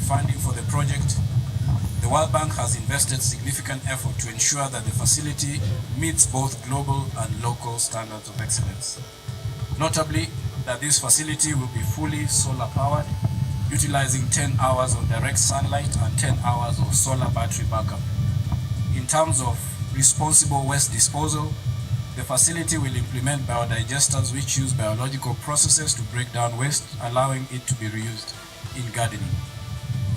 funding for the project, the World Bank has invested significant effort to ensure that the facility meets both global and local standards of excellence. Notably, that this facility will be fully solar powered, utilizing 10 hours of direct sunlight and 10 hours of solar battery backup. In terms of responsible waste disposal, the facility will implement biodigesters which use biological processes to break down waste, allowing it to be reused in gardening.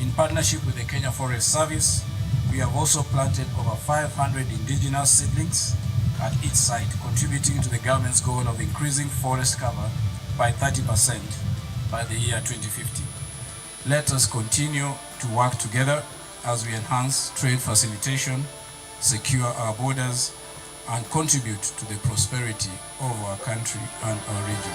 In partnership with the Kenya Forest Service, we have also planted over 500 indigenous seedlings at each site, contributing to the government's goal of increasing forest cover by 30% by the year 2050. Let us continue to work together as we enhance trade facilitation, secure our borders, and contribute to the prosperity of our country and our region.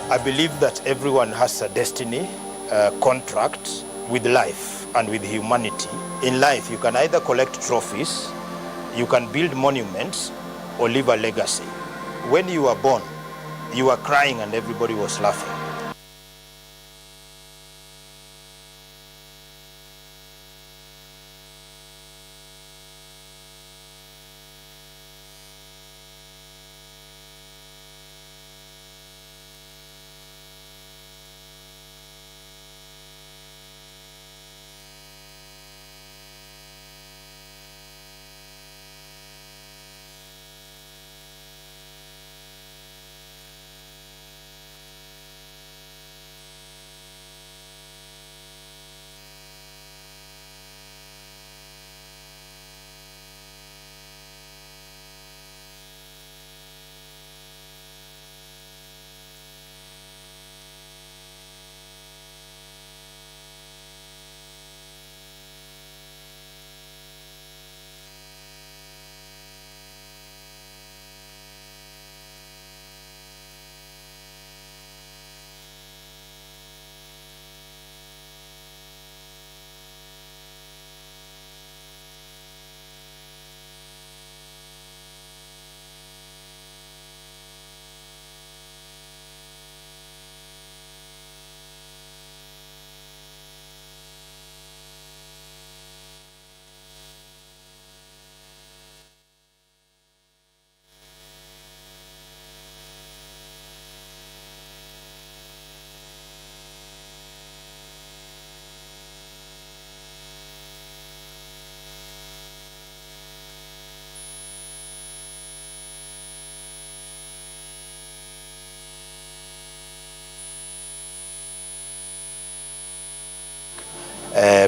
I believe that everyone has a destiny, a contract with life and with humanity. In life, you can either collect trophies, you can build monuments, or leave a legacy. When you were born, you were crying and everybody was laughing.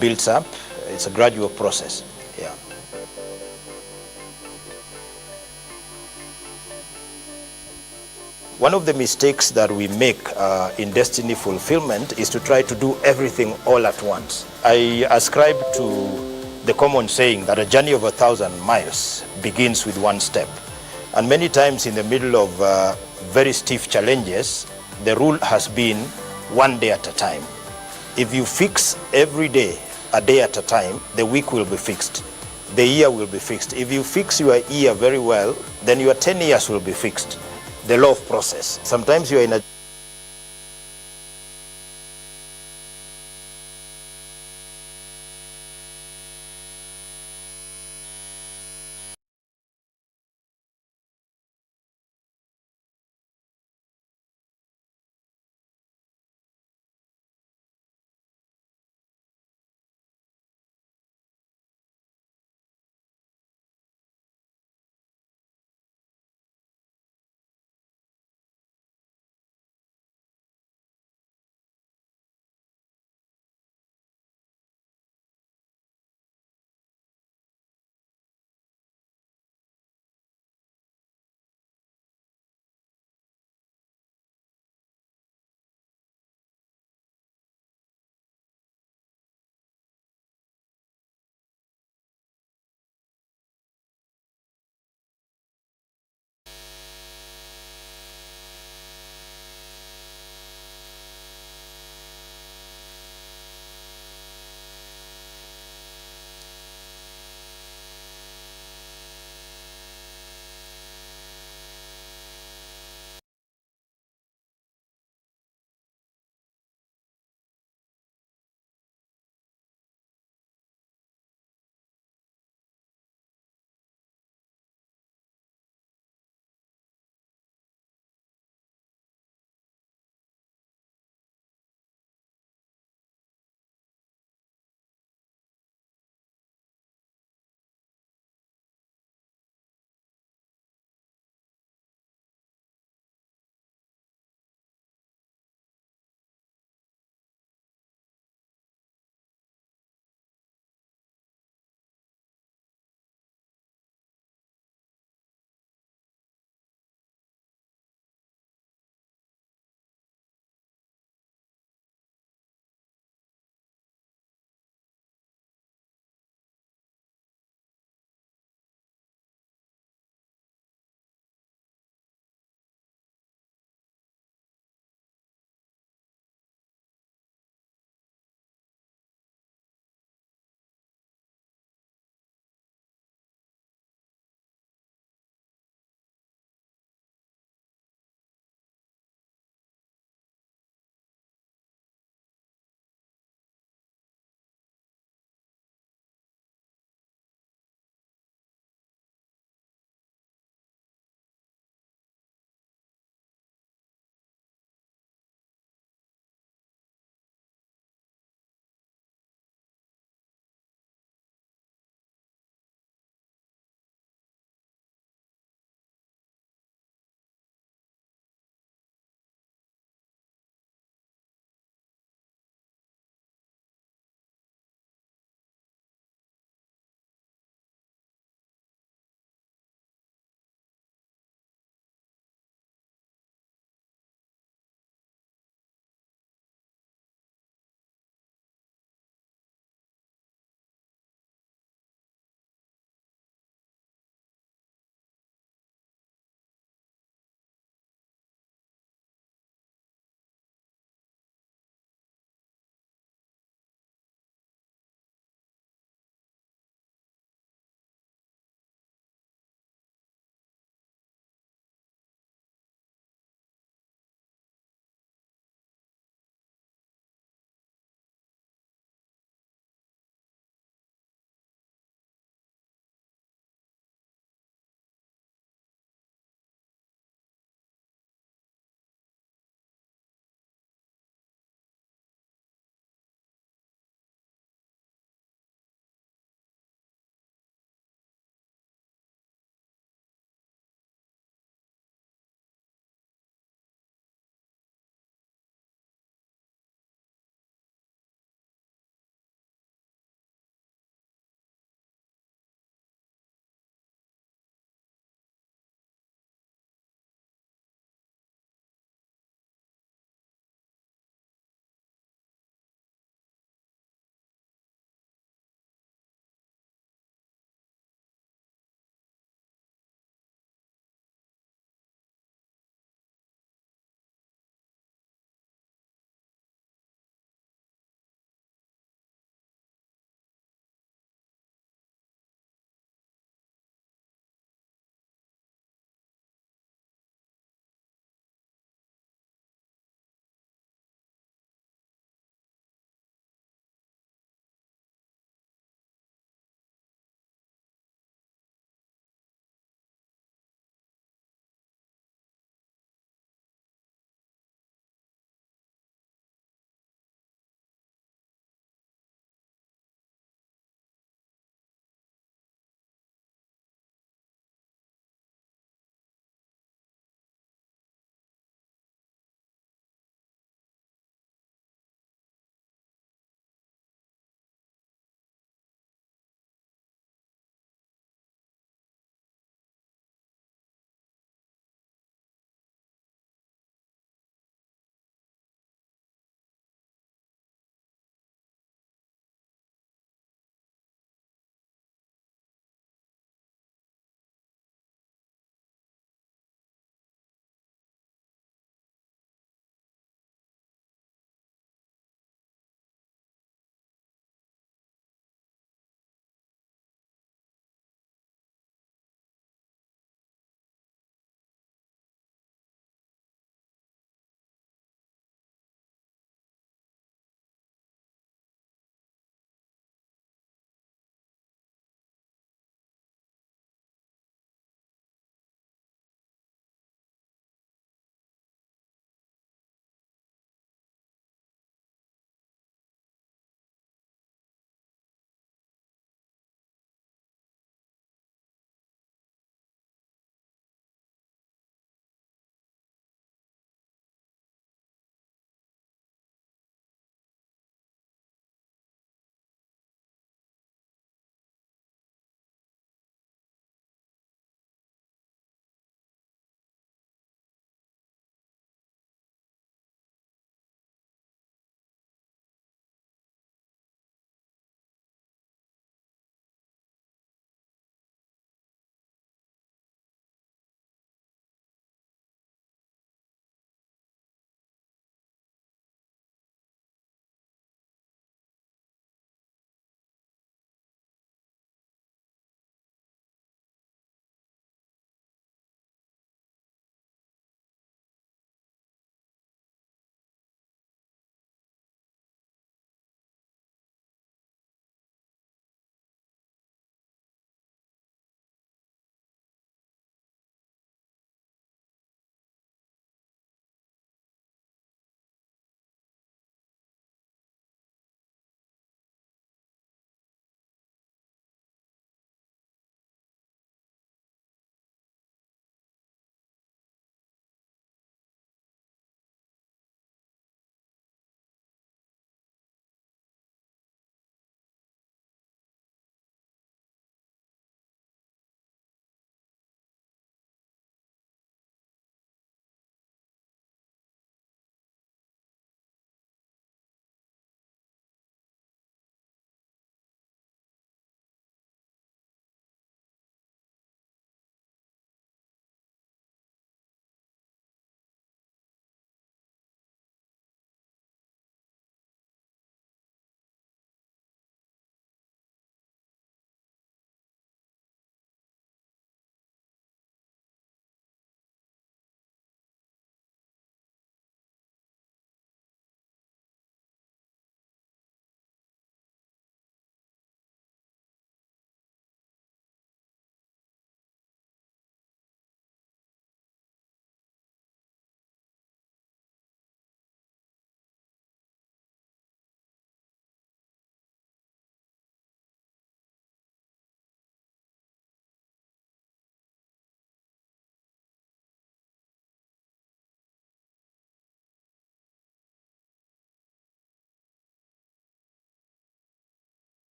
Builds up. It's a gradual process. Yeah. One of the mistakes that we make in destiny fulfillment is to try to do everything all at once. I ascribe to the common saying that a journey of 1,000 miles begins with one step. And many times in the middle of very stiff challenges, the rule has been one day at a time. If you fix every day, a day at a time, the week will be fixed. The year will be fixed. If you fix your year very well, then your 10 years will be fixed. The law of process. Sometimes you are in a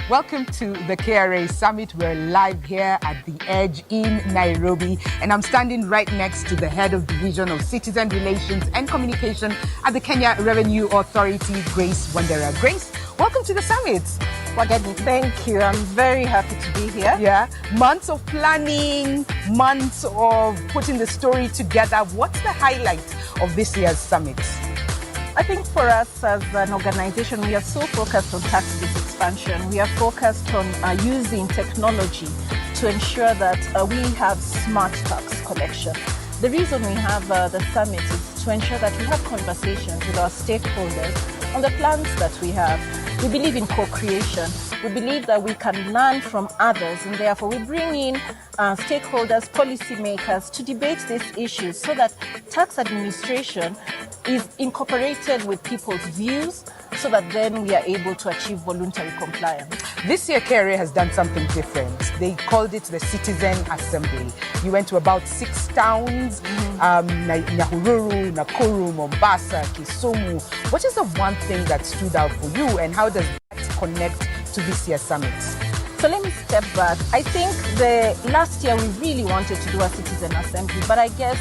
Welcome to the Kra Summit. We're live here at the Edge in Nairobi, and I'm standing right next to the head of Division of Citizen Relations and Communication at the Kenya Revenue Authority, Grace Wandera. Grace, welcome to the summit. Wageni, thank you. I'm very happy to be here. Yeah, months of planning, months of putting the story together. What's the highlight of this year's summit? I think for us as an organization, we are so focused on tax-based expansion. We are focused on using technology to ensure that we have smart tax collection. The reason we have the summit is to ensure that we have conversations with our stakeholders on the plans that we have. We believe in co-creation. We believe that we can learn from others, and therefore we bring in stakeholders, policymakers to debate these issues so that tax administration is incorporated with people's views so that then we are able to achieve voluntary compliance. This year, Kra has done something different. They called it the Citizen Assembly. You went to about 6 towns, Nyahururu, Nakuru, Mombasa, Kisumu. What is the one thing that stood out for you, and how does that connect to this year's summit? So let me step back. I think the last year we really wanted to do a citizen assembly, but I guess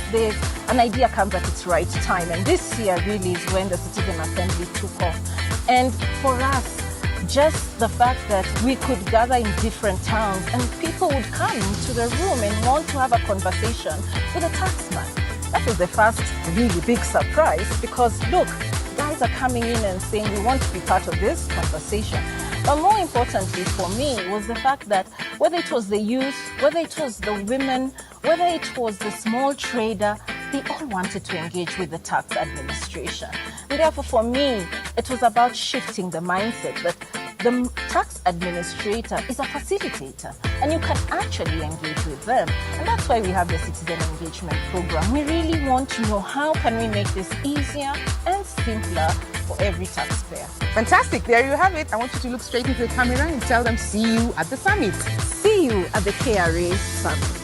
an idea comes at its right time. And this year really is when the citizen assembly took off. And for us, just the fact that we could gather in different towns and people would come to the room and want to have a conversation with a taxman. That was the first really big surprise, because look, guys are coming in and saying we want to be part of this conversation. But more importantly for me was the fact that whether it was the youth, whether it was the women, whether it was the small trader, they all wanted to engage with the tax administration. And therefore for me, it was about shifting the mindset that the tax administrator is a facilitator and you can actually engage with them. And that's why we have the Citizen Engagement Program. We really want to know how can we make this easier and simpler for every taxpayer. Fantastic. There you have it. I want you to look straight into the camera and tell them, see you at the summit. See you at the Kra Summit.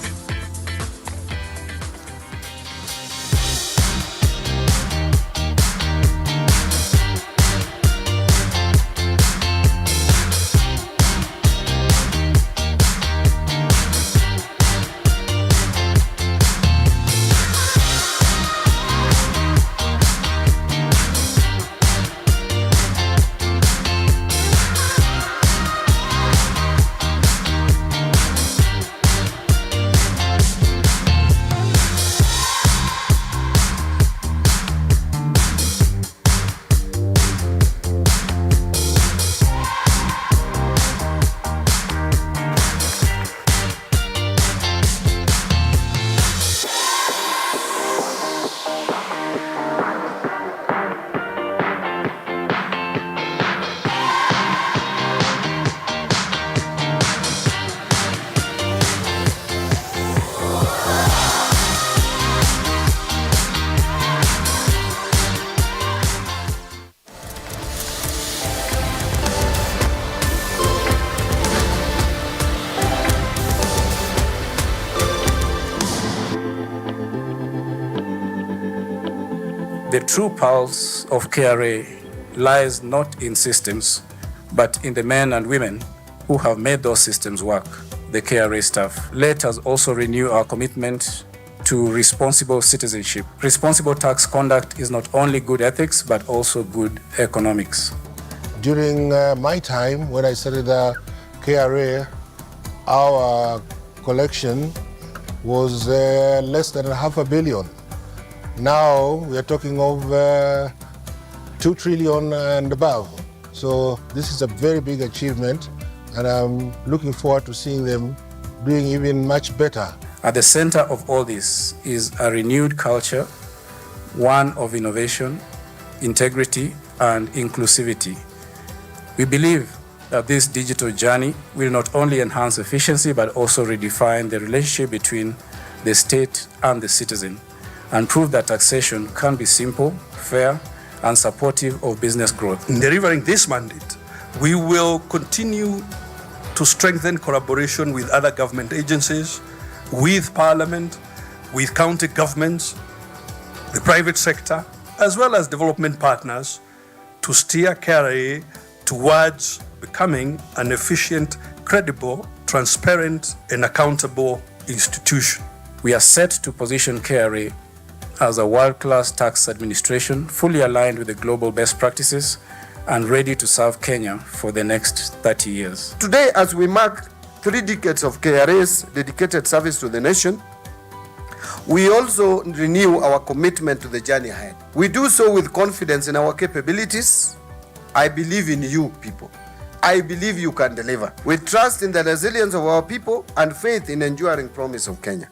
The true pulse of Kra lies not in systems, but in the men and women who have made those systems work, the Kra staff. Let us also renew our commitment to responsible citizenship. Responsible tax conduct is not only good ethics, but also good economics. During my time, when I started Kra, our collection was less than $500 million. Now we are talking of 2 trillion and above. So this is a very big achievement, and I'm looking forward to seeing them doing even much better. At the center of all this is a renewed culture, one of innovation, integrity, and inclusivity. We believe that this digital journey will not only enhance efficiency, but also redefine the relationship between the state and the citizen, and prove that taxation can be simple, fair, and supportive of business growth. In delivering this mandate, we will continue to strengthen collaboration with other government agencies, with Parliament, with county governments, the private sector, as well as development partners, to steer Kra towards becoming an efficient, credible, transparent, and accountable institution. We are set to position KRA as a world-class tax administration, fully aligned with the global best practices and ready to serve Kenya for the next 30 years. Today, as we mark 3 decades of KRA's dedicated service to the nation, we also renew our commitment to the journey ahead. We do so with confidence in our capabilities. I believe in you, people. I believe you can deliver. We trust in the resilience of our people and faith in enduring promise of Kenya.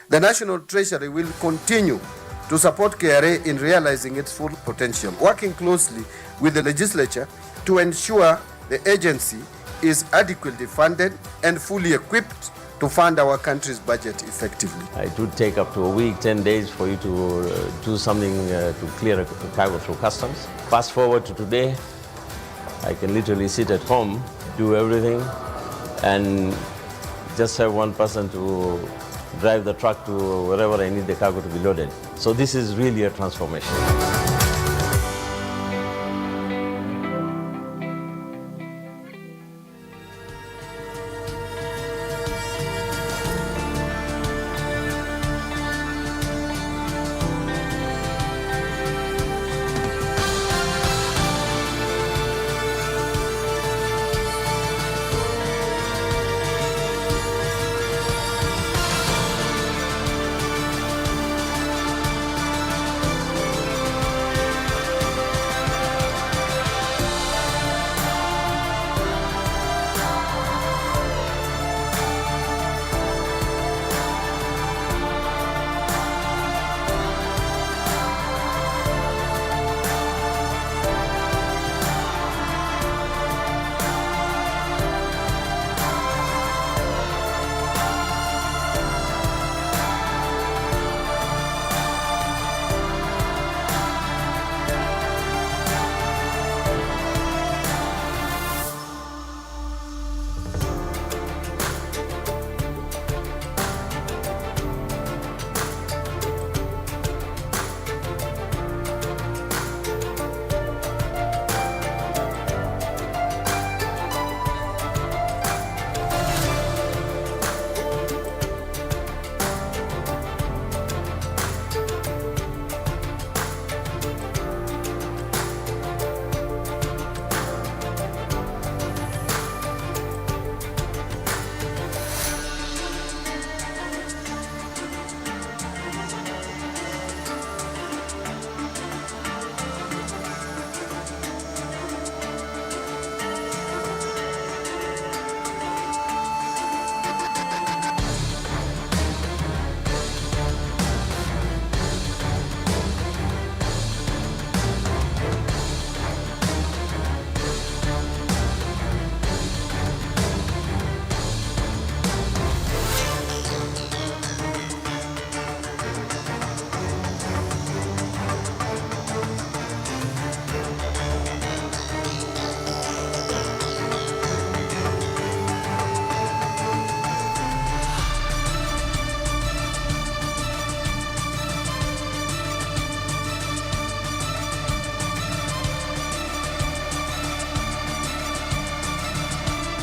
The National Treasury will continue to support KRA in realizing its full potential, working closely with the legislature to ensure the agency is adequately funded and fully equipped to fund our country's budget effectively. It would take up to a week, 10 days for you to do something to clear a cargo through customs. Fast forward to today, I can literally sit at home, do everything, and just have one person to drive the truck to wherever I need the cargo to be loaded. So this is really a transformation.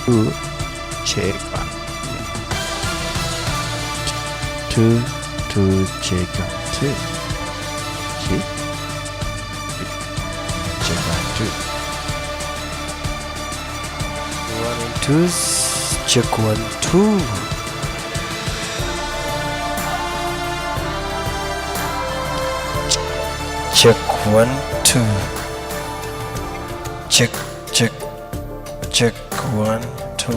to check out. To check out two. See? Check out two. 1 and 2. Check 1, 2. Check 1, 2. Check 1, 2.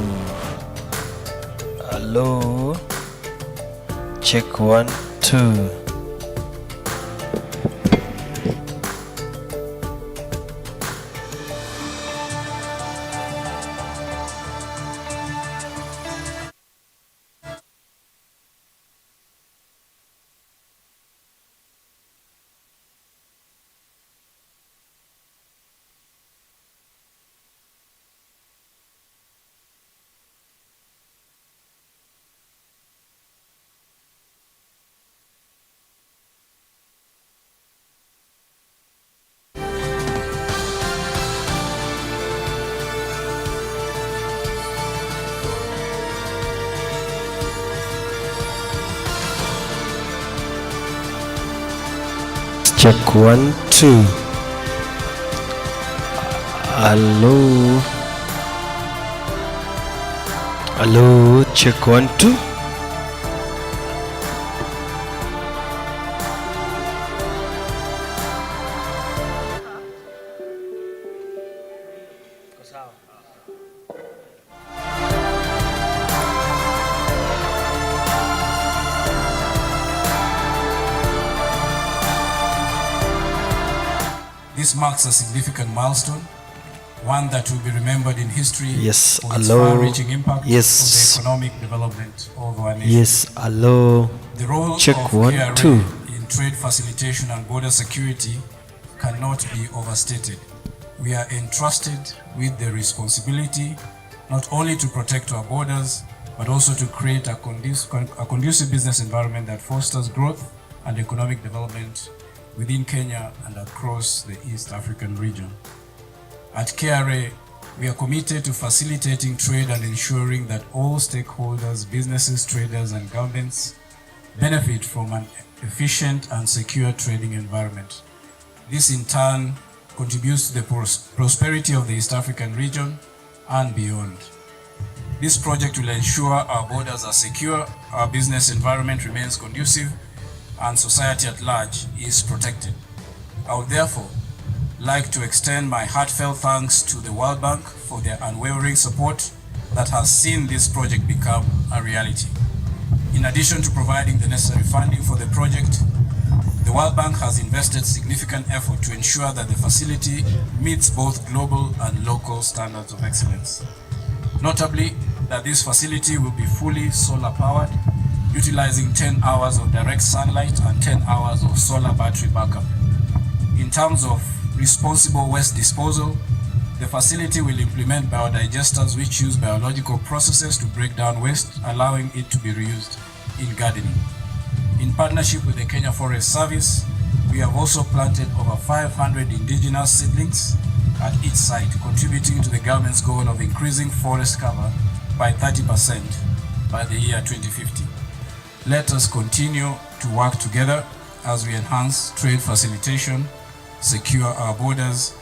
Hello. Check 1, 2. Check 1 2. Hello. Hello. Check 1 2. This marks a significant milestone, one that will be remembered in history Yes, for its hello. far-reaching impact Yes. on the economic development of our nation. Yes, hello. The role Check of 1 KRA 2. in trade facilitation and border security cannot be overstated. We are entrusted with the responsibility not only to protect our borders, but also to create a conducive business environment that fosters growth and economic development within Kenya and across the East African region. At KRA, we are committed to facilitating trade and ensuring that all stakeholders, businesses, traders, and governments benefit from an efficient and secure trading environment. This in turn contributes to the prosperity of the East African region and beyond. This project will ensure our borders are secure, our business environment remains conducive, and society at large is protected. I would therefore like to extend my heartfelt thanks to the World Bank for their unwavering support that has seen this project become a reality. In addition to providing the necessary funding for the project, the World Bank has invested significant effort to ensure that the facility meets both global and local standards of excellence. Notably, that this facility will be fully solar powered, utilizing 10 hours of direct sunlight and 10 hours of solar battery backup. In terms of responsible waste disposal, the facility will implement biodigesters which use biological processes to break down waste, allowing it to be reused in gardening. In partnership with the Kenya Forest Service, we have also planted over 500 indigenous seedlings at each site, contributing to the government's goal of increasing forest cover by 30% by the year 2050. Let us continue to work together as we enhance trade facilitation, secure our borders,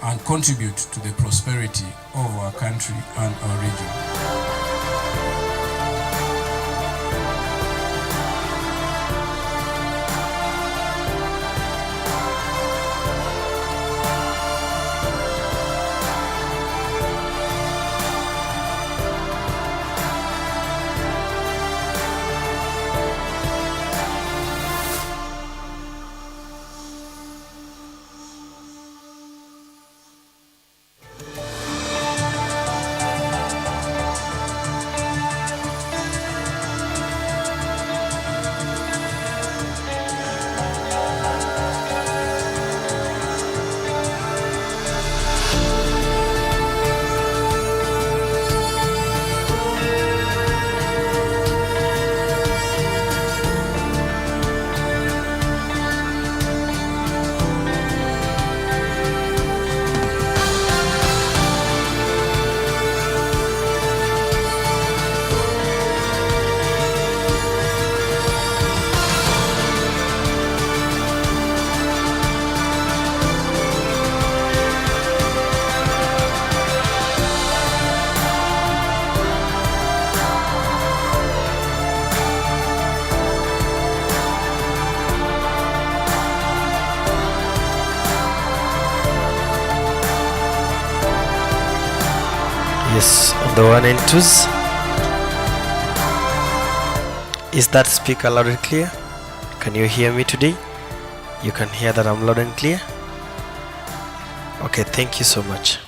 and contribute to the prosperity of our country and our region. Yes, on the 1 and 2s. Is that speaker loud and clear? Can you hear me today? You can hear that I'm loud and clear? Okay, thank you so much.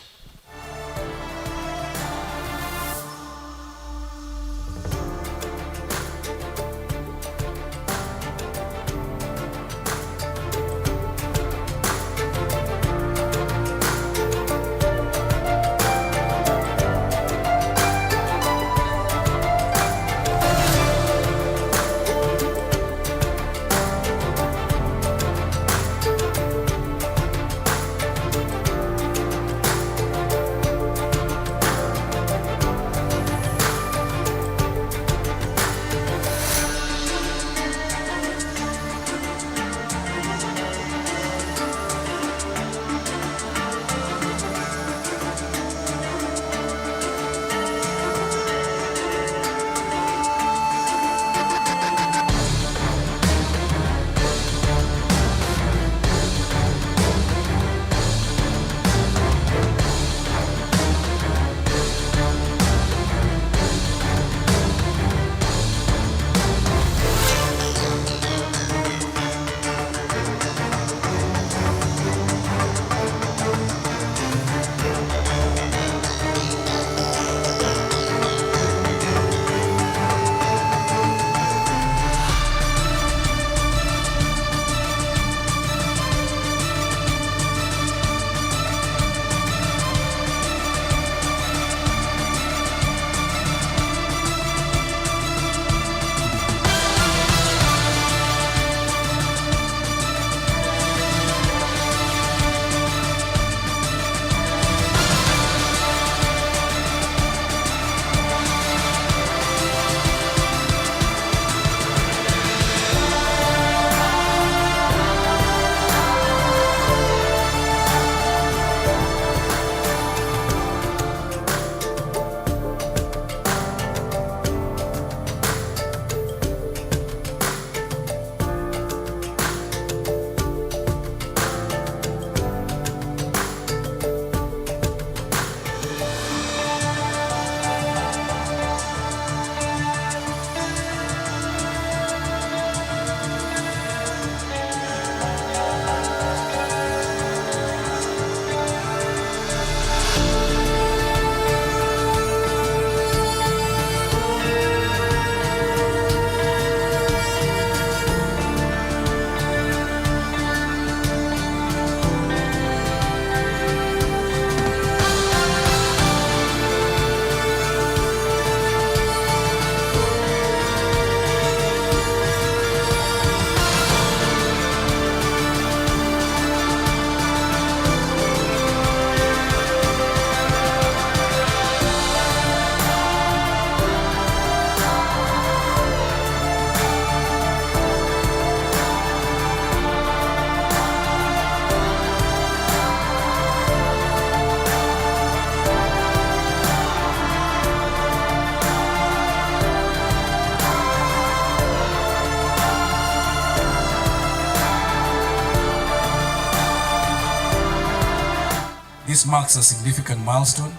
This marks a significant milestone,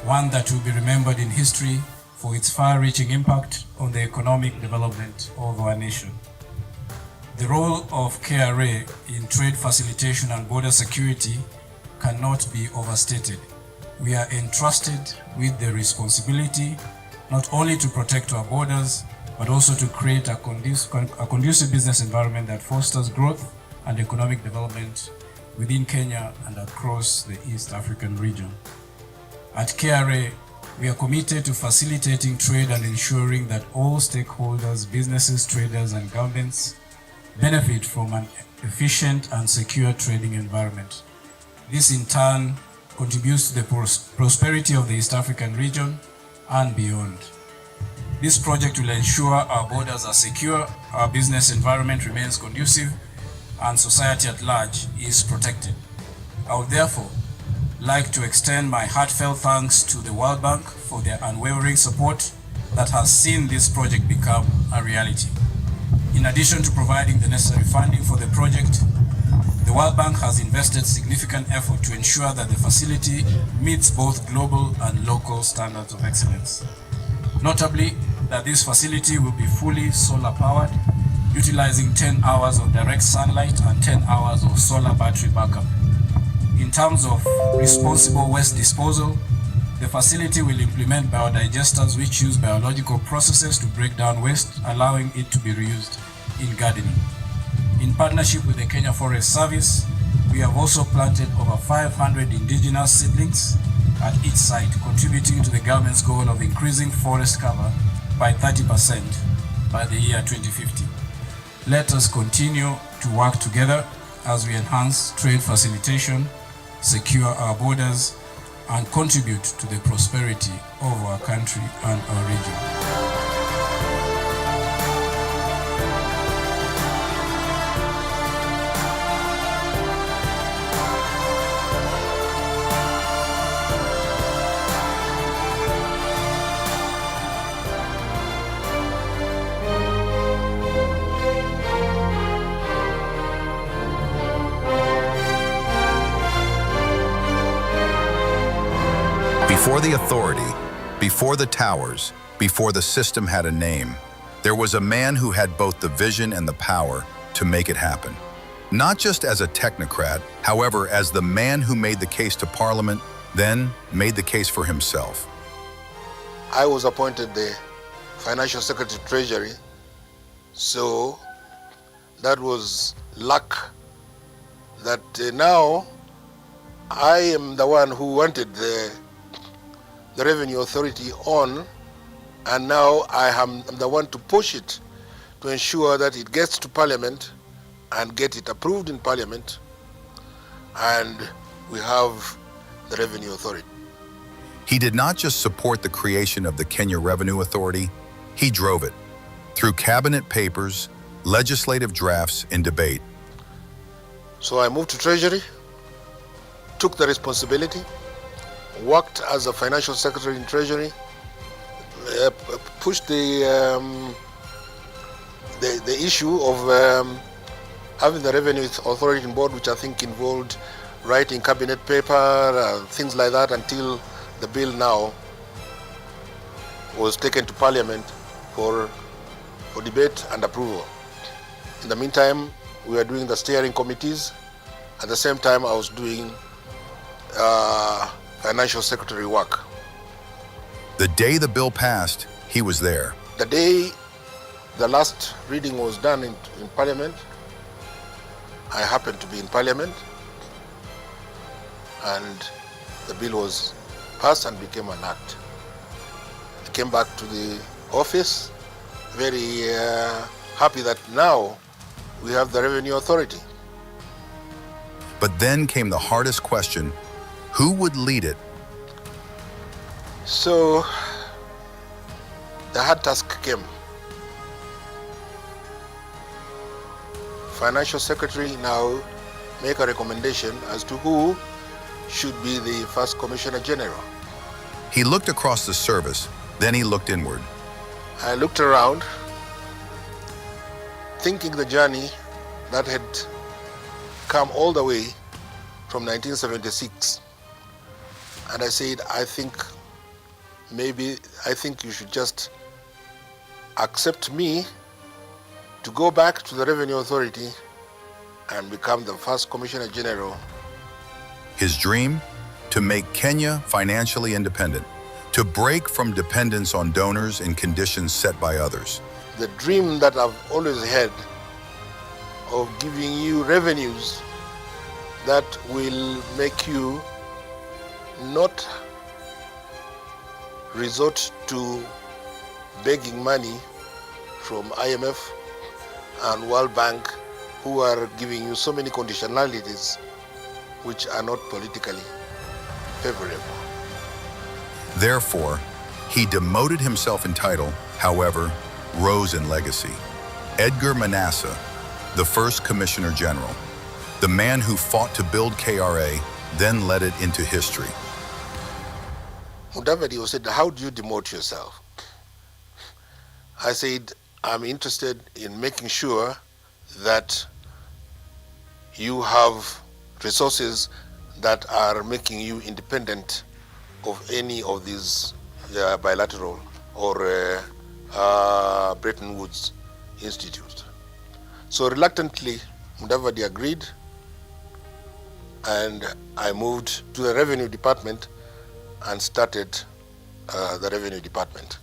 one that will be remembered in history for its far-reaching impact on the economic development of our nation. The role of KRA in trade facilitation and border security cannot be overstated. We are entrusted with the responsibility not only to protect our borders, but also to create a conducive business environment that fosters growth and economic development within Kenya and across the East African region. At KRA, we are committed to facilitating trade and ensuring that all stakeholders, businesses, traders, and governments benefit from an efficient and secure trading environment. This in turn contributes to the prosperity of the East African region and beyond. This project will ensure our borders are secure, our business environment remains conducive, and society at large is protected. I would therefore like to extend my heartfelt thanks to the World Bank for their unwavering support that has seen this project become a reality. In addition to providing the necessary funding for the project, the World Bank has invested significant effort to ensure that the facility meets both global and local standards of excellence. Notably, that this facility will be fully solar powered, utilizing 10 hours of direct sunlight and 10 hours of solar battery backup. In terms of responsible waste disposal, the facility will implement biodigesters which use biological processes to break down waste, allowing it to be reused in gardening. In partnership with the Kenya Forest Service, we have also planted over 500 indigenous seedlings at each site, contributing to the government's goal of increasing forest cover by 30% by the year 2050. Let us continue to work together as we enhance trade facilitation, secure our borders, and contribute to the prosperity of our country and our region. Before the authority, before the towers, before the system had a name, there was a man who had both the vision and the power to make it happen. Not just as a technocrat, however, as the man who made the case to Parliament, then made the case for himself. I was appointed the Financial Secretary Treasury, so that was luck that now I am the one who wanted the Revenue Authority on, and now I am the one to push it to ensure that it gets to Parliament and get it approved in Parliament, and we have the Revenue Authority. He did not just support the creation of the Kenya Revenue Authority, he drove it through cabinet papers, legislative drafts, and debate. So I moved to Treasury, took the responsibility, worked as a Financial Secretary in Treasury, pushed the issue of having the Revenue Authority on board, which I think involved writing cabinet paper, things like that, until the bill now was taken to Parliament for debate and approval. In the meantime, we were doing the steering committees. At the same time, I was doing Financial Secretary work. The day the bill passed, he was there. The day the last reading was done in Parliament, I happened to be in Parliament, and the bill was passed and became an act. I came back to the office, very happy that now we have the Revenue Authority. But then came the hardest question: who would lead it? So the hard task came. Financial Secretary now make a recommendation as to who should be the first Commissioner General. He looked across the service, then he looked inward. I looked around, thinking the journey that had come all the way from 1976 And I said, I think you should just accept me to go back to the Revenue Authority and become the first Commissioner General. His dream? To make Kenya financially independent, to break from dependence on donors in conditions set by others. The dream that I've always had of giving you revenues that will make you not resort to begging money from IMF and World Bank, who are giving you so many conditionalities which are not politically favorable. Therefore, he demoted himself in title, however, rose in legacy. Edgar Manasseh, the first Commissioner General, the man who fought to build KRA, then led it into history. Mudavadi said, how do you demote yourself? I said, I'm interested in making sure that you have resources that are making you independent of any of these bilateral or Bretton Woods institutes. So reluctantly, Mudavadi agreed, and I moved to the Revenue Department and started the Revenue Department.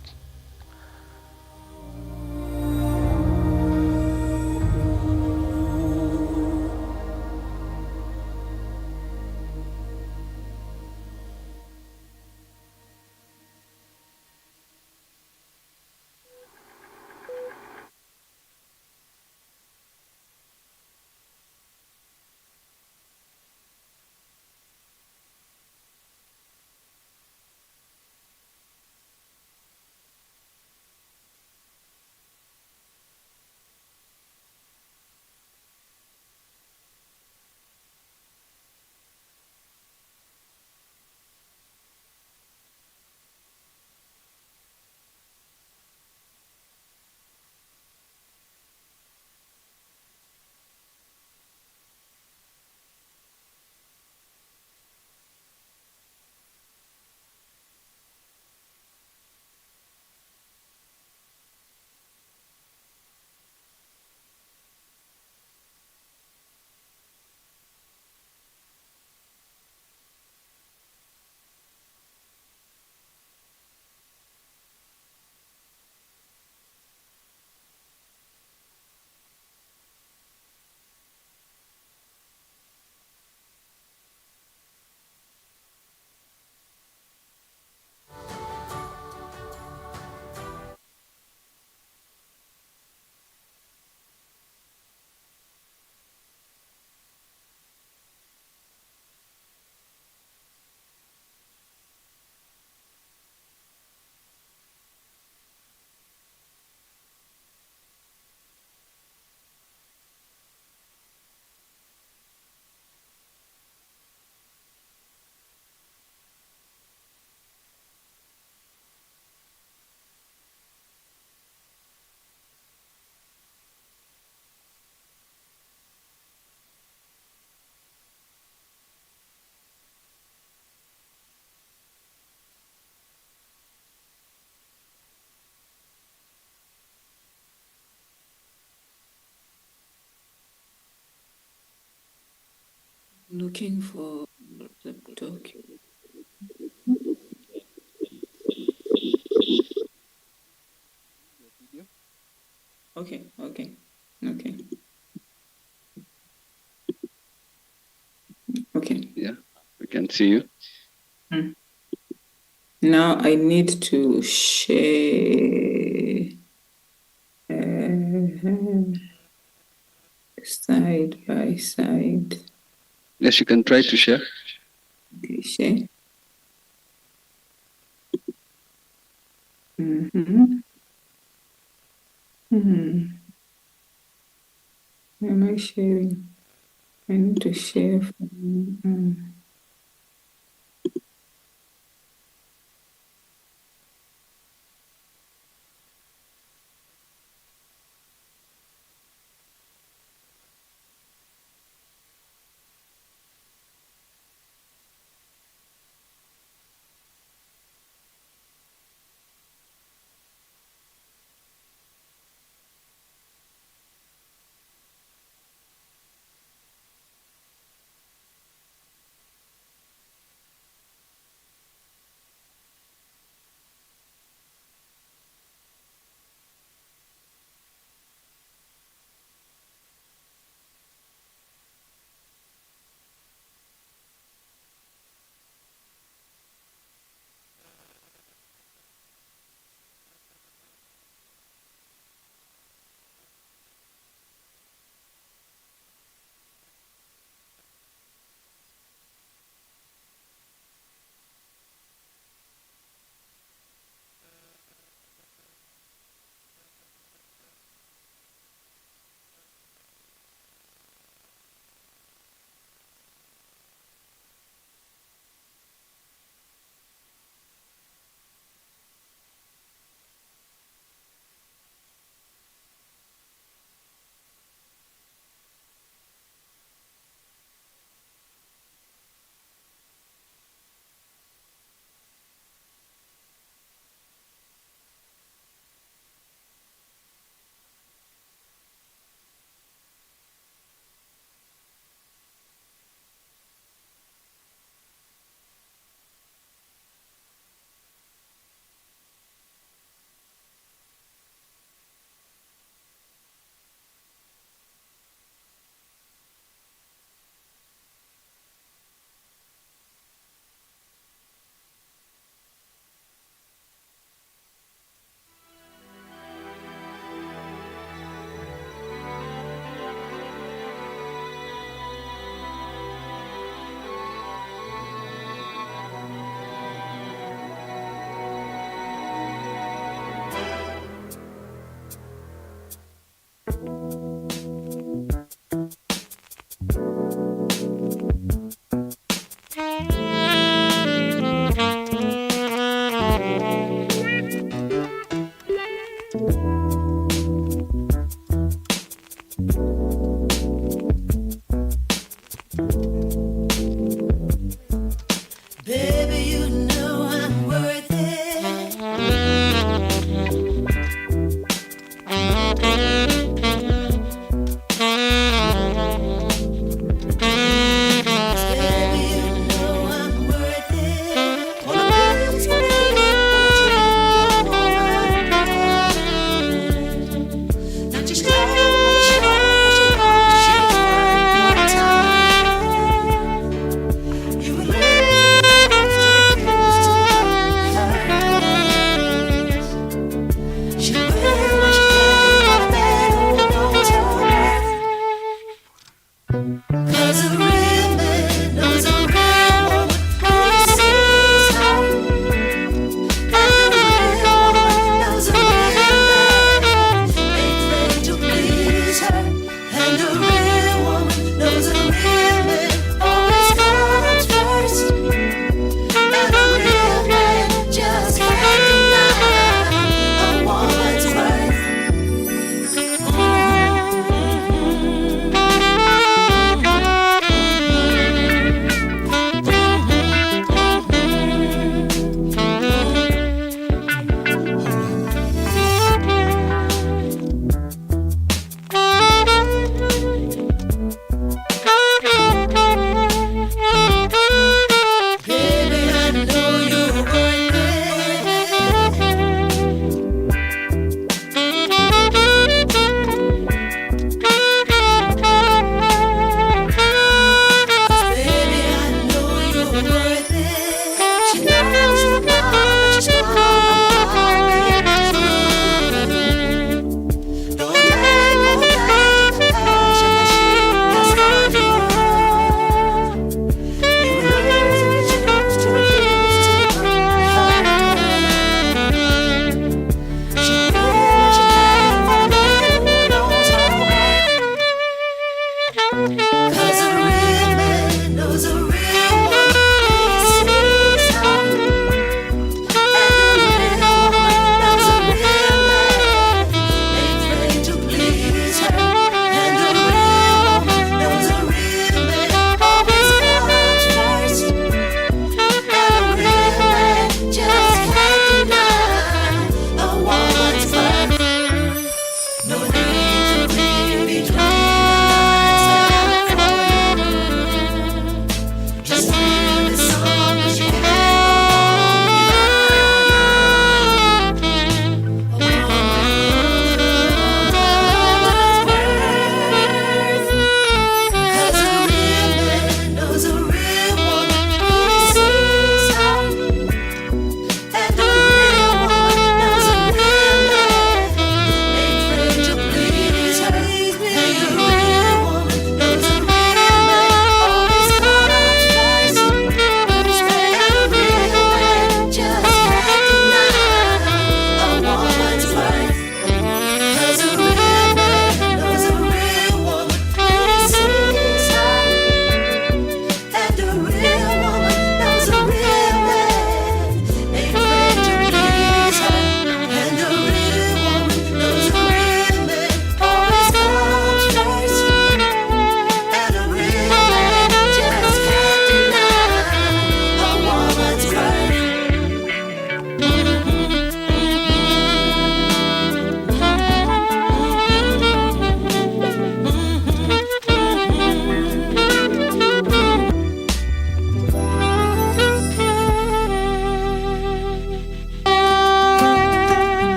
Looking for the document. Okay. Yeah, we can see you. Now I need to share side by side. Yes, you can try to share. Okay, share. Am I sharing? I need to share from Baby, you know I'm worth it. Baby, you know I'm worth it. Wanna dance with you, wanna dream your mind.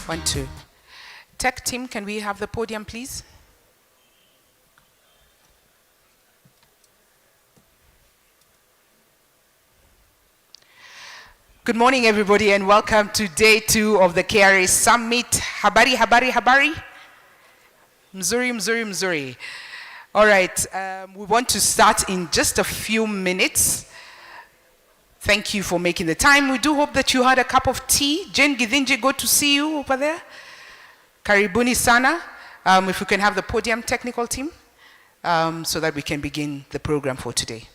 1, 2. Tech team, can we have the podium, please? Good morning, everybody, and welcome to day 2 of the KRA Summit. Habari, habari, habari. Mzuri, mzuri, mzuri. All right, we want to start in just a few minutes. Thank you for making the time. We do hope that you had a cup of tea. Jane Githinji, good to see you over there. Karibuni sana. If we can have the podium technical team so that we can begin the program for today.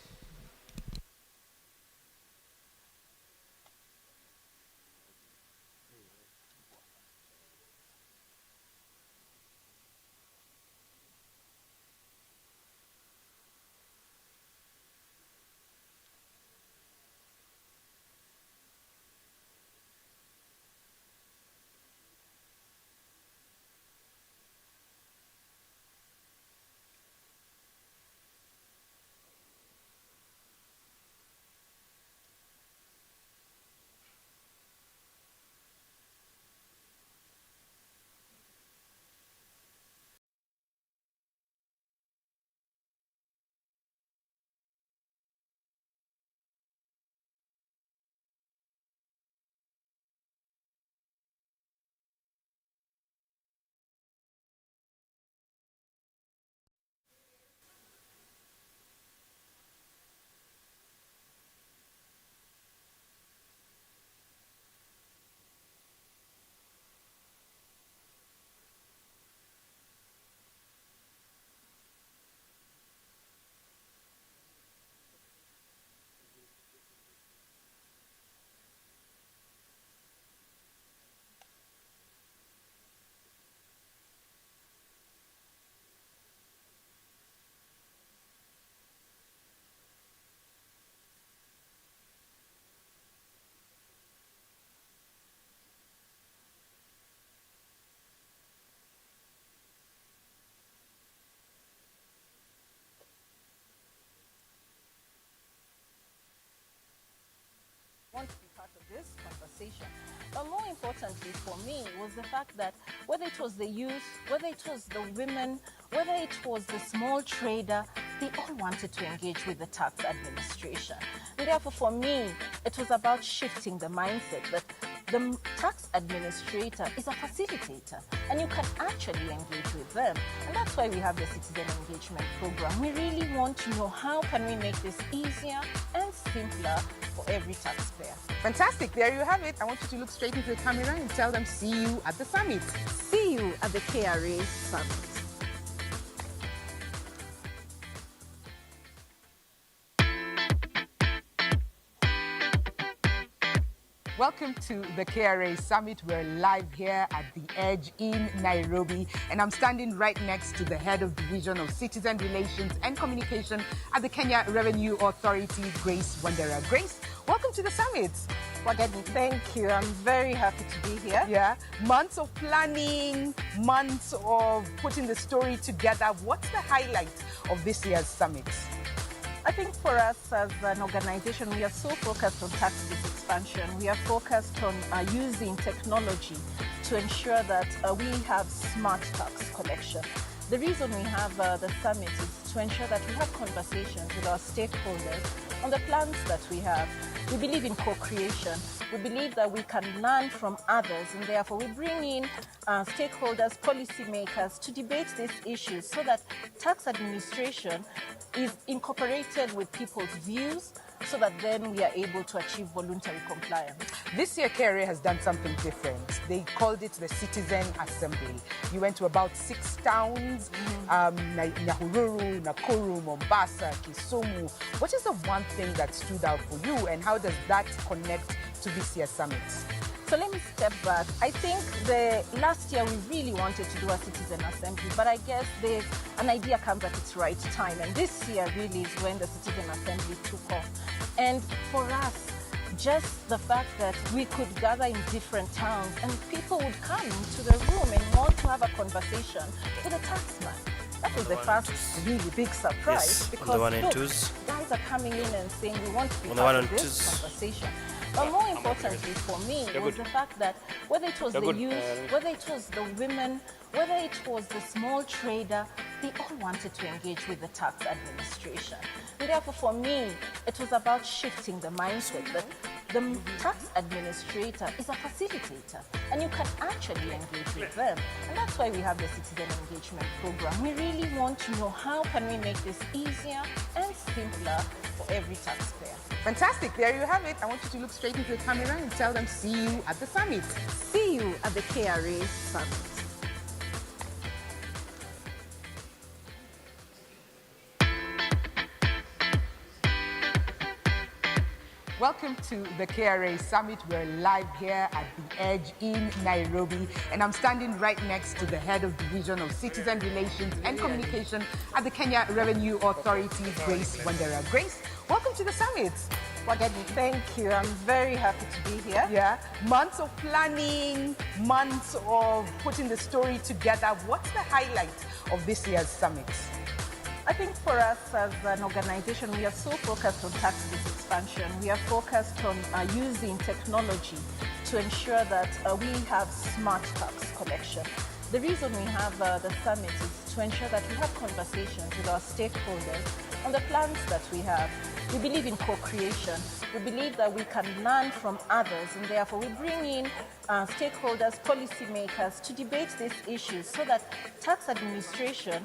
Want to be part of this conversation. But more importantly for me was the fact that whether it was the youth, whether it was the women, whether it was the small trader, they all wanted to engage with the tax administration. And therefore for me, it was about shifting the mindset that the tax administrator is a facilitator and you can actually engage with them. And that's why we have the Citizen Engagement Program. We really want to know how can we make this easier and simpler for every taxpayer. Fantastic. There you have it. I want you to look straight into the camera and tell them, see you at the summit. See you at the KRA Summit. Welcome to the KRA Summit. We're live here at the Edge in Nairobi, and I'm standing right next to the head of Division of Citizen Relations and Communication at the Kenya Revenue Authority, Grace Wandera. Grace, welcome to the summit. Wageni, thank you. I'm very happy to be here. Yeah, months of planning, months of putting the story together. What's the highlight of this year's summit? I think for us as an organization, we are so focused on tax base expansion. We are focused on using technology to ensure that we have smart tax collection. The reason we have the summit is to ensure that we have conversations with our stakeholders on the plans that we have. We believe in co-creation. We believe that we can learn from others, and therefore we bring in stakeholders, policymakers to debate these issues so that tax administration is incorporated with people's views so that then we are able to achieve voluntary compliance. This year, KRA has done something different. They called it the Citizen Assembly. You went to about 6 towns, Nyahururu, Nakuru, Mombasa, Kisumu. What is the one thing that stood out for you, and how does that connect to this year's summit? So let me step back. I think the last year we really wanted to do a citizen assembly, but I guess an idea comes at its right time. And this year really is when the citizen assembly took off. And for us, just the fact that we could gather in different towns and people would come to the room and want to have a conversation with a taxman. That was the first really big surprise, Yes, because on the 1 and look, 2s. guys are coming in and saying we want to be part of this conversation. But more importantly for me was the fact that whether it was the youth, whether it was the women, whether it was the small trader, they all wanted to engage with the tax administration. And therefore for me, it was about shifting the mindset that the tax administrator is a facilitator and you can actually engage with them. And that's why we have the Citizen Engagement Program. We really want to know how can we make this easier and simpler for every taxpayer. Fantastic. There you have it. I want you to look straight into the camera and tell them, see you at the summit. See you at the KRA Summit. Welcome to the KRA Summit. We're live here at the Edge in Nairobi, and I'm standing right next to the head of Division of Citizen Relations and Communication at the Kenya Revenue Authority, Grace Wandera. Grace, welcome to the summit. Wageni, thank you. I'm very happy to be here. Yeah, months of planning, months of putting the story together. What's the highlight of this year's summit? I think for us as an organization, we are so focused on tax base expansion. We are focused on using technology to ensure that we have smart tax collection. The reason we have the summit is to ensure that we have conversations with our stakeholders on the plans that we have. We believe in co-creation. We believe that we can learn from others, and therefore we bring in stakeholders, policymakers to debate these issues so that tax administration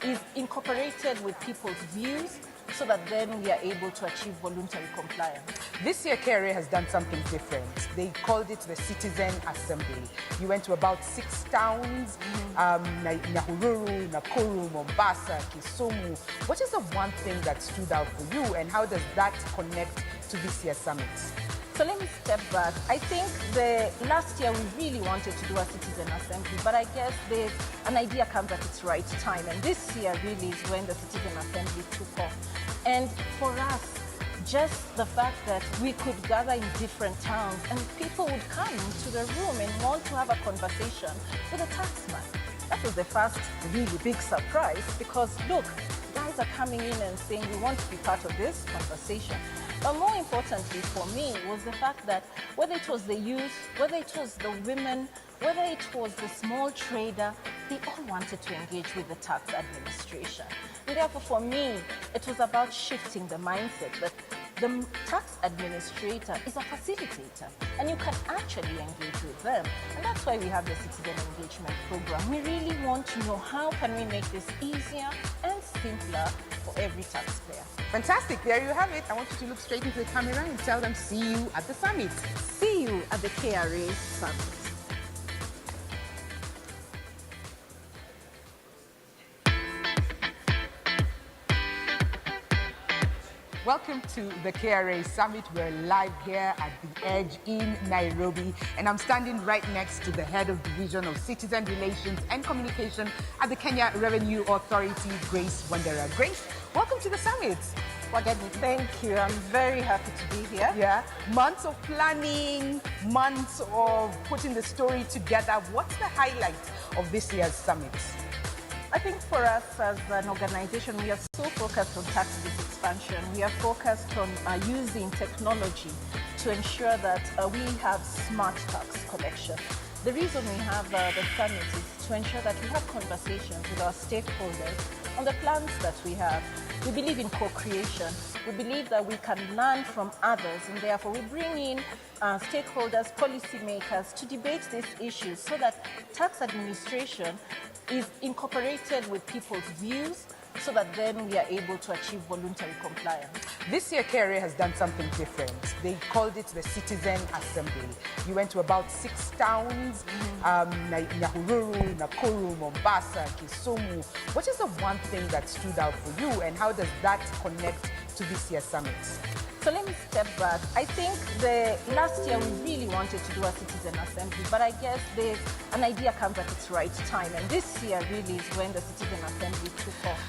is incorporated with people's views so that then we are able to achieve voluntary compliance. This year, KRA has done something different. They called it the Citizen Assembly. You went to about 6 towns, Nyahururu, Nakuru, Mombasa, Kisumu. What is the one thing that stood out for you, and how does that connect to this year's summit? So let me step back. I think last year we really wanted to do a citizen assembly, but I guess an idea comes at its right time. And this year really is when the citizen assembly took off. And for us, just the fact that we could gather in different towns and people would come to the room and want to have a conversation with a taxman. That was the first really big surprise because look, guys are coming in and saying we want to be part of this conversation. But more importantly for me was the fact that whether it was the youth, whether it was the women, whether it was the small trader, they all wanted to engage with the tax administration. And therefore for me, it was about shifting the mindset that the tax administrator is a facilitator and you can actually engage with them. And that's why we have the Citizen Engagement Program. We really want to know how can we make this easier and simpler for every taxpayer. Fantastic. There you have it. I want you to look straight into the camera and tell them, see you at the summit. See you at the KRA Summit. Welcome to the KRA Summit. We're live here at the Edge in Nairobi, and I'm standing right next to the head of Division of Citizen Relations and Communication at the Kenya Revenue Authority, Grace Wandera. Grace, welcome to the summit. Wageni, thank you. I'm very happy to be here. Yeah, months of planning, months of putting the story together. What's the highlight of this year's summit? I think for us as an organization, we are so focused on tax base expansion. We are focused on using technology to ensure that we have smart tax collection. The reason we have the summit is to ensure that we have conversations with our stakeholders on the plans that we have. We believe in co-creation. We believe that we can learn from others, and therefore we bring in stakeholders, policymakers to debate these issues so that tax administration is incorporated with people's views so that then we are able to achieve voluntary compliance. This year, KRA has done something different. They called it the Citizen Assembly. You went to about 6 towns, Nyahururu, Nakuru, Mombasa, Kisumu. What is the one thing that stood out for you, and how does that connect to this year's summit? So let me step back. I think last year we really wanted to do a citizen assembly, but I guess an idea comes at its right time. And this year really is when the citizen assembly took off.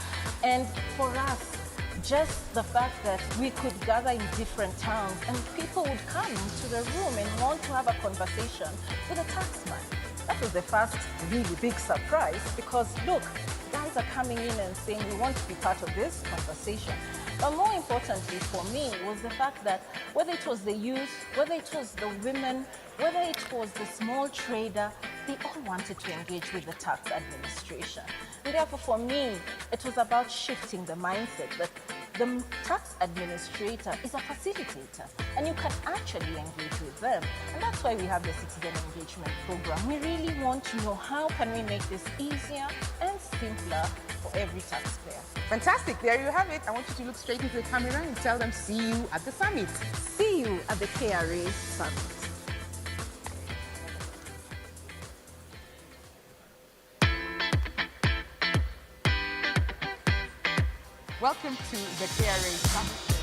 And for us, just the fact that we could gather in different towns and people would come to the room and want to have a conversation with a taxman. That was the first really big surprise because look, guys are coming in and saying we want to be part of this conversation. But more importantly for me was the fact that whether it was the youth, whether it was the women, whether it was the small trader, they all wanted to engage with the tax administration. And therefore for me, it was about shifting the mindset that the tax administrator is a facilitator and you can actually engage with them. And that's why we have the Citizen Engagement Program. We really want to know how can we make this easier and simpler for every taxpayer. Fantastic. There you have it. I want you to look straight into the camera and tell them, see you at the summit. See you at the KRA Summit. Welcome to the KRA Summit.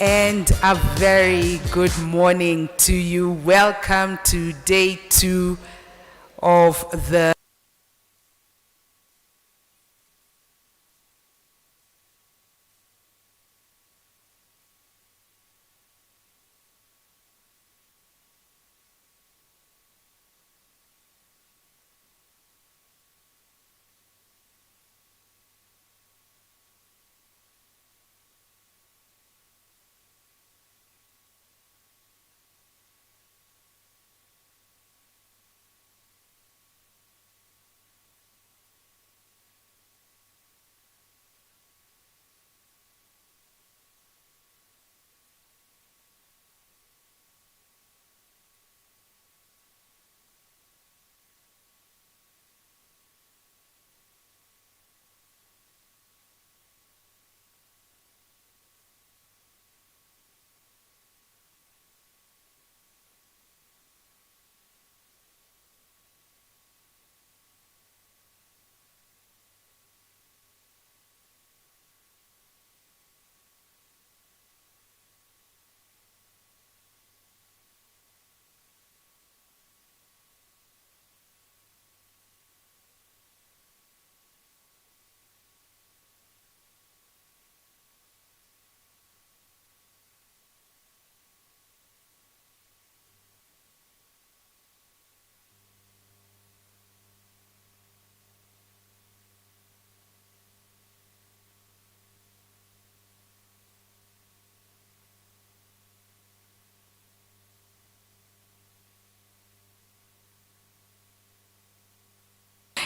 And a very good morning to you. Welcome to day 2 of the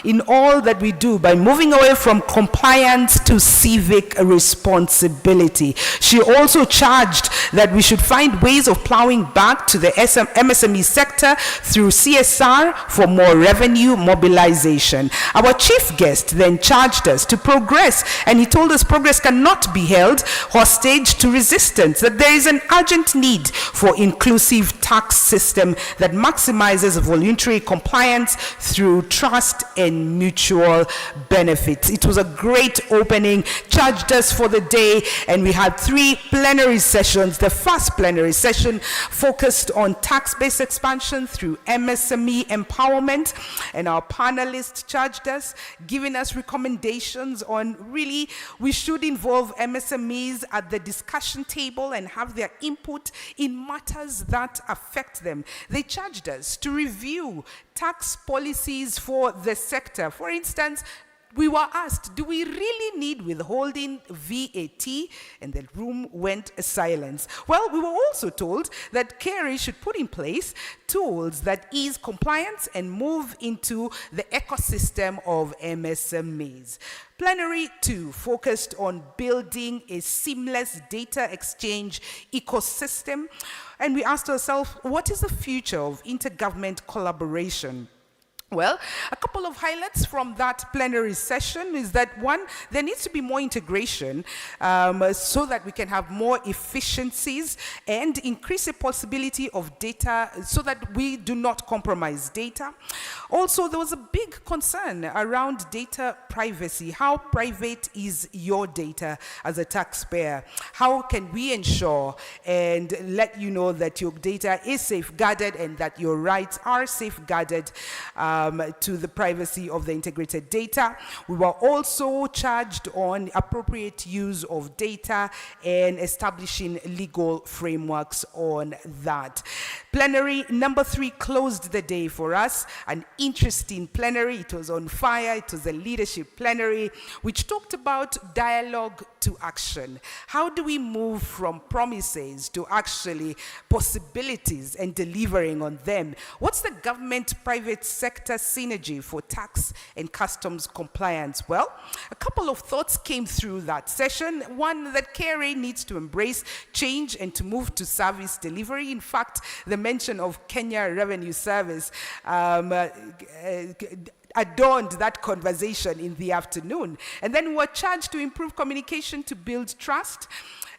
in all that we do by moving away from compliance to civic responsibility. She also charged that we should find ways of plowing back to the MSME sector through CSR for more revenue mobilization. Our chief guest then charged us to progress, and he told us progress cannot be held hostage to resistance, that there is an urgent need for inclusive tax system that maximizes voluntary compliance through trust and and mutual benefits. It was a great opening, charged us for the day, and we had 3 plenary sessions. The first plenary session focused on tax-based expansion through MSME empowerment, and our panelists charged us, giving us recommendations on really we should involve MSMEs at the discussion table and have their input in matters that affect them. They charged us to review tax policies for the sector. For instance, we were asked, do we really need withholding VAT? And the room went silent. Well, we were also told that KRA should put in place tools that ease compliance and move into the ecosystem of MSMEs. Plenary 2 focused on building a seamless data exchange ecosystem. And we asked ourselves, what is the future of intergovernment collaboration? Well, a couple of highlights from that plenary session is that, one, there needs to be more integration so that we can have more efficiencies and increase the possibility of data so that we do not compromise data. Also, there was a big concern around data privacy. How private is your data as a taxpayer? How can we ensure and let you know that your data is safeguarded and that your rights are safeguarded to the privacy of the integrated data? We were also charged on appropriate use of data and establishing legal frameworks on that. Plenary number 3 closed the day for us. An interesting plenary. It was on fire. It was a leadership plenary which talked about dialogue to action. How do we move from promises to actually possibilities and delivering on them? What's the government-private sector synergy for tax and customs compliance? Well, a couple of thoughts came through that session. One, that KRA needs to embrace change and to move to service delivery. In fact, the mention of Kenya Revenue Service adorned that conversation in the afternoon. And then we were charged to improve communication to build trust.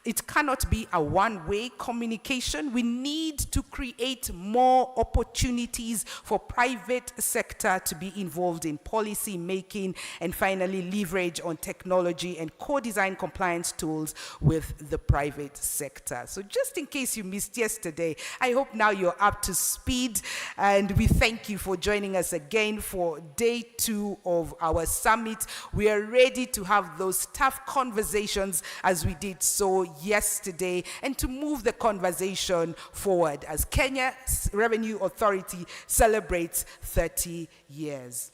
It cannot be a one-way communication. We need to create more opportunities for private sector to be involved in policy making, and finally leverage on technology and co-design compliance tools with the private sector. So just in case you missed yesterday, I hope now you're up to speed, and we thank you for joining us again for day 2 of our summit. We are ready to have those tough conversations as we did so yesterday, and to move the conversation forward as Kenya's Revenue Authority celebrates 30 years.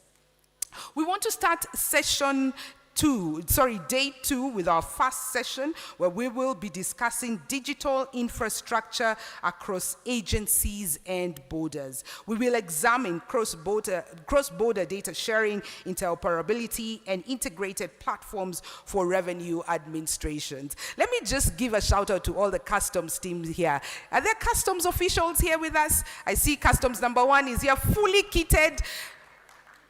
We want to start day 2 with our first session, where we will be discussing digital infrastructure across agencies and borders. We will examine cross-border data sharing, interoperability, and integrated platforms for revenue administrations. Let me just give a shout out to all the customs teams here. Are there customs officials here with us? I see customs number 1 is here, fully kitted.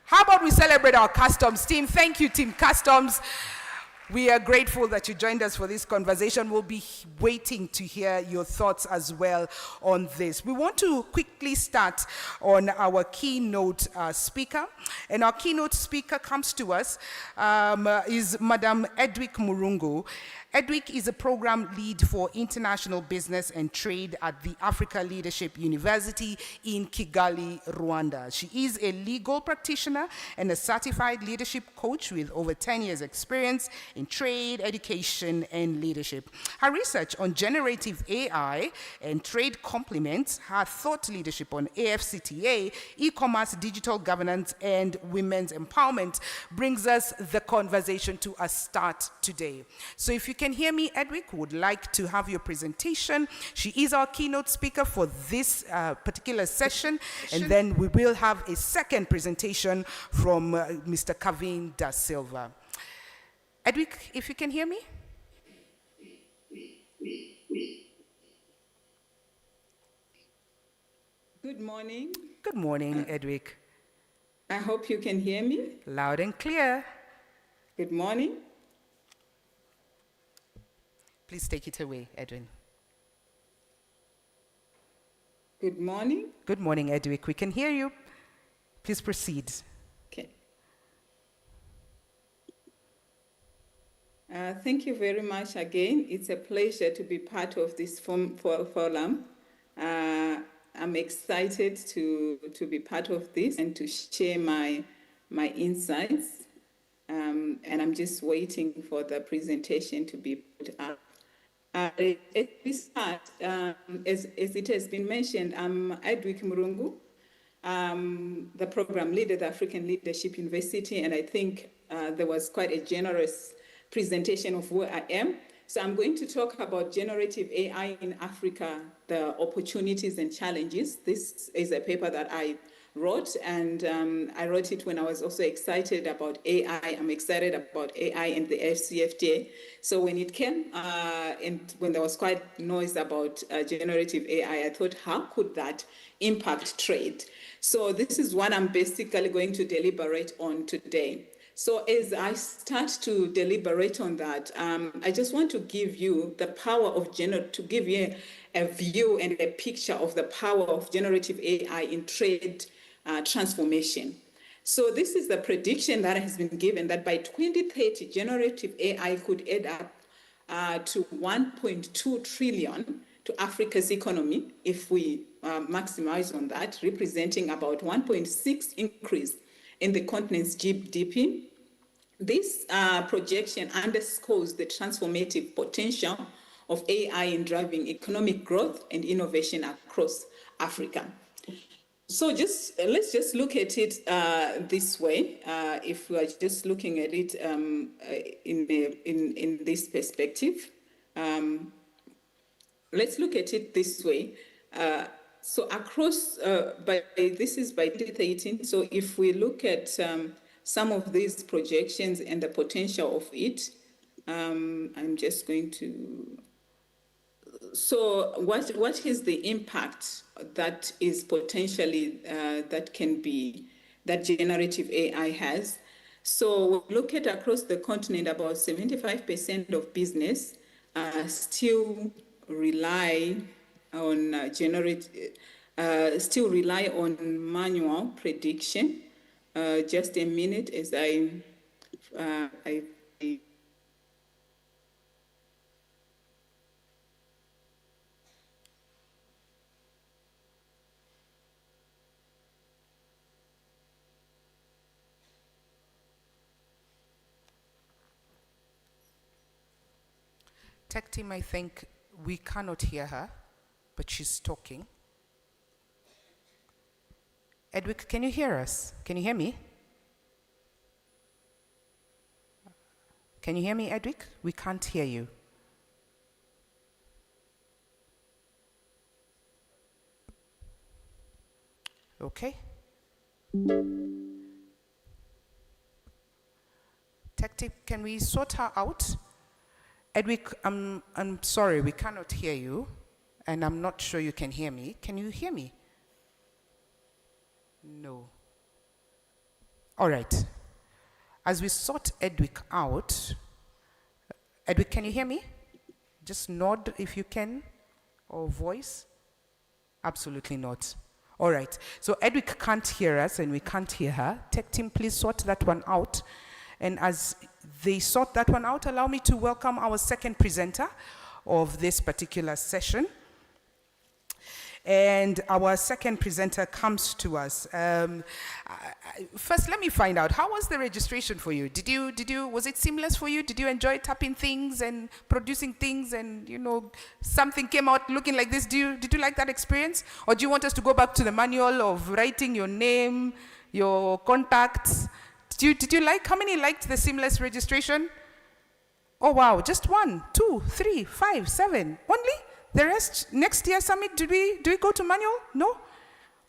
How about we celebrate our customs team? Thank you, Team Customs. We are grateful that you joined us for this conversation. We'll be waiting to hear your thoughts as well on this. We want to quickly start on our keynote speaker. And our keynote speaker comes to us is Madam Edwick Murungu. Edwick is a program lead for international business and trade at the Africa Leadership University in Kigali, Rwanda. She is a legal practitioner and a certified leadership coach with over 10 years experience in trade, education, and leadership. Her research on generative AI and trade complements her thought leadership on AFCTA, e-commerce, digital governance, and women's empowerment brings us the conversation to a start today. So if you can hear me, Edwick would like to have your presentation. She is our keynote speaker for this particular session, and then we will have a second presentation from Mr. Kavin Da Silva. Edwick, if you can hear me. Good morning. Good morning, Edwick. I hope you can hear me. Loud and clear. Good morning. Please take it away, Edwin. Good morning. Good morning, Edwick. We can hear you. Please proceed. Okay. Thank you very much again. It's a pleasure to be part of this forum. I'm excited to be part of this and to share my insights. And I'm just waiting for the presentation to be put up. At we start, as it has been mentioned, I'm Edwick Murungu, the program leader at the African Leadership University, and I think there was quite a generous presentation of where I am. So I'm going to talk about generative AI in Africa, the opportunities and challenges. This is a paper that I wrote, and I wrote it when I was also excited about AI. I'm excited about AI and the FCFTA. So when it came, and when there was quite noise about generative AI, I thought, how could that impact trade? So this is what I'm basically going to deliberate on today. So as I start to deliberate on that, I just want to give you the power of to give you a view and a picture of the power of generative AI in trade transformation. So this is the prediction that has been given that by 2030, generative AI could add up to 1.2 trillion to Africa's economy if we maximize on that, representing about 1.6 increase in the continent's GDP. This projection underscores the transformative potential of AI in driving economic growth and innovation across Africa. So let's just look at it this way. If we are just looking at it in this perspective, let's look at it this way. So across, this is by 2018. So if we look at some of these projections and the potential of it, I'm just going to. So what is the impact that is potentially that generative AI has? So we look at across the continent, about 75% of business still rely on manual prediction. Just a minute as I Tech team, I think we cannot hear her, but she's talking. Edwick, can you hear us? Can you hear me? Can you hear me, Edwick? We can't hear you. Okay. Tech team, can we sort her out? Edwick, I'm sorry, we cannot hear you, and I'm not sure you can hear me. Can you hear me? No. All right. As we sort Edwick out, Edwick, can you hear me? Just nod if you can, or voice. Absolutely not. All right. So Edwick can't hear us, and we can't hear her. Tech team, please sort that one out. And as they sort that one out, allow me to welcome our second presenter of this particular session. And our second presenter comes to us. First, let me find out, how was the registration for you? Was it seamless for you? Did you enjoy tapping things and producing things and, something came out looking like this? Did you like that experience? Or do you want us to go back to the manual of writing your name, your contacts? Did you like, how many liked the seamless registration? Oh wow, just 1, 2, 3, 5, 7, only? The rest, next year summit, do we go to manual? No?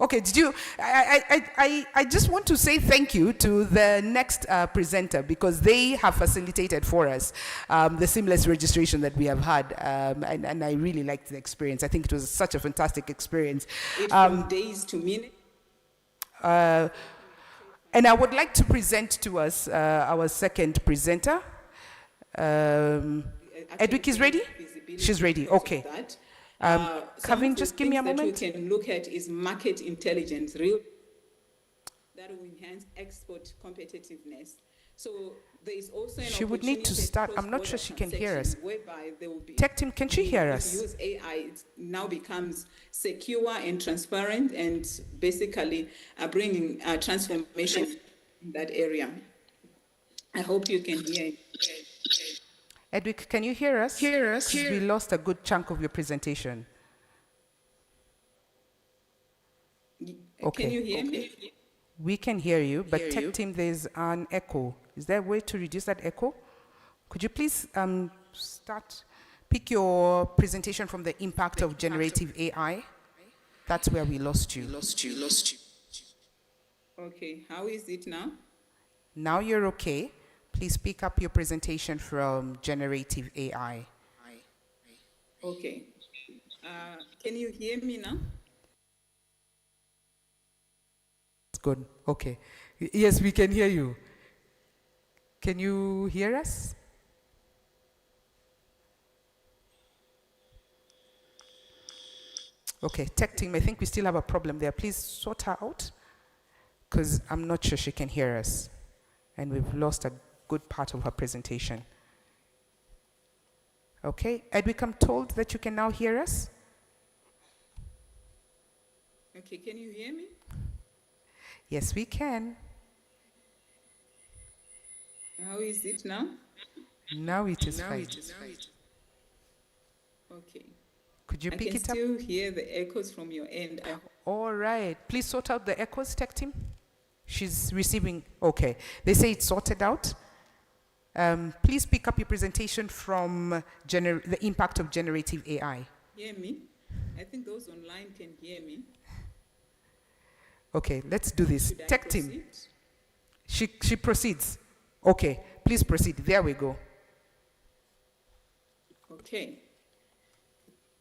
Okay, I just want to say thank you to the next presenter because they have facilitated for us the seamless registration that we have had, and I really liked the experience. I think it was such a fantastic experience. From days to minutes. And I would like to present to us our second presenter. Edwick is ready? She's ready, okay. Kevin, just give me a moment. That we can look at is market intelligence, that will enhance export competitiveness. So there is also an She would need to opportunity start. I'm not sure she can hear us. whereby there will be Tech team, can she hear if us? you use AI, it now becomes secure and transparent, and basically bringing transformation in that area. I hope you can hear it. Edwick, can you hear us? Hear us? 'Cause we lost a good chunk of your presentation. Okay. Can you hear me? We can hear you, but Hear tech you. team, there's an echo. Is there a way to reduce that echo? Could you please pick your presentation from the impact of generative AI? That's where we lost you. Okay, how is it now? Now you're okay. Please pick up your presentation from generative AI. Okay. Can you hear me now? It's good. Okay. Yes, we can hear you. Can you hear us? Okay, tech team, I think we still have a problem there. Please sort her out, because I'm not sure she can hear us. And we've lost a good part of her presentation. Okay, Edwick, I'm told that you can now hear us. Okay, can you hear me? Yes, we can. How is it now? Now it is fine. Okay. Could you I pick can it up? still hear the echoes from your end. All right. Please sort out the echoes, tech team. She's receiving. Okay. They say it's sorted out. Please pick up your presentation from the impact of generative AI. Hear me? I think those online can hear me. Okay, let's do this. Should I Tech team. proceed? She proceeds. Okay, please proceed. There we go. Okay.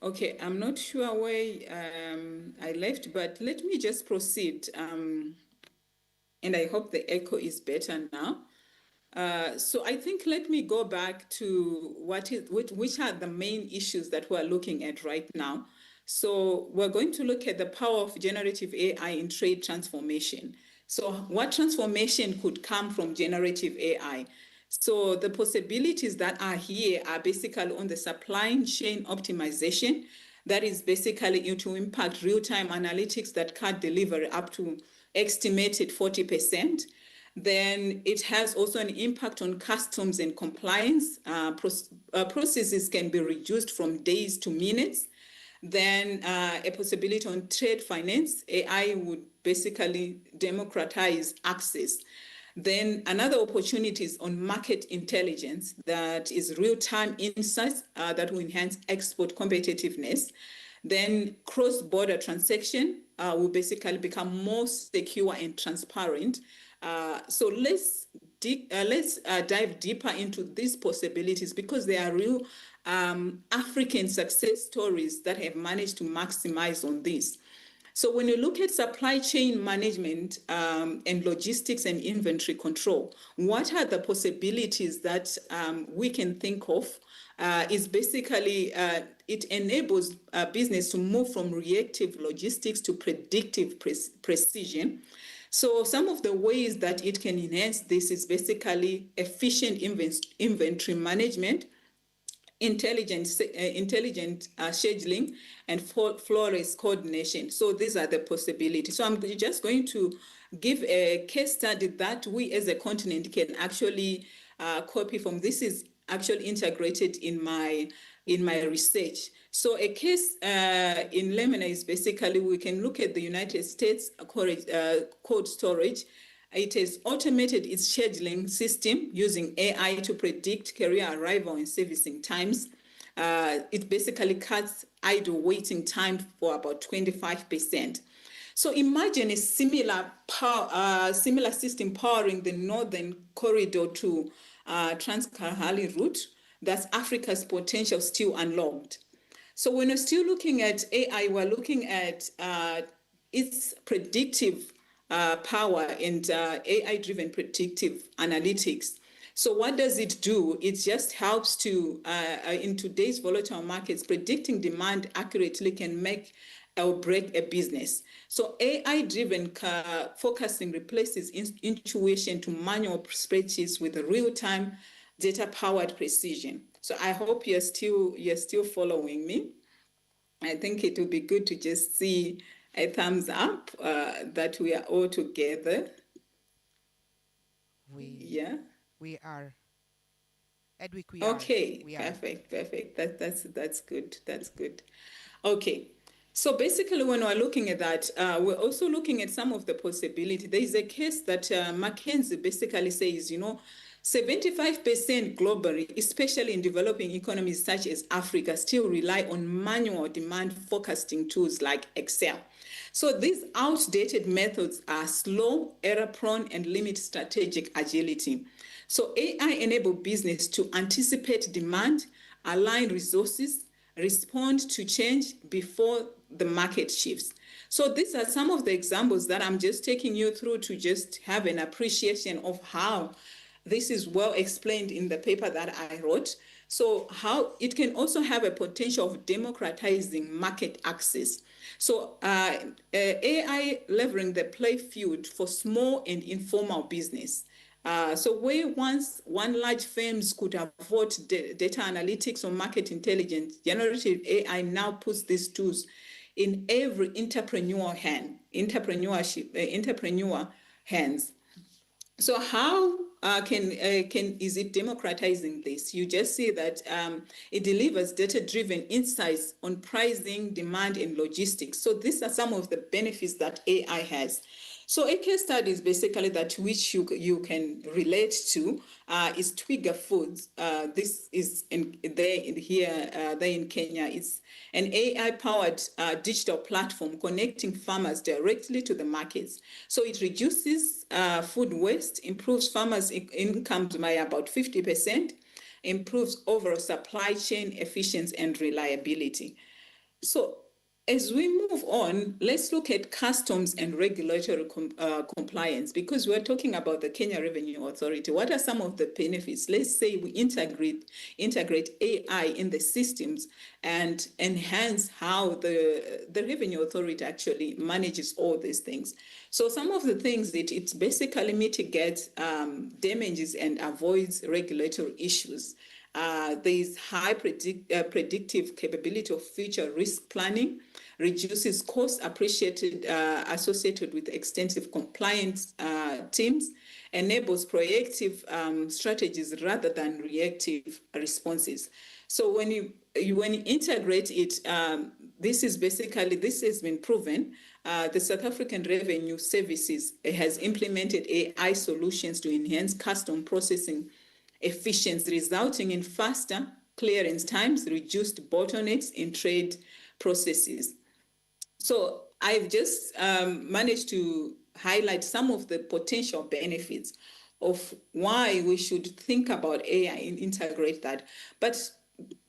Okay, I'm not sure where I left, but let me just proceed. And I hope the echo is better now. So I think let me go back to which are the main issues that we're looking at right now. So we're going to look at the power of generative AI in trade transformation. So what transformation could come from generative AI? So the possibilities that are here are basically on the supply chain optimization. That is basically to impact real-time analytics that cut delivery up to estimated 40%. Then it has also an impact on customs and compliance. Processes can be reduced from days to minutes. Then a possibility on trade finance. AI would basically democratize access. Then another opportunity is on market intelligence, that is real-time insights that will enhance export competitiveness. Then cross-border transaction will basically become more secure and transparent. So let's dive deeper into these possibilities, because they are real African success stories that have managed to maximize on this. So when you look at supply chain management and logistics and inventory control, what are the possibilities that we can think of? Is basically it enables business to move from reactive logistics to predictive precision. So some of the ways that it can enhance this is basically efficient inventory management, intelligent scheduling, and flores coordination. So these are the possibilities. So I'm just going to give a case study that we as a continent can actually copy from. This is actually integrated in my research. So a case in Lemon is basically, we can look at the United States cold storage. It has automated its scheduling system using AI to predict carrier arrival and servicing times. It basically cuts idle waiting time for about 25%. So imagine a similar system powering the northern corridor to Trans-Kalahari route. That's Africa's potential still unlocked. So when we're still looking at AI, we're looking at its predictive power and AI-driven predictive analytics. So what does it do? It just helps to, in today's volatile markets, predicting demand accurately can make or break a business. So AI-driven forecasting replaces intuition to manual spreadsheets with real-time data-powered precision. So I hope you're still following me. I think it would be good to just see a thumbs up that we are all together. We are. Edwick, we are. Okay, We are. perfect. That's good. That's good. Okay. So basically, when we're looking at that, we're also looking at some of the possibility. There is a case that McKinsey basically says, 75% globally, especially in developing economies such as Africa, still rely on manual demand forecasting tools like Excel. So these outdated methods are slow, error-prone, and limit strategic agility. So AI enables business to anticipate demand, align resources, respond to change before the market shifts. So these are some of the examples that I'm just taking you through to just have an appreciation of how this is well explained in the paper that I wrote. So how it can also have a potential of democratizing market access. So AI leveraging the play field for small and informal business. So where once one large firms could afford data analytics or market intelligence, generative AI now puts these tools in every entrepreneur hands. So how is it democratizing this? You just see that it delivers data-driven insights on pricing, demand, and logistics. So these are some of the benefits that AI has. So a case study is basically that which you can relate to is Twiga Foods. This is there in Kenya. It's an AI-powered digital platform connecting farmers directly to the markets. So it reduces food waste, improves farmers' incomes by about 50%, improves overall supply chain efficiency and reliability. So as we move on, let's look at customs and regulatory compliance, because we're talking about the Kenya Revenue Authority. What are some of the benefits? Let's say we integrate AI in the systems and enhance how the Revenue Authority actually manages all these things. So some of the things that it basically mitigates damages and avoids regulatory issues. There is high predictive capability of future risk planning, reduces costs associated with extensive compliance teams, enables proactive strategies rather than reactive responses. So when you integrate it, this has been proven. The South African Revenue Services has implemented AI solutions to enhance custom processing efficiency, resulting in faster clearance times, reduced bottlenecks in trade processes. So I've just managed to highlight some of the potential benefits of why we should think about AI and integrate that. But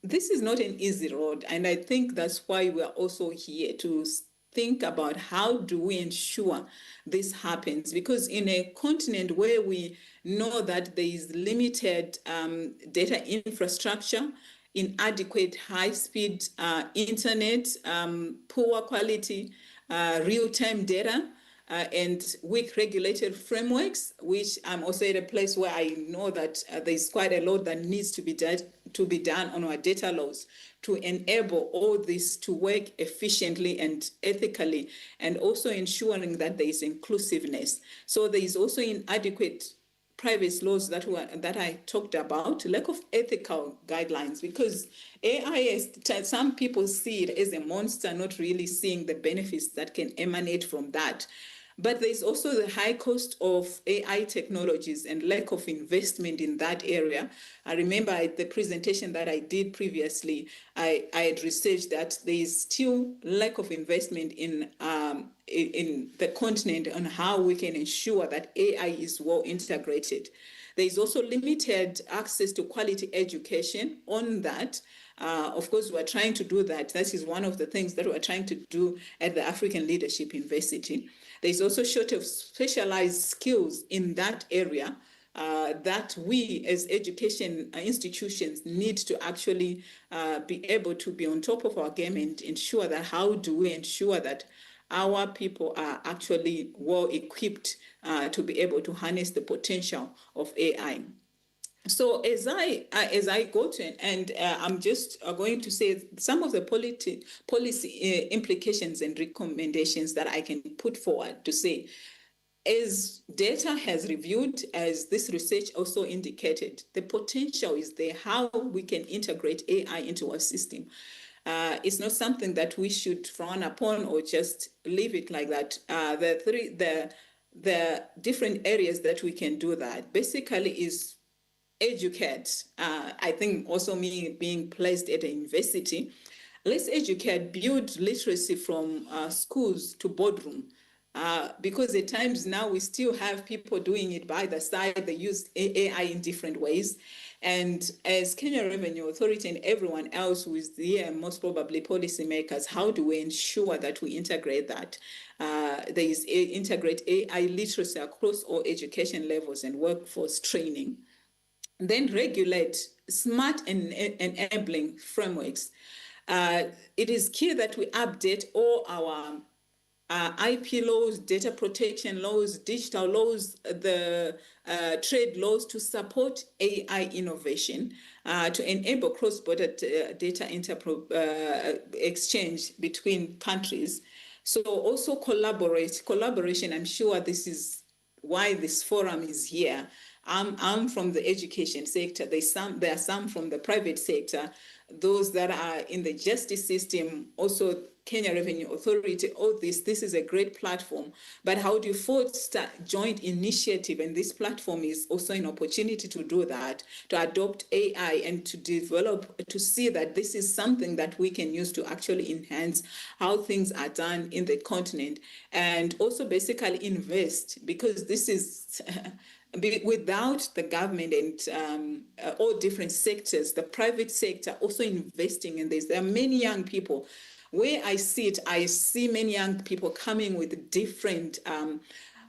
this is not an easy road, and I think that's why we're also here to think about how do we ensure this happens, because in a continent where we know that there is limited data infrastructure, inadequate high-speed internet, poor quality real-time data, and weak regulated frameworks, which I'm also at a place where I know that there's quite a lot that needs to be done on our data laws to enable all this to work efficiently and ethically, and also ensuring that there is inclusiveness. So there is also inadequate privacy laws that I talked about, lack of ethical guidelines, because AI, some people see it as a monster, not really seeing the benefits that can emanate from that. But there's also the high cost of AI technologies and lack of investment in that area. I remember at the presentation that I did previously, I had researched that there is still lack of investment in the continent on how we can ensure that AI is well integrated. There is also limited access to quality education on that. Of course, we're trying to do that. That is one of the things that we're trying to do at the African Leadership University. There's also shortage of specialized skills in that area. that we as education institutions need to actually be able to be on top of our game and ensure that how do we ensure that our people are actually well equipped to be able to harness the potential of AI. So as I go to and I'm just going to say some of the policy implications and recommendations that I can put forward to say, as data has reviewed, as this research also indicated, the potential is there, how we can integrate AI into our system. It's not something that we should frown upon or just leave it like that. The different areas that we can do that basically is educate. I think also me being placed at a university, let's educate, build literacy from schools to boardroom. Because at times now we still have people doing it by the side. They use AI in different ways. And as Kenya Revenue Authority and everyone else who is there, most probably policymakers, how do we ensure that we integrate that? There is integrate AI literacy across all education levels and workforce training. Then regulate smart and enabling frameworks. It is key that we update all our IP laws, data protection laws, digital laws, the trade laws to support AI innovation, to enable cross-border data exchange between countries. So also collaboration. I'm sure this is why this forum is here. I'm from the education sector. There are some from the private sector, those that are in the justice system, also Kenya Revenue Authority. All this is a great platform. But how do you foster joint initiative? And this platform is also an opportunity to do that, to adopt AI and to develop, to see that this is something that we can use to actually enhance how things are done in the continent, and also basically invest, because this is without the government and all different sectors, the private sector also investing in this. There are many young people. Where I sit, I see many young people coming with different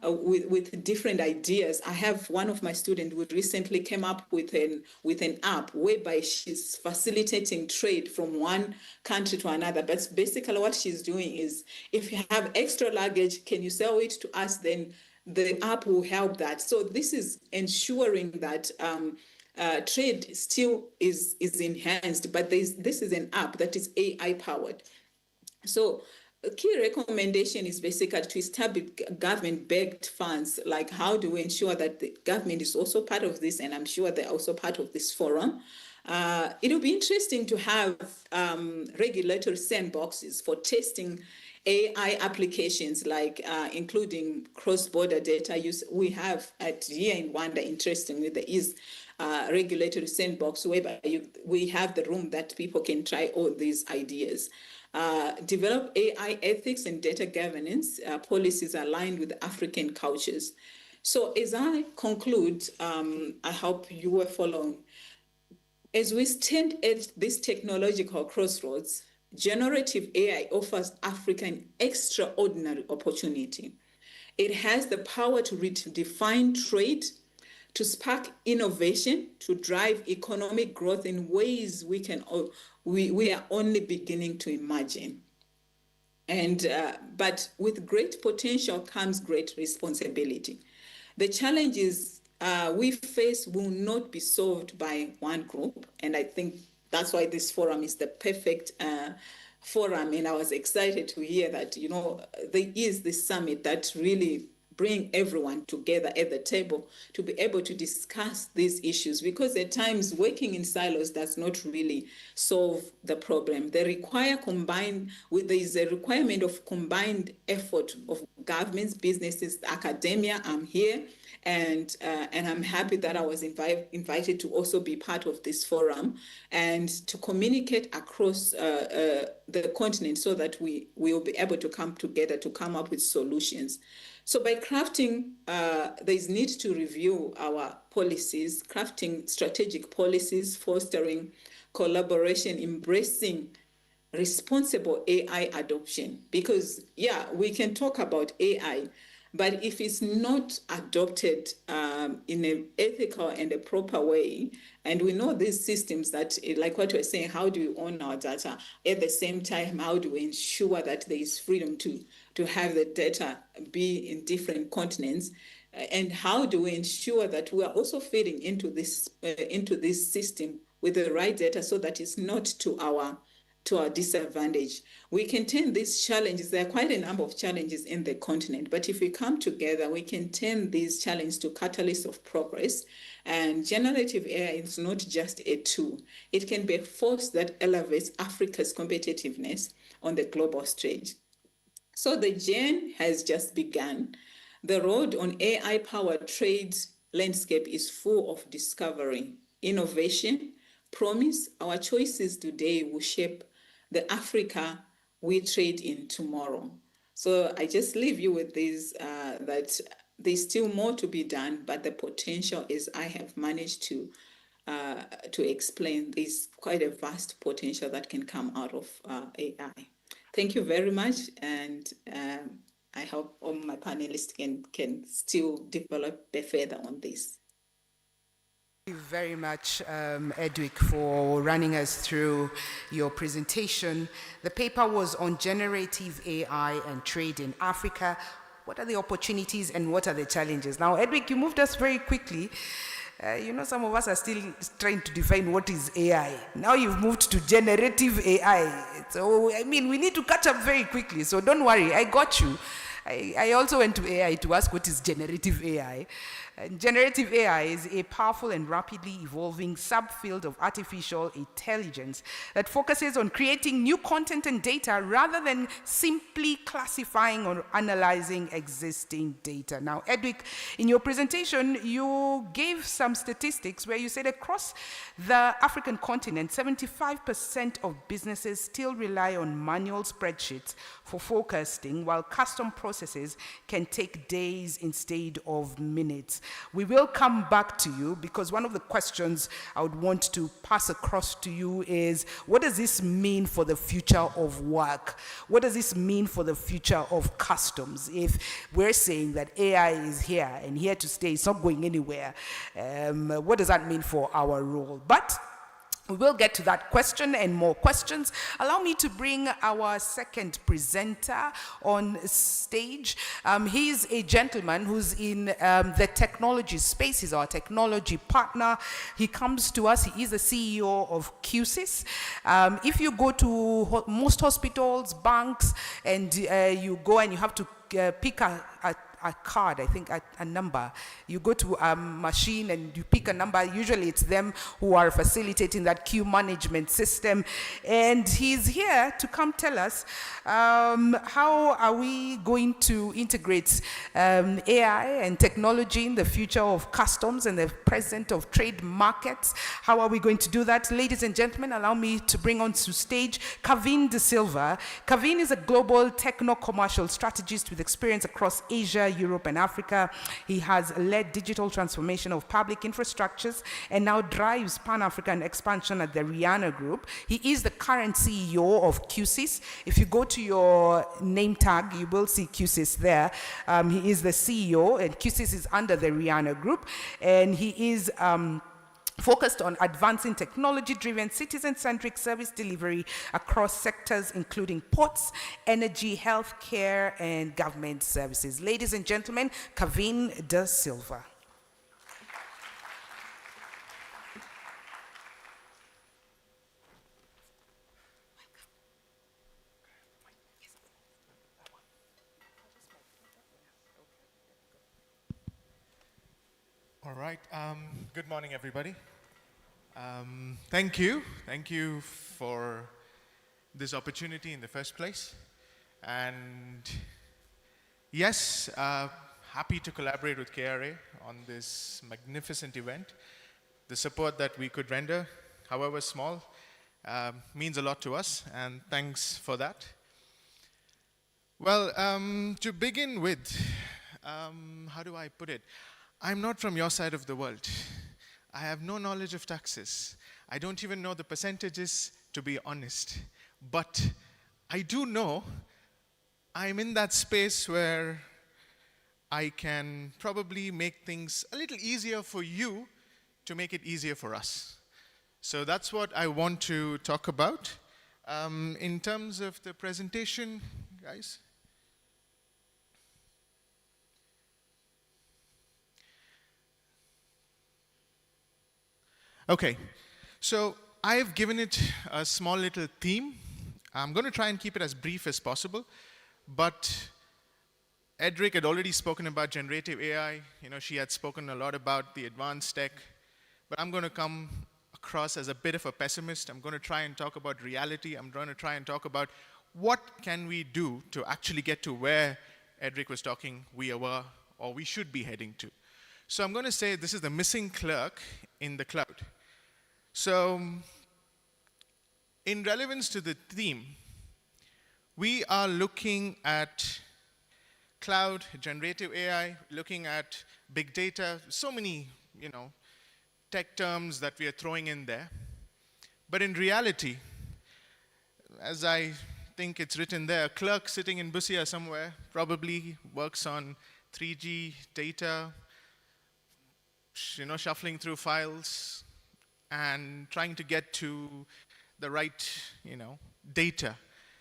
with different ideas. I have one of my students who recently came up with an app whereby she's facilitating trade from one country to another. But basically what she's doing is, if you have extra luggage, can you sell it to us? Then the app will help that. So this is ensuring that trade still is enhanced, but this is an app that is AI powered. So a key recommendation is basically to establish government-backed funds. Like, how do we ensure that the government is also part of this? And I'm sure they're also part of this forum. It'll be interesting to have regulatory sandboxes for testing AI applications, like including cross-border data use. We have here in Rwanda, interestingly, there is regulatory sandbox whereby we have the room that people can try all these ideas. Develop AI ethics and data governance policies aligned with African cultures. So as I conclude, I hope you were following. As we stand at this technological crossroads, generative AI offers Africa an extraordinary opportunity. It has the power to redefine trade, to spark innovation, to drive economic growth in ways we are only beginning to imagine. And but with great potential comes great responsibility. The challenges we face will not be solved by one group, and I think that's why this forum is the perfect forum. And I was excited to hear that there is this summit that really bring everyone together at the table to be able to discuss these issues, because at times working in silos does not really solve the problem. There is a requirement of combined effort of governments, businesses, academia. I'm here, and I'm happy that I was invited to also be part of this forum and to communicate across the continent, so that we will be able to come together to come up with solutions. So by crafting, there is need to review our policies, crafting strategic policies, fostering collaboration, embracing responsible AI adoption. Because, we can talk about AI, But if it's not adopted in an ethical and a proper way, and we know these systems that, like what we're saying, how do we own our data? At the same time, how do we ensure that there is freedom to have the data be in different continents? And how do we ensure that we are also feeding into this system with the right data so that it's not to our disadvantage? We can turn these challenges, there are quite a number of challenges in the continent, but if we come together, we can turn these challenges to catalysts of progress. And generative AI is not just a tool, it can be a force that elevates Africa's competitiveness on the global stage. So the journey has just begun. The road on AI-powered trade landscape is full of discovery, innovation, promise. Our choices today will shape the Africa we trade in tomorrow. So I just leave you with this, that there's still more to be done, but the potential is I have managed to explain this quite a vast potential that can come out of AI. Thank you very much, and I hope all my panelists can still develop further on this. Thank you very much, Edwick, for running us through your presentation. The paper was on generative AI and trade in Africa. What are the opportunities and what are the challenges? Now, Edwick, you moved us very quickly. Some of us are still trying to define what is AI. Now you've moved to generative AI. So, we need to catch up very quickly. So don't worry, I got you. I also went to AI to ask what is generative AI. Generative AI is a powerful and rapidly evolving subfield of artificial intelligence that focuses on creating new content and data rather than simply classifying or analyzing existing data. Now, Edwick, in your presentation, you gave some statistics where you said across the African continent, 75% of businesses still rely on manual spreadsheets for forecasting, while custom processes can take days instead of minutes. We will come back to you because one of the questions I would want to pass across to you is, what does this mean for the future of work? What does this mean for the future of customs? If we're saying that AI is here and here to stay, it's not going anywhere, what does that mean for our role? But we will get to that question and more questions. Allow me to bring our second presenter on stage. He's a gentleman who's in the technology space. He's our technology partner. He comes to us. He is the CEO of QSIS. If you go to most hospitals, banks, and you go and you have to pick a card, I think a number. You go to a machine and you pick a number. Usually it's them who are facilitating that queue management system. And he's here to come tell us how are we going to integrate AI and technology in the future of customs and the present of trade markets. How are we going to do that? Ladies and gentlemen, allow me to bring on to stage Kavin De Silva. Kavin is a global techno-commercial strategist with experience across Asia, Europe, and Africa. He has led digital transformation of public infrastructures and now drives Pan-African expansion at the Rihanna Group. He is the current CEO of QSIS. If you go to your name tag, you will see QSIS there. He is the CEO, and QSIS is under the Rihanna Group, and he is focused on advancing technology-driven, citizen-centric service delivery across sectors including ports, energy, healthcare, and government services. Ladies and gentlemen, Kavin De Silva. All right. Good morning, everybody. Thank you. Thank you for this opportunity in the first place. And yes, happy to collaborate with KRA on this magnificent event. The support that we could render, however small, means a lot to us, and thanks for that. Well, to begin with, how do I put it? I'm not from your side of the world. I have no knowledge of taxes. I don't even know the percentages, to be honest. But I do know I'm in that space where I can probably make things a little easier for you to make it easier for us. So that's what I want to talk about. In terms of the presentation, guys. Okay, so I've given it a small little theme. I'm going to try and keep it as brief as possible, but Edric had already spoken about generative AI. She had spoken a lot about the advanced tech, but I'm going to come across as a bit of a pessimist. I'm going to try and talk about reality. I'm going to try and talk about what can we do to actually get to where Edric was talking we were or we should be heading to. So I'm going to say this is the missing clerk in the cloud. So in relevance to the theme, we are looking at cloud, generative AI, looking at big data, so many, tech terms that we are throwing in there. But in reality, as I think it's written there, a clerk sitting in Busia somewhere probably works on 3G data, shuffling through files and trying to get to the right, data.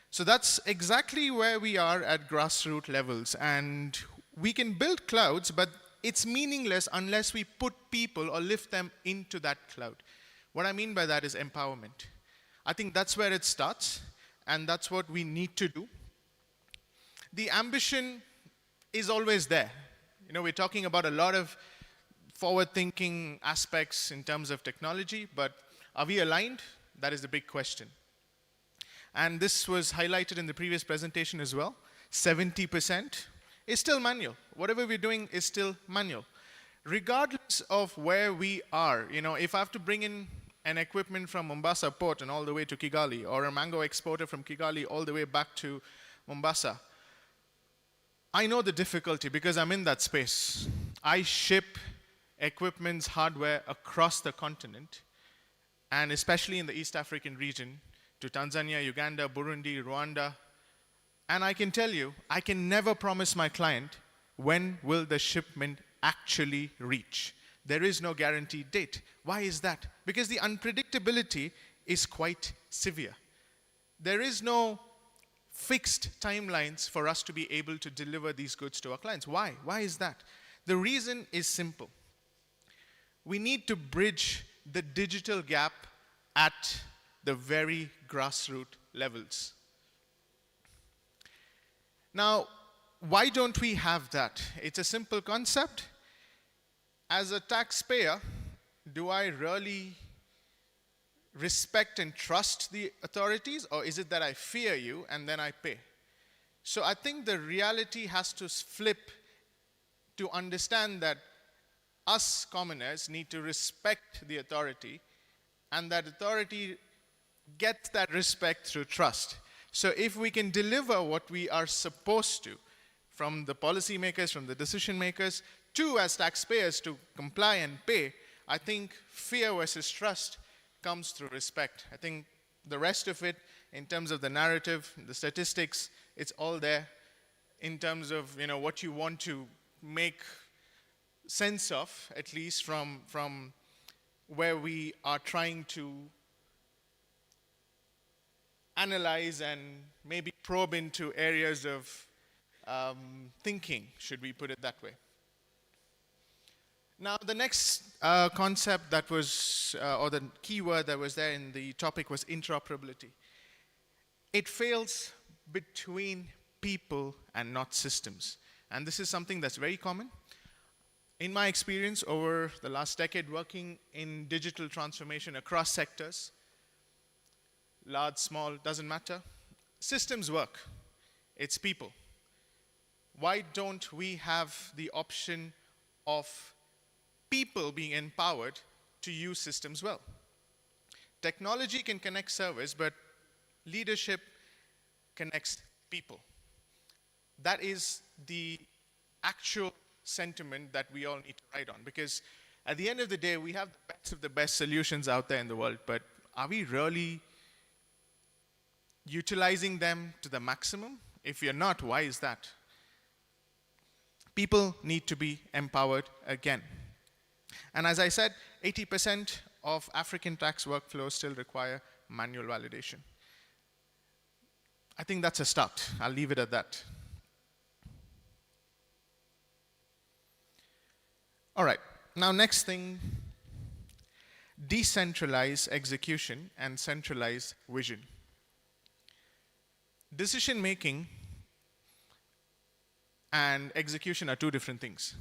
So that's exactly where we are at grassroots levels. And we can build clouds, but it's meaningless unless we put people or lift them into that cloud. What I mean by that is empowerment. I think that's where it starts, and that's what we need to do. The ambition is always there. We're talking about a lot of forward-thinking aspects in terms of technology, but are we aligned? That is the big question. And this was highlighted in the previous presentation as well. 70% is still manual. Whatever we're doing is still manual. Regardless of where we are, if I have to bring in an equipment from Mombasa port and all the way to Kigali, or a mango exporter from Kigali all the way back to Mombasa, I know the difficulty because I'm in that space. I ship equipment's hardware across the continent, and especially in the East African region, to Tanzania, Uganda, Burundi, Rwanda. And I can tell you, I can never promise my client when will the shipment actually reach. There is no guaranteed date. Why is that? Because the unpredictability is quite severe. There is no fixed timelines for us to be able to deliver these goods to our clients. Why? Why is that? The reason is simple. We need to bridge the digital gap at the very grassroots levels. Now, why don't we have that? It's a simple concept. As a taxpayer, do I really respect and trust the authorities, or is it that I fear you and then I pay? So I think the reality has to flip to understand that us commoners need to respect the authority, and that authority gets that respect through trust. So if we can deliver what we are supposed to, from the policymakers, from the decision makers, to as taxpayers to comply and pay, I think fear versus trust comes through respect. I think the rest of it, in terms of the narrative, the statistics, it's all there in terms of what you want to make sense of, at least from where we are trying to analyze and maybe probe into areas of thinking, should we put it that way. Now, the next concept that was, or the keyword that was there in the topic was interoperability. It fails between people and not systems. And this is something that's very common. In my experience over the last decade working in digital transformation across sectors, large, small, doesn't matter. Systems work. It's people. Why don't we have the option of people being empowered to use systems well? Technology can connect servers, but leadership connects people. That is the actual sentiment that we all need to ride on, because at the end of the day, we have the best of the best solutions out there in the world, but are we really utilizing them to the maximum? If you're not, why is that? People need to be empowered again. And as I said, 80% of African tax workflows still require manual validation. I think that's a start. I'll leave it at that. All right, now next thing, decentralize execution and centralize vision. Decision making and execution are two different things.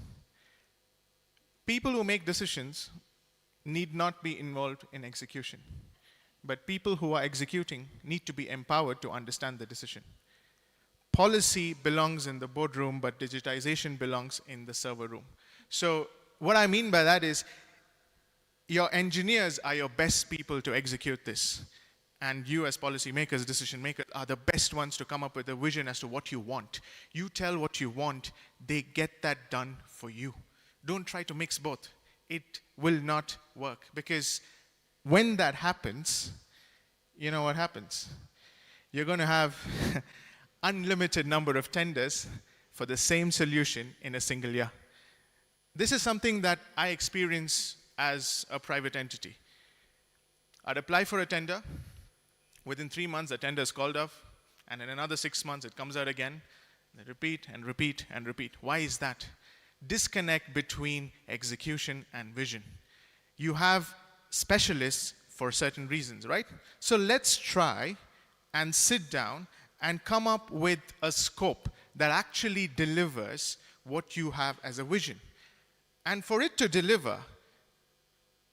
People who make decisions need not be involved in execution, but people who are executing need to be empowered to understand the decision. Policy belongs in the boardroom, but digitization belongs in the server room. So what I mean by that is your engineers are your best people to execute this. And you as policymakers, decision makers, are the best ones to come up with a vision as to what you want. You tell what you want, they get that done for you. Don't try to mix both. It will not work, because when that happens, you know what happens? You're going to have unlimited number of tenders for the same solution in a single year. This is something that I experience as a private entity. I'd apply for a tender. Within 3 months, the tender is called off, and in another 6 months, it comes out again. They repeat and repeat and repeat. Why is that? Disconnect between execution and vision. You have specialists for certain reasons, right? So let's try and sit down and come up with a scope that actually delivers what you have as a vision. And for it to deliver,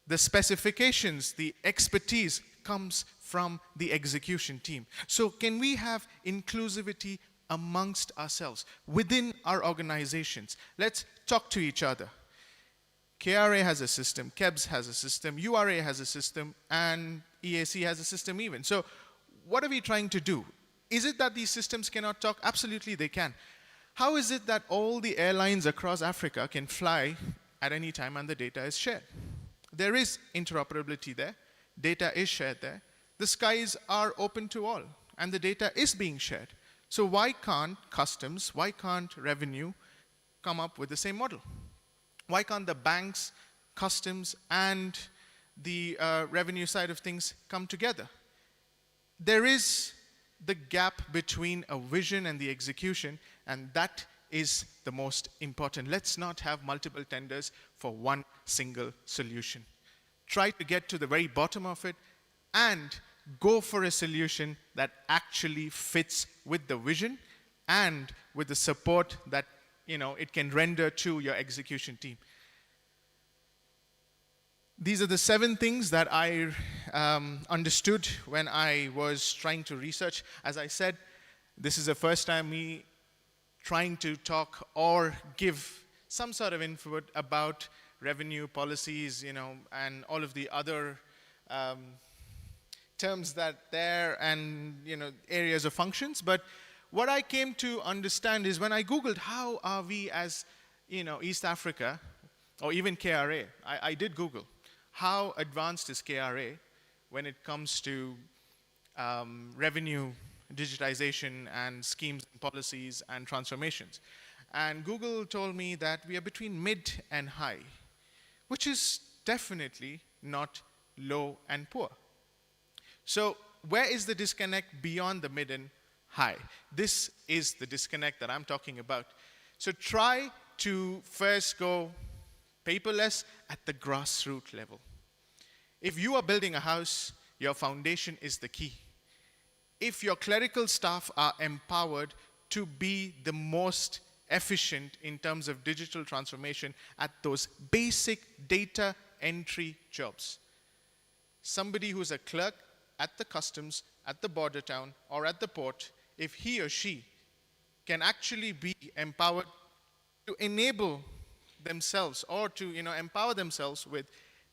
the specifications, the expertise comes from the execution team. So can we have inclusivity amongst ourselves, within our organizations? Let's talk to each other. KRA has a system, KEBS has a system, URA has a system, and EAC has a system even. So what are we trying to do? Is it that these systems cannot talk? Absolutely they can. How is it that all the airlines across Africa can fly at any time and the data is shared? There is interoperability there. Data is shared there. The skies are open to all, and the data is being shared. So why can't customs, why can't revenue come up with the same model? Why can't the banks, customs, and the revenue side of things come together? There is the gap between a vision and the execution, and that is the most important. Let's not have multiple tenders for one single solution. Try to get to the very bottom of it and go for a solution that actually fits with the vision and with the support that it can render to your execution team. These are the 7 things that I understood when I was trying to research. As I said, this is the first time me trying to talk or give some sort of input about revenue policies, and all of the other terms that there and areas of functions. But what I came to understand is when I Googled how are we as East Africa, or even KRA, I did Google how advanced is KRA when it comes to revenue digitization and schemes and policies and transformations. And Google told me that we are between mid and high, which is definitely not low and poor. So where is the disconnect beyond the mid and high? This is the disconnect that I'm talking about. So try to first go paperless at the grassroots level. If you are building a house, your foundation is the key. If your clerical staff are empowered to be the most efficient in terms of digital transformation at those basic data entry jobs, somebody who's a clerk at the customs, at the border town, or at the port, if he or she can actually be empowered to enable themselves or to empower themselves with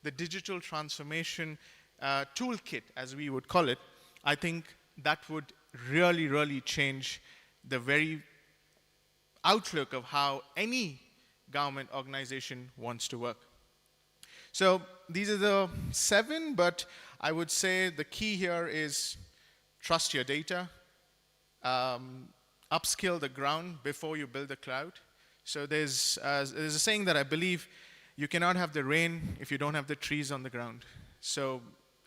the digital transformation toolkit, as we would call it, I think that would really, really change the very outlook of how any government organization wants to work. So these are the 7, but I would say the key here is trust your data, upskill the ground before you build the cloud. So there's a saying that I believe you cannot have the rain if you don't have the trees on the ground. So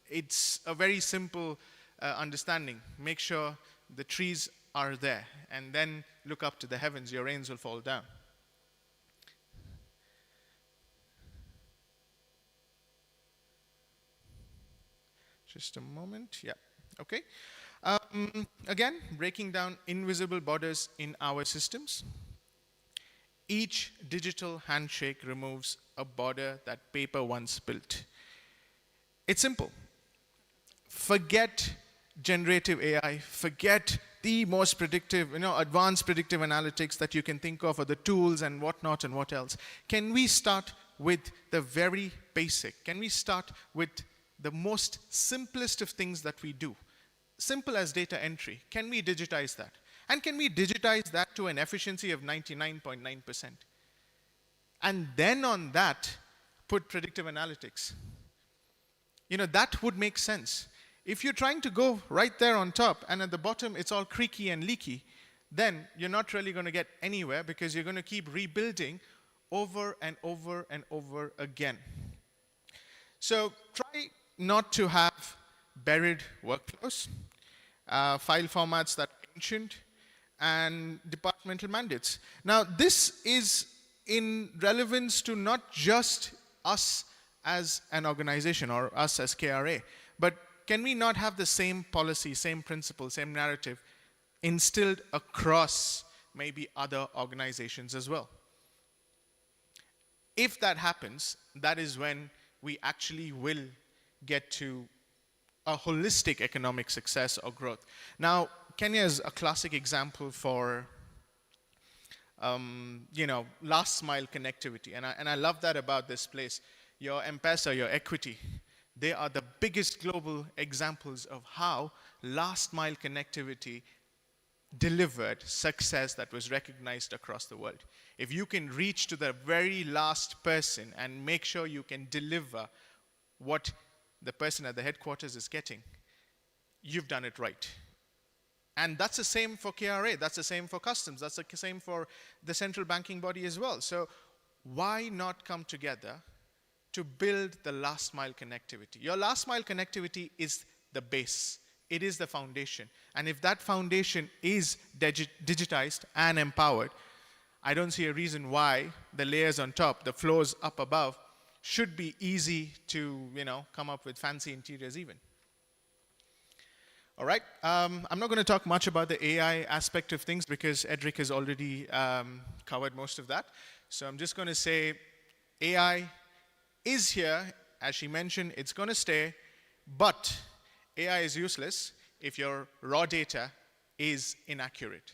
it's a very simple understanding. Make sure the trees are there, and then look up to the heavens. Your rains will fall down. Just a moment. Yeah. Okay. Again, breaking down invisible borders in our systems. Each digital handshake removes a border that paper once built. It's simple. Forget generative AI, forget the most predictive, advanced predictive analytics that you can think of, or the tools and whatnot and what else. Can we start with the very basic? Can we start with the most simplest of things that we do? Simple as data entry. Can we digitize that? And can we digitize that to an efficiency of 99.9%? And then on that, put predictive analytics. That would make sense. If you're trying to go right there on top and at the bottom it's all creaky and leaky, then you're not really going to get anywhere, because you're going to keep rebuilding over and over and over again. So try not to have buried workflows, file formats that are ancient, and departmental mandates. Now, this is in relevance to not just us as an organization or us as KRA, but can we not have the same policy, same principle, same narrative instilled across maybe other organizations as well? If that happens, that is when we actually will get to a holistic economic success or growth. Now, Kenya is a classic example for last mile connectivity. And I love that about this place. Your M-Pesa, your Equity, they are the biggest global examples of how last mile connectivity delivered success that was recognized across the world. If you can reach to the very last person and make sure you can deliver what the person at the headquarters is getting, you've done it right. And that's the same for KRA, that's the same for customs, that's the same for the central banking body as well. So why not come together to build the last mile connectivity? Your last mile connectivity is the base. It is the foundation. And if that foundation is digitized and empowered, I don't see a reason why the layers on top, the floors up above, should be easy to, come up with fancy interiors even. All right, I'm not going to talk much about the AI aspect of things because Edric has already covered most of that. So I'm just going to say AI is here. As she mentioned, it's going to stay, but AI is useless if your raw data is inaccurate.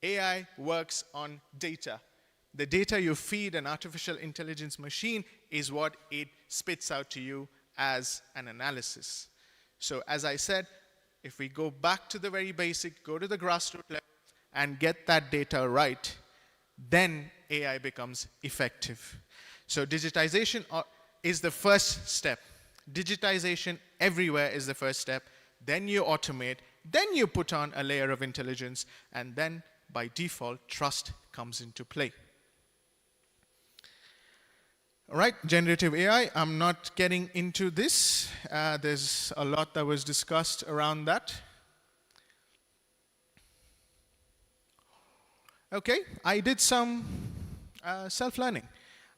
AI works on data. The data you feed an artificial intelligence machine is what it spits out to you as an analysis. So as I said, if we go back to the very basic, go to the grassroots level and get that data right, then AI becomes effective. So digitization is the first step. Digitization everywhere is the first step. Then you automate, then you put on a layer of intelligence, and then by default, trust comes into play. All right, generative AI, I'm not getting into this. There's a lot that was discussed around that. Okay, I did some self-learning.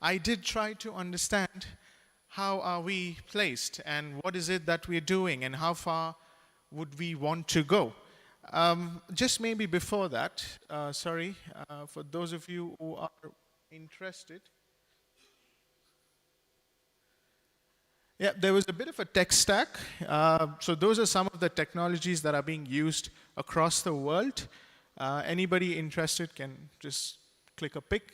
I did try to understand how are we placed and what is it that we're doing and how far would we want to go. Just maybe before that, for those of you who are interested. Yeah, there was a bit of a tech stack. So those are some of the technologies that are being used across the world. Anybody interested can just click a pick.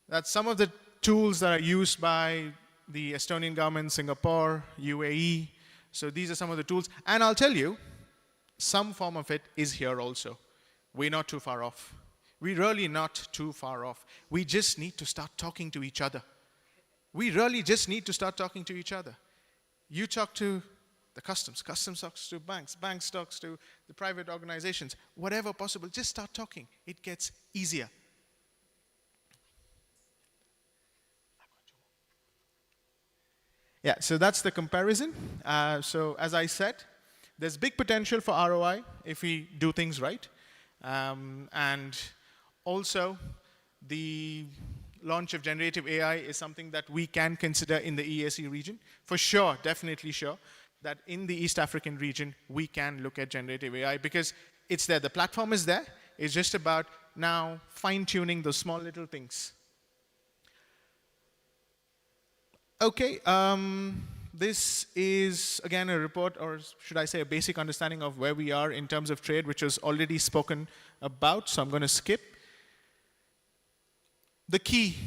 That's some of the tools that are used by the Estonian government, Singapore, UAE. So these are some of the tools. And I'll tell you, some form of it is here also. We're not too far off. We're really not too far off. We just need to start talking to each other. We really just need to start talking to each other. You talk to the customs talks to banks talks to the private organizations, whatever possible, just start talking. It gets easier. Yeah, so that's the comparison. So as I said, there's big potential for ROI if we do things right. And also, the launch of generative AI is something that we can consider in the EAC region. For sure, definitely sure, that in the East African region, we can look at generative AI because it's there. The platform is there. It's just about now fine-tuning those small little things. Okay, this is, again, a report, or should I say a basic understanding of where we are in terms of trade, which was already spoken about, so I'm going to skip. The key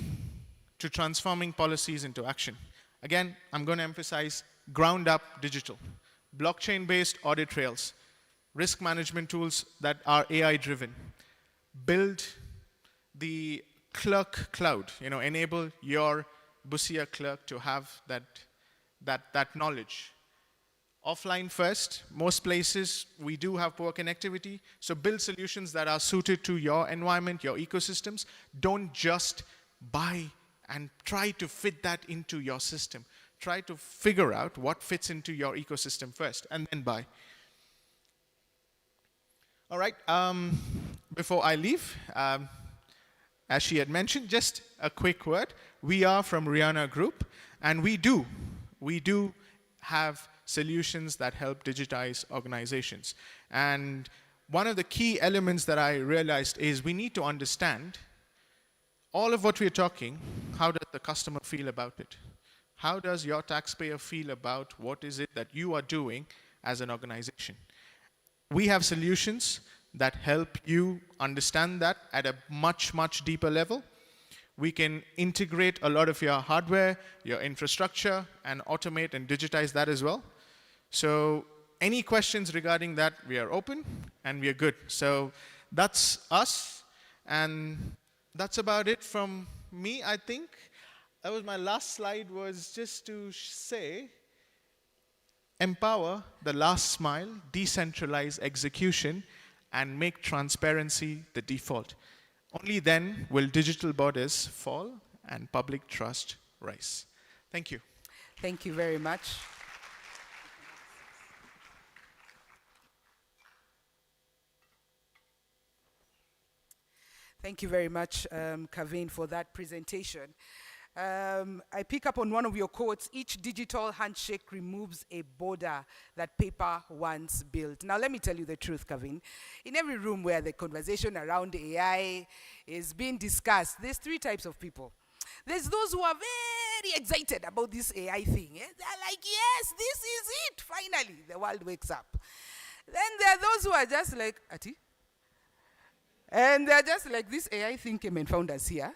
to transforming policies into action. Again, I'm going to emphasize ground-up digital, blockchain-based audit trails, risk management tools that are AI-driven, build the clerk cloud, enable your Busia clerk to have that knowledge. Offline first, most places we do have poor connectivity, so build solutions that are suited to your environment, your ecosystems. Don't just buy and try to fit that into your system. Try to figure out what fits into your ecosystem first and then buy. All right, before I leave, as she had mentioned, just a quick word. We are from Rihanna Group, and we do have solutions that help digitize organizations. And one of the key elements that I realized is we need to understand all of what we're talking, how does the customer feel about it? How does your taxpayer feel about what is it that you are doing as an organization? We have solutions that help you understand that at a much, much deeper level. We can integrate a lot of your hardware, your infrastructure, and automate and digitize that as well. So any questions regarding that, we are open and we are good. So that's us, and that's about it from me, I think. That was my last slide, was just to say, empower the last mile, decentralize execution, and make transparency the default. Only then will digital borders fall and public trust rise. Thank you. Thank you very much. Thank you very much, Kavin, for that presentation. I pick up on one of your quotes: each digital handshake removes a border that paper once built. Now, let me tell you the truth, Kavin. In every room where the conversation around AI is being discussed, there's three types of people. There's those who are very excited about this AI thing. They're like, yes, this is it. Finally, the world wakes up. Then there are those who are just like, Ati? And they're just like, this AI thing came and found us here.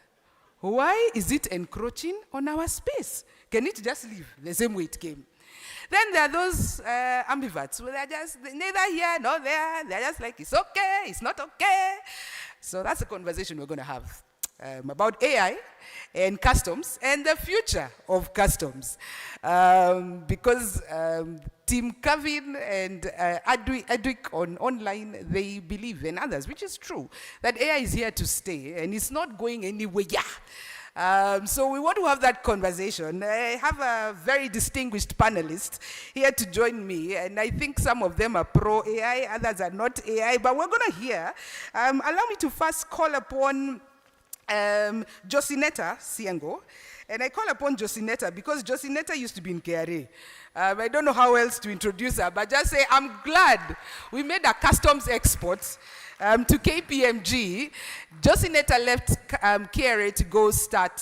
Why is it encroaching on our space? Can it just leave the same way it came? Then there are those ambiverts where they're just neither here nor there. They're just like, it's okay, it's not okay. So that's a conversation we're going to have about AI and customs and the future of customs. Because Team Kavin and Edwick on online, they believe, and others, which is true, that AI is here to stay and it's not going anywhere. So we want to have that conversation. I have a very distinguished panelist here to join me, and I think some of them are pro-AI, others are not AI, but we're going to hear. Allow me to first call upon Josinetta Siengo. And I call upon Josinetta because Josinetta used to be in KRA. I don't know how else to introduce her, but just say, I'm glad we made a customs export to KPMG. Josinetta left KRA to go start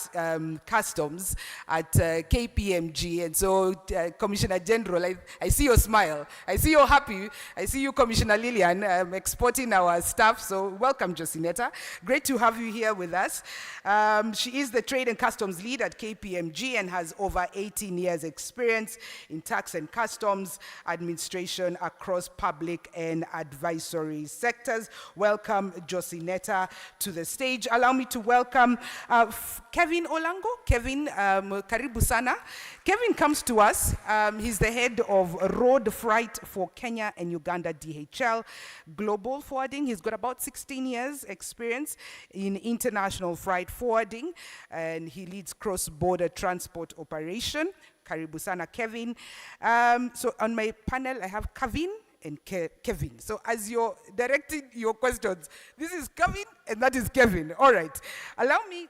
customs at KPMG. And so, Commissioner General, I see your smile. I see you're happy. I see you, Commissioner Lillian, exporting our stuff. So welcome, Josinetta. Great to have you here with us. She is the Trade and Customs Lead at KPMG and has over 18 years experience in tax and customs administration across public and advisory sectors. welcome Josineta to the stage. Allow me to welcome Kevin Olango. Kevin, karibu sana. Kevin comes to us. He's the head of road freight for Kenya and Uganda DHL Global Forwarding. He's got about 16 years experience in international freight forwarding, and he leads cross-border transport operation. Karibu sana, Kevin. So on my panel, I have Kevin and Kevin. So as you're directing your questions, this is Kevin and that is Kevin. All right. Allow me.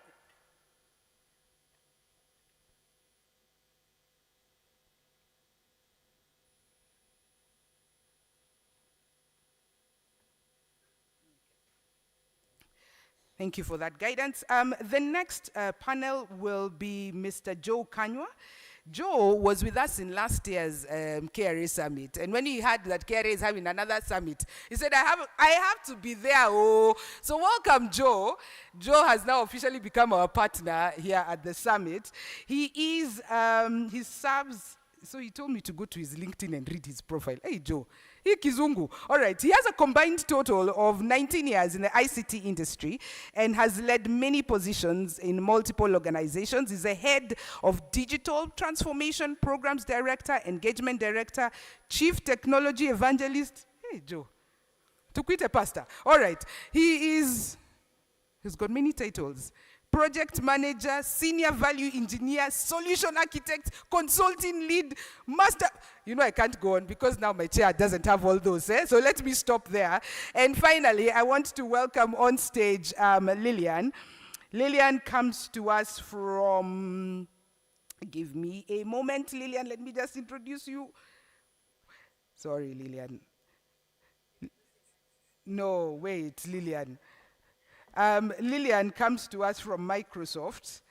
Thank you for that guidance. The next panel will be Mr. Joe Kanywa. Joe was with us in last year's KRA Summit, and when he heard that KRA is having another summit, he said, I have to be there. Oh, so welcome, Joe. Joe has now officially become our partner here at the summit. He serves, so he told me to go to his LinkedIn and read his profile. Hey, Joe. Kizungu. All right, he has a combined total of 19 years in the ICT industry and has led many positions in multiple organizations. He's a head of digital transformation programs director, engagement director, chief technology evangelist. Hey, Joe. To quit a pastor. All right, he's got many titles. Project manager, senior value engineer, solution architect, consulting lead, master. You know, I can't go on because now my chair doesn't have all those. So let me stop there. And finally, I want to welcome on stage Lillian. Lillian comes to us from, give me a moment, Lillian. Let me just introduce you. Sorry, Lillian. No, wait, Lillian. Lillian comes to us from Microsoft.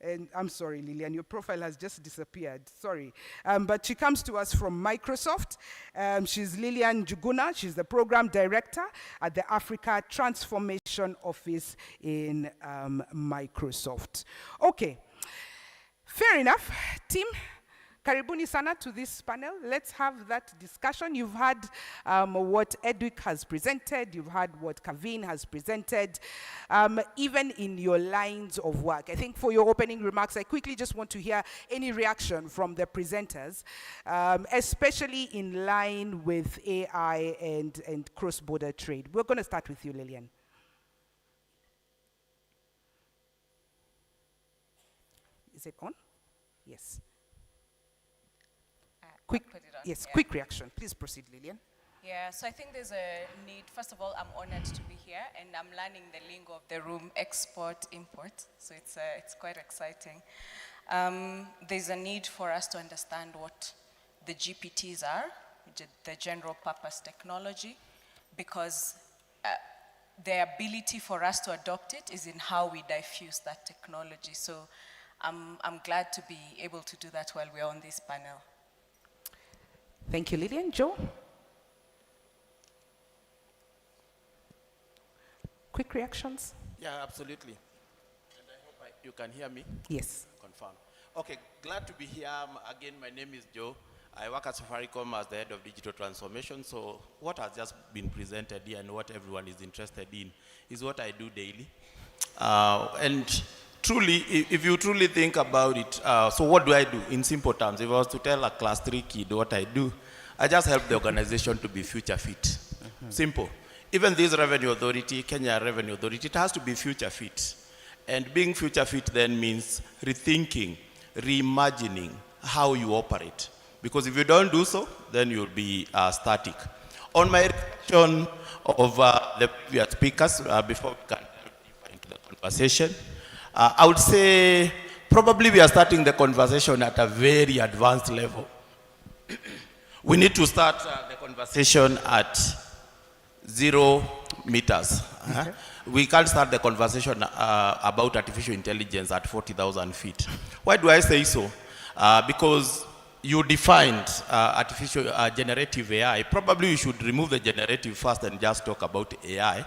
And I'm sorry, Lillian, your profile has just disappeared. Sorry. But she comes to us from Microsoft. She's Lillian Juguna. She's the program director at the Africa Transformation Office in Microsoft. Okay. Fair enough. Team, karibuni sana to this panel. Let's have that discussion. You've had what Edwick has presented. You've had what Kevin has presented. Even in your lines of work, I think for your opening remarks, I quickly just want to hear any reaction from the presenters, especially in line with AI and cross-border trade. We're going to start with you, Lillian. Is it on? Yes. Quick reaction. Please proceed, Lillian. Yeah, so I think there's a need. First of all, I'm honored to be here, and I'm learning the lingo of the room, export, import. So it's quite exciting. There's a need for us to understand what the GPTs are, the general purpose technology, because the ability for us to adopt it is in how we diffuse that technology. So I'm glad to be able to do that while we're on this panel. Thank you, Lillian. Joe? Quick reactions? Yeah, absolutely. And I hope you can hear me. Yes. Confirm. Okay, glad to be here. Again, my name is Joe. I work at Safaricom as the head of digital transformation. So what has just been presented here and what everyone is interested in is what I do daily. And truly, if you truly think about it, so what do I do in simple terms? If I was to tell a class 3 kid what I do, I just help the organization to be future fit. Simple. Even this revenue authority, Kenya Revenue Authority, it has to be future fit. And being future fit then means rethinking, reimagining how you operate. Because if you don't do so, then you'll be static. On my reaction of the previous speakers, before we can deeper into the conversation, I would say probably we are starting the conversation at a very advanced level. We need to start the conversation at 0 meters. Okay. We can't start the conversation about artificial intelligence at 40,000 feet. Why do I say so? Because you defined artificial generative AI. Probably we should remove the generative first and just talk about AI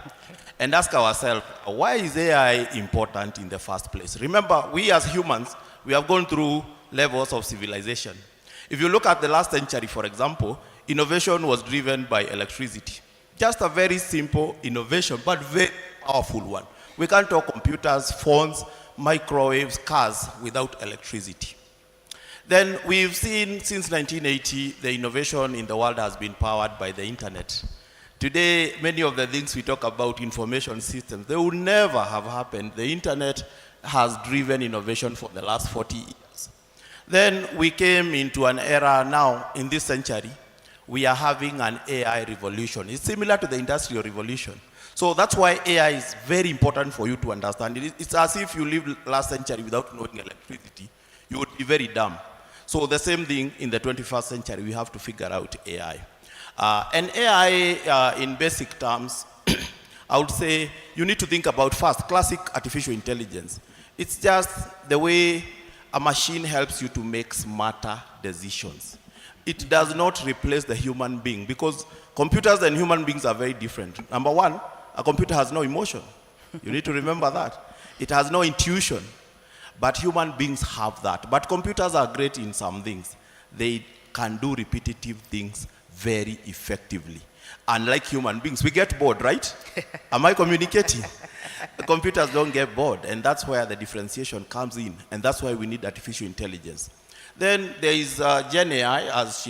and ask ourselves, why is AI important in the first place? Remember, we as humans, we have gone through levels of civilization. If you look at the last century, for example, innovation was driven by electricity. just a very simple innovation, but very powerful one. We can't talk computers, phones, microwaves, cars without electricity. Then we've seen since 1980, the innovation in the world has been powered by the internet. Today, many of the things we talk about, information systems, they would never have happened. The internet has driven innovation for the last 40 years. Then we came into an era now, in this century, we are having an AI revolution. It's similar to the Industrial Revolution. So that's why AI is very important for you to understand. It's as if you lived last century without knowing electricity. You would be very dumb. So the same thing in the 21st century, we have to figure out AI. And AI, in basic terms, I would say you need to think about first, classic artificial intelligence. It's just the way a machine helps you to make smarter decisions. It does not replace the human being, because computers and human beings are very different. Number one, a computer has no emotion. You need to remember that. It has no intuition. But human beings have that. But computers are great in some things. They can do repetitive things very effectively. Unlike human beings, we get bored, right? Am I communicating? The computers don't get bored, and that's where the differentiation comes in, and that's why we need artificial intelligence. Then there is Gen AI, as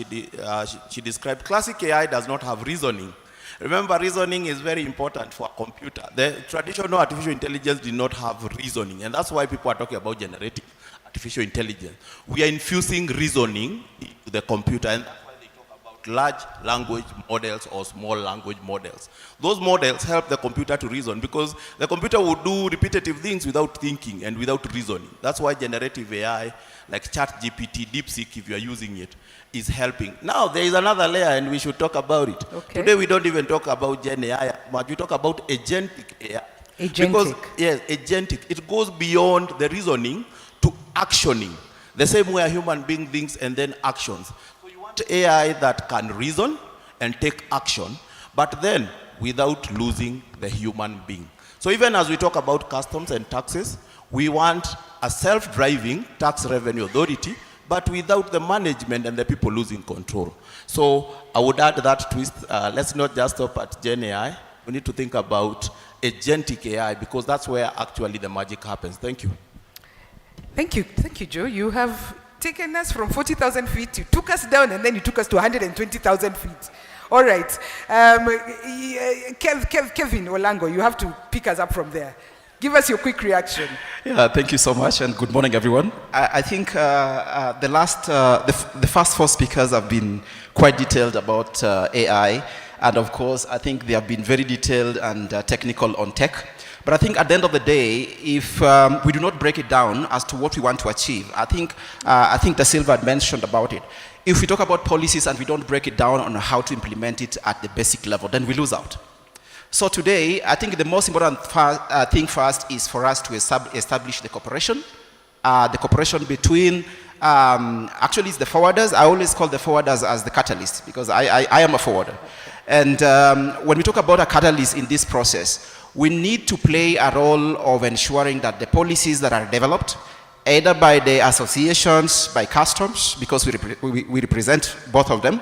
she described. Classic AI does not have reasoning. Remember, reasoning is very important for a computer. The traditional artificial intelligence did not have reasoning, and that's why people are talking about generative artificial intelligence. We are infusing reasoning into the computer, and that's why they talk about large language models or small language models. Those models help the computer to reason, because the computer will do repetitive things without thinking and without reasoning. That's why generative AI, like ChatGPT, DeepSeek, if you are using it, is helping. Now, there is another layer, and we should talk about it. Okay. Today, we don't even talk about Gen AI, but we talk about agentic AI. Agentic. Because, yes, agentic. It goes beyond the reasoning to actioning. The same way a human being thinks and then actions. So you want AI that can reason and take action, but then without losing the human being. So even as we talk about customs and taxes, we want a self-driving tax revenue authority, but without the management and the people losing control. So I would add that twist. Let's not just stop at Gen AI. We need to think about agentic AI, because that's where actually the magic happens. Thank you. Thank you, Joe. You have taken us from 40,000 feet, you took us down, and then you took us to 120,000 feet. All right. Kevin Olango, you have to pick us up from there. Give us your quick reaction. Yeah, thank you so much, and good morning, everyone. I think the first four speakers have been quite detailed about AI, and of course, I think they have been very detailed and technical on tech. But I think at the end of the day, if we do not break it down as to what we want to achieve, I think the Silva had mentioned about it. If we talk about policies and we don't break it down on how to implement it at the basic level, then we lose out. So today, I think the most important thing first is for us to establish the cooperation between, actually it's the forwarders. I always call the forwarders as the catalyst, because I am a forwarder. And when we talk about a catalyst in this process, we need to play a role of ensuring that the policies that are developed, either by the associations, by customs, because we represent both of them,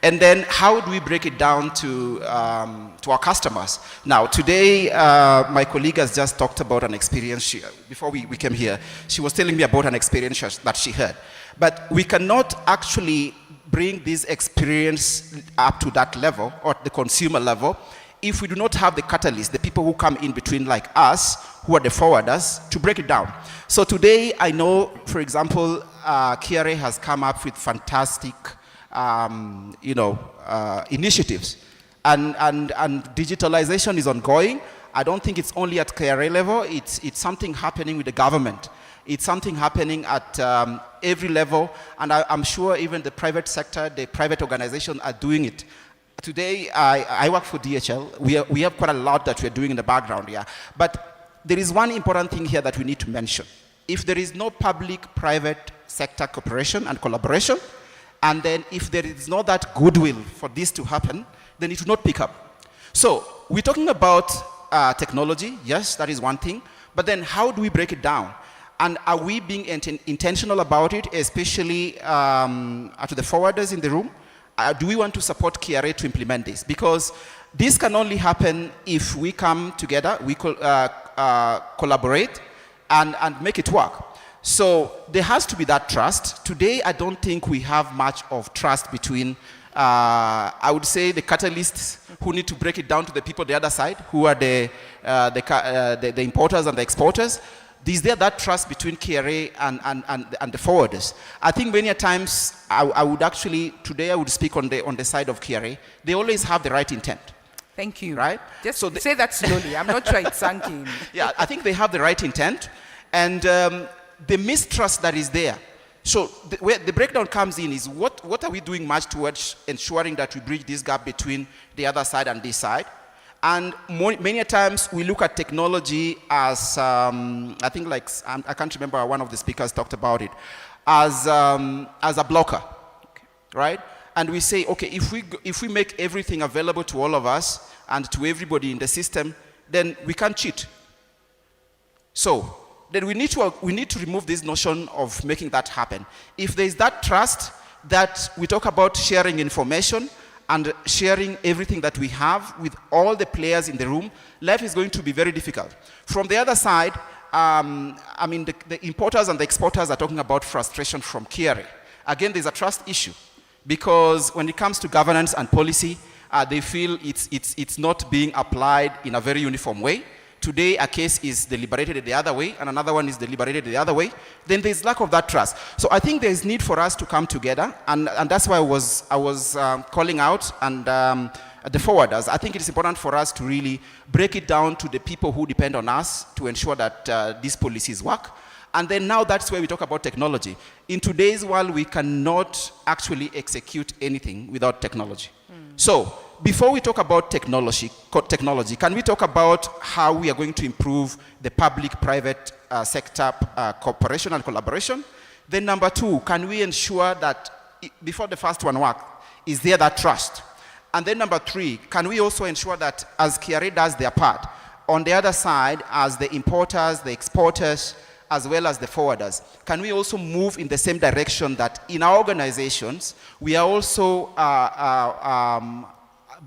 and then how do we break it down to our customers? Now, today, my colleague has just talked about an experience. Before we came here, she was telling me about an experience that she had. But we cannot actually bring this experience up to that level, or the consumer level, if we do not have the catalyst, the people who come in between, like us, who are the forwarders, to break it down. So today, I know, for example, Kra has come up with fantastic initiatives, and digitalization is ongoing. I don't think it's only at Kra level. It's something happening with the government. It's something happening at every level, and I'm sure even the private sector, the private organizations are doing it. Today, I work for DHL. We have quite a lot that we're doing in the background, yeah. But there is one important thing here that we need to mention. If there is no public-private sector cooperation and collaboration, and then if there is not that goodwill for this to happen, then it will not pick up. So we're talking about technology. Yes, that is one thing. But then how do we break it down? And are we being intentional about it, especially to the forwarders in the room? Do we want to support Kra to implement this? Because This can only happen if we come together, we collaborate, and make it work. So there has to be that trust. Today, I don't think we have much of trust between, I would say, the catalysts who need to break it down to the people on the other side, who are the importers and the exporters. Is there that trust between KRA and the forwarders? I think many times, I would actually, today I would speak on the side of KRA. They always have the right intent. Thank you. Right? Just say that slowly. I'm not sure it's sunk in. Yeah, I think they have the right intent. And the mistrust that is there. So where the breakdown comes in is what are we doing much towards ensuring that we bridge this gap between the other side and this side? And many times we look at technology as, I think like, I can't remember, one of the speakers talked about it, as a blocker, right? And we say, okay, if we make everything available to all of us and to everybody in the system, then we can't cheat. So then we need to remove this notion of making that happen. If there is that trust that we talk about sharing information and sharing everything that we have with all the players in the room, life is going to be very difficult. From the other side, I mean, the importers and the exporters are talking about frustration from KRA. Again, there's a trust issue, because when it comes to governance and policy, they feel it's not being applied in a very uniform way. Today, a case is deliberated the other way, and another one is deliberated the other way. Then there's lack of that trust. So I think there's need for us to come together, and that's why I was calling out and the forwarders. I think it is important for us to really break it down to the people who depend on us to ensure that these policies work. And then now that's where we talk about technology. In today's world, we cannot actually execute anything without technology. So before we talk about technology, can we talk about how we are going to improve the public-private sector cooperation and collaboration? Then number two, can we ensure that before the first one works, is there that trust? And then number three, can we also ensure that as KRA does their part, on the other side, as the importers, the exporters, as well as the forwarders, can we also move in the same direction that in our organizations, we are also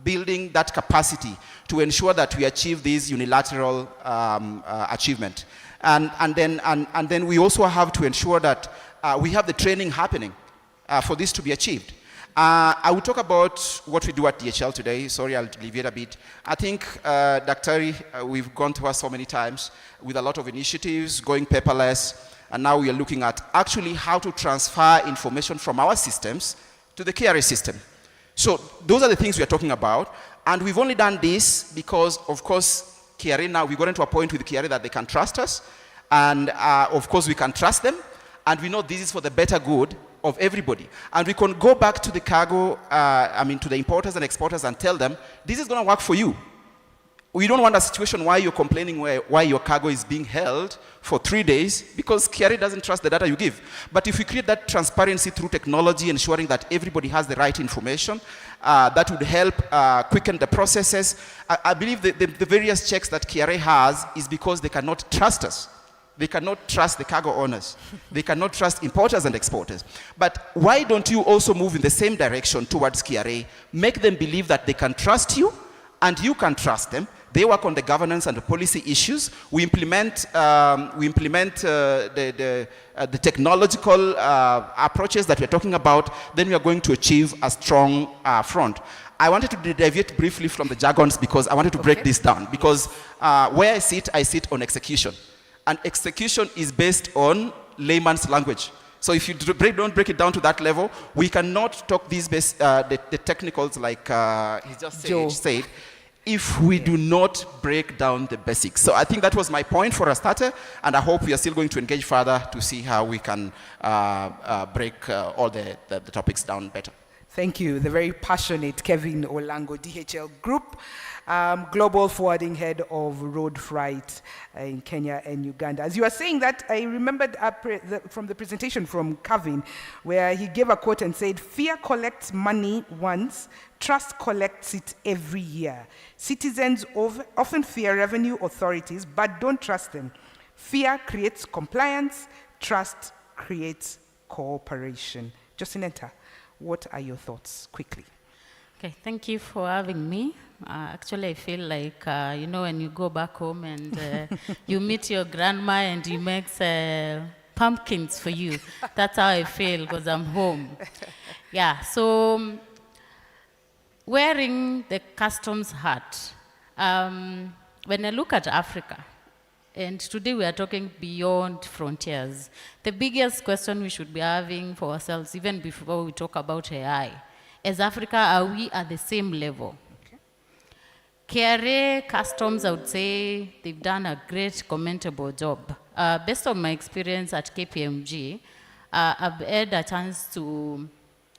building that capacity to ensure that we achieve this unilateral achievement. And then we also have to ensure that we have the training happening for this to be achieved. I will talk about what we do at DHL today. Sorry, I'll deviate a bit. I think, Dr. We've gone to her so many times with a lot of initiatives, going paperless, and now we are looking at actually how to transfer information from our systems to the KRA system. So those are the things we are talking about, and we've only done this because, of course, KRA now, we got into a point with KRA that they can trust us, and of course we can trust them, and we know this is for the better good of everybody. And we can go back to the cargo, to the importers and exporters and tell them, this is going to work for you. We don't want a situation why you're complaining why your cargo is being held for 3 days because KRA doesn't trust the data you give. But if we create that transparency through technology, ensuring that everybody has the right information, that would help quicken the processes. I believe the various checks that KRA has is because they cannot trust us. They cannot trust the cargo owners. They cannot trust importers and exporters. But why don't you also move in the same direction towards KRA? Make them believe that they can trust you and you can trust them. They work on the governance and the policy issues. We implement the technological approaches that we're talking about. Then we are going to achieve a strong front. I wanted to deviate briefly from the jargons because I wanted to break this down. Because where I sit on execution. And execution is based on layman's language. So if you don't break it down to that level, we cannot talk these the technicals like he just said, if we do not break down the basics. So I think that was my point for a starter, and I hope we are still going to engage further to see how we can break all the topics down better. Thank you. The very passionate Kevin Olango, DHL Group, Global Forwarding Head of Road Freight in Kenya and Uganda. As you were saying that, I remembered from the presentation from Kevin, where he gave a quote and said, "Fear collects money once, trust collects it every year. Citizens often fear revenue authorities, but don't trust them. Fear creates compliance, trust creates cooperation." Jocinetta, what are your thoughts, quickly? Okay, thank you for having me. Actually, I feel like, you know, when you go back home and you meet your grandma and he makes pumpkins for you. That's how I feel because I'm home. Yeah, so wearing the customs hat, when I look at Africa, and today we are talking beyond frontiers, the biggest question we should be having for ourselves, even before we talk about AI, as Africa, are we at the same level? KRA Customs, I would say they've done a great, commendable job. Based on my experience at KPMG, I've had a chance to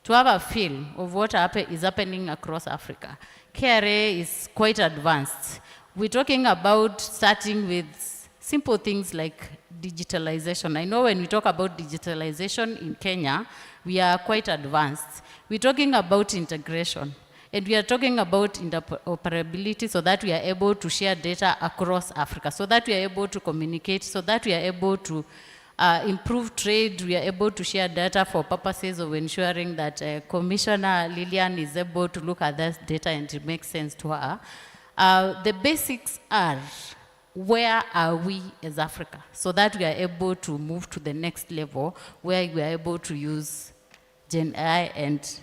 have a feel of what is happening across Africa. KRA is quite advanced. We're talking about starting with simple things like digitalization. I know when we talk about digitalization in Kenya, we are quite advanced. We're talking about integration. And we are talking about interoperability so that we are able to share data across Africa, so that we are able to communicate, so that we are able to improve trade, we are able to share data for purposes of ensuring that Commissioner Lillian is able to look at that data and it makes sense to her. The basics are, where are we as Africa, so that we are able to move to the next level where we are able to use Gen AI and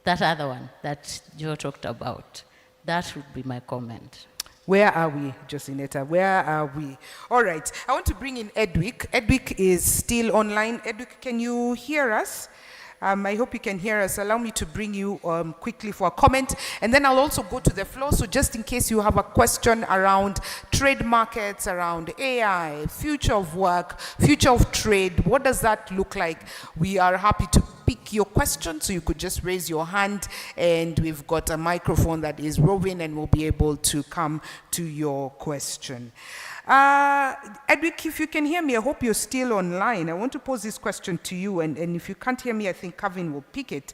that other one that Joe talked about. That would be my comment. Where are we, Josineta? Where are we? All right, I want to bring in Edwick. Edwick is still online. Edwick, can you hear us? I hope you can hear us. Allow me to bring you quickly for a comment, and then I'll also go to the floor. So just in case you have a question around trade markets, around AI, future of work, future of trade, what does that look like? We are happy to pick your question, so you could just raise your hand, and we've got a microphone that is roving and we'll be able to come to your question. Edwick, if you can hear me, I hope you're still online. I want to pose this question to you, and if you can't hear me, I think Kevin will pick it.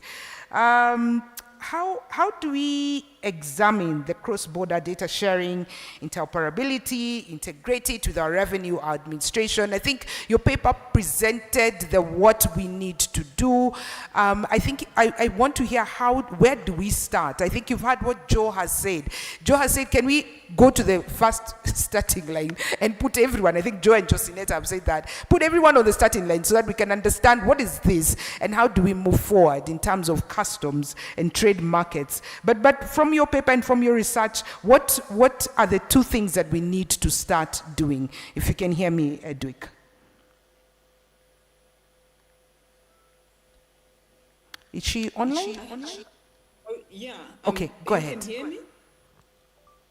How do we examine the cross-border data sharing, interoperability, integrate it with our revenue administration? I think your paper presented what we need to do. I think I want to hear where do we start? I think you've heard what Joe has said. Joe has said, can we go to the first starting line and put everyone, I think Joe and Josineta have said that, put everyone on the starting line so that we can understand what is this and how do we move forward in terms of customs and trade markets. But from your paper and from your research, what are the two things that we need to start doing? If you can hear me, Edwick. Is she online? Oh, yeah. Okay, go ahead. Can you hear me?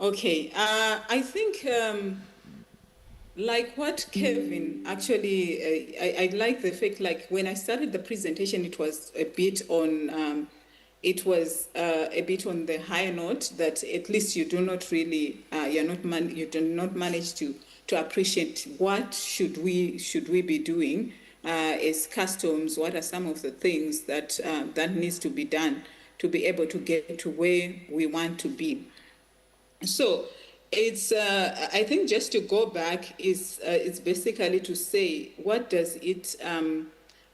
Okay, I think like what Kevin actually, I like the fact, like when I started the presentation, it was a bit on, a bit on the higher note that at least you do not really, you do not manage to appreciate what should we be doing as customs. What are some of the things that that needs to be done to be able to get to where we want to be. So it's, I think just to go back is it's basically to say, what does it,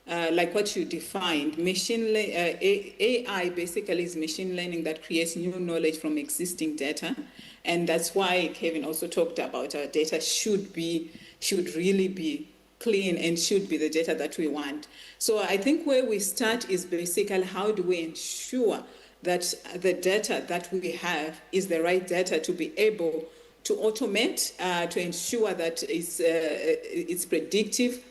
like what you defined, AI basically is machine learning that creates new knowledge from existing data. And that's why Kevin also talked about our data should really be clean and should be the data that we want. So I think where we start is basically how do we ensure that the data that we have is the right data to be able to automate, to ensure that it's predictive,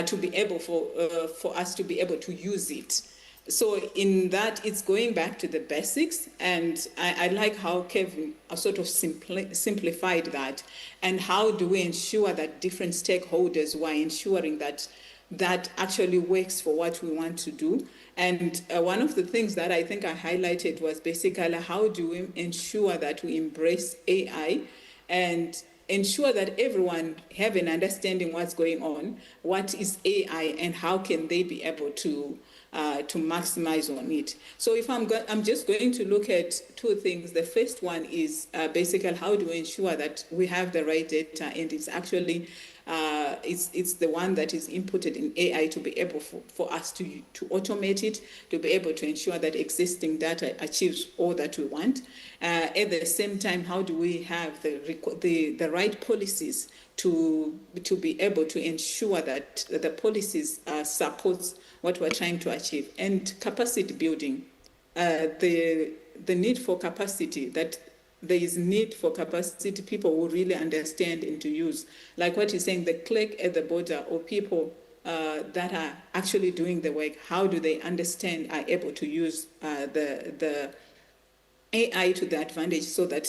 to be able for us to be able to use it. So in that, it's going back to the basics, and I like how Kevin sort of simplified that, and how do we ensure that different stakeholders were ensuring that that actually works for what we want to do. And one of the things that I think I highlighted was basically how do we ensure that we embrace AI and ensure that everyone have an understanding what's going on, what is AI, and how can they be able to maximize on it. So if I'm just going to look at two things. The first one is basically how do we ensure that we have the right data and it's actually it's the one that is inputted in AI to be able for us to automate it, to be able to ensure that existing data achieves all that we want. At the same time, how do we have the right policies to be able to ensure that the policies supports what we're trying to achieve? And capacity building, the need for capacity, that there is need for capacity, people who really understand and to use. Like what you're saying, the clerk at the border or people that are actually doing the work, how do they understand, are able to use the AI to the advantage so that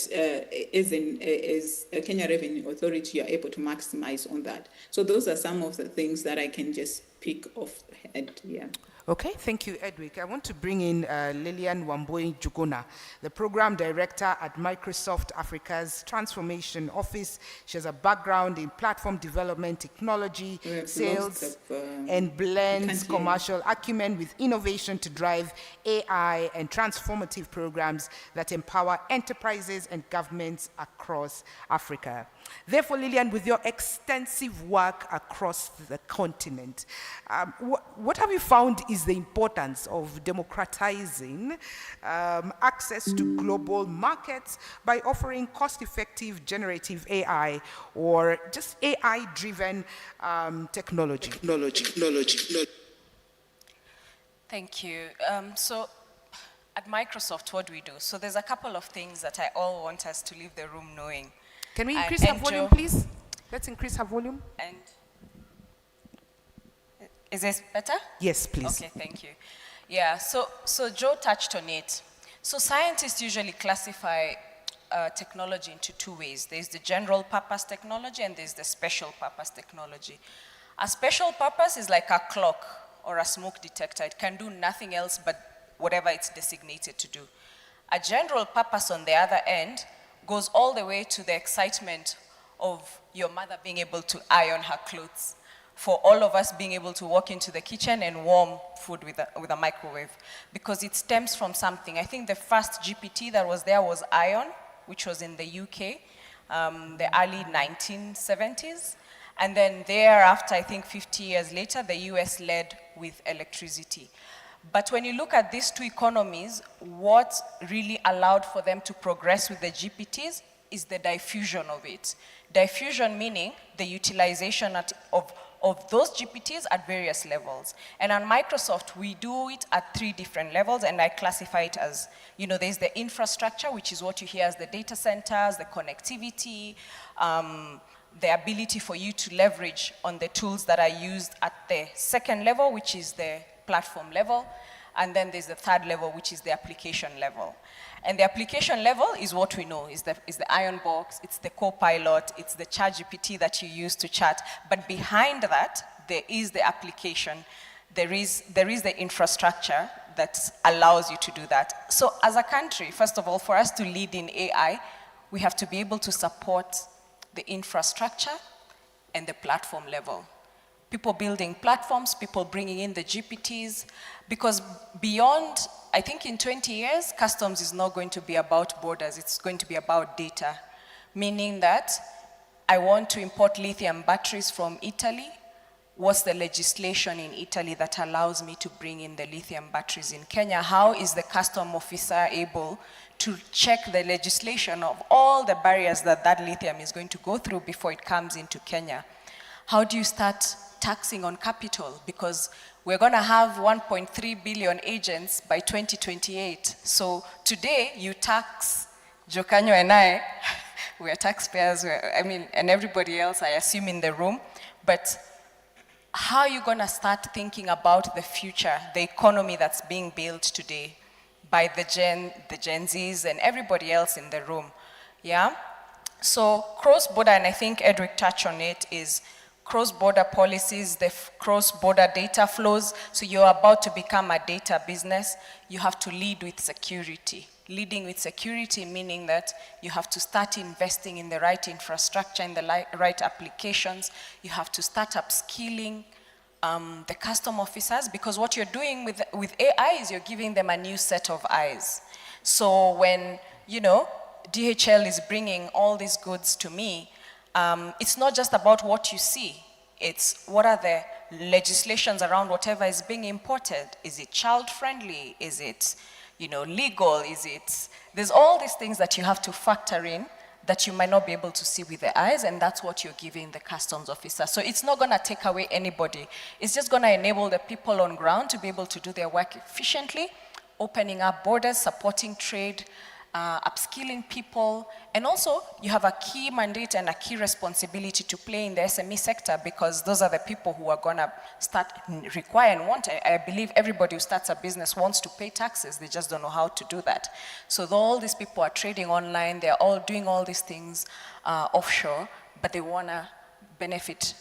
as a Kenya Revenue Authority, you're able to maximize on that. So those are some of the things that I can just pick off head, yeah. Okay, thank you, Edwick. I want to bring in Lillian Wamboi Juguna, the Program Director at Microsoft Africa's Transformation Office. She has a background in platform development, technology, sales, and blends commercial acumen with innovation to drive AI and transformative programs that empower enterprises and governments across Africa. Therefore, Lillian, with your extensive work across the continent, what have you found is the importance of democratizing access to global markets by offering cost-effective generative AI or just AI-driven technology? Thank you. So at Microsoft, what do we do? So there's a couple of things that I all want us to leave the room knowing. Can we increase her volume, please? Let's increase her volume. And is this better? Yes, please. Okay, thank you. Yeah, so Joe touched on it. So scientists usually classify technology into two ways. There's the general purpose technology and there's the special purpose technology. A special purpose is like a clock or a smoke detector. It can do nothing else but whatever it's designated to do. A general purpose, on the other end, goes all the way to the excitement of your mother being able to iron her clothes, for all of us being able to walk into the kitchen and warm food with a microwave, because it stems from something. I think the first GPT that was there was iron, which was in the UK, the early 1970s. And then thereafter, I think 50 years later, the US led with electricity. But when you look at these two economies, what really allowed for them to progress with the GPTs is the diffusion of it. Diffusion meaning the utilization of those GPTs at various levels. And on Microsoft, we do it at 3 different levels, and I classify it as, there's the infrastructure, which is what you hear as the data centers, the connectivity, the ability for you to leverage on the tools that are used at the second level, which is the platform level, and then there's the third level, which is the application level. And the application level is what we know, is the Iron Box, it's the Copilot, it's the ChatGPT that you use to chat. But behind that, there is the application, there is the infrastructure that allows you to do that. So as a country, first of all, for us to lead in AI, we have to be able to support the infrastructure and the platform level. People building platforms, people bringing in the GPTs, because beyond, I think in 20 years, customs is not going to be about borders, it's going to be about data. Meaning that I want to import lithium batteries from Italy. What's the legislation in Italy that allows me to bring in the lithium batteries in Kenya? How is the custom officer able to check the legislation of all the barriers that lithium is going to go through before it comes into Kenya? How do you start taxing on capital? Because we're going to have 1.3 billion agents by 2028. So today, you tax Jokanyo and I, we are taxpayers, and everybody else, I assume, in the room. But how are you going to start thinking about the future, the economy that's being built today by the Gen Zs and everybody else in the room? Yeah? So cross-border, and I think Edric touched on it, is cross-border policies, the cross-border data flows. So you're about to become a data business. You have to lead with security. Leading with security meaning that you have to start investing in the right infrastructure, in the right applications. You have to start upskilling the custom officers, because what you're doing with AI is you're giving them a new set of eyes. So when, DHL is bringing all these goods to me, It's not just about what you see. It's what are the legislations around whatever is being imported. Is it child-friendly? Is it, legal? There's all these things that you have to factor in that you might not be able to see with the eyes, and that's what you're giving the customs officer. So it's not going to take away anybody. It's just going to enable the people on ground to be able to do their work efficiently, opening up borders, supporting trade, upskilling people, and also you have a key mandate and a key responsibility to play in the SME sector, because those are the people who are going to start require and want. I believe everybody who starts a business wants to pay taxes, they just don't know how to do that. So all these people are trading online, they're all doing all these things offshore, but they want to benefit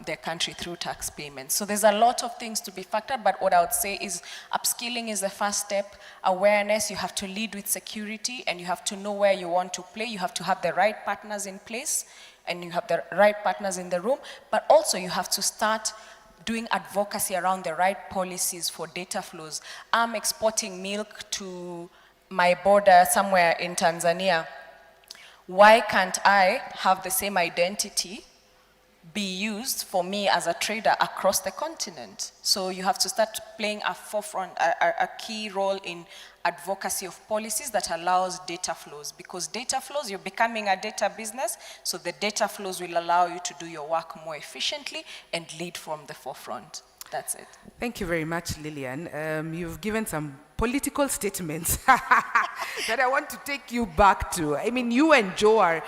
their country through tax payments. So there's a lot of things to be factored, but what I would say is upskilling is the first step. Awareness, you have to lead with security, and you have to know where you want to play. You have to have the right partners in place, and you have the right partners in the room, but also you have to start doing advocacy around the right policies for data flows. I'm exporting milk to my border somewhere in Tanzania. Why can't I have the same identity be used for me as a trader across the continent? So you have to start playing a key role in advocacy of policies that allows data flows, because data flows, you're becoming a data business, so the data flows will allow you to do your work more efficiently and lead from the forefront. That's it. Thank you very much, Lillian. You've given some political statements that I want to take you back to. I mean, you and Joe are,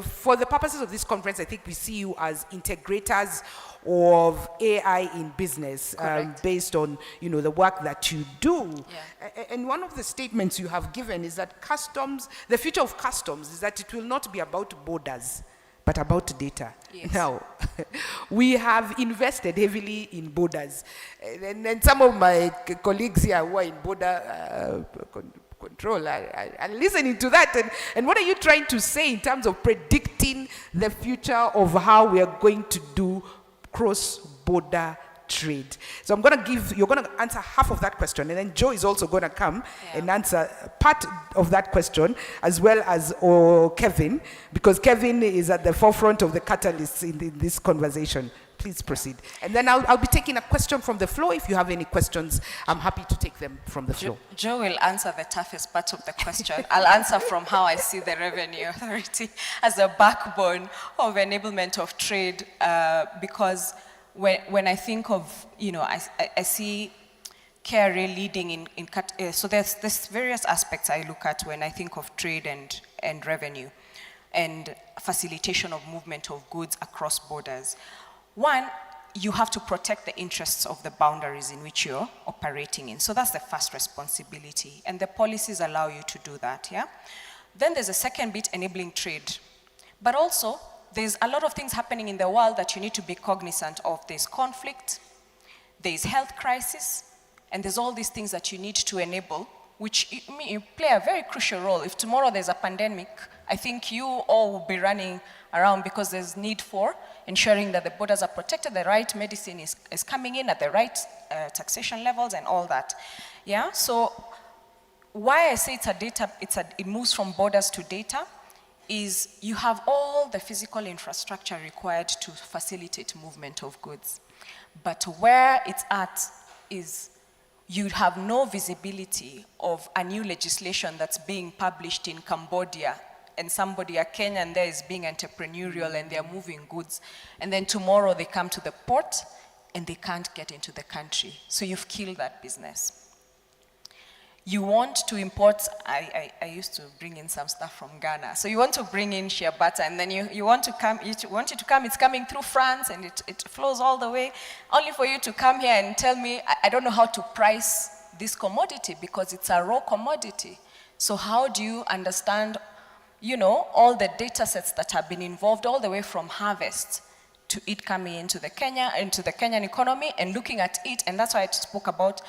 for the purposes of this conference, I think we see you as integrators of AI in business, based on the work that you do. Yeah. And one of the statements you have given is that customs, the future of customs is that it will not be about borders, but about data. Yes. Now, we have invested heavily in borders. And some of my colleagues here who are in border control are listening to that. And what are you trying to say in terms of predicting the future of how we are going to do cross-border trade? So you're going to answer half of that question, and then Joe is also going to come and answer part of that question, as well as Kevin, because Kevin is at the forefront of the catalysts in this conversation. Please proceed. And then I'll be taking a question from the floor. If you have any questions, I'm happy to take them from the floor. Joe will answer the toughest part of the question. I'll answer from how I see the Revenue Authority as a backbone of enablement of trade, because when I think of, I see KRA leading so there's various aspects I look at when I think of trade and revenue and facilitation of movement of goods across borders. One, you have to protect the interests of the boundaries in which you're operating in. So that's the first responsibility, and the policies allow you to do that, yeah? Then there's a second bit, enabling trade. But also, there's a lot of things happening in the world that you need to be cognizant of. There's conflict, there's health crisis, and there's all these things that you need to enable, which you play a very crucial role. If tomorrow there's a pandemic, I think you all will be running around, because there's need for ensuring that the borders are protected, the right medicine is coming in at the right taxation levels and all that. Yeah, so why I say it moves from borders to data is you have all the physical infrastructure required to facilitate movement of goods. But where it's at is you have no visibility of a new legislation that's being published in Cambodia, and somebody, a Kenyan there, is being entrepreneurial and they're moving goods. And then tomorrow they come to the port and they can't get into the country. So you've killed that business. You want to import, I used to bring in some stuff from Ghana. So you want to bring in shea butter, and then you want it to come, it's coming through France, and it flows all the way, only for you to come here and tell me, I don't know how to price this commodity because it's a raw commodity. So how do you understand, all the data sets that have been involved all the way from harvest to it coming into the Kenyan economy and looking at it? And that's why I spoke about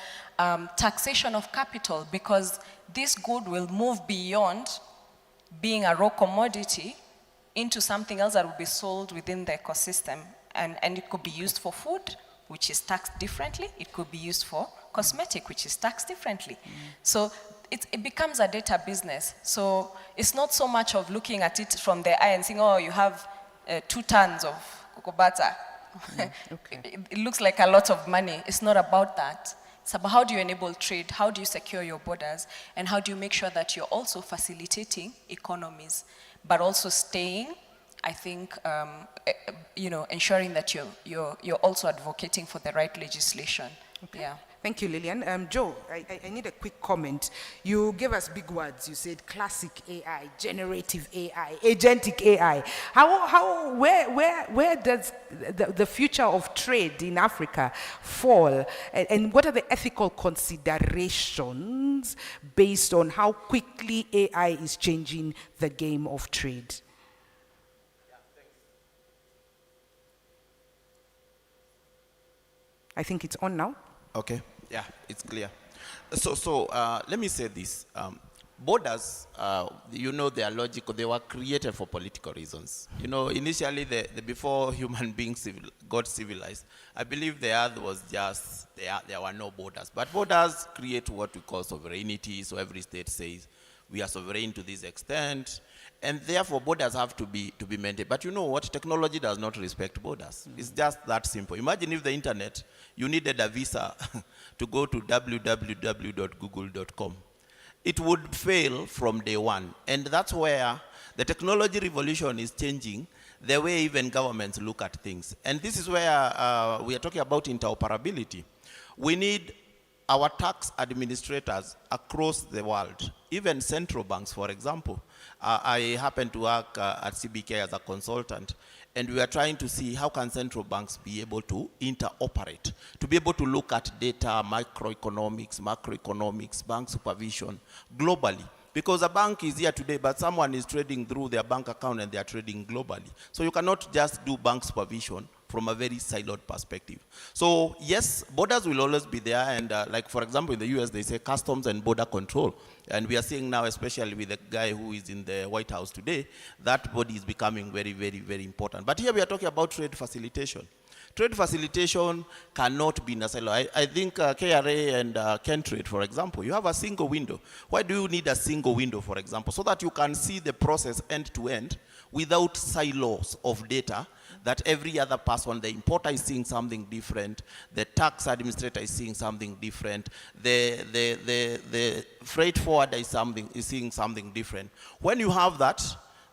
taxation of capital, because this good will move beyond being a raw commodity into something else that will be sold within the ecosystem. And it could be used for food, which is taxed differently. It could be used for cosmetic, which is taxed differently. So it becomes a data business. So it's not so much of looking at it from the eye and saying, oh, you have 2 tons of kokobata. It looks like a lot of money. It's not about that. It's about how do you enable trade, how do you secure your borders, and how do you make sure that you're also facilitating economies, but also staying, I think, ensuring that you're also advocating for the right legislation. Okay. Yeah. Thank you, Lillian. Joe, I need a quick comment. You gave us big words. You said classic AI, generative AI, agentic AI. Where does the future of trade in Africa fall? And what are the ethical considerations based on how quickly AI is changing the game of trade? I think it's on now. Okay, yeah, it's clear. So let me say this. Borders, you know, they are logical. They were created for political reasons. You know, initially, before human beings got civilized, I believe the earth was just, there were no borders. But borders create what we call sovereignty. So every state says, we are sovereign to this extent. And therefore, borders have to be maintained. But you know what? Technology does not respect borders. It's just that simple. Imagine if the internet, you needed a visa to go to www.google.com. It would fail from day one. And that's where the technology revolution is changing the way even governments look at things. And this is where we are talking about interoperability. We need our tax administrators across the world, even central banks, for example. I happen to work at CBK as a consultant, and we are trying to see how can central banks be able to interoperate, to be able to look at data, macroeconomics, bank supervision globally. Because a bank is here today, but someone is trading through their bank account and they are trading globally. So you cannot just do bank supervision from a very siloed perspective. So yes, borders will always be there, and like for example in the US they say customs and border control, and we are seeing now, especially with the guy who is in the White House today, that body is becoming very, very, very important. But here we are talking about trade facilitation. Trade facilitation cannot be in a silo. I think KRA and Kentrade, for example, you have a single window. Why do you need a single window, for example? So that you can see the process end to end without silos of data, that every other person, the importer is seeing something different, the tax administrator is seeing something different, the freight forwarder is seeing something different. When you have that,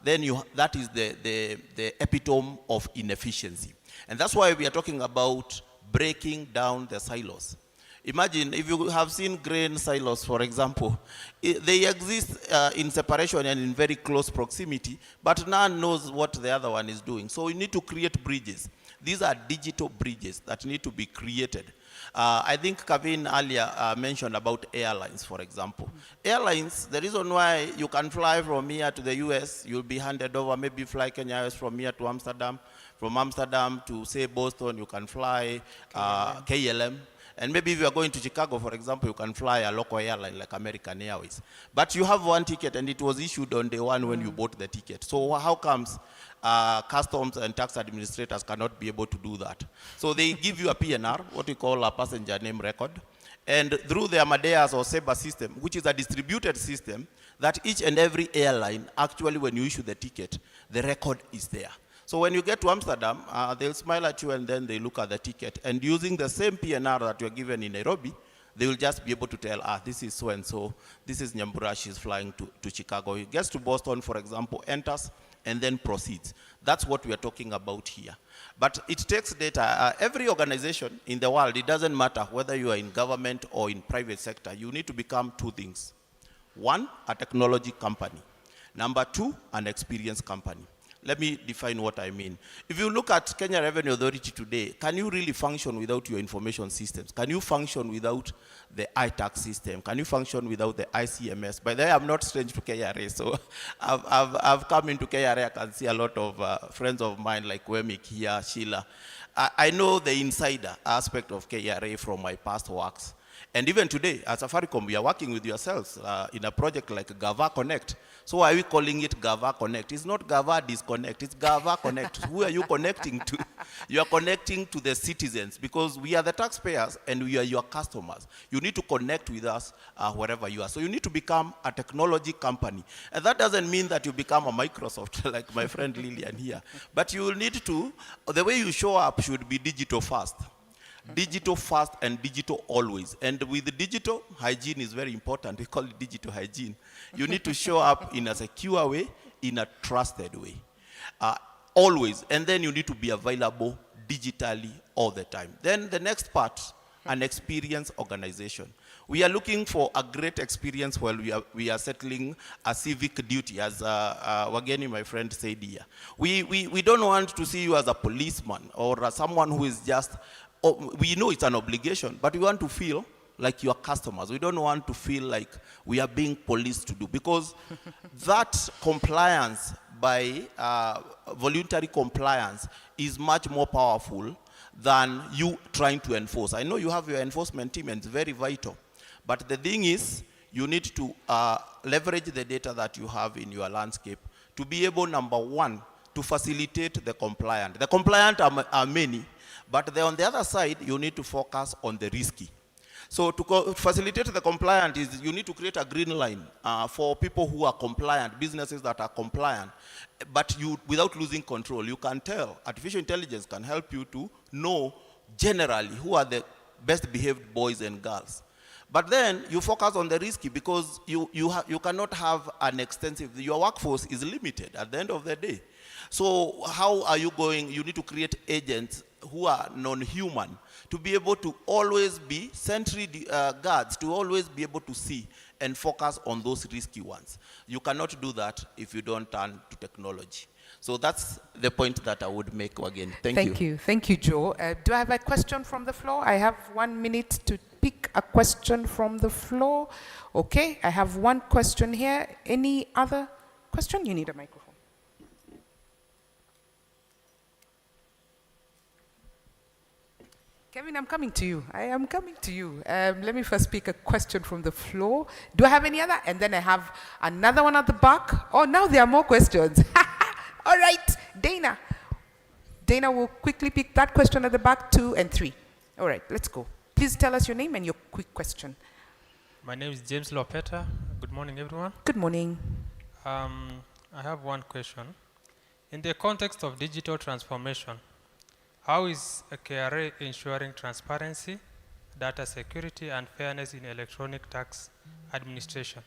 then that is the epitome of inefficiency. And that's why we are talking about breaking down the silos. Imagine if you have seen grain silos, for example, they exist in separation and in very close proximity, but none knows what the other one is doing. So we need to create bridges. These are digital bridges that need to be created. I think Kavin earlier mentioned about airlines, for example. Airlines, the reason why you can fly from here to the US, you'll be handed over, maybe fly Kenya Airways from here to Amsterdam. From Amsterdam to, say, Boston, you can fly KLM. And maybe if you are going to Chicago, for example, you can fly a local airline like American Airways. But you have one ticket, and it was issued on day one when you bought the ticket. So how comes customs and tax administrators cannot be able to do that? So they give you a PNR, what we call a passenger name record. And through the Amadeus or Sabre system, which is a distributed system, that each and every airline, actually when you issue the ticket, the record is there. So when you get to Amsterdam, they'll smile at you and then they look at the ticket. And using the same PNR that you're given in Nairobi, they will just be able to tell, this is so-and-so, this is Nyambura, she's flying to Chicago. He gets to Boston, for example, enters, and then proceeds. That's what we are talking about here. But it takes data. Every organization in the world, it doesn't matter whether you are in government or in private sector, you need to become two things. One, a technology company. Number two, an experience company. Let me define what I mean. If you look at Kenya Revenue Authority today, can you really function without your information systems? Can you function without the iTax system? Can you function without the ICMS? By the way, I'm not strange to KRA, so I've come into KRA. I can see a lot of friends of mine like Wemik here, Sheila. I know the insider aspect of KRA from my past works. And even today, at Safaricom, we are working with yourselves in a project like Gava Connect. So why are we calling it Gava Connect? It's not Gava Disconnect, it's Gava Connect. Who are you connecting to? You are connecting to the citizens because we are the taxpayers and we are your customers. You need to connect with us wherever you are. So you need to become a technology company. And that doesn't mean that you become a Microsoft like my friend Lillian here. But you will need to, the way you show up should be digital first. Digital first and digital always. And with digital, hygiene is very important. We call it digital hygiene. You need to show up in a secure way, in a trusted way. Always. And then you need to be available digitally all the time. Then the next part, an experience organization. We are looking for a great experience while we are settling a civic duty, as Wageni, my friend, said here. We don't want to see you as a policeman or someone who is just, we know it's an obligation, but we want to feel like your customers. We don't want to feel like we are being policed to do, because that compliance by voluntary compliance is much more powerful than you trying to enforce. I know you have your enforcement team and it's very vital, but the thing is, you need to leverage the data that you have in your landscape to be able, number one, to facilitate the compliant. The compliant are many, but on the other side, you need to focus on the risky. So to facilitate the compliant is you need to create a green line for people who are compliant, businesses that are compliant, but without losing control. You can tell, artificial intelligence can help you to know generally who are the best behaved boys and girls. But then you focus on the risky because you cannot have an extensive, your workforce is limited at the end of the day. So how are you going, you need to create agents who are non-human to be able to always be sentry guards, to always be able to see and focus on those risky ones. You cannot do that if you don't turn to technology. So that's the point that I would make again. Thank you. Thank you, Joe. Do I have a question from the floor? I have 1 minute to pick a question from the floor. Okay, I have one question here. Any other question? You need a microphone. Kevin, I'm coming to you. I am coming to you. Let me first pick a question from the floor. Do I have any other? And then I have another one at the back. Oh, now there are more questions. All right, Dana. Dana will quickly pick that question at the back, 2 and 3. All right, let's go. Please tell us your name and your quick question. My name is James Lopeta. Good morning, everyone. Good morning. I have one question. In the context of digital transformation, how is a KRA ensuring transparency, data security, and fairness in electronic tax administration?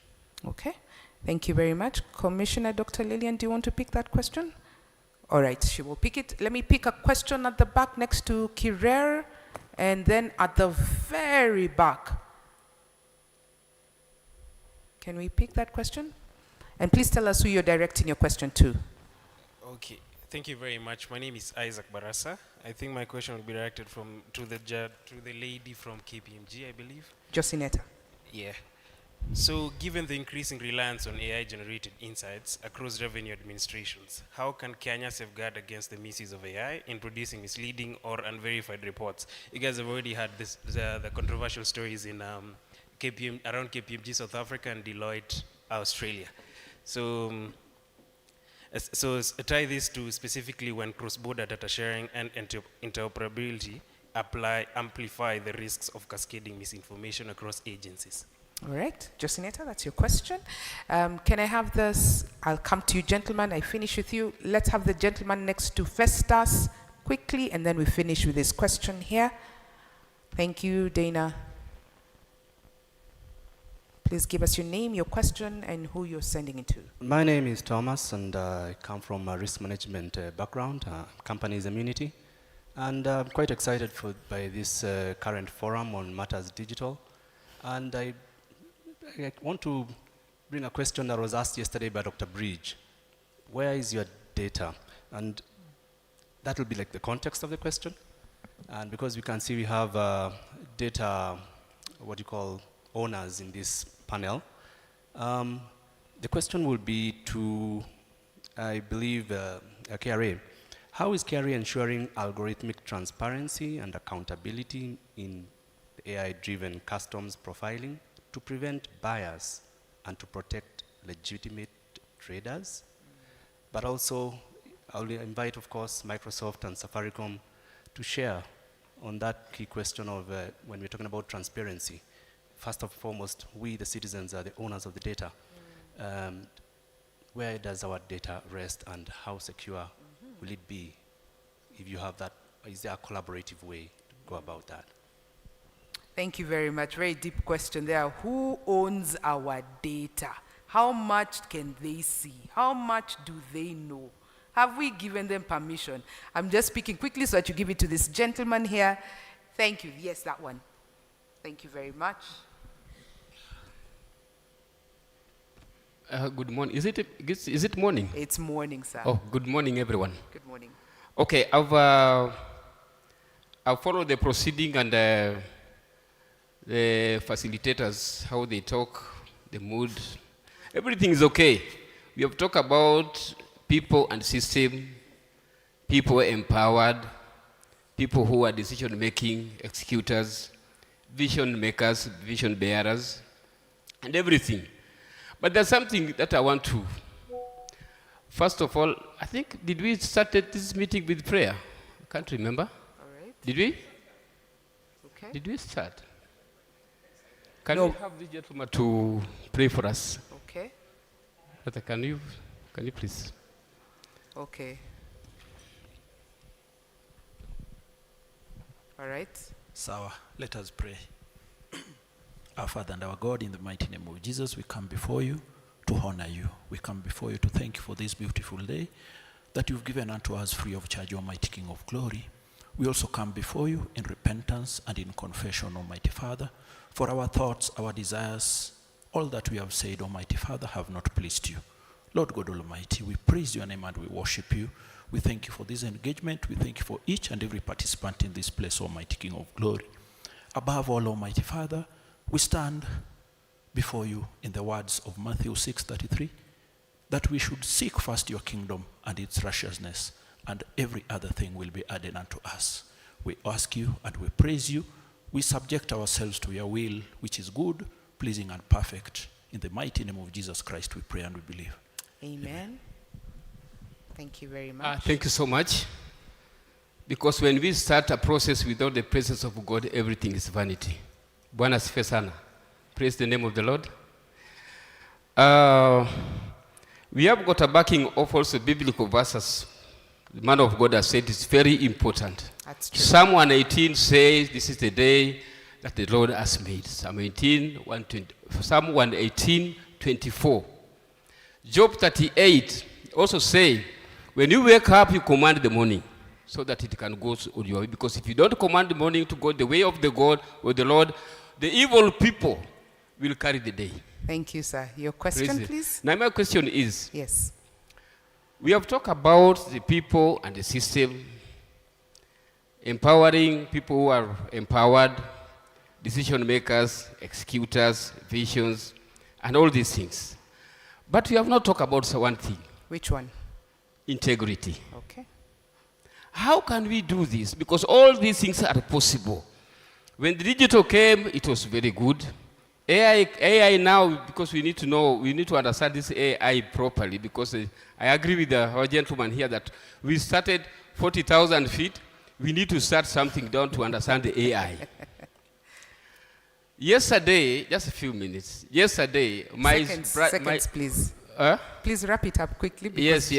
Okay, thank you very much. Commissioner Dr. Lillian, do you want to pick that question? All right, she will pick it. Let me pick a question at the back next to Kirer, and then at the very back. Can we pick that question? And please tell us who you're directing your question to. Okay, thank you very much. My name is Isaac Barasa. I think my question will be directed to the lady from KPMG, I believe. Josineta. Yeah. So given the increasing reliance on AI-generated insights across revenue administrations, how can Kenya safeguard against the misuse of AI in producing misleading or unverified reports? You guys have already had the controversial stories in around KPMG South Africa and Deloitte Australia. So tie this to specifically when cross-border data sharing and interoperability amplify the risks of cascading misinformation across agencies. All right, Josineta, that's your question. Can I have this? I'll come to you, gentlemen. I finish with you. Let's have the gentleman next to Festus quickly, and then we finish with this question here. Thank you, Dana. Please give us your name, your question, and who you're sending it to. My name is Thomas, and I come from a risk management background, companies immunity. And I'm quite excited by this current forum on matters digital. And I want to bring a question that was asked yesterday by Dr. Bridge. Where is your data? And that will be like the context of the question. And because we can see we have data, what you call owners in this panel, the question will be to, I believe, KRA. How is KRA ensuring algorithmic transparency and accountability in the AI-driven customs profiling to prevent bias and to protect legitimate traders. But also, I'll invite, of course, Microsoft and Safaricom to share on that key question of when we're talking about transparency. First and foremost, we, the citizens, are the owners of the data. Where does our data rest and how secure will it be if you have that? Is there a collaborative way to go about that? Thank you very much. Very deep question there. Who owns our data? How much can they see? How much do they know? Have we given them permission? I'm just speaking quickly so that you give it to this gentleman here. Thank you. Yes, that one. Thank you very much. Good morning. Is it morning? It's morning, sir. Oh, good morning, everyone. Good morning. Okay, I've followed the proceeding and the facilitators, how they talk, the mood. Everything is okay. We have talked about people and system, people empowered, people who are decision-making, executors, vision makers, vision bearers, and everything. But there's something that I want to, first of all, I think, did we start this meeting with prayer? I can't remember. All right. Did we? Okay. Did we start? Can No. we have this gentleman to pray for us? Okay. Brother, can you please? Okay. All right. Sawa, let us pray. Our Father and our God, in the mighty name of Jesus, we come before you to honor you. We come before you to thank you for this beautiful day that you've given unto us free of charge, Almighty King of glory. We also come before you in repentance and in confession, Almighty Father, for our thoughts, our desires, all that we have said, Almighty Father, have not pleased you. Lord God Almighty, we praise your name and we worship you. We thank you for this engagement. We thank you for each and every participant in this place, Almighty King of glory. Above all, Almighty Father, we stand before you in the words of Matthew 6:33, that we should seek first your kingdom and its righteousness, and every other thing will be added unto us. We ask you and we praise you. We subject ourselves to your will, which is good, pleasing, and perfect. In the mighty name of Jesus Christ, we pray and we believe. Amen. Thank you very much. Thank you so much. Because when we start a process without the presence of God, everything is vanity. Bwana asifiwe sana. Praise the name of the Lord. We have got a backing of also biblical verses. The man of God has said it's very important. That's true. Psalm 118 says this is the day that the Lord has made. Psalm 118, 24. Job 38 also say, when you wake up, you command the morning so that it can go on your way. Because if you don't command the morning to go the way of the God or the Lord, the evil people will carry the day. Thank you, sir. Your question, please? Now, my question is, yes, we have talked about the people and the system, empowering people who are empowered, decision makers, executors, visions, and all these things. But we have not talked about one thing. Which one? Integrity. Okay. How can we do this? Because all these things are possible. When the digital came, it was very good. AI now, because we need to understand this AI properly, because I agree with our gentleman here that we started 40,000 feet. We need to start something down to understand the AI. Yesterday, just a few minutes. Yesterday, seconds, please. Please wrap it up quickly. Yes.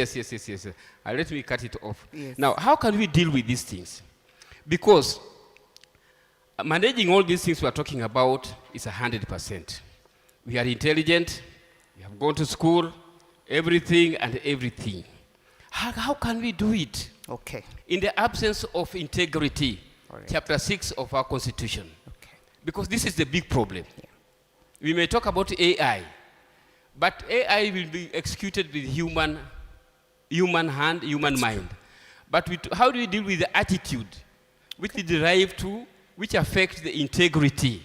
Let me cut it off. Yes. Now, how can we deal with these things? Because managing all these things we are talking about is 100%. We are intelligent. We have gone to school. Everything and everything. How can we do it? Okay. In the absence of integrity, All right. Chapter 6 of our Constitution. Okay. Because this is the big problem. Yeah. We may talk about AI, but AI will be executed with human hand, human mind. But how do we deal with the attitude which is derived to, which affects the integrity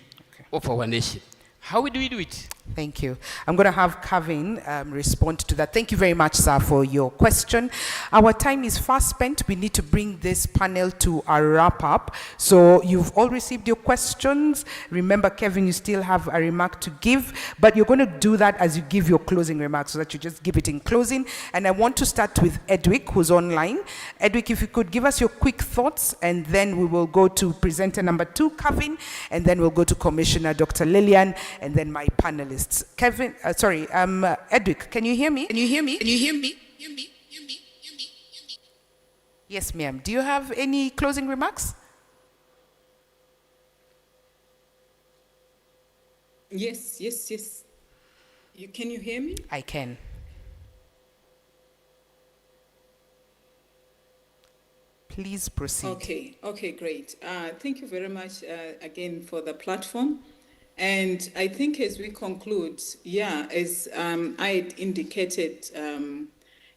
of our nation? How do we do it? Thank you. I'm going to have Kevin respond to that. Thank you very much, sir, for your question. Our time is fast spent. We need to bring this panel to a wrap up. So you've all received your questions. Remember, Kevin, you still have a remark to give, but you're going to do that as you give your closing remarks, so that you just give it in closing. And I want to start with Edwick, who's online. Edwick, if you could give us your quick thoughts, and then we will go to presenter number 2, Kevin, and then we'll go to Commissioner Dr. Lillian, and then my panelists. Kevin, Edwick, can you hear me? Can you hear me? Can you hear me? Yes, ma'am. Do you have any closing remarks? Yes. Can you hear me? I can. Please proceed. Okay, great. Thank you very much again for the platform. And I think as we conclude, as I had indicated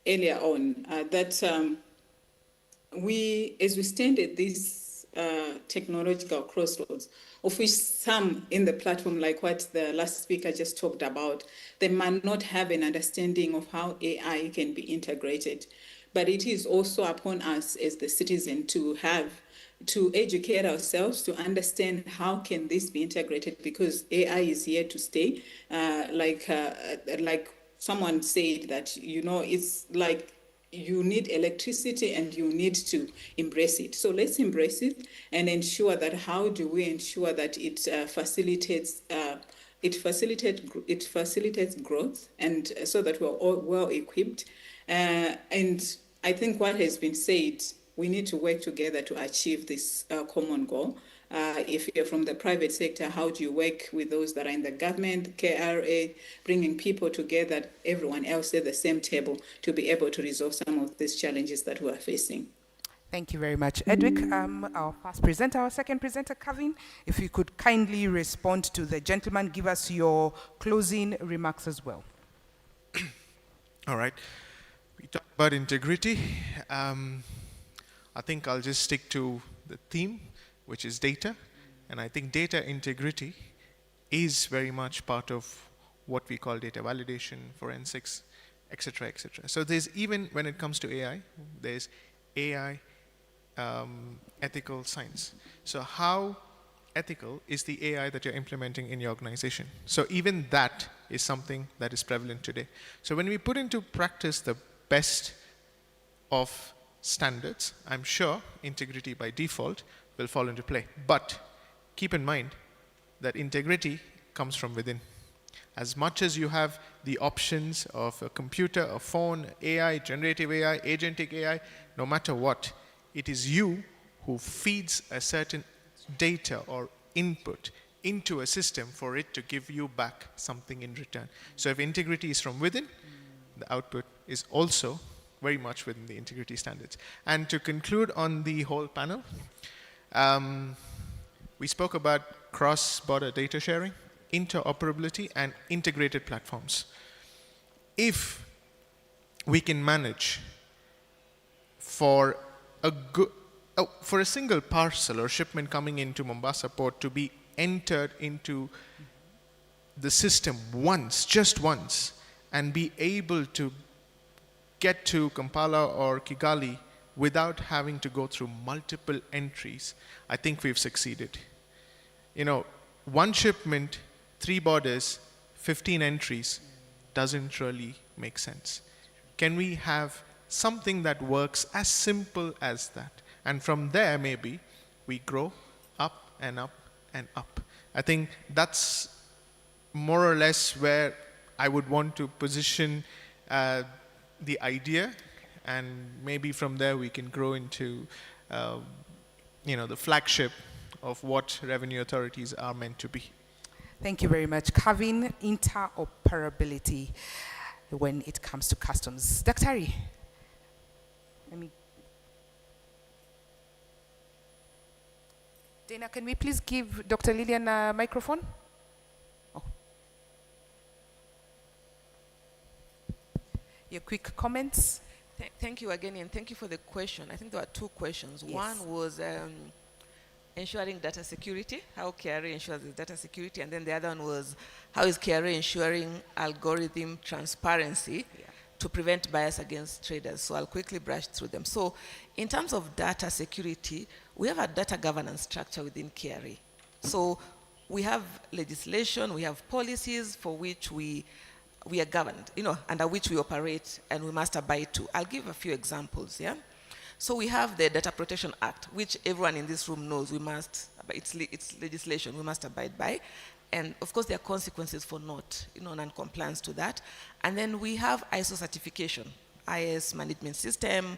earlier on, that as we stand at this technological crossroads, of which some in the platform, like what the last speaker just talked about, they might not have an understanding of how AI can be integrated. But it is also upon us as the citizen to educate ourselves, to understand how can this be integrated, because AI is here to stay. Like someone said that, it's like you need electricity and you need to embrace it. So let's embrace it and ensure that how do we ensure that it facilitates growth, and so that we're all well equipped. And I think what has been said, we need to work together to achieve this common goal. If you're from the private sector, how do you work with those that are in the government, KRA, bringing people together, everyone else at the same table, to be able to resolve some of these challenges that we are facing? Thank you very much, Edwick. Our first presenter, our second presenter, Kevin, if you could kindly respond to the gentleman, give us your closing remarks as well. All right. We talked about integrity. I think I'll just stick to the theme, which is data. And I think data integrity is very much part of what we call data validation, forensics, etc., etc. So there's, even when it comes to AI, there's AI ethical science. So how ethical is the AI that you're implementing in your organization? So even that is something that is prevalent today. So when we put into practice the best of standards, I'm sure integrity by default will fall into play. But keep in mind that integrity comes from within. As much as you have the options of a computer, a phone, AI, generative AI, agentic AI, no matter what, it is you who feeds a certain data or input into a system for it to give you back something in return. So if integrity is from within, the output is also very much within the integrity standards. And to conclude on the whole panel, we spoke about cross-border data sharing, interoperability, and integrated platforms. If we can manage for a single parcel or shipment coming into Mombasa port to be entered into the system once, just once, and be able to get to Kampala or Kigali without having to go through multiple entries, I think we've succeeded. One shipment, 3 borders, 15 entries doesn't really make sense. Can we have something that works as simple as that? And from there, maybe we grow up and up and up. I think that's more or less where I would want to position the idea, and maybe from there we can grow into the flagship of what revenue authorities are meant to be. Thank you very much. Kevin, interoperability when it comes to customs. Daktari, Dana, can we please give Dr. Lillian a microphone? Your quick comments. Thank you again, and thank you for the question. I think there were 2 questions. Yes. One was ensuring data security, how KRA ensures its data security, and then the other one was how is KRA ensuring algorithm transparency to prevent bias against traders. So I'll quickly brush through them. So in terms of data security, we have a data governance structure within KRA. So we have legislation, we have policies for which we are governed, under which we operate and we must abide to. I'll give a few examples, yeah? So we have the Data Protection Act, which everyone in this room knows it's legislation we must abide by. And of course, there are consequences for non-compliance to that. And then we have ISO certification, IS management system,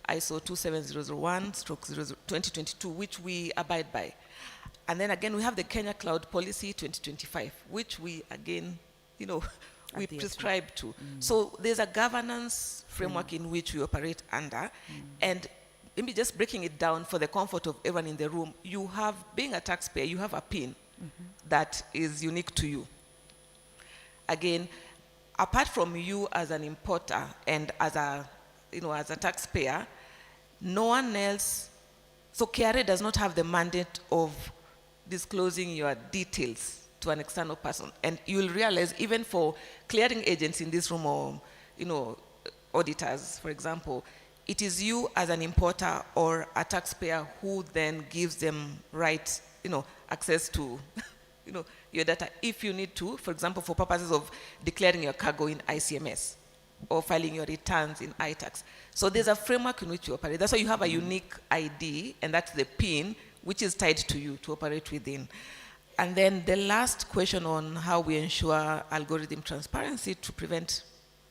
ISO 27001/2022, which we abide by. And then again, we have the Kenya Cloud Policy 2025, which we again, we prescribe to. So there's a governance framework in which we operate under. And maybe just breaking it down for the comfort of everyone in the room, you have, being a taxpayer, you have a PIN that is unique to you. Again, apart from you as an importer and as a taxpayer, no one else, so KRA does not have the mandate of disclosing your details to an external person. And you'll realize even for clearing agents in this room or, auditors, for example, it is you as an importer or a taxpayer who then gives them right, access to, your data if you need to, for example, for purposes of declaring your cargo in ICMS or filing your returns in iTax. So there's a framework in which you operate. That's why you have a unique ID, and that's the PIN, which is tied to you to operate within. And then the last question on how we ensure algorithm transparency to prevent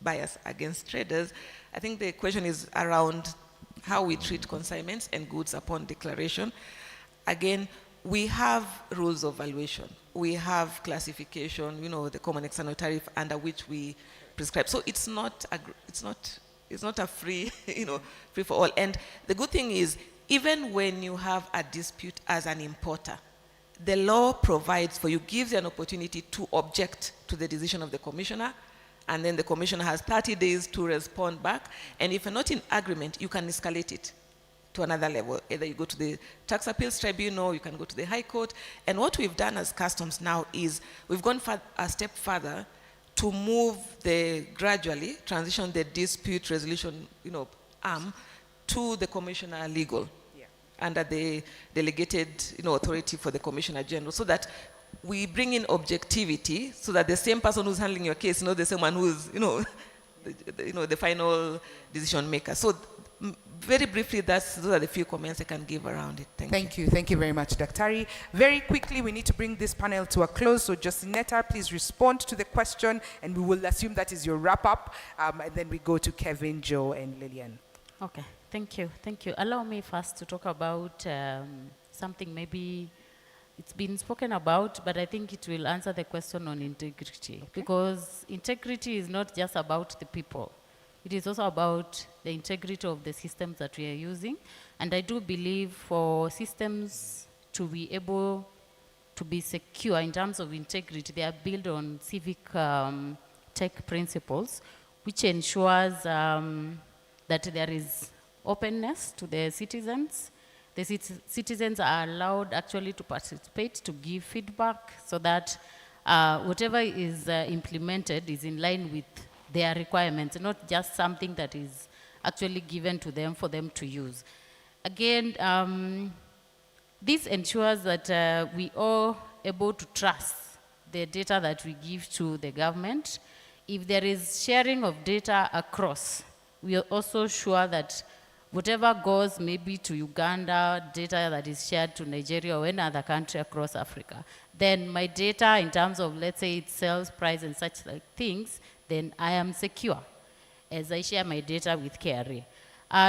bias against traders, I think the question is around how we treat consignments and goods upon declaration. Again, we have rules of valuation. We have classification, the common external tariff under which we prescribe. So it's not a free, free for all. And the good thing is, even when you have a dispute as an importer, the law provides for you, gives you an opportunity to object to the decision of the commissioner, and then the commissioner has 30 days to respond back. And if you're not in agreement, you can escalate it to another level. Either you go to the Tax Appeals Tribunal, you can go to the High Court. And what we've done as customs now is we've gone a step further to gradually transition the dispute resolution, arm to the Commissioner Legal under the delegated authority for the Commissioner General, so that we bring in objectivity, so that the same person who's handling your case, the same one who's the final decision maker. So very briefly, those are the few comments I can give around it. Thank you. Thank you very much, Daktari. Very quickly, we need to bring this panel to a close. So Justinetta, please respond to the question, and we will assume that is your wrap-up. And then we go to Kevin, Joe, and Lillian. Okay, thank you. Allow me first to talk about something maybe it's been spoken about, but I think it will answer the question on integrity. Okay. Because integrity is not just about the people. It is also about the integrity of the systems that we are using. And I do believe for systems to be able to be secure in terms of integrity, they are built on civic tech principles, which ensures that there is openness to the citizens. The citizens are allowed actually to participate, to give feedback, so that whatever is implemented is in line with their requirements, not just something that is actually given to them for them to use. Again, this ensures that we are able to trust the data that we give to the government. If there is sharing of data across, we are also sure that whatever goes maybe to Uganda, data that is shared to Nigeria or any other country across Africa, then my data in terms of, let's say, its sales price and such like things, then I am secure as I share my data with KRA.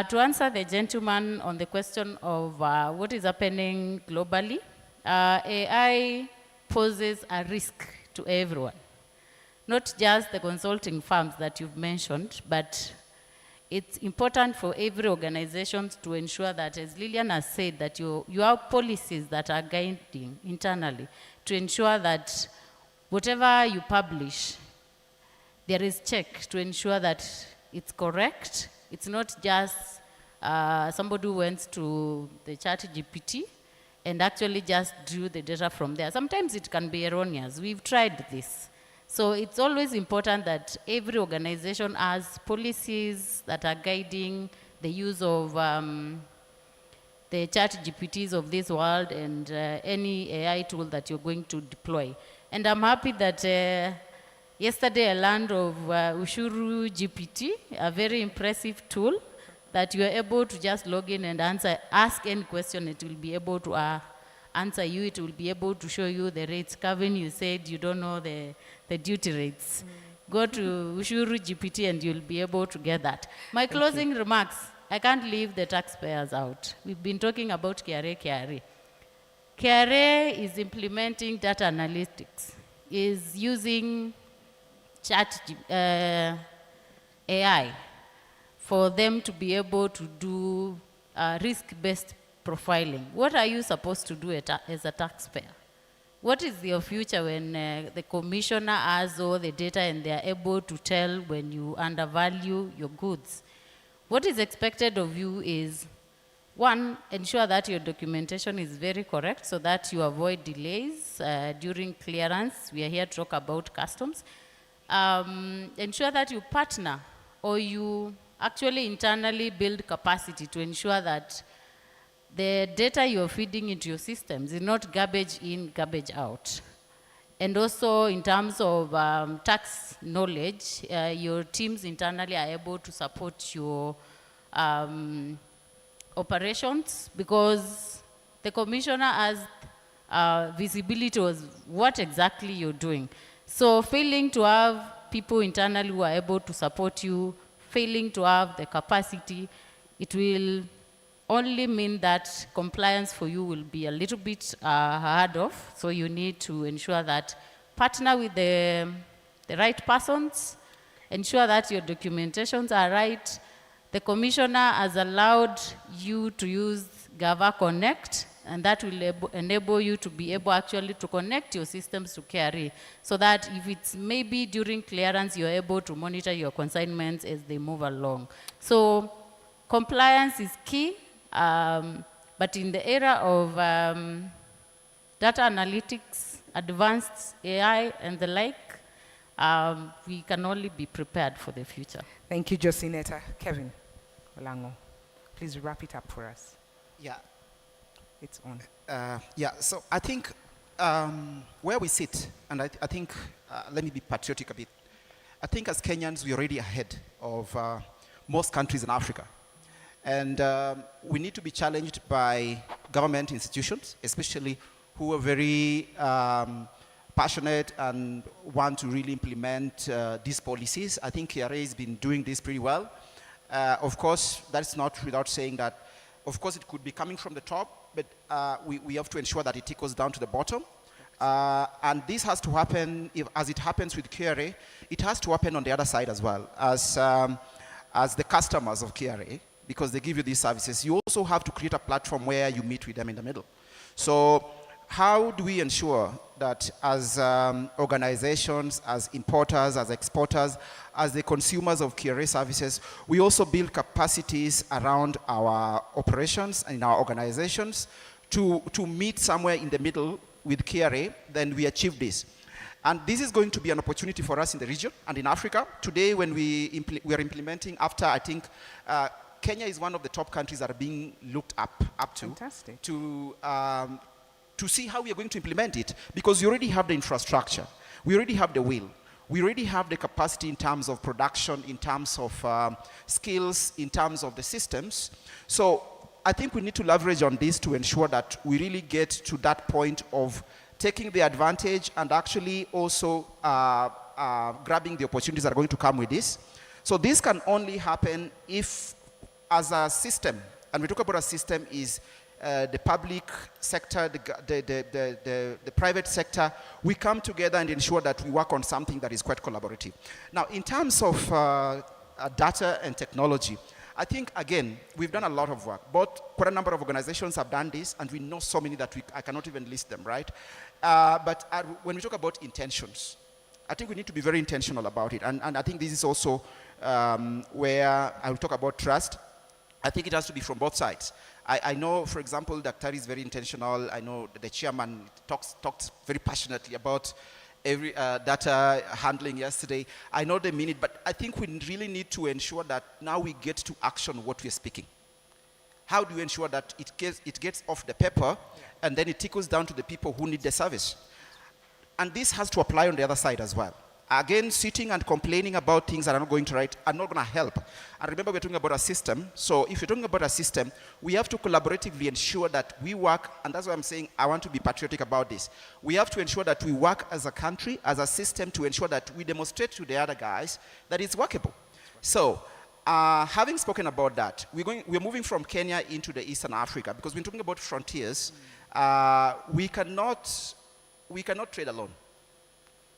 To answer the gentleman on the question of what is happening globally, AI poses a risk to everyone. Not just the consulting firms that you've mentioned, but it's important for every organization to ensure that, as Lillian has said, that you have policies that are guiding internally to ensure that whatever you publish, there is check to ensure that it's correct. It's not just somebody who went to the ChatGPT and actually just drew the data from there. Sometimes it can be erroneous. We've tried this. So it's always important that every organization has policies that are guiding the use of the chat GPTs of this world and any AI tool that you're going to deploy. And I'm happy that yesterday I learned of Ushuru GPT, a very impressive tool that you are able to just log in and ask any question. It will be able to answer you. It will be able to show you the rates. Kevin, you said you don't know the duty rates. Go to Ushuru GPT and you'll be able to get that. My closing remarks, I can't leave the taxpayers out. We've been talking about KRA. KRA is implementing data analytics, is using AI for them to be able to do risk-based profiling. What are you supposed to do as a taxpayer? What is your future when the commissioner has all the data and they are able to tell when you undervalue your goods? What is expected of you is, one, ensure that your documentation is very correct so that you avoid delays during clearance. We are here to talk about customs. Ensure that you partner or you actually internally build capacity to ensure that the data you're feeding into your systems is not garbage in, garbage out. And also in terms of tax knowledge, your teams internally are able to support your operations, because the commissioner has visibility of what exactly you're doing. So failing to have people internally who are able to support you, failing to have the capacity, it will only mean that compliance for you will be a little bit hard off. So you need to ensure that partner with the right persons, ensure that your documentations are right. The commissioner has allowed you to use Gava Connect, and that will enable you to be able actually to connect your systems to KRA, so that if it's maybe during clearance, you're able to monitor your consignments as they move along. So compliance is key, but in the era of data analytics, advanced AI and the like, we can only be prepared for the future. Thank you, Josineta. Kevin Olango, please wrap it up for us. Yeah. It's on. So I think where we sit, and I think, let me be patriotic a bit. I think as Kenyans, we're already ahead of most countries in Africa. And we need to be challenged by government institutions, especially who are very passionate and want to really implement these policies. I think KRA has been doing this pretty well. Of course, that's not without saying that, of course, it could be coming from the top, but we have to ensure that it trickles down to the bottom. And this has to happen, as it happens with KRA, it has to happen on the other side as well, as the customers of KRA, because they give you these services. You also have to create a platform where you meet with them in the middle. So how do we ensure that as organizations, as importers, as exporters, as the consumers of KRA services, we also build capacities around our operations and in our organizations to meet somewhere in the middle with KRA, then we achieve this. And this is going to be an opportunity for us in the region and in Africa. Today, when we are implementing, after I think Kenya is one of the top countries that are being looked up to. Fantastic. To see how we are going to implement it, because we already have the infrastructure, we already have the will, we already have the capacity in terms of production, in terms of skills, in terms of the systems. So I think we need to leverage on this to ensure that we really get to that point of taking the advantage and actually also grabbing the opportunities that are going to come with this. So this can only happen if, as a system, and we talk about a system, is the public sector, the private sector, we come together and ensure that we work on something that is quite collaborative. Now, in terms of data and technology, I think, again, we've done a lot of work. Quite a number of organizations have done this, and we know so many that I cannot even list them, right? But when we talk about intentions, I think we need to be very intentional about it. And I think this is also where I will talk about trust. I think it has to be from both sides. I know, for example, Dr. is very intentional. I know the chairman talked very passionately about every data handling yesterday. I know they mean it, but I think we really need to ensure that now we get to action what we're speaking. How do you ensure that it gets off the paper and then it trickles down to the people who need the service? And this has to apply on the other side as well. Again, sitting and complaining about things that are not going to right are not going to help. And remember, we're talking about a system. So if you're talking about a system, we have to collaboratively ensure that we work, and that's why I'm saying I want to be patriotic about this. We have to ensure that we work as a country, as a system, to ensure that we demonstrate to the other guys that it's workable. So having spoken about that, we're moving from Kenya into the Eastern Africa, because we're talking about frontiers. We cannot trade alone.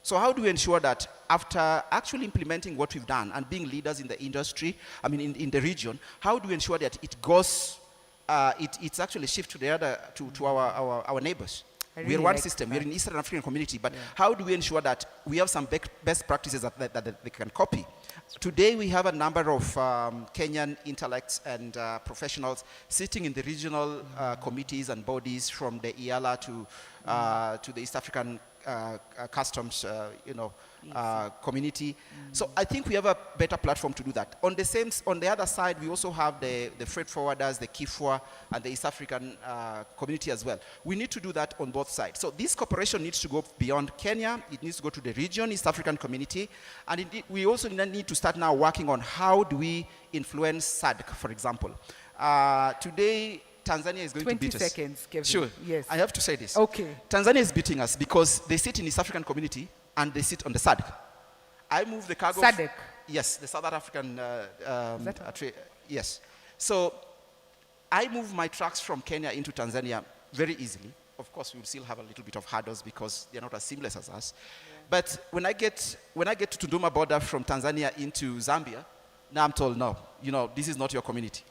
So how do we ensure that after actually implementing what we've done and being leaders in the industry, I mean in the region, how do we ensure that it goes, it's actually shift to the other, to our neighbors? We're one system, we're in Eastern African community, but how do we ensure that we have some best practices that they can copy? Today we have a number of Kenyan intellects and professionals sitting in the regional committees and bodies, from the IALA to the East African customs, community. So I think we have a better platform to do that. On the other side, we also have the freight forwarders, the KIFWA, and the East African community as well. We need to do that on both sides. So this cooperation needs to go beyond Kenya. It needs to go to the region, East African community, and we also need to start now working on how do we influence SADC, for example. Today, Tanzania is going to beat us. 20 seconds, Kevin. Sure. Yes. I have to say this. Okay. Tanzania is beating us because they sit in East African community and they sit on the SADC. I move the cargo. SADC? Yes, the South African. Yes. So I move my trucks from Kenya into Tanzania very easily. Of course, we will still have a little bit of hurdles because they're not as seamless as us. Yeah. But when I get to Tunduma border from Tanzania into Zambia, now I'm told, no, this is not your community.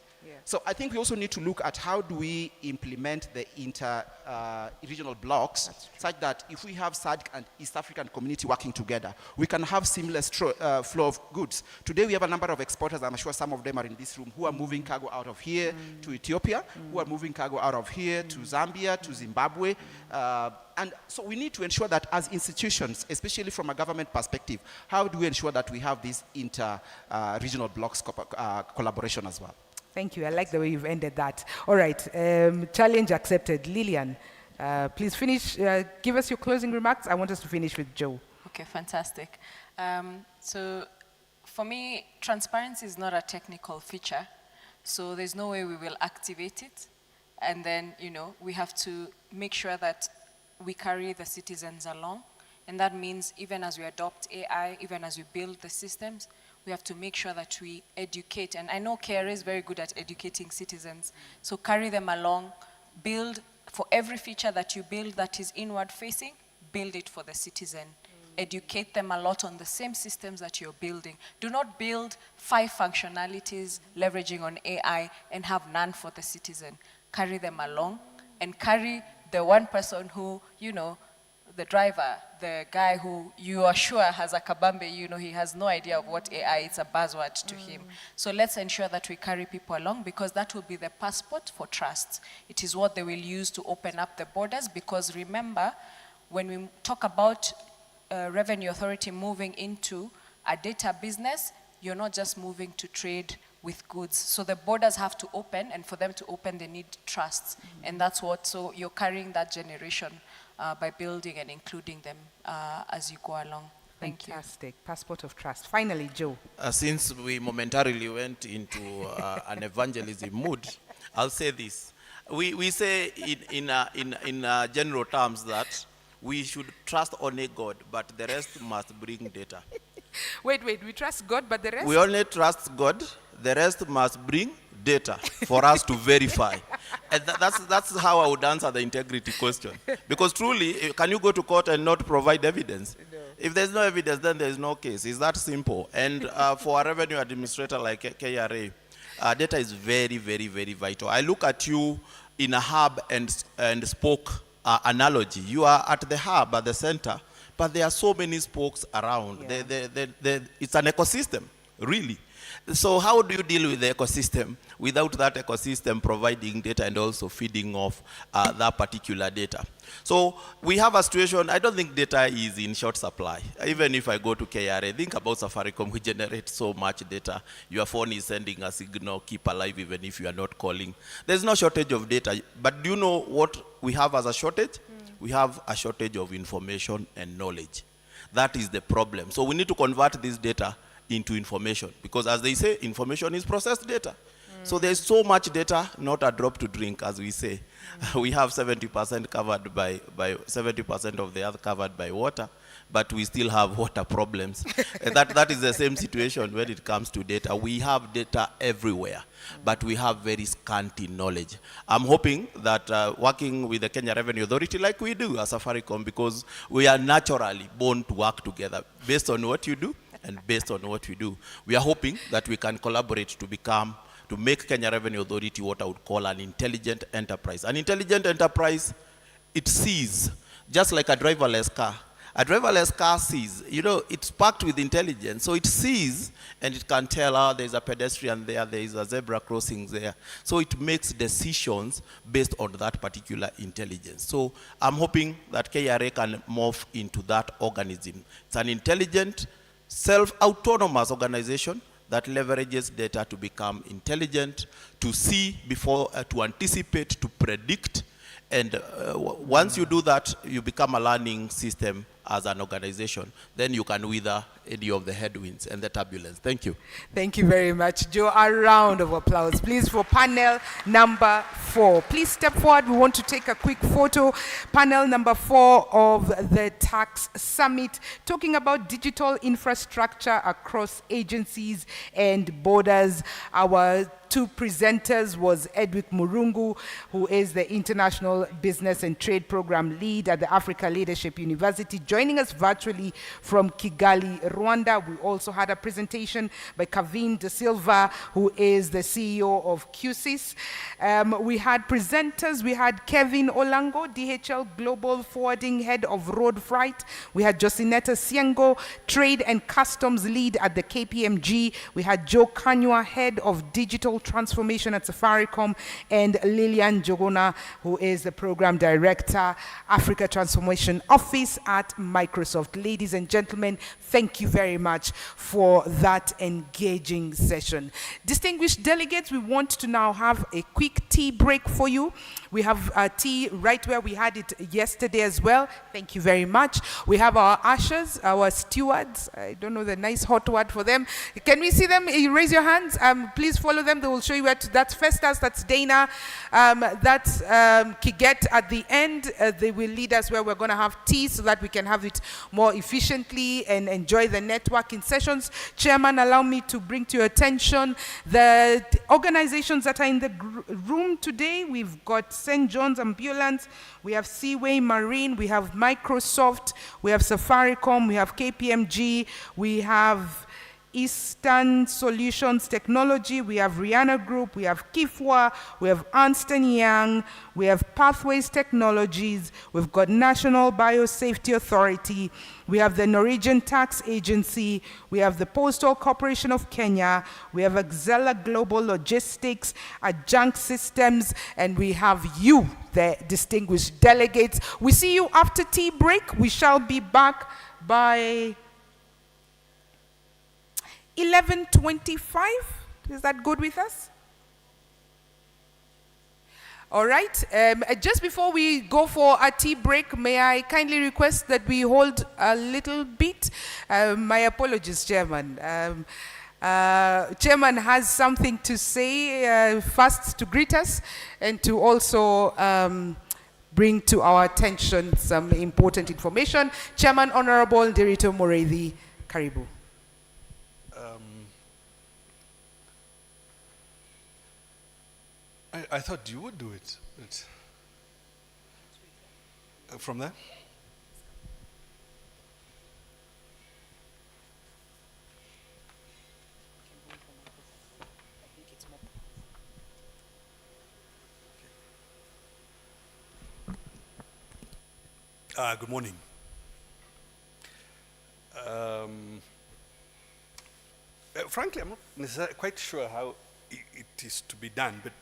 So I think we also need to look at how do we implement the inter-regional blocks such that if we have SADC and East African community working together, we can have seamless flow of goods. Today we have a number of exporters, I'm sure some of them are in this room, who are moving cargo out of here to Ethiopia, who are moving cargo out of here to Zambia, to Zimbabwe. And so we need to ensure that as institutions, especially from a government perspective, how do we ensure that we have this inter-regional blocks collaboration as well? Thank you. I like the way you've ended that. All right. Challenge accepted. Lillian, please finish. Give us your closing remarks. I want us to finish with Joe. Okay, fantastic. So for me, transparency is not a technical feature. So there's no way we will activate it. And then, we have to make sure that we carry the citizens along. And that means even as we adopt AI, even as we build the systems, we have to make sure that we educate. And I know KRA is very good at educating citizens. So carry them along, build, for every feature that you build that is inward facing, build it for the citizen. Educate them a lot on the same systems that you're building. Do not build 5 functionalities leveraging on AI and have none for the citizen. Carry them along and carry the one person who, the driver, the guy who you are sure has a kabambe, he has no idea of what AI is, a buzzword to him. So let's ensure that we carry people along, because that will be the passport for trust. It is what they will use to open up the borders, because remember, when we talk about Revenue Authority moving into a data business, you're not just moving to trade with goods. So the borders have to open, and for them to open, they need trust. And that's so you're carrying that generation by building and including them as you go along. Thank you. Fantastic. Passport of trust. Finally, Joe. Since we momentarily went into an evangelism mood, I'll say this. We say in general terms that we should trust only God, but the rest must bring data. Wait, we trust God, but the rest? We only trust God, the rest must bring data for us to verify. And that's how I would answer the integrity question. Because truly, can you go to court and not provide evidence? No. If there's no evidence, then there's no case. It's that simple. And for a revenue administrator like KRA, data is very, very, very vital. I look at you in a hub and spoke analogy. You are at the hub, at the center, but there are so many spokes around. Yeah. It's an ecosystem, really. So how do you deal with the ecosystem without that ecosystem providing data and also feeding off that particular data? So we have a situation, I don't think data is in short supply. Even if I go to KRA, think about Safaricom, we generate so much data. Your phone is sending a signal, keep alive even if you are not calling. There's no shortage of data, but do you know what we have as a shortage? We have a shortage of information and knowledge. That is the problem. So we need to convert this data into information, because as they say, information is processed data. So there's so much data, not a drop to drink, as we say. We have 70% covered by 70% of the earth covered by water, but we still have water problems. That is the same situation when it comes to data. We have data everywhere, but we have very scanty knowledge. I'm hoping that working with the Kenya Revenue Authority like we do as Safaricom, because we are naturally born to work together based on what you do and based on what we do. We are hoping that we can collaborate to make Kenya Revenue Authority what I would call an intelligent enterprise. An intelligent enterprise, it sees, just like a driverless car. A driverless car sees, it's packed with intelligence, so it sees and it can tell, there's a pedestrian there is a zebra crossing there. So it makes decisions based on that particular intelligence. So I'm hoping that KRA can morph into that organism. It's an intelligent, self-autonomous organization that leverages data to become intelligent, to see before, to anticipate, to predict. And once you do that, you become a learning system as an organization. Then you can weather any of the headwinds and the turbulence. Thank you. Thank you very much, Joe. A round of applause, please, for panel number 4. Please step forward. We want to take a quick photo. Panel number 4 of the Tax Summit, talking about digital infrastructure across agencies and borders. Our 2 presenters was Edwick Murungu, who is the International Business and Trade Program Lead at the Africa Leadership University, joining us virtually from Kigali, Rwanda. We also had a presentation by Kavin De Silva, who is the CEO of QSIS. We had presenters. We had Kevin Olango, DHL Global Forwarding Head of Road Freight. We had Josinetta Siengo, Trade and Customs Lead at the KPMG. We had Joe Kanywa, Head of Digital Transformation at Safaricom, and Lillian Jogona, who is the Program Director, Africa Transformation Office at Microsoft. Ladies and gentlemen, thank you very much for that engaging session. Distinguished delegates, we want to now have a quick tea break for you. We have tea right where we had it yesterday as well. Thank you very much. We have our ushers, our stewards. I don't know the nice hot word for them. Can we see them? You raise your hands. Please follow them. They will show you where to. That's Festus, that's Dana, that's Kiget at the end. They will lead us where we're going to have tea so that we can have it more efficiently and enjoy the networking sessions. Chairman, allow me to bring to your attention the organizations that are in the room today. We've got St. John's Ambulance, we have Seaway Marine, we have Microsoft, we have Safaricom, we have KPMG, we have Eastern Solutions Technology, we have Rihanna Group, we have Kifwa, we have Ernst & Young, we have Pathways Technologies, we've got National Biosafety Authority, we have the Norwegian Tax Agency, we have the Postal Corporation of Kenya, we have Axela Global Logistics, Adjunct Systems, and we have you, the distinguished delegates. We see you after tea break. We shall be back by 11:25. Is that good with us? All right. Just before we go for a tea break, may I kindly request that we hold a little bit? My apologies, Chairman. Chairman has something to say, first to greet us and to also bring to our attention some important information. Chairman Honorable Ndirito Morethi, Karibu. I thought you would do it. From there? Good morning. frankly, I'm not necessarily quite sure how it is to be done, but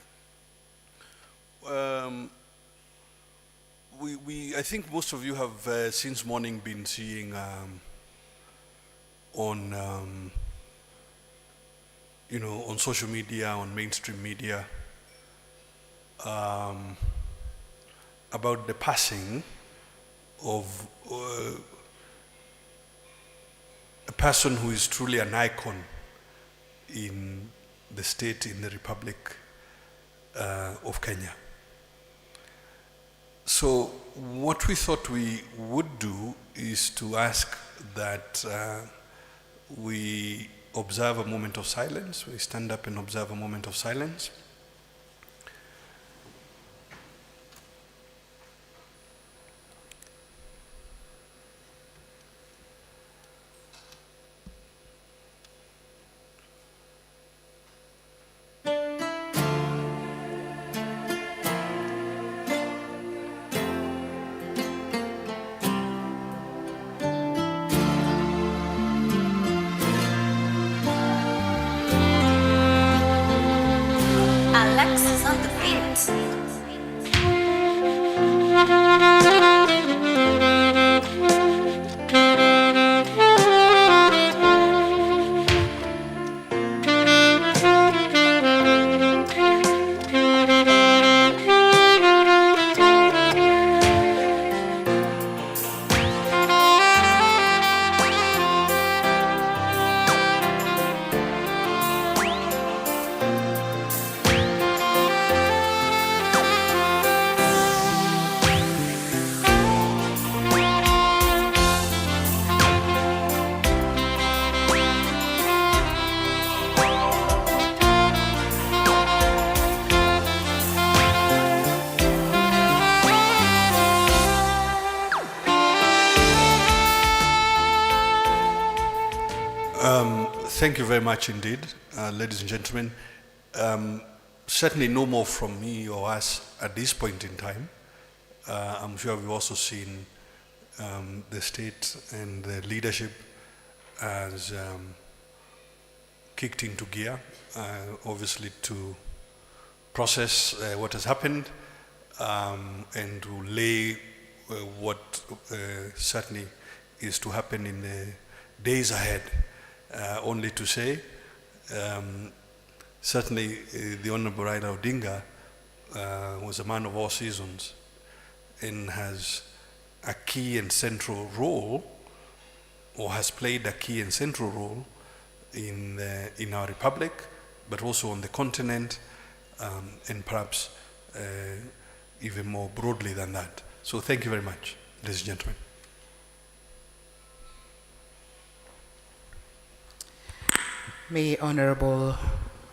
I think most of you have since morning been seeing on on social media, on mainstream media, about the passing of a person who is truly an icon in the state, in the Republic of Kenya. So what we thought we would do is to ask that we observe a moment of silence. We stand up and observe a moment of silence. Alexis on the beat. Thank you very much indeed, ladies and gentlemen. Certainly no more from me or us at this point in time. I'm sure we've also seen the state and the leadership has kicked into gear, obviously to process what has happened and to lay what certainly is to happen in the days ahead. Only to say, certainly the Honorable Raila Odinga was a man of all seasons and has a key and central role, or has played a key and central role in our republic, but also on the continent, and perhaps even more broadly than that. So thank you very much, ladies and gentlemen. May Honorable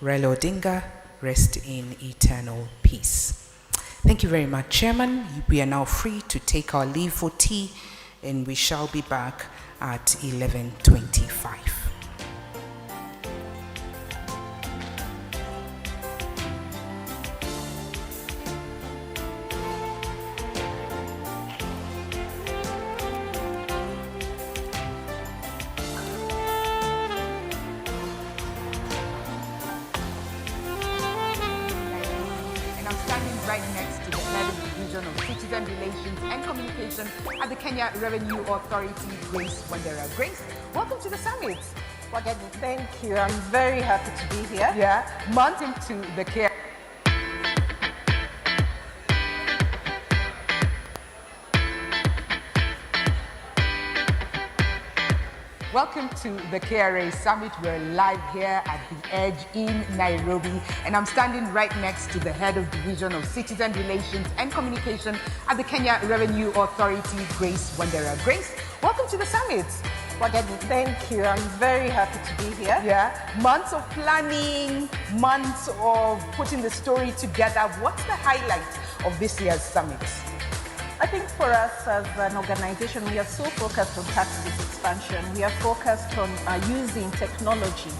Raila Odinga rest in eternal peace. Thank you very much, Chairman. We are now free to take our leave for tea, and we shall be back at 11:25. At the Kenya Revenue Authority, Grace Wandera. Grace, welcome to the summit. Wageni, thank you. I'm very happy to be here. Yeah, month into the care. Welcome to the KRA Summit. We're live here at the Edge in Nairobi, and I'm standing right next to the head of Division of Citizen Relations and Communication at the Kenya Revenue Authority, Grace Wandera. Grace, welcome to the summit. Wageni, thank you. I'm very happy to be here. Yeah, months of planning, months of putting the story together. What's the highlight of this year's summit? I think for us as an organization, we are so focused on tax base expansion. We are focused on using technology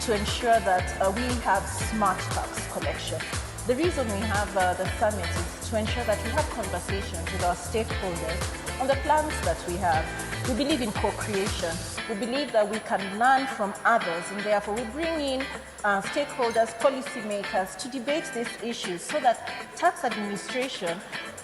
to ensure that we have smart tax collection. The reason we have the summit is to ensure that we have conversations with our stakeholders on the plans that we have. We believe in co-creation. We believe that we can learn from others, and therefore we bring in stakeholders, policymakers to debate these issues so that tax administration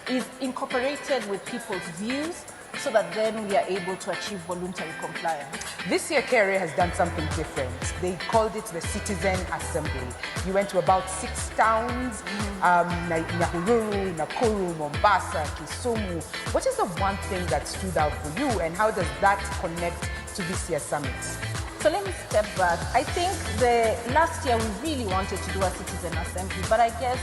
is incorporated with people's views, so that then we are able to achieve voluntary compliance. This year, Kra has done something different. They called it the Citizen Assembly. You went to about 6 towns, Nyahururu, Nakuru, Mombasa, Kisumu. What is the one thing that stood out for you, and how does that connect to this year's summit? So let me step back. I think last year we really wanted to do a citizen assembly, but I guess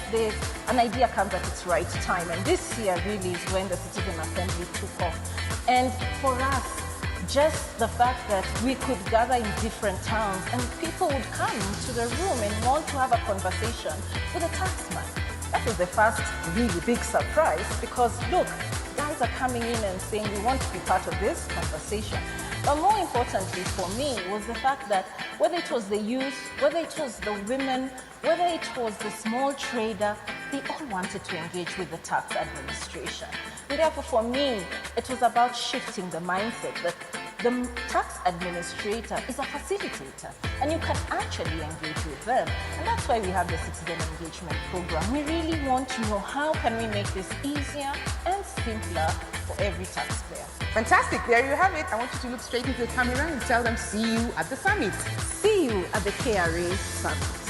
an idea comes at its right time. And this year really is when the citizen assembly took off. And for us, just the fact that we could gather in different towns and people would come to the room and want to have a conversation with a taxman. That was the first really big surprise, because look, guys are coming in and saying we want to be part of this conversation. But more importantly for me was the fact that whether it was the youth, whether it was the women, whether it was the small trader, they all wanted to engage with the tax administration. And therefore for me, it was about shifting the mindset that the tax administrator is a facilitator, and you can actually engage with them. And that's why we have the Citizen Engagement Program. We really want to know how can we make this easier and simpler for every taxpayer. Fantastic. There you have it. I want you to look straight into the camera and tell them, see you at the summit. See you at the Kra Summit.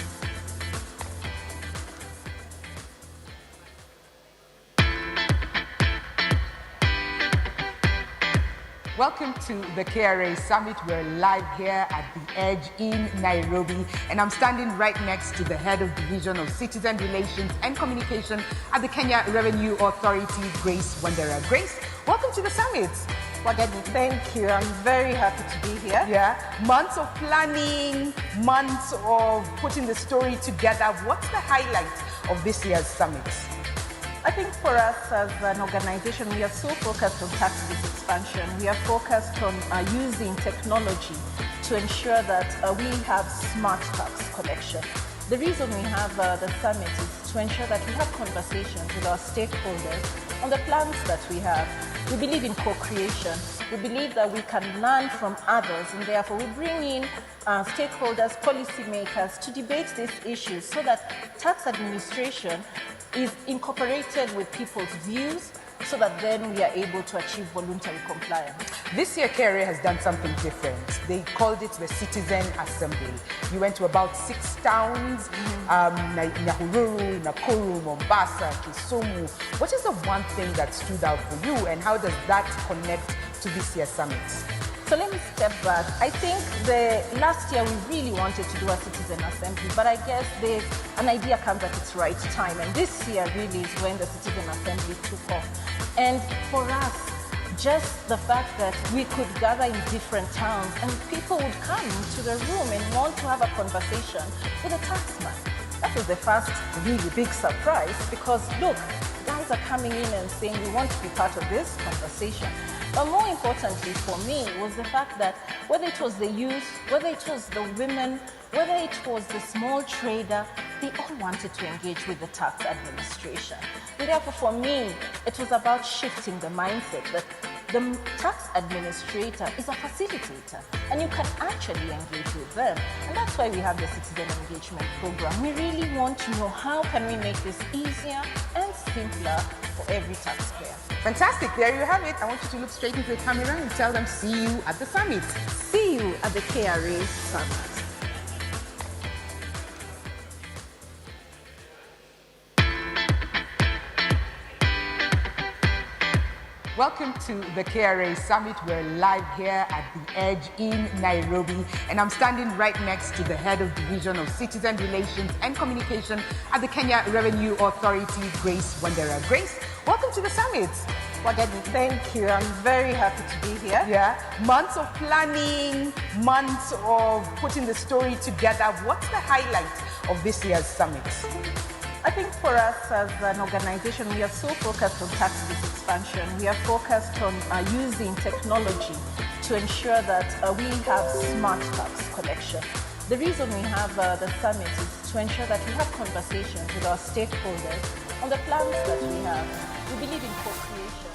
Welcome to the Kra Summit. We're live here at the Edge in Nairobi, and I'm standing right next to the head of Division of Citizen Relations and Communication at the Kenya Revenue Authority, Grace Wandera. Grace, welcome to the summit. Wageni, thank you. I'm very happy to be here. Yeah, months of planning, months of putting the story together. What's the highlight of this year's summit? I think for us as an organization, we are so focused on tax base expansion. We are focused on using technology to ensure that we have smart tax collection. The reason we have the summit is to ensure that we have conversations with our stakeholders on the plans that we have. We believe in co-creation. We believe that we can learn from others, and therefore we bring in stakeholders, policymakers to debate these issues so that tax administration is incorporated with people's views, so that then we are able to achieve voluntary compliance. This year, Kra has done something different. They called it the Citizen Assembly. You went to about 6 towns, Nyahururu, Nakuru, Mombasa, Kisumu. What is the one thing that stood out for you, and how does that connect to this year's summit? So let me step back. I think last year we really wanted to do a citizen assembly, but I guess an idea comes at its right time. And this year really is when the citizen assembly took off. And for us, just the fact that we could gather in different towns and people would come to the room and want to have a conversation with a taxman. That was the first really big surprise, because look, guys are coming in and saying we want to be part of this conversation. But more importantly for me was the fact that whether it was the youth, whether it was the women, whether it was the small trader, they all wanted to engage with the tax administration. And therefore for me, it was about shifting the mindset that the tax administrator is a facilitator, and you can actually engage with them. And that's why we have the Citizen Engagement Program. We really want to know how can we make this easier and simpler for every taxpayer. Fantastic. There you have it. I want you to look straight into the camera and tell them, see you at the summit. See you at the Kra Summit. Welcome to the Kra Summit. We're live here at the Edge in Nairobi, and I'm standing right next to the head of Division of Citizen Relations and Communication at the Kenya Revenue Authority, Grace Wandera. Grace, welcome to the summit. Wageni, thank you. I'm very happy to be here. Yeah, months of planning, months of putting the story together. What's the highlight of this year's summit? I think for us as an organization, we are so focused on tax base expansion. We are focused on using technology to ensure that we have smart tax collection. The reason we have the summit is to ensure that we have conversations with our stakeholders on the plans that we have. We believe in co-creation.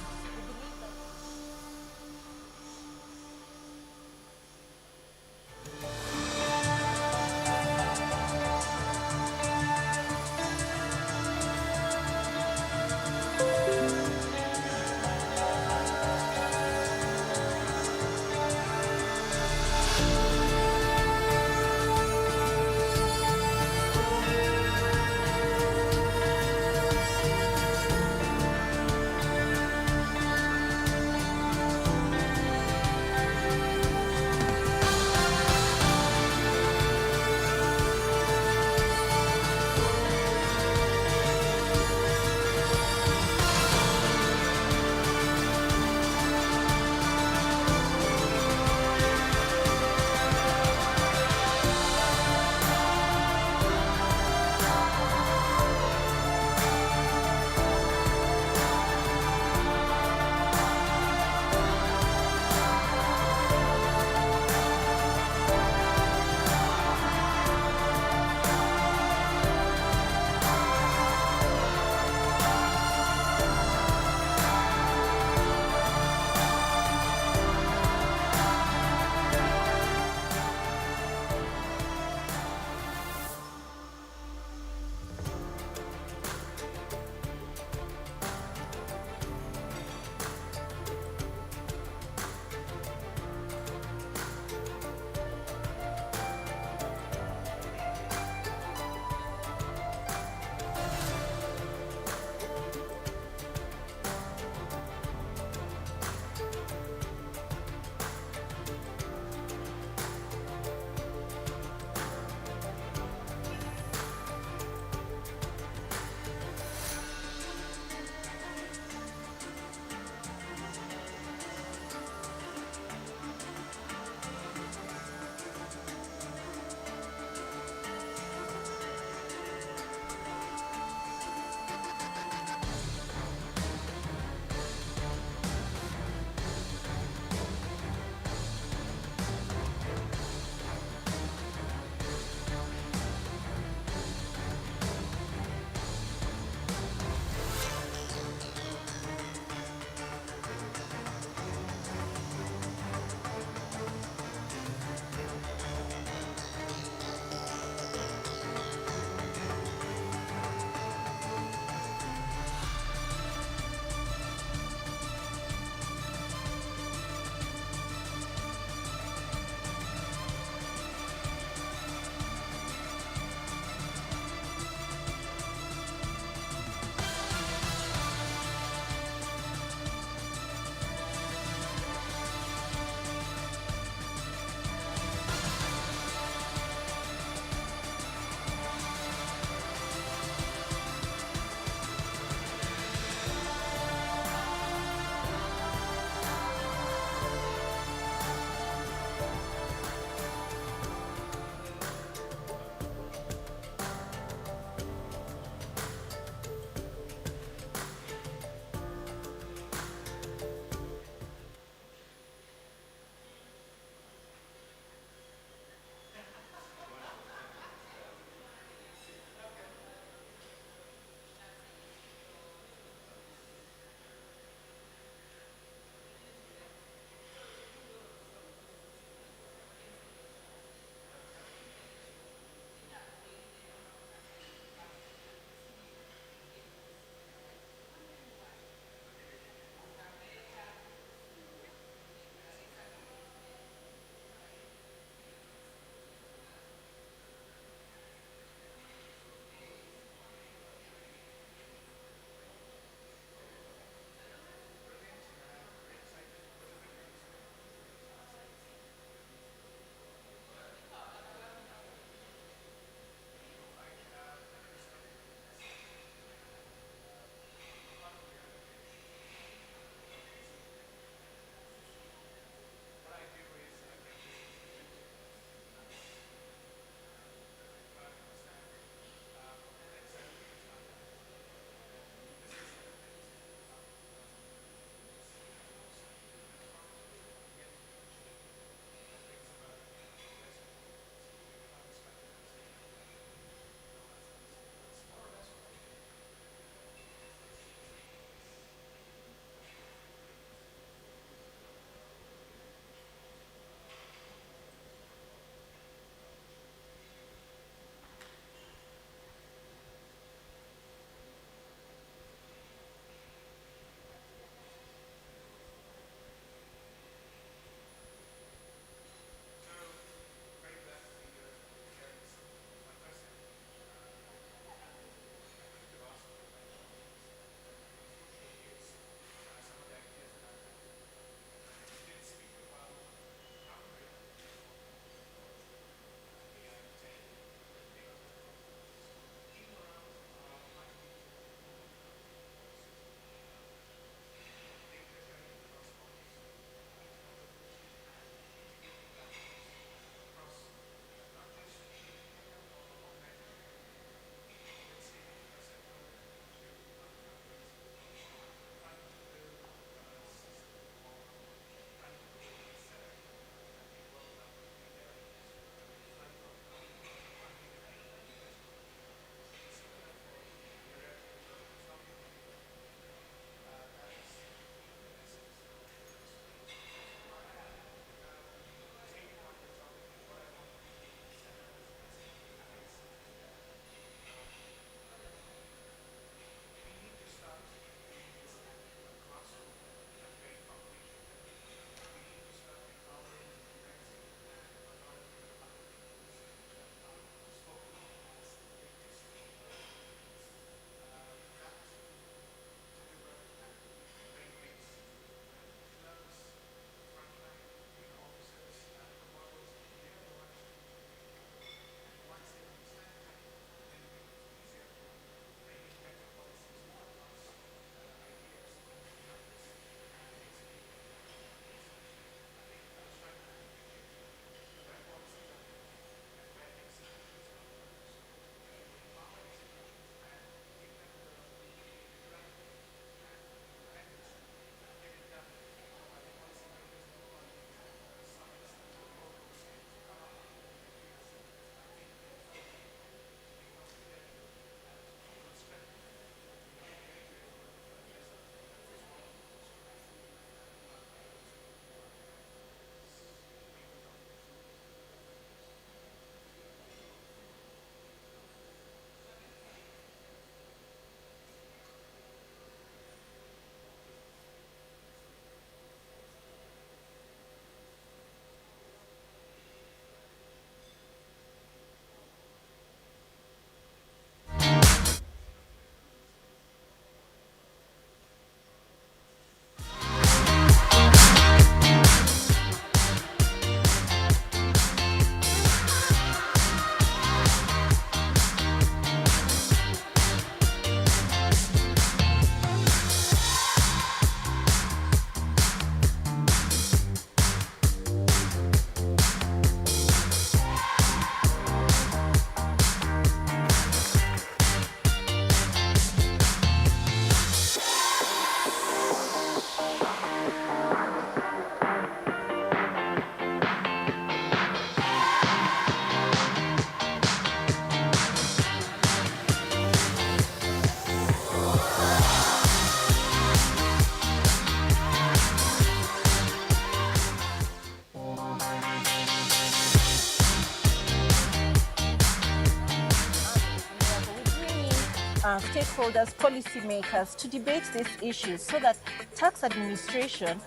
stakeholders, policymakers to debate these issues so that tax administration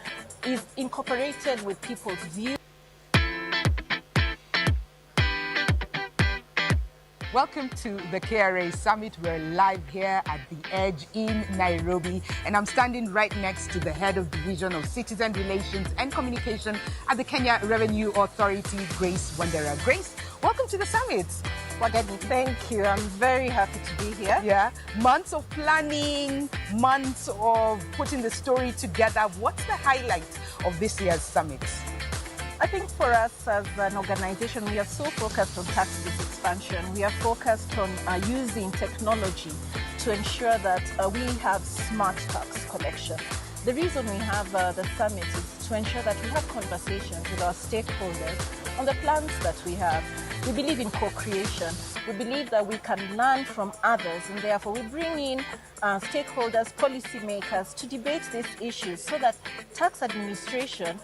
is incorporated with people's views. Welcome to the KRA Summit. We're live here at the Edge in Nairobi, and I'm standing right next to the head of Division of Citizen Relations and Communication at the Kenya Revenue Authority, Grace Wandera. Grace, welcome to the summit. Wageni, thank you. I'm very happy to be here. Yeah, months of planning, months of putting the story together. What's the highlight of this year's summit? I think for us as an organization, we are so focused on tax-based expansion. We are focused on using technology to ensure that we have smart tax collection. The reason we have the summit is to ensure that we have conversations with our stakeholders on the plans that we have. We believe in co-creation. We believe that we can learn from others, and therefore we bring in stakeholders, policymakers to debate these issues so that tax administration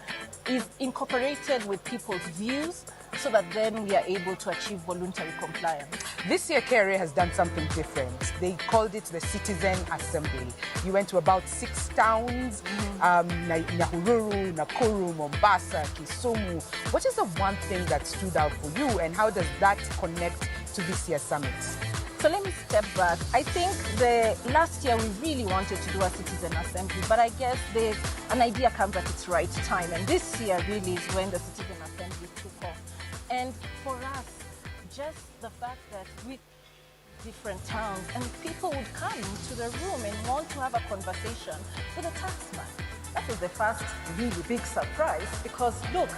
is incorporated with people's views so that then we are able to achieve voluntary compliance. This year, KRA has done something different. They called it the Citizen Assembly. You went to about 6 towns, Nyahururu, Nakuru, Mombasa, Kisumu. What is the one thing that stood out for you, and how does that connect to this year's summit? So let me step back. I think the last year we really wanted to do a citizen assembly, but I guess an idea comes at its right time, and this year really is when the citizen assembly took off. And for us, just the fact that we different towns and people would come to the room and want to have a conversation with a taxman. That was the first really big surprise, because look,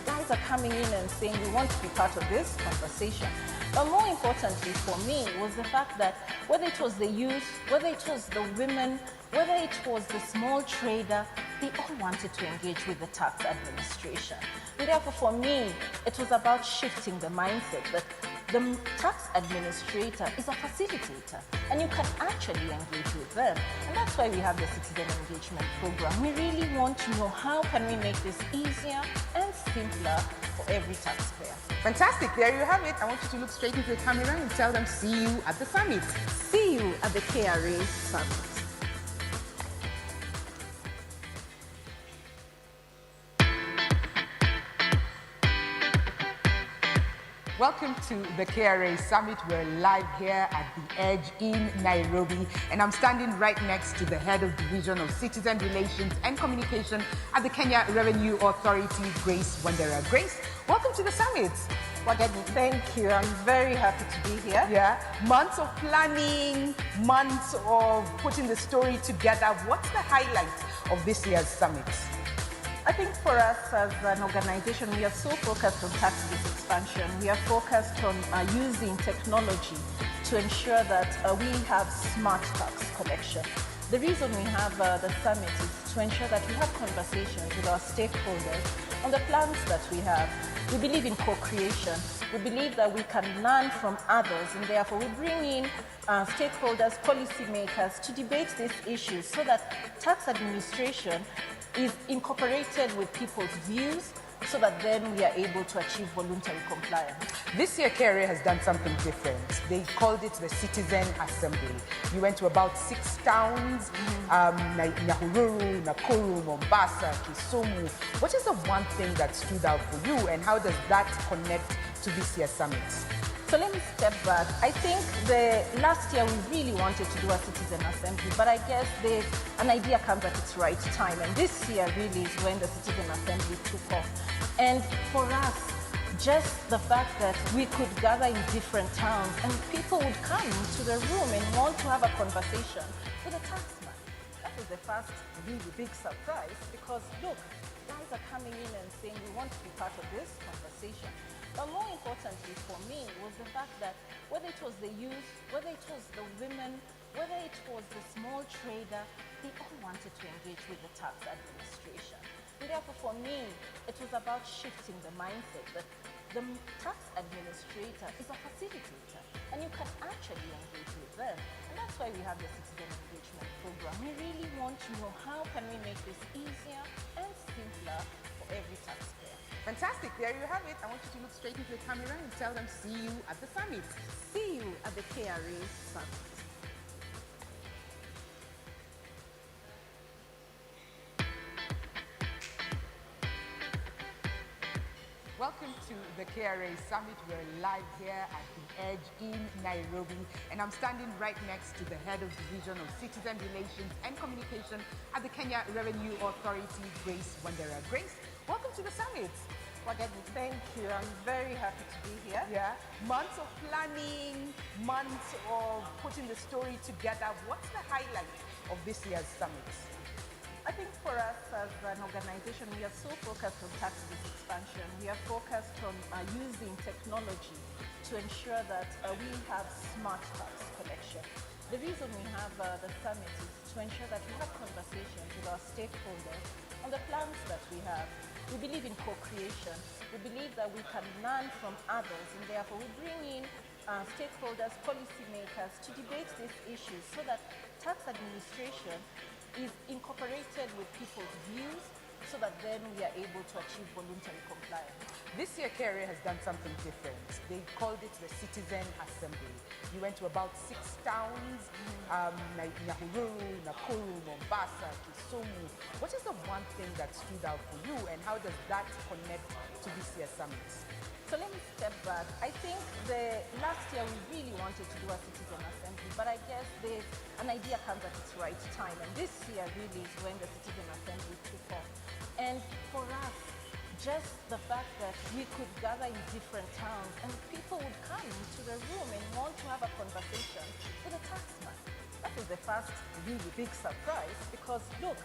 guys are coming in and saying we want to be part of this conversation. But more importantly for me was the fact that whether it was the youth, whether it was the women, whether it was the small trader, they all wanted to engage with the tax administration. And therefore for me, it was about shifting the mindset that the tax administrator is a facilitator, and you can actually engage with them. And that's why we have the Citizen Engagement Program. We really want to know how can we make this easier and simpler for every taxpayer. Fantastic. There you have it. I want you to look straight into the camera and tell them, see you at the summit. See you at the KRA Summit. Welcome to the KRA Summit. We're live here at the Edge in Nairobi, and I'm standing right next to the head of Division of Citizen Relations and Communication at the Kenya Revenue Authority, Grace Wandera. Grace, welcome to the summit. Wageni, thank you. I'm very happy to be here. Yeah, months of planning, months of putting the story together. What's the highlight of this year's summit? I think for us as an organization, we are so focused on tax-based expansion. We are focused on using technology to ensure that we have smart tax collection. The reason we have the summit is to ensure that we have conversations with our stakeholders on the plans that we have. We believe in co-creation. We believe that we can learn from others, and therefore we bring in stakeholders, policymakers to debate these issues so that tax administration is incorporated with people's views so that then we are able to achieve voluntary compliance. This year, KRA has done something different. They called it the Citizen Assembly. You went to about 6 towns, Nyahururu, Nakuru, Mombasa, Kisumu. What is the one thing that stood out for you, and how does that connect to this year's summit? So let me step back. I think the last year we really wanted to do a citizen assembly, but I guess an idea comes at its right time, and this year really is when the citizen assembly took off. And for us, just the fact that we could gather in different towns and people would come to the room and want to have a conversation with a taxman. That was the first really big surprise, because look, guys are coming in and saying we want to be part of this conversation. But more importantly for me was the fact that whether it was the youth, whether it was the women, whether it was the small trader, they all wanted to engage with the tax administration. And therefore for me, it was about shifting the mindset that the tax administrator is a facilitator, and you can actually engage with them. And that's why we have the Citizen Engagement Program. We really want to know how can we make this easier and simpler for every taxpayer. Fantastic. There you have it. I want you to look straight into the camera and tell them, see you at the summit. See you at the KRA Summit. Welcome to the KRA Summit. We're live here at the Edge in Nairobi, and I'm standing right next to the head of Division of Citizen Relations and Communication at the Kenya Revenue Authority, Grace Wandera. Grace, welcome to the summit. Wageni, thank you. I'm very happy to be here. Yeah, months of planning, months of putting the story together. What's the highlight of this year's summit? I think for us as an organization, we are so focused on tax base expansion. We are focused on using technology to ensure that we have smart tax collection. The reason we have the summit is to ensure that we have conversations with our stakeholders on the plans that we have. We believe in co-creation. We believe that we can learn from others, and therefore we bring in stakeholders, policymakers to debate these issues so that tax administration is incorporated with people's views so that then we are able to achieve voluntary compliance. This year, KRA has done something different. They called it the Citizen Assembly. You went to about 6 towns, Nyahururu, Nakuru, Mombasa, Kisumu. What is the one thing that stood out for you, and how does that connect to this year's summit? So let me step back. I think the last year we really wanted to do a citizen assembly, but I guess an idea comes at its right time, and this year really is when the citizen assembly took off. And for us, just the fact that we could gather in different towns and people would come into the room and want to have a conversation with a taxman. That was the first really big surprise, because look,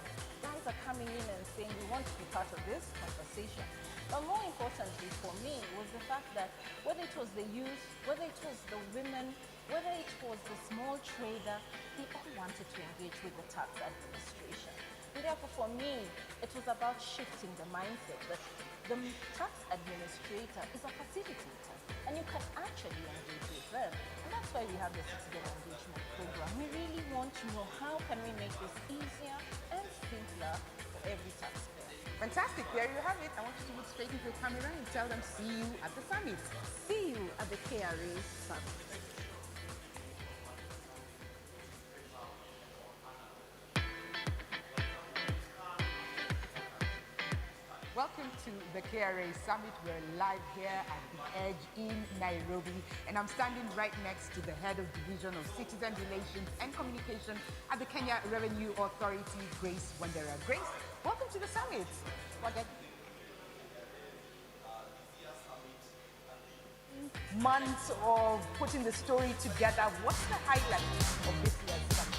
guys are coming in and saying we want to be part of this conversation. But more importantly for me was the fact that whether it was the youth, whether it was the women, whether it was the small trader, they all wanted to engage with the tax administration. And therefore for me, it was about shifting the mindset that the tax administrator is a facilitator, and you can actually engage with them. And that's why we have the Citizen Engagement Program. We really want to know how can we make this easier and simpler for every taxpayer. Fantastic. There you have it. I want you to look straight into the camera and tell them, see you at the summit. See you at the KRA Summit. Welcome to the KRA Summit. We're live here at the Edge in Nairobi, and I'm standing right next to the head of Division of Citizen Relations and Communication at the Kenya Revenue Authority, Grace Wandera. Grace, welcome to the summit. Months of putting the story together. What's the highlight of this year's summit?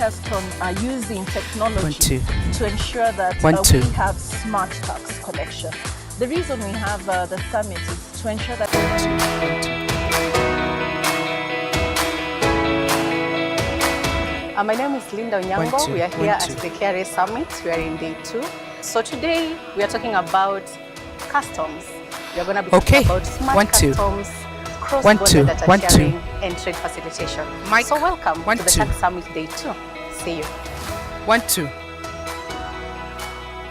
customs are using technology 1, 2. to ensure that 1, 2. we have smart tax collection. The reason we have the summit is to ensure that... My name is Linda Onyango. 1, 2. We are here 1, at 2. the Kra Summit. We are in day 2. So today we are talking about customs. We are going to be talking about smart 1, 2. customs, 1, cross-border 2. data 1, 2. sharing, and trade facilitation. Mike, so welcome 1, to the 2. Tax Summit day 2. See you. 1, 2.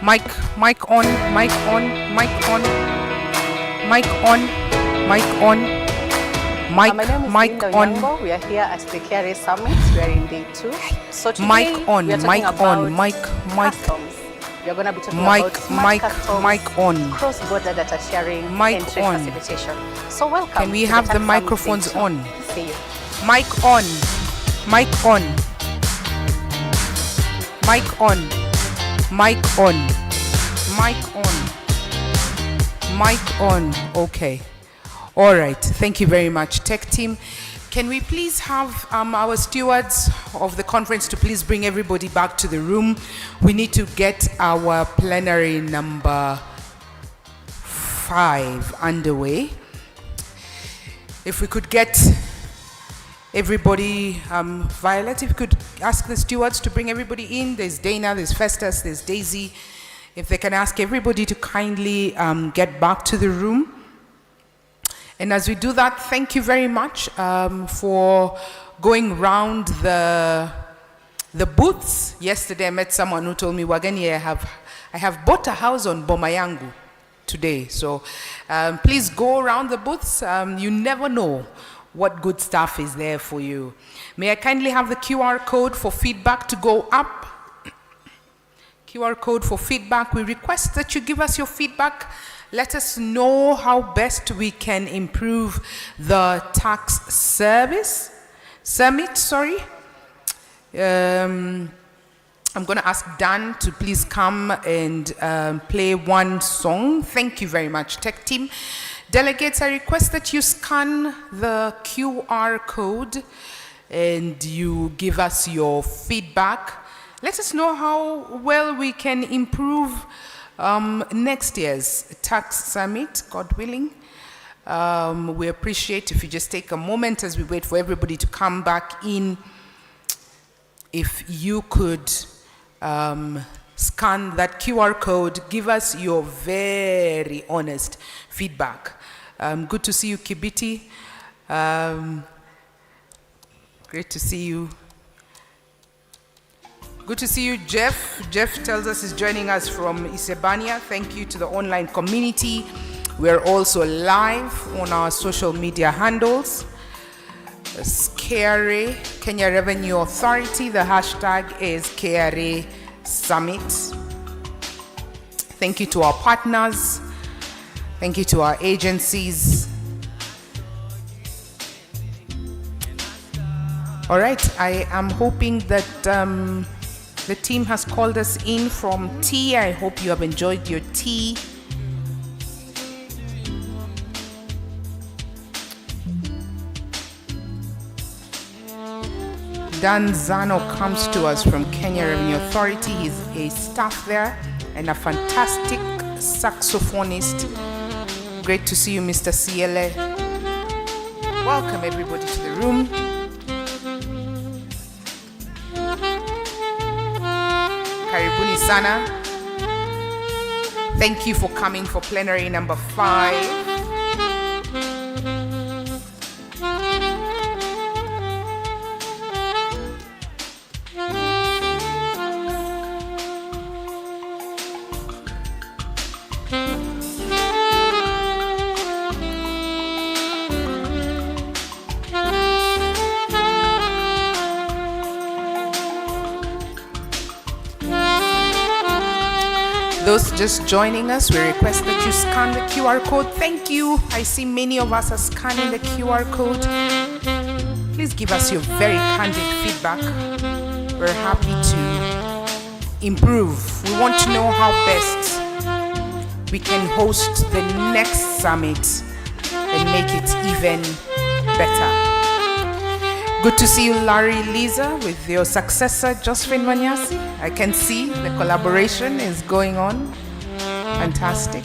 Mic on, mic on, mic on, mic on, mic on, My name is mic Linda on. Onyango. We are here at the Kra Summit. We are in day 2. So today Mic on, we are talking mic about on, mic. customs. We are going to be talking Mic, about smart mic, customs, mic on. cross-border data sharing, Mic and trade on. facilitation. So welcome. Can we to have the the Tax Summit microphones day 2. on? See you. Mic on, mic on, mic on, mic on, mic on, mic on. Okay. All right. Thank you very much, tech team. Can we please have our stewards of the conference to please bring everybody back to the room? We need to get our plenary number 5 underway. If we could get everybody, Violet, if you could ask the stewards to bring everybody in. There's Dana, there's Festus, there's Daisy. If they can ask everybody to kindly get back to the room. And as we do that, thank you very much for going round the booths. Yesterday I met someone who told me, Wageni, I have bought a house on Bomayangu today. So please go around the booths. You never know what good stuff is there for you. May I kindly have the QR code for feedback to go up? QR code for feedback. We request that you give us your feedback. Let us know how best we can improve the tax summit, sorry. I'm going to ask Dan to please come and play one song. Thank you very much, tech team. Delegates, I request that you scan the QR code and you give us your feedback. Let us know how well we can improve next year's tax summit, God willing. We appreciate if you just take a moment as we wait for everybody to come back in. If you could scan that QR code, give us your very honest feedback. Good to see you, Kibiti. Great to see you. Good to see you, Jeff. Jeff tells us he's joining us from Isebania. Thank you to the online community. We're also live on our social media handles. KRA, Kenya Revenue Authority. The hashtag is KRA Summit. Thank you to our partners. Thank you to our agencies. All right, I am hoping that the team has called us in from tea. I hope you have enjoyed your tea. Dan Zano comes to us from Kenya Revenue Authority. He's a staff there and a fantastic saxophonist. Great to see you, Mr. CLA. Welcome everybody to the room. Karibuni sana. Thank you for coming for plenary number 5. Those just joining us, we request that you scan the QR code. Thank you. I see many of us are scanning the QR code. Please give us your very candid feedback. We're happy to improve. We want to know how best we can host the next summit and make it even better. Good to see you, Larry Lisa, with your successor, Josephine Manyasi. I can see the collaboration is going on. Fantastic.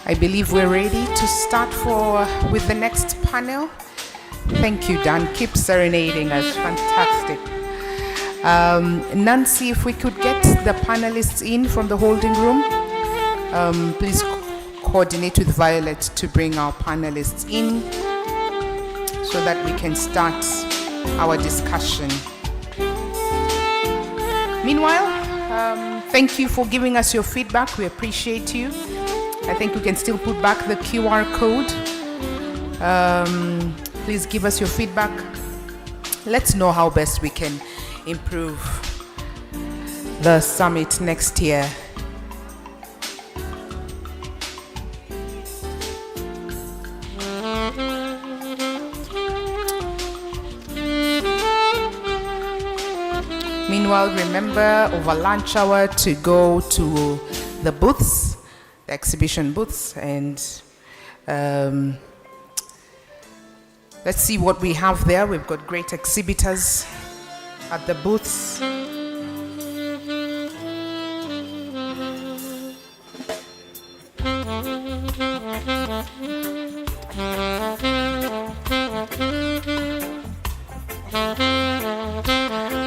I believe we're ready to start with the next panel. Thank you, Dan. Keep serenading us. Fantastic. Nancy, if we could get the panelists in from the holding room, please coordinate with Violet to bring our panelists in so that we can start our discussion. Meanwhile, thank you for giving us your feedback. We appreciate you. I think we can still put back the QR code. Please give us your feedback. Let's know how best we can improve the summit next year. Meanwhile, remember over lunch hour to go to the booths, the exhibition booths, and let's see what we have there. We've got great exhibitors at the booths.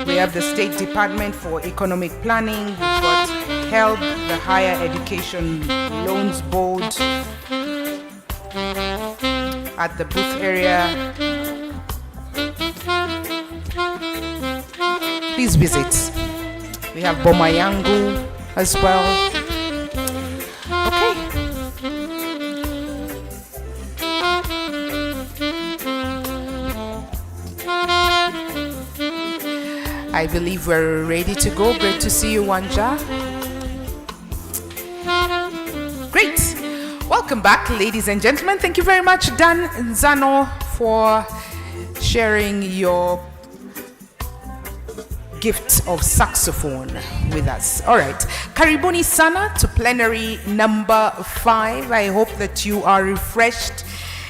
We have the State Department for Economic Planning. We've got HELB, the Higher Education Loans Board, at the booth area. Please visit. We have Boma Yangu as well. Okay. I believe we're ready to go. Great to see you, Wanja. Great. Welcome back, ladies and gentlemen. Thank you very much, Dan Nzano, for sharing your gift of saxophone with us. All right. Karibuni sana to plenary number 5. I hope that you are refreshed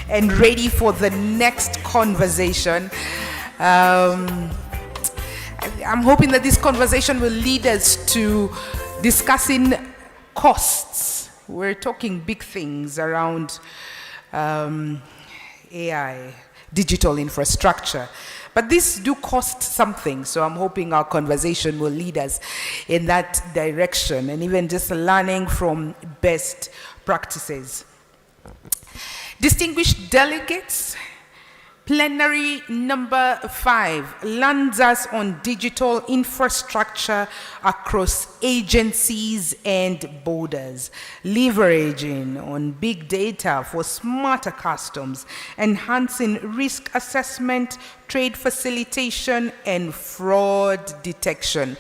and ready for the next conversation. I'm hoping that this conversation will lead us to discussing costs. We're talking big things around AI, digital infrastructure. But these do cost something, so I'm hoping our conversation will lead us in that direction, and even just learning from best practices. Distinguished delegates, plenary number 5 lands us on digital infrastructure across agencies and borders, leveraging on big data for smarter customs, enhancing risk assessment, trade facilitation, and fraud detection.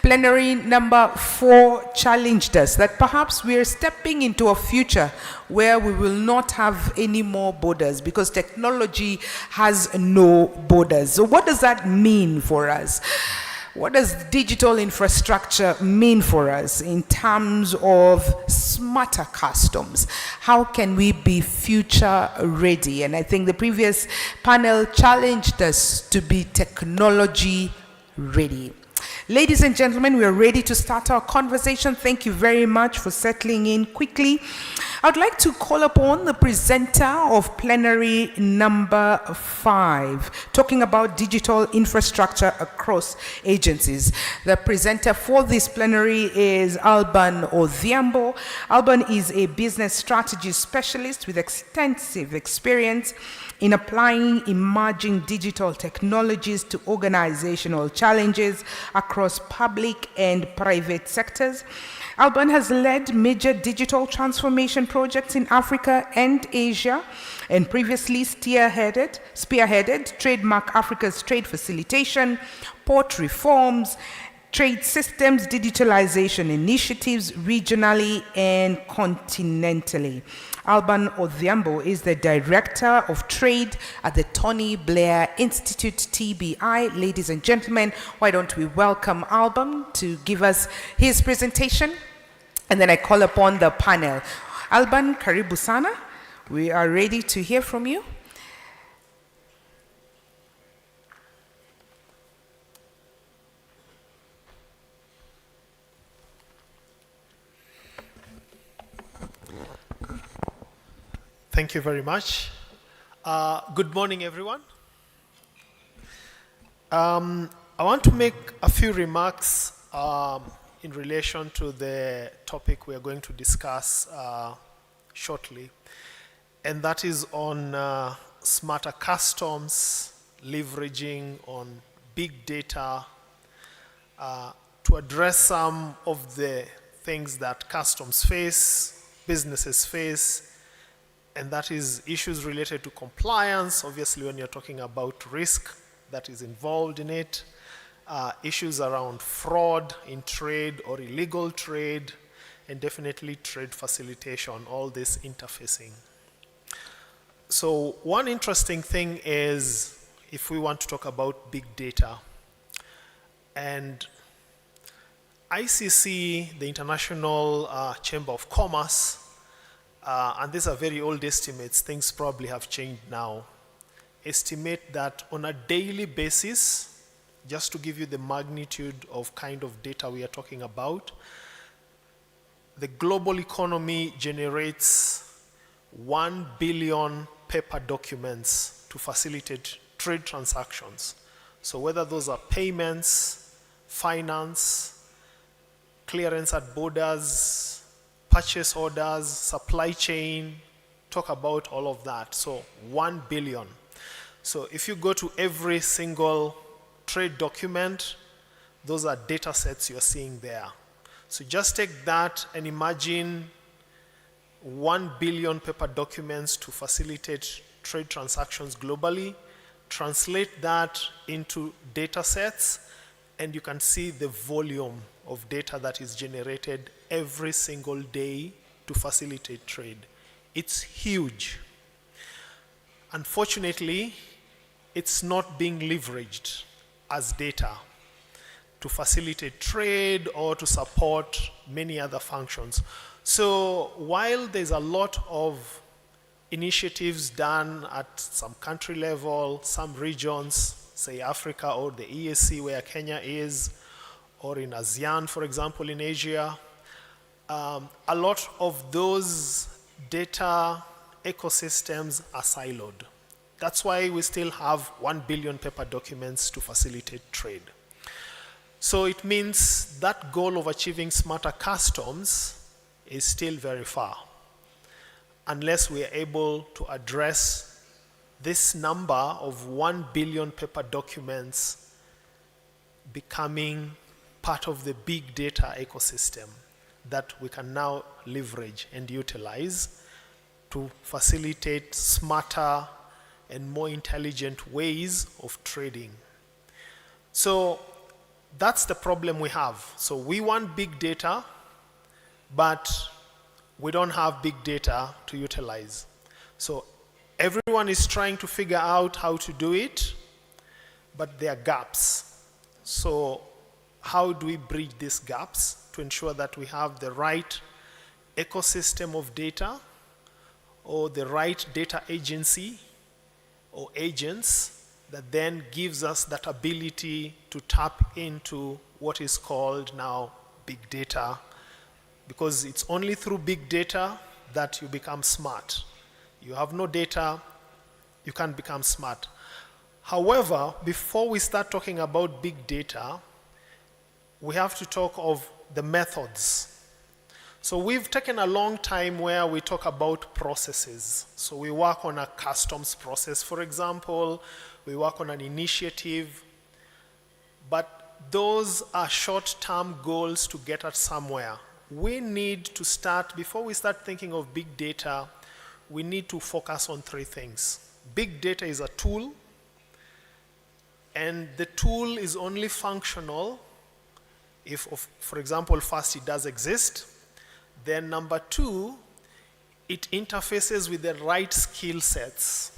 Plenary number 4 challenged us that perhaps we are stepping into a future where we will not have any more borders because technology has no borders. So what does that mean for us? What does digital infrastructure mean for us in terms of smarter customs? How can we be future ready? And I think the previous panel challenged us to be technology ready. Ladies and gentlemen, we are ready to start our conversation. Thank you very much for settling in quickly. I'd like to call upon the presenter of plenary number 5, talking about digital infrastructure across agencies. The presenter for this plenary is Alban Odhiambo. Alban is a business strategy specialist with extensive experience in applying emerging digital technologies to organizational challenges across public and private sectors. Alban has led major digital transformation projects in Africa and Asia, and previously spearheaded Trademark Africa's trade facilitation, port reforms, trade systems digitalization initiatives regionally and continentally. Alban Odhiambo is the Director of Trade at the Tony Blair Institute, TBI. Ladies and gentlemen, why don't we welcome Alban to give us his presentation, and then I call upon the panel. Alban, karibu sana. We are ready to hear from you. Thank you very much. Good morning, everyone. I want to make a few remarks in relation to the topic we are going to discuss shortly, and that is on smarter customs, leveraging on big data to address some of the things that customs face, businesses face, and that is issues related to compliance, obviously when you're talking about risk that is involved in it, issues around fraud in trade or illegal trade, and definitely trade facilitation, all this interfacing. So one interesting thing is if we want to talk about big data, and ICC, the International Chamber of Commerce, and these are very old estimates, things probably have changed now, estimate that on a daily basis, just to give you the magnitude of kind of data we are talking about, the global economy generates 1 billion paper documents to facilitate trade transactions. So whether those are payments, finance, clearance at borders, purchase orders, supply chain, talk about all of that. So 1 billion. So if you go to every single trade document, those are data sets you're seeing there. So just take that and imagine 1 billion paper documents to facilitate trade transactions globally, translate that into data sets, and you can see the volume of data that is generated every single day to facilitate trade. It's huge. Unfortunately, it's not being leveraged as data to facilitate trade or to support many other functions. So while there's a lot of initiatives done at some country level, some regions, say Africa or the EAC where Kenya is, or in ASEAN, for example, in Asia, a lot of those data ecosystems are siloed. That's why we still have 1 billion paper documents to facilitate trade. So it means that goal of achieving smarter customs is still very far, unless we are able to address this number of 1 billion paper documents becoming part of the big data ecosystem that we can now leverage and utilize to facilitate smarter and more intelligent ways of trading. So that's the problem we have. So we want big data, but we don't have big data to utilize. So everyone is trying to figure out how to do it, but there are gaps. So how do we bridge these gaps to ensure that we have the right ecosystem of data or the right data agency or agents that then gives us that ability to tap into what is called now big data, because it's only through big data that you become smart. You have no data, you can't become smart. However, before we start talking about big data, we have to talk of the methods. So we've taken a long time where we talk about processes. So we work on a customs process, for example, we work on an initiative, but those are short-term goals to get us somewhere. We need to start, before we start thinking of big data, we need to focus on three things. Big data is a tool, and the tool is only functional if, for example, first it does exist. Then number two, it interfaces with the right skill sets.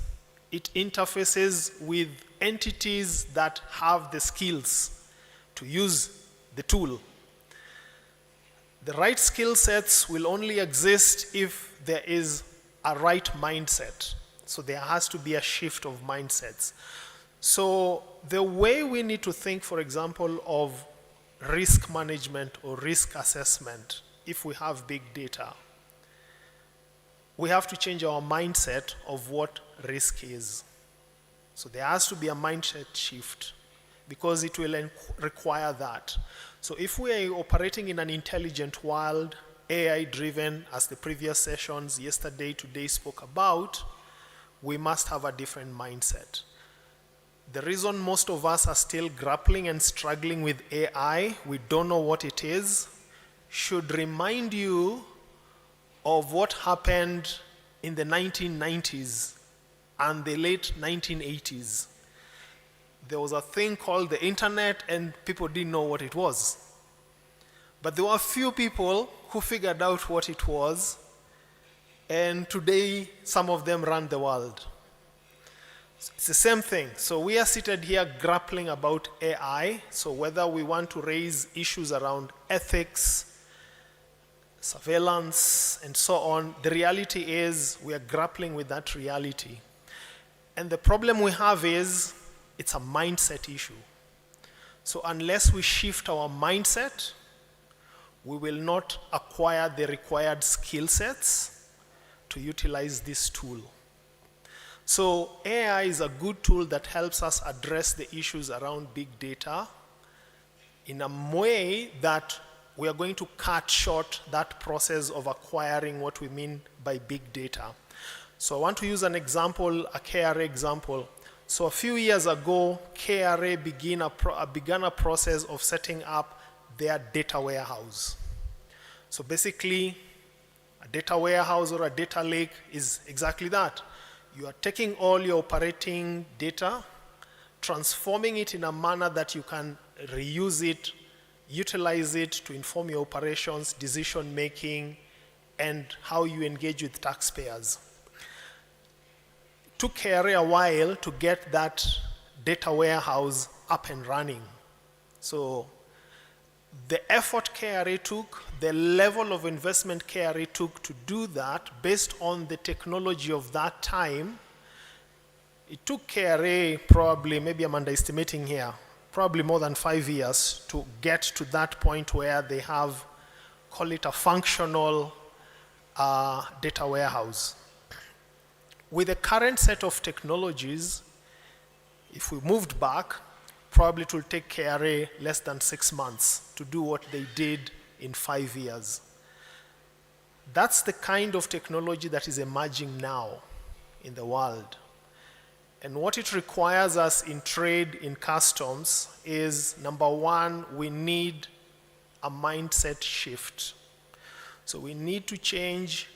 It interfaces with entities that have the skills to use the tool. The right skill sets will only exist if there is a right mindset. So there has to be a shift of mindsets. So the way we need to think, for example, of risk management or risk assessment, if we have big data, we have to change our mindset of what risk is. So there has to be a mindset shift because it will require that. So if we are operating in an intelligent world, AI-driven, as the previous sessions yesterday, today spoke about, we must have a different mindset. The reason most of us are still grappling and struggling with AI, we don't know what it is, should remind you of what happened in the 1990s and the late 1980s. There was a thing called the internet and people didn't know what it was. But there were a few people who figured out what it was, and today some of them run the world. It's the same thing. So we are seated here grappling about AI. So whether we want to raise issues around ethics, surveillance, and so on, the reality is we are grappling with that reality. And the problem we have is it's a mindset issue. So unless we shift our mindset, we will not acquire the required skill sets to utilize this tool. So AI is a good tool that helps us address the issues around big data in a way that we are going to cut short that process of acquiring what we mean by big data. So I want to use an example, a KRA example. So a few years ago, KRA began a process of setting up their data warehouse. So basically, a data warehouse or a data lake is exactly that. You are taking all your operating data, transforming it in a manner that you can reuse it, utilize it to inform your operations, decision making, and how you engage with taxpayers. It took KRA a while to get that data warehouse up and running. So the effort KRA took, the level of investment KRA took to do that based on the technology of that time, it took KRA probably, maybe I'm underestimating here, probably more than 5 years to get to that point where they have, call it a functional data warehouse. With the current set of technologies, if we moved back, probably it will take KRA less than 6 months to do what they did in 5 years. That's the kind of technology that is emerging now in the world. And what it requires us in trade, in customs, is number one, we need a mindset shift. So we need to change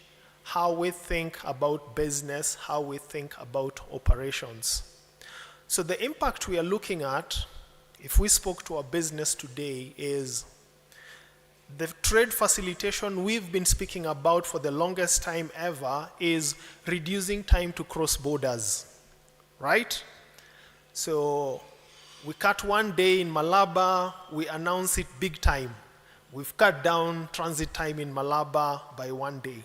how we think about business, how we think about operations. So the impact we are looking at, if we spoke to our business today, is the trade facilitation we've been speaking about for the longest time ever is reducing time to cross borders, right? So We cut one day in Malaba, we announce it big time. We've cut down transit time in Malaba by 1 day.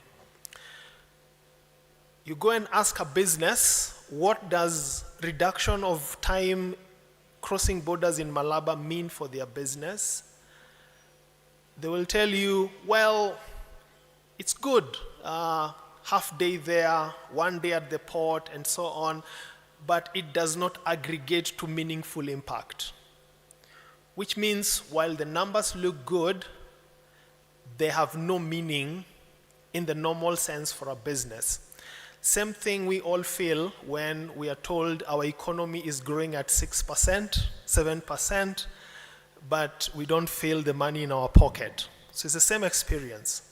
You go and ask a business, what does reduction of time crossing borders in Malaba mean for their business? They will tell you, well, it's good. Half day there, 1 day at the port, and so on, but it does not aggregate to meaningful impact. Which means while the numbers look good, they have no meaning in the normal sense for a business. Same thing we all feel when we are told our economy is growing at 6%, 7%, but we don't feel the money in our pocket. So it's the same experience.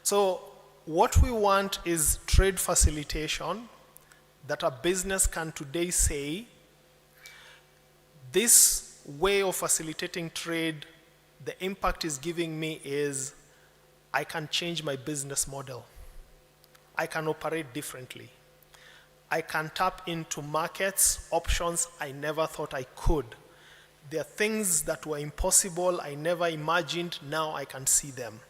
So what we want is trade facilitation, that a business can today say, this way of facilitating trade, the impact is giving me is I can change my business model. I can operate differently. I can tap into markets, options I never thought I could. There are things that were impossible, I never imagined, now I can see them.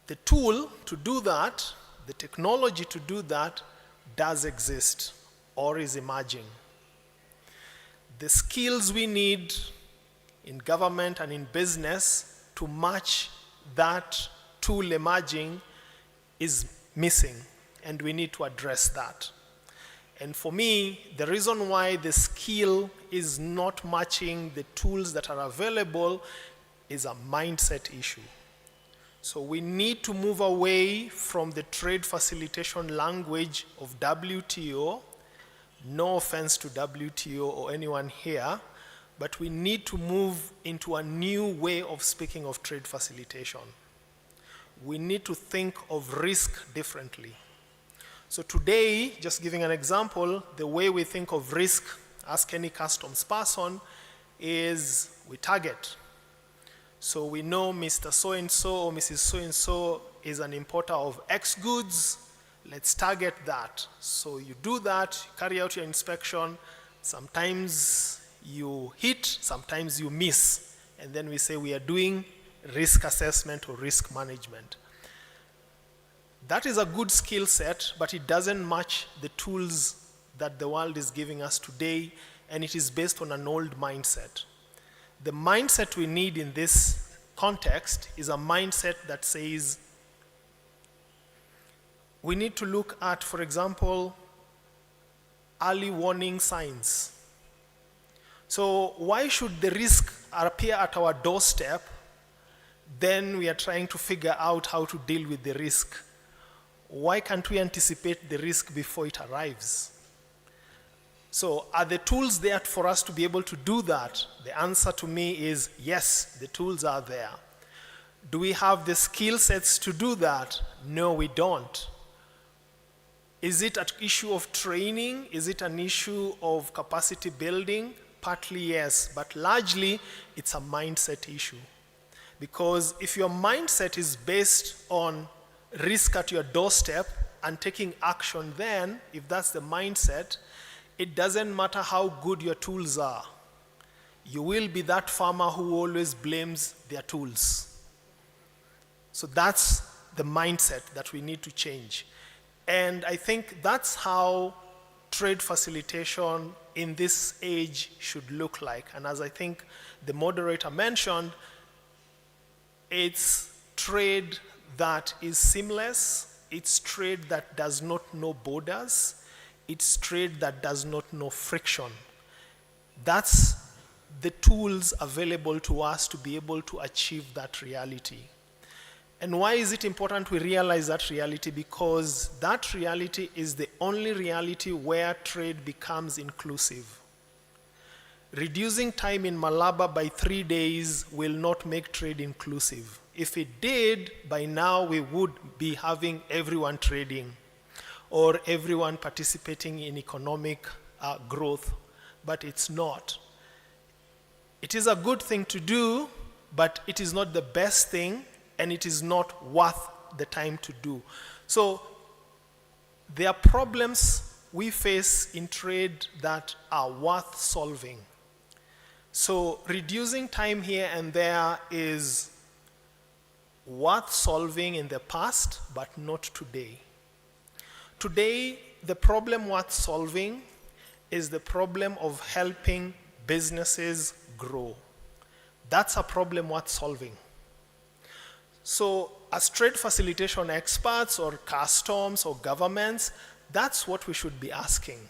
The tool to do that, the technology to do that, does exist or is emerging. The skills we need in government and in business to match that tool emerging is missing, and we need to address that. And for me, the reason why the skill is not matching the tools that are available is a mindset issue. So we need to move away from the trade facilitation language of WTO. No offense to WTO or anyone here, but we need to move into a new way of speaking of trade facilitation. We need to think of risk differently. So today, just giving an example, the way we think of risk, ask any customs person, is we target. So we know Mr. So-and-so or Mrs. So-and-so is an importer of X goods. Let's target that. So you do that, carry out your inspection. Sometimes you hit, sometimes you miss. And then we say we are doing risk assessment or risk management. That is a good skill set, but it doesn't match the tools that the world is giving us today, and it is based on an old mindset. The mindset we need in this context is a mindset that says we need to look at, for example, early warning signs. So why should the risk appear at our doorstep, then we are trying to figure out how to deal with the risk? Why can't we anticipate the risk before it arrives? So are the tools there for us to be able to do that? The answer to me is yes, the tools are there. Do we have the skill sets to do that? No, we don't. Is it an issue of training? Is it an issue of capacity building? Partly yes, but largely it's a mindset issue. Because if your mindset is based on risk at your doorstep and taking action then, if that's the mindset, it doesn't matter how good your tools are. You will be that farmer who always blames their tools. So that's the mindset that we need to change. And I think that's how trade facilitation in this age should look like. And as I think the moderator mentioned, it's trade that is seamless, it's trade that does not know borders, it's trade that does not know friction. That's the tools available to us to be able to achieve that reality. And why is it important we realize that reality? Because that reality is the only reality where trade becomes inclusive. Reducing time in Malaba by 3 days will not make trade inclusive. If it did, by now we would be having everyone trading or everyone participating in economic growth, but it's not. It is a good thing to do, but it is not the best thing, and it is not worth the time to do. So there are problems we face in trade that are worth solving. So reducing time here and there is worth solving in the past, but not today. Today, the problem worth solving is the problem of helping businesses grow. That's a problem worth solving. So as trade facilitation experts or customs or governments, that's what we should be asking.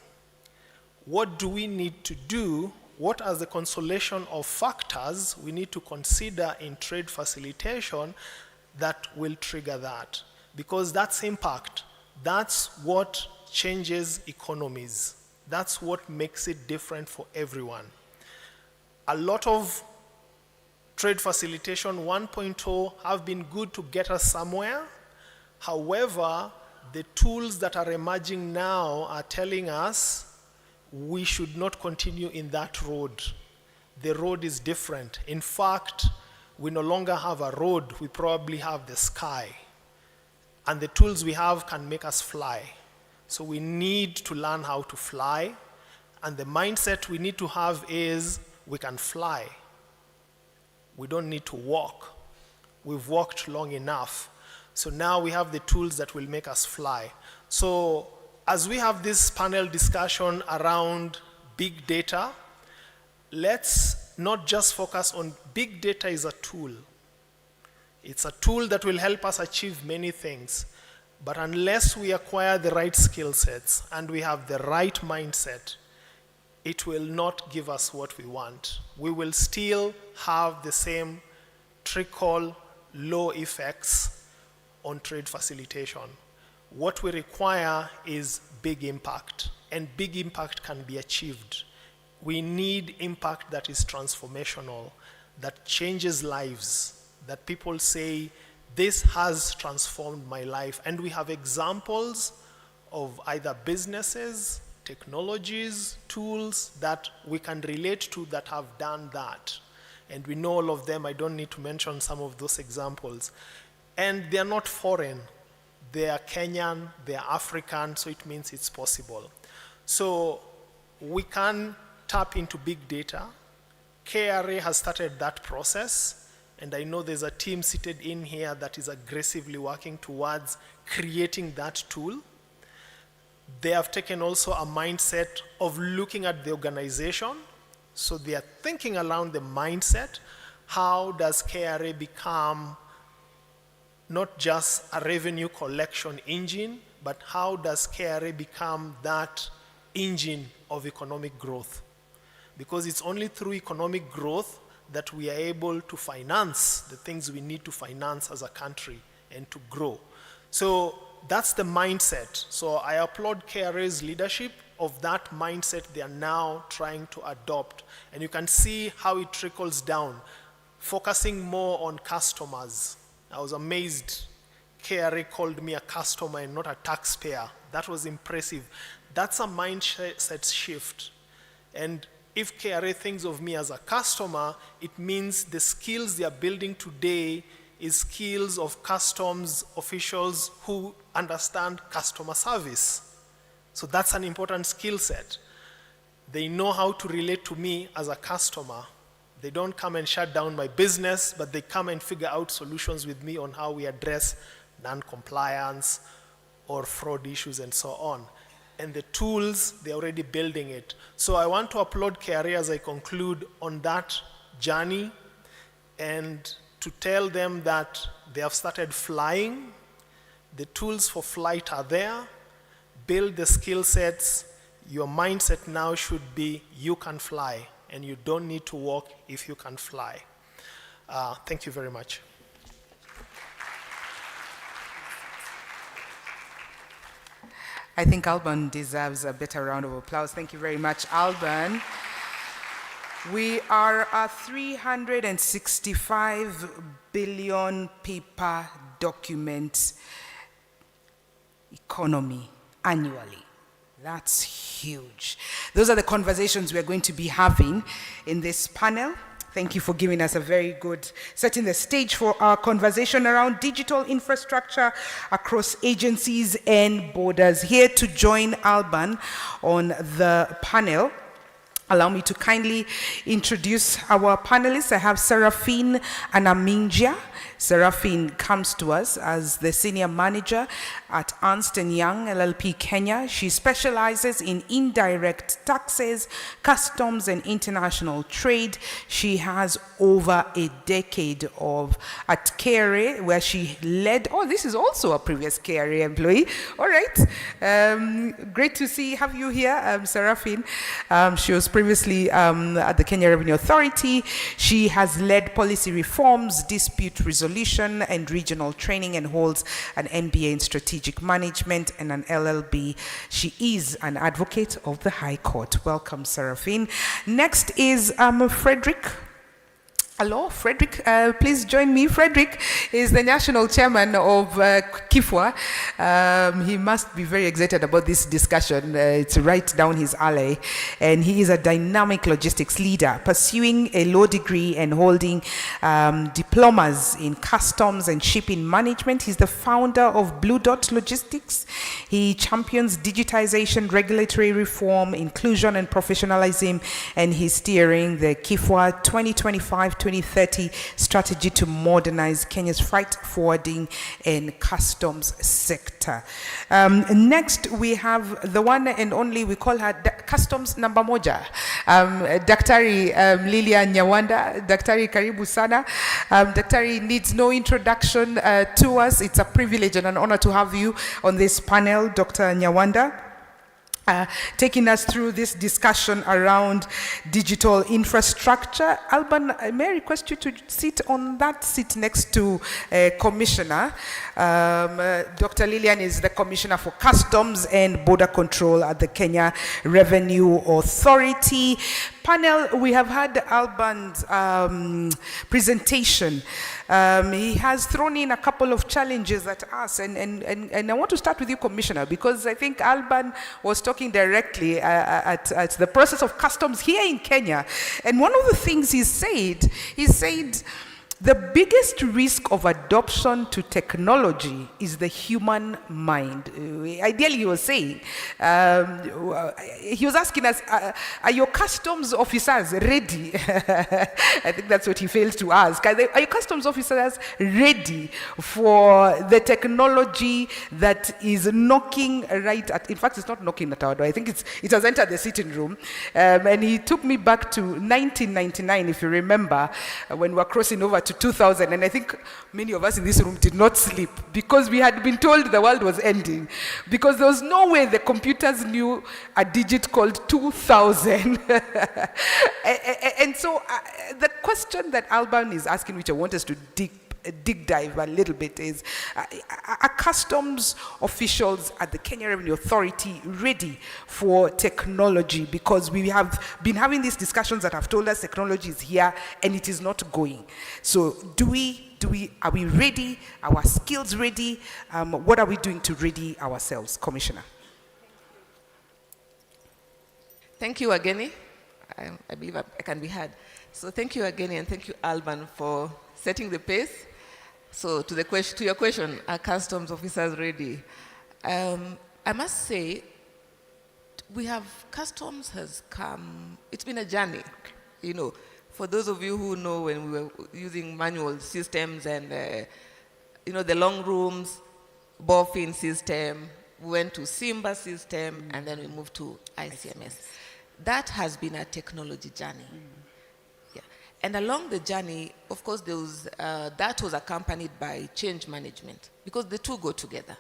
What do we need to do? What are the consolation of factors we need to consider in trade facilitation that will trigger that? Because that's impact. That's what changes economies. That's what makes it different for everyone. A lot of trade facilitation 1.0 have been good to get us somewhere. However, the tools that are emerging now are telling us we should not continue in that road. The road is different. In fact, we no longer have a road, we probably have the sky. And the tools we have can make us fly. So we need to learn how to fly. And the mindset we need to have is we can fly. We don't need to walk. We've walked long enough. So now we have the tools that will make us fly. So as we have this panel discussion around big data, let's not just focus on big data is a tool. It's a tool that will help us achieve many things. But unless we acquire the right skill sets and we have the right mindset, it will not give us what we want. We will still have the same trickle low effects on trade facilitation. What we require is big impact, and big impact can be achieved. We need impact that is transformational, that changes lives, that people say, this has transformed my life. And we have examples of either businesses, technologies, tools that we can relate to that have done that. And we know all of them. I don't need to mention some of those examples. And they're not foreign. They are Kenyan, they are African, so it means it's possible. So we can tap into big data. KRA has started that process. And I know there's a team seated in here that is aggressively working towards creating that tool. They have taken also a mindset of looking at the organization. So they are thinking around the mindset. How does KRA become not just a revenue collection engine, but how does KRA become that engine of economic growth? Because it's only through economic growth that we are able to finance the things we need to finance as a country and to grow. So that's the mindset. So I applaud KRA's leadership of that mindset they are now trying to adopt. And you can see how it trickles down, focusing more on customers. I was amazed. KRA called me a customer and not a taxpayer. That was impressive. That's a mindset shift. And if KRA thinks of me as a customer, it means the skills they are building today is skills of customs officials who understand customer service. So that's an important skill set. They know how to relate to me as a customer. They don't come and shut down my business, but they come and figure out solutions with me on how we address non-compliance or fraud issues and so on. And the tools, they're already building it. So I want to applaud KRA as I conclude on that journey and to tell them that they have started flying. The tools for flight are there. Build the skill sets. Your mindset now should be you can fly and you don't need to walk if you can fly. Thank you very much. I think Alban deserves a better round of applause. Thank you very much, Alban. We are a 365 billion paper document economy annually. That's huge. Those are the conversations we're going to be having in this panel. Thank you for giving us a very good, setting the stage for our conversation around digital infrastructure across agencies and borders. Here to join Alban on the panel Allow me to kindly introduce our panelists. I have Seraphine Anamingia. Seraphine comes to us as the senior manager at Ernst & Young LLP Kenya. She specializes in indirect taxes, customs, and international trade. She has over a decade at KRA, where she led. Oh, this is also a previous KRA employee. All right. Great to have you here, Seraphine. She was previously at the Kenya Revenue Authority. She has led policy reforms, dispute resolution, and regional training, and holds an MBA in strategic management and an LLB. She is an advocate of the High Court. Welcome, Seraphine. Next is Frederick. Hello, Frederick. Please join me. Frederick is the national chairman of KIFWA. He must be very excited about this discussion. It's right down his alley. And he is a dynamic logistics leader, pursuing a law degree and holding diplomas in customs and shipping management. He's the founder of Blue Dot Logistics. He champions digitization, regulatory reform, inclusion, and professionalism. And he's steering the KIFWA 2025-2030 strategy to modernize Kenya's freight forwarding and customs sector. Next, we have the one and only, we call her Customs Namba Moja, Daktari Lilian Nyawanda. Daktari, karibu sana. Daktari needs no introduction to us. It's a privilege and an honor to have you on this panel, Dr. Nyawanda. Taking us through this discussion around digital infrastructure. Alban, may I request you to sit on that seat next to Commissioner. Dr. Lilian is the Commissioner for Customs and Border Control at the Kenya Revenue Authority. Panel, we have had Alban's presentation. He has thrown in a couple of challenges at us, and I want to start with you, Commissioner, because I think Alban was talking directly at the process of customs here in Kenya. And one of the things he said, the biggest risk of adoption to technology is the human mind. Ideally, he was saying, he was asking us, are your customs officers ready? I think that's what he failed to ask. Are your customs officers ready for the technology that is knocking right at, in fact, it's not knocking at our door. I think it has entered the sitting room. And he took me back to 1999, if you remember, when we were crossing over to 2000, and I think many of us in this room did not sleep because we had been told the world was ending, because there was no way the computers knew a digit called 2000. And so the question that Alban is asking, which I want us to dig dive a little bit, is are customs officials at the Kenya Revenue Authority ready for technology? Because we have been having these discussions that have told us technology is here and it is not going. So are we ready? Are our skills ready? What are we doing to ready ourselves, Commissioner? Thank you, Ageni. I believe I can be heard. So thank you, Ageni, and thank you, Alban, for setting the pace. So to your question, are customs officers ready? I must say, customs has come, it's been a journey, you know. For those of you who know, when we were using manual systems and, the long rooms, BOFIN system, we went to SIMBA system, and then we moved to ICMS. That has been a technology journey. And along the journey, of course, that was accompanied by change management, because the two go together.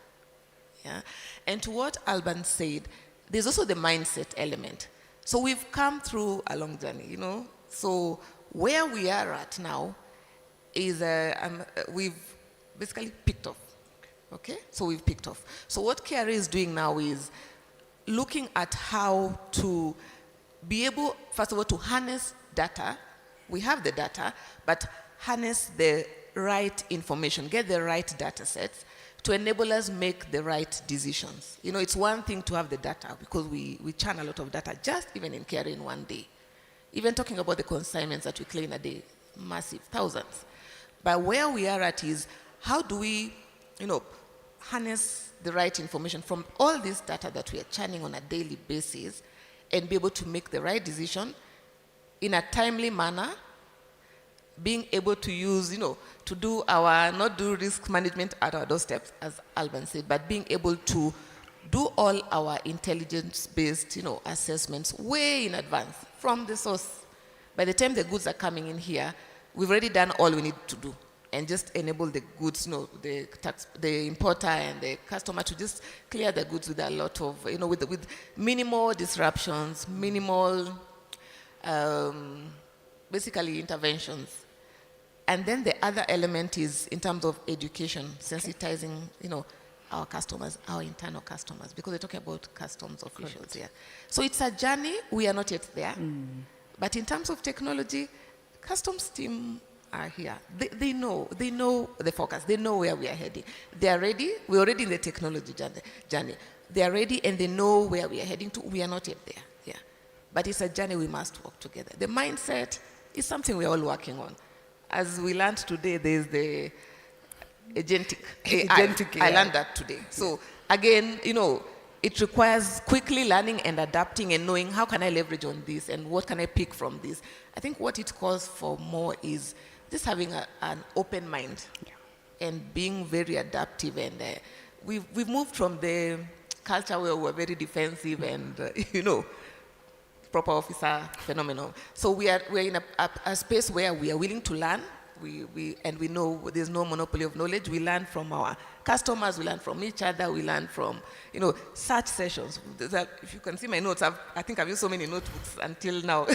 Yeah? And to what Alban said, there's also the mindset element. So we've come through a long journey, you know. So where we are at now is we've basically picked off. Okay? So we've picked off. So what KRA is doing now is looking at how to be able, first of all, to harness data. We have the data, but harness the right information, get the right data sets to enable us make the right decisions. You know, it's one thing to have the data, because we churn a lot of data, just even in KRA in one day. Even talking about the consignments that we clear in a day, massive, thousands. But where we are at is, how do we, harness the right information from all this data that we are churning on a daily basis and be able to make the right decision in a timely manner, being able to use, to do not do risk management at our doorsteps, as Alban said, but being able to do all our intelligence-based, assessments way in advance from the source. By the time the goods are coming in here, we've already done all we need to do and just enable the goods, the importer and the customer to just clear the goods with a lot of, with minimal disruptions, minimal, basically interventions. And then the other element is in terms of education, sensitizing, our customers, our internal customers, because we're talking about customs officials here. So it's a journey. We are not yet there. But in terms of technology, customs team are here. They know the focus. They know where we are heading. They are ready. We're already in the technology journey. They are ready and they know where we are heading to. We are not yet there. Yeah. But it's a journey we must work together. The mindset is something we're all working on. As we learned today, there's the agentic AI. I learned that today. So again, it requires quickly learning and adapting and knowing how can I leverage on this and what can I pick from this. I think what it calls for more is just having an open mind and being very adaptive. And we've moved from the culture where we're very defensive and, proper officer phenomenon. So we're in a space where we are willing to learn. And we know there's no monopoly of knowledge. We learn from our customers, we learn from each other, we learn from, such sessions. If you can see my notes, I think I've used so many notebooks until now,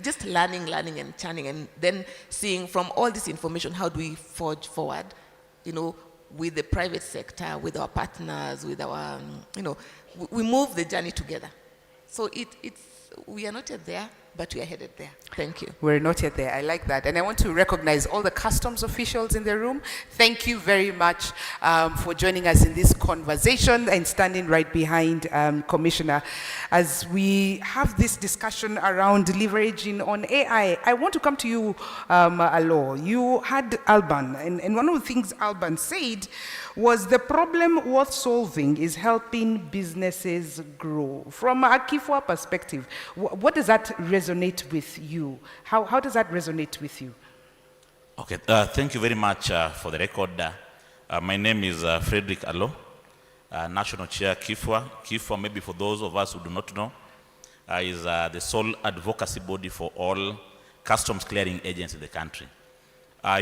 just learning and churning, and then seeing from all this information, how do we forge forward, with the private sector, with our partners, with our, we move the journey together. So we are not yet there, but we are headed there. Thank you. We're not yet there. I like that. And I want to recognize all the customs officials in the room. Thank you very much for joining us in this conversation and standing right behind Commissioner. As we have this discussion around leveraging on AI, I want to come to you, Alo. You had Alban, and one of the things Alban said was the problem worth solving is helping businesses grow. From a Kifwa perspective, what does that resonate with you? How does that resonate with you? Okay, thank you very much for the record. My name is Frederick Alo, National Chair Kifwa. Kifwa, maybe for those of us who do not know, is the sole advocacy body for all customs clearing agents in the country.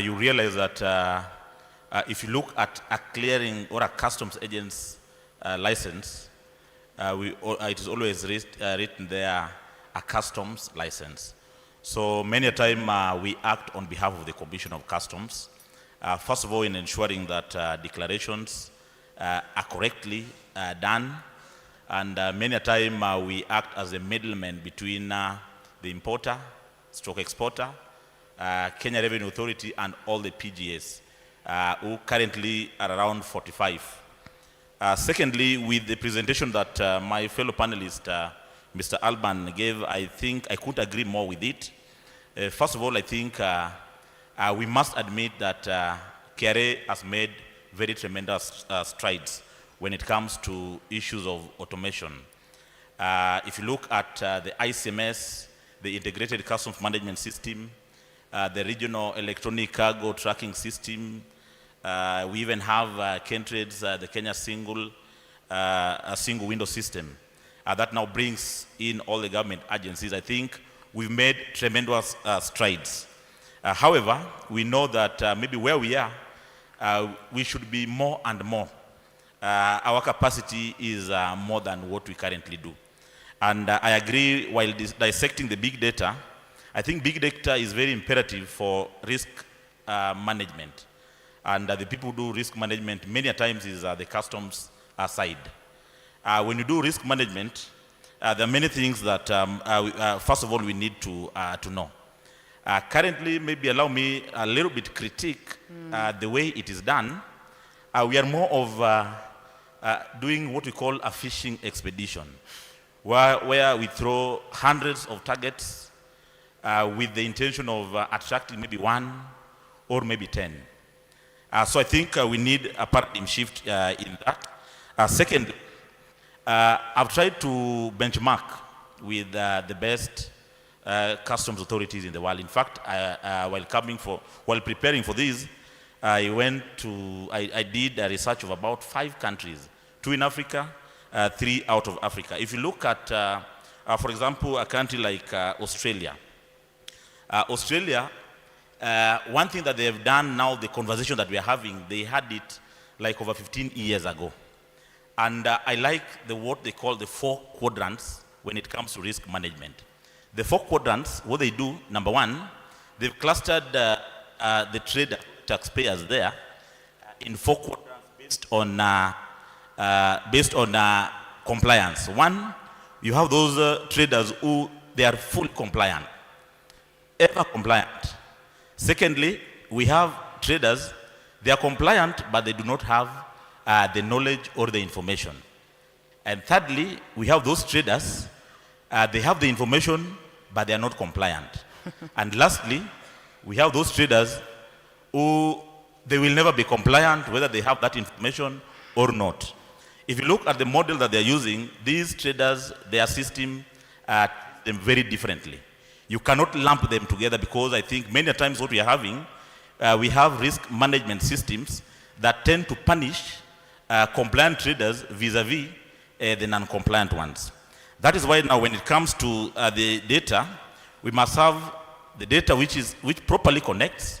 You realize that if you look at a clearing or a customs agent's license, it is always written there, a customs license. So many a time we act on behalf of the Commission of Customs, first of all in ensuring that declarations are correctly done, and many a time we act as a middleman between the importer, stroke exporter, Kenya Revenue Authority, and all the PGS, who currently are around 45. Secondly, with the presentation that my fellow panelist, Mr. Alban gave, I think I couldn't agree more with it. First of all, I think we must admit that Kra has made very tremendous strides when it comes to issues of automation. If you look at the ICMS, the Integrated Customs Management System, the Regional Electronic Cargo Tracking System, we even have Kentrade's, the Kenya Single Window System. That now brings in all the government agencies. I think we've made tremendous strides. However, we know that maybe where we are, we should be more and more. Our capacity is more than what we currently do. And I agree, while dissecting the big data, I think big data is very imperative for risk management. And the people who do risk management many a times is the customs side. When you do risk management, there are many things that, first of all, we need to know. Currently, maybe allow me a little bit critique the way it is done. We are more of doing what we call a fishing expedition, where we throw hundreds of targets with the intention of attracting maybe 1 or maybe 10. So I think we need a paradigm shift in that. Second, I've tried to benchmark with the best customs authorities in the world. In fact, while preparing for this, I did a research of about 5 countries, 2 in Africa, 3 out of Africa. If you look at, for example, a country like Australia. Australia, one thing that they have done now, the conversation that we are having, they had it like over 15 years ago. And I like what they call the 4 quadrants when it comes to risk management. The 4 quadrants, what they do, number 1, they've clustered the trade taxpayers there in 4 quadrants based on compliance. 1, you have those traders who they are fully compliant, ever compliant. Secondly, we have traders, they are compliant, but they do not have the knowledge or the information. And thirdly, we have those traders, they have the information, but they are not compliant. And lastly, we have those traders who they will never be compliant, whether they have that information or not. If you look at the model that they're using, these traders, their system, them very differently. You cannot lump them together because I think many times what we are having, we have risk management systems that tend to punish compliant traders vis-a-vis the non-compliant ones. That is why now when it comes to the data, we must have the data which properly connects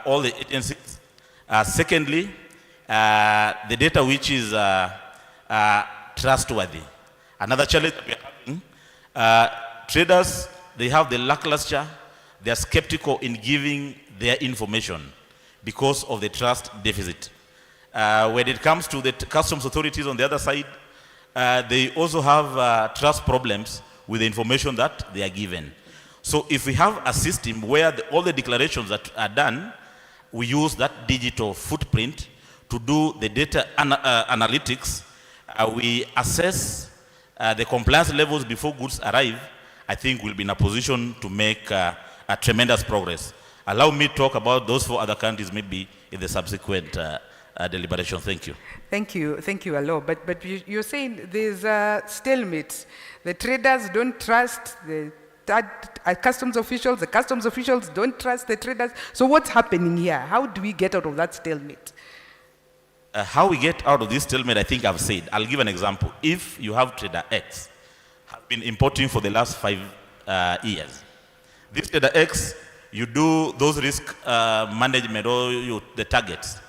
all the agencies. Secondly, the data which is trustworthy. Another challenge that we are having, traders, they have the lackluster, they are skeptical in giving their information because of the trust deficit. When it comes to the customs authorities on the other side, they also have trust problems with the information that they are given. So if we have a system where all the declarations that are done, we use that digital footprint to do the data analytics, we assess the compliance levels before goods arrive, I think we'll be in a position to make a tremendous progress. Allow me to talk about those 4 other countries maybe in the subsequent deliberation. Thank you. Thank you, Alo. But you're saying there's a stalemate. The traders don't trust the customs officials. The customs officials don't trust the traders. So what's happening here? How do we get out of that stalemate? How we get out of this stalemate, I think I've said. I'll give an example. If you have trader X, have been importing for the last 5 years. This trader X, you do those risk management or the targets.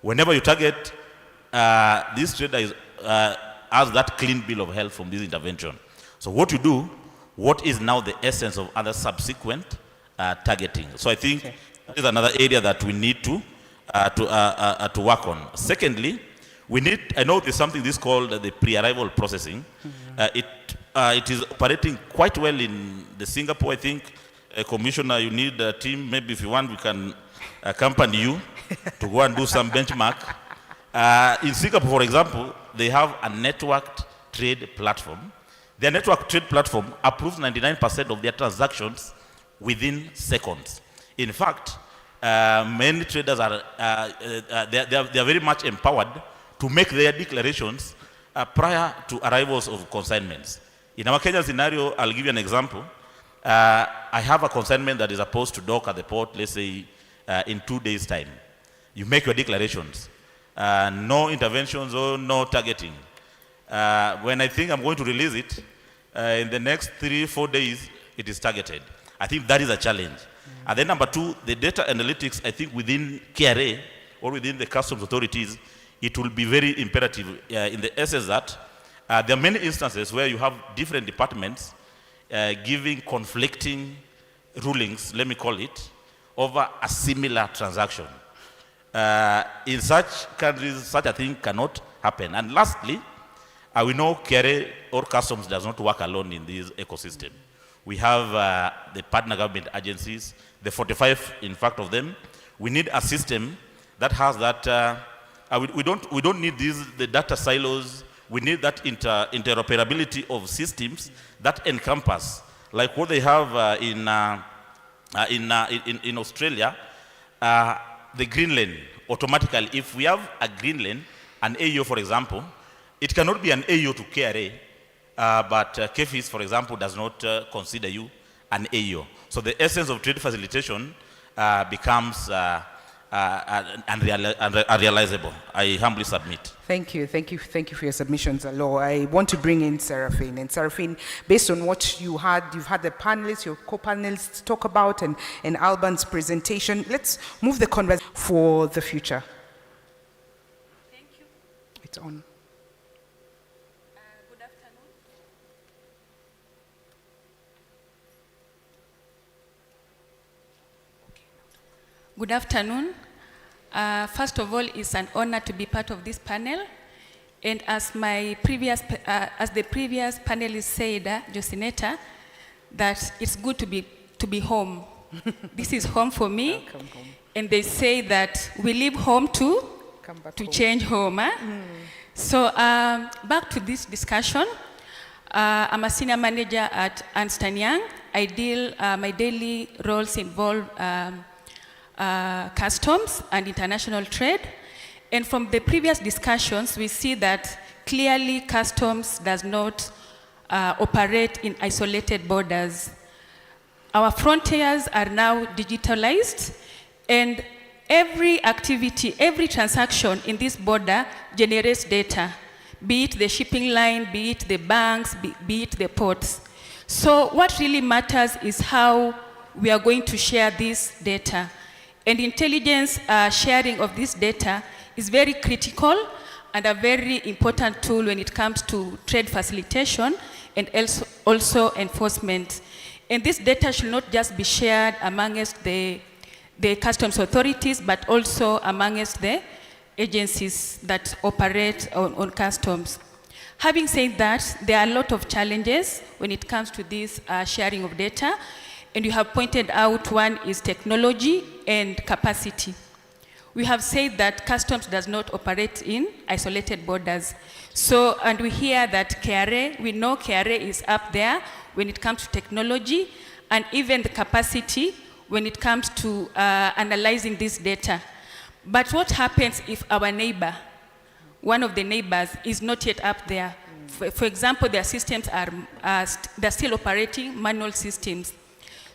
Whenever you target, this trader has that clean bill of health from this intervention. So what you do, what is now the essence of other subsequent targeting? So I think that is another area that we need to work on. Secondly, I know there's something this called the pre-arrival processing. It is operating quite well in the Singapore. I think, Commissioner, you need a team. Maybe if you want, we can accompany you to go and do some benchmark. In Singapore, for example, they have a networked trade platform. Their network trade platform approves 99% of their transactions within seconds. In fact, many traders are very much empowered to make their declarations prior to arrivals of consignments. In our Kenya scenario, I'll give you an example. I have a consignment that is supposed to dock at the port, let's say, in 2 days' time. You make your declarations. No interventions or no targeting. When I think I'm going to release it, in the next 3-4 days, it is targeted. I think that is a challenge. And then number 2, the data analytics, I think within KRA or within the customs authorities, it will be very imperative in the essence that there are many instances where you have different departments giving conflicting rulings, let me call it, over a similar transaction. In such countries, such a thing cannot happen. And lastly, we know KRA or customs does not work alone in this ecosystem. We have the partner government agencies, the 45, in fact, of them. We need a system that has that. We don't need the data silos. We need that interoperability of systems that encompass, like what they have in Australia, the green lane automatically. If we have a green lane, an AO, for example, it cannot be an AO to KRA but KEFIS, for example, does not consider you an AO. So the essence of trade facilitation becomes unrealizable. I humbly submit. Thank you for your submissions, Alo. I want to bring in Seraphine. And Seraphine, based on what you've had the panelists, your co-panelists talk about, and Alban's presentation, let's move the conversation for the future. Thank you. It's on. Good afternoon. Good afternoon. First of all, it's an honor to be part of this panel. And as the previous panelist said, Josineta, that it's good to be home. This is home for me. Welcome home. And they say that we leave home to change home. So back to this discussion. I'm a senior manager at Ernst & Young. My daily roles involve customs and international trade. And from the previous discussions, we see that clearly customs does not operate in isolated borders. Our frontiers are now digitalized, and every activity, every transaction in this border generates data, be it the shipping line, be it the banks, be it the ports. So what really matters is how we are going to share this data. And intelligence sharing of this data is very critical and a very important tool when it comes to trade facilitation and also enforcement. And this data should not just be shared amongst the customs authorities, but also amongst the agencies that operate on customs. Having said that, there are a lot of challenges when it comes to this sharing of data. And you have pointed out one is technology and capacity. We have said that customs does not operate in isolated borders. So, and we hear that we know KRA is up there when it comes to technology and even the capacity when it comes to analyzing this data. But what happens if our neighbor, one of the neighbors, is not yet up there? For example, their systems they're still operating manual systems.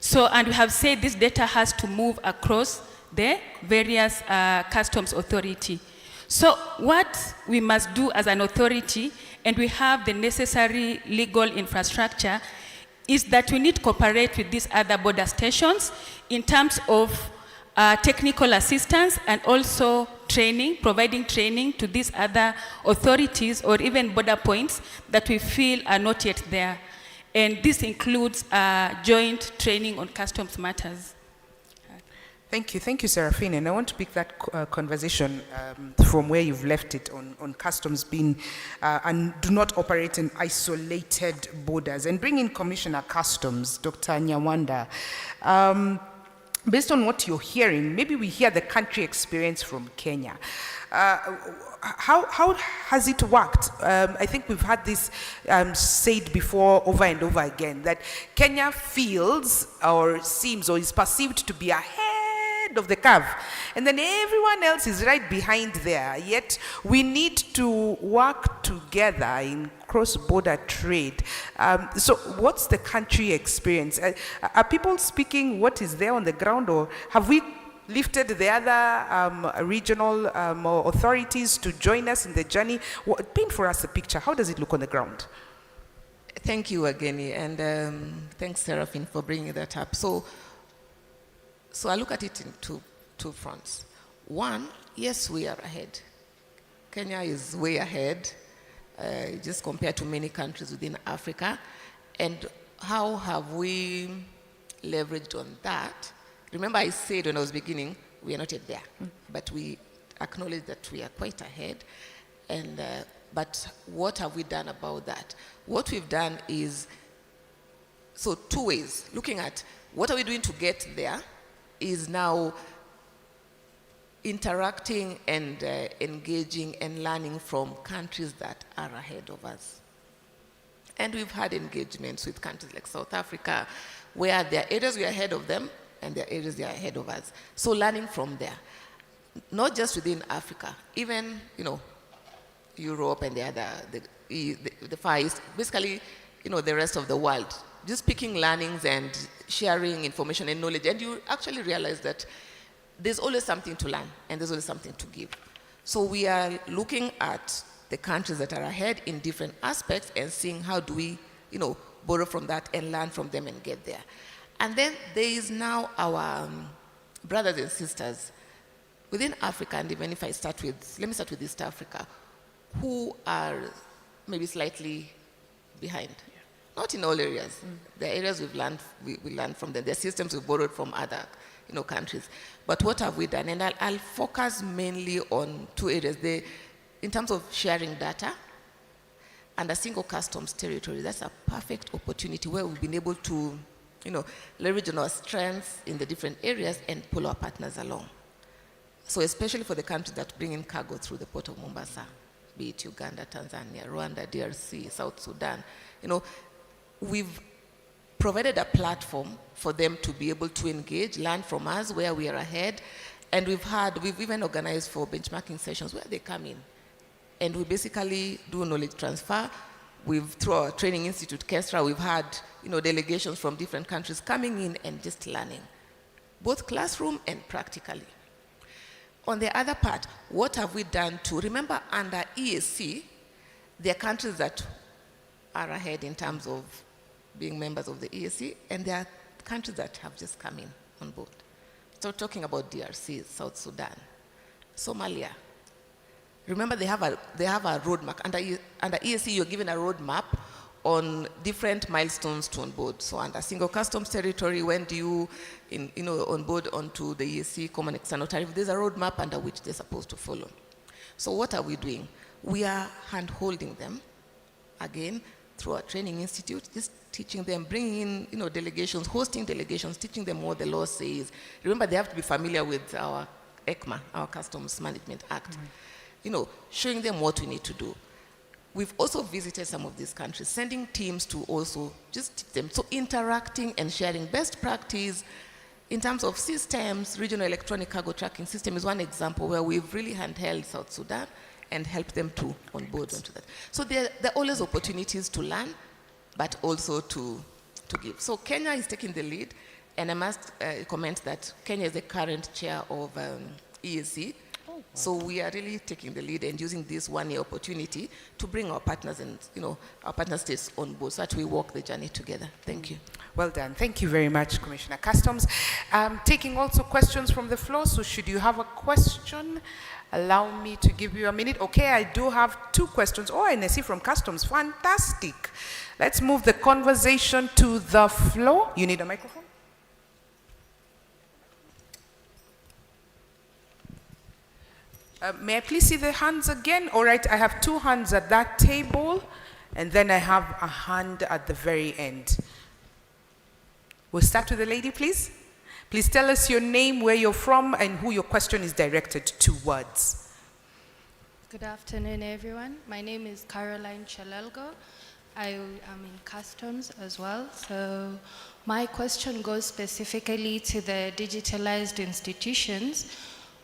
So, and we have said this data has to move across the various customs authority. So what we must do as an authority, and we have the necessary legal infrastructure, is that we need to cooperate with these other border stations in terms of technical assistance and also training, providing training to these other authorities or even border points that we feel are not yet there. And this includes joint training on customs matters. Thank you, Seraphine. And I want to pick that conversation from where you've left it on customs being and do not operate in isolated borders, and bring in Commissioner Customs, Dr. Nyawanda. Based on what you're hearing, maybe we hear the country experience from Kenya. How has it worked? I think we've had this said before over and over again, that Kenya feels or seems or is perceived to be ahead of the curve, and then everyone else is right behind there. Yet we need to work together in cross-border trade. So what's the country experience? Are people speaking what is there on the ground, or have we lifted the other regional authorities to join us in the journey? Paint for us a picture. How does it look on the ground? Thank you again, and thanks, Seraphine, for bringing that up. So I look at it in two fronts. One, yes, we are ahead. Kenya is way ahead, just compared to many countries within Africa. And how have we leveraged on that? Remember I said when I was beginning, we are not yet there, but we acknowledge that we are quite ahead. And but what have we done about that? What we've done is, so two ways. Looking at what are we doing to get there is now interacting and engaging and learning from countries that are ahead of us. And we've had engagements with countries like South Africa, where there are areas we are ahead of them, and there are areas they are ahead of us. So learning from there, not just within Africa, even Europe and the the Far East, basically, the rest of the world. Just picking learnings and sharing information and knowledge, and you actually realize that there's always something to learn and there's always something to give. So we are looking at the countries that are ahead in different aspects and seeing how do we, borrow from that and learn from them and get there. And then there is now our brothers and sisters within Africa, and even if let me start with East Africa, who are maybe slightly behind. Not in all areas. There are areas we learned from them. There are systems we've borrowed from other countries. But what have we done? And I'll focus mainly on two areas. In terms of sharing data and a single customs territory, that's a perfect opportunity where we've been able to leverage on our strengths in the different areas and pull our partners along. So especially for the countries that bring in cargo through the port of Mombasa, be it Uganda, Tanzania, Rwanda, DRC, South Sudan, we've provided a platform for them to be able to engage, learn from us where we are ahead, and we've even organized for benchmarking sessions where they come in, and we basically do knowledge transfer. Through our training institute, Kestra, we've had delegations from different countries coming in and just learning, both classroom and practically. On the other part, what have we done to, remember under EAC, there are countries that are ahead in terms of being members of the EAC, and there are countries that have just come in on board. So talking about DRC, South Sudan, Somalia. Remember they have a roadmap. Under EAC, you're given a roadmap on different milestones to onboard. So under single customs territory, when do you onboard onto the EAC common external tariff? There's a roadmap under which they're supposed to follow. So what are we doing? We are hand-holding them, again, through our training institute, just teaching them, bringing in delegations, hosting delegations, teaching them what the law says. Remember, they have to be familiar with our ECMA, our Customs Management Act. Showing them what we need to do. We've also visited some of these countries, sending teams to also just teach them. So interacting and sharing best practice in terms of systems. Regional electronic cargo tracking system is one example where we've really handheld South Sudan and helped them to onboard onto that. So there are always opportunities to learn, but also to give. So Kenya is taking the lead, and I must comment that Kenya is the current chair of EAC. So we are really taking the lead and using this one-year opportunity to bring our partners and our partner states on board so that we walk the journey together. Thank you. Well done. Thank you very much, Commissioner Customs. Taking also questions from the floor. So should you have a question, allow me to give you a minute. Okay, I do have two questions. Oh, and I see from Customs. Fantastic. Let's move the conversation to the floor. You need a microphone? May I please see the hands again? All right, I have two hands at that table, and then I have a hand at the very end. We'll start with the lady, please. Please tell us your name, where you're from, and who your question is directed towards. Good afternoon, everyone. My name is Caroline Chalelgo. I am in customs as well. So my question goes specifically to the digitalized institutions,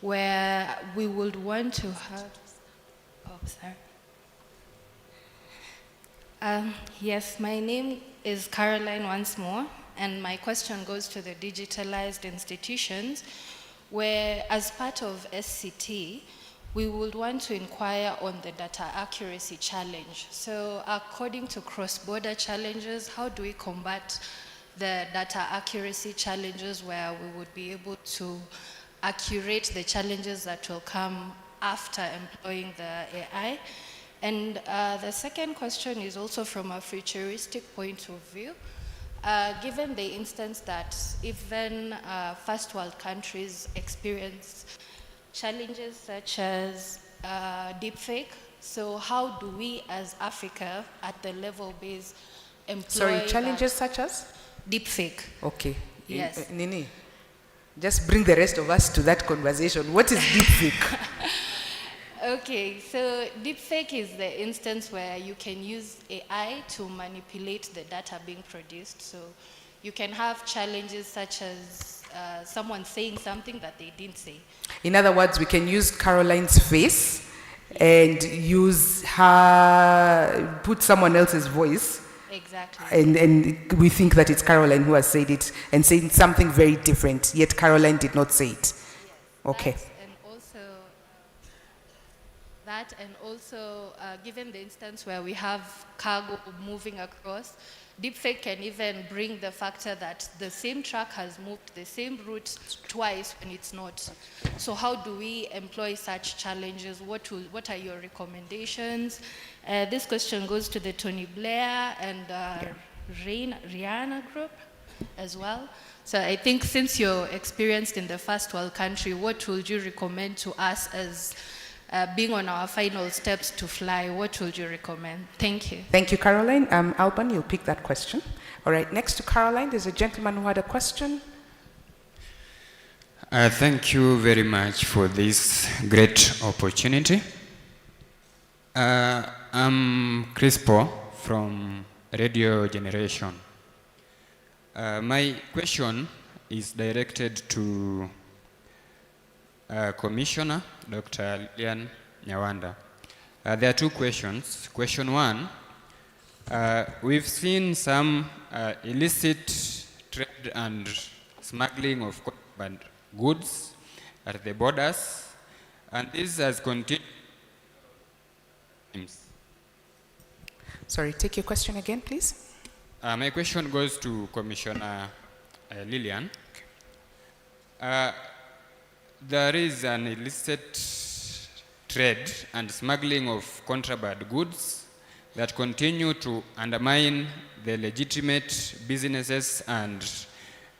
where we would want to have, yes, my name is Caroline once more, and my question goes to the digitalized institutions, where as part of SCT, we would want to inquire on the data accuracy challenge. So according to cross-border challenges, how do we combat the data accuracy challenges where we would be able to accurate the challenges that will come after employing the AI? And the second question is also from a futuristic point of view. Given the instance that even first world countries experience challenges such as deepfake, so how do we as Africa at the level base employ Sorry, challenges such as? Deepfake. Okay. Yes. Nini, just bring the rest of us to that conversation. What is deepfake? Okay, so deepfake is the instance where you can use AI to manipulate the data being produced. So you can have challenges such as someone saying something that they didn't say. In other words, we can use Caroline's face and use her, put someone else's voice. Exactly. And we think that it's Caroline who has said it and saying something very different, yet Caroline did not say it. Okay. That and also, given the instance where we have cargo moving across, deepfake can even bring the factor that the same truck has moved the same route twice when it's not. So how do we employ such challenges? What are your recommendations? This question goes to the Tony Blair and Rihanna group as well. So I think since you're experienced in the first world country, what would you recommend to us as being on our final steps to fly? What would you recommend? Thank you. Thank you, Caroline. Alban, you'll pick that question. All right, next to Caroline, there's a gentleman who had a question. Thank you very much for this great opportunity. I'm Crispo from Radio Generation. My question is directed to Commissioner Dr. Lilian Nyawanda. There are two questions. Question one, we've seen some illicit trade and smuggling of contraband goods at the borders, and this has continued. Sorry, take your question again, please. My question goes to Commissioner Lilian. There is an illicit trade and smuggling of contraband goods that continue to undermine the legitimate businesses and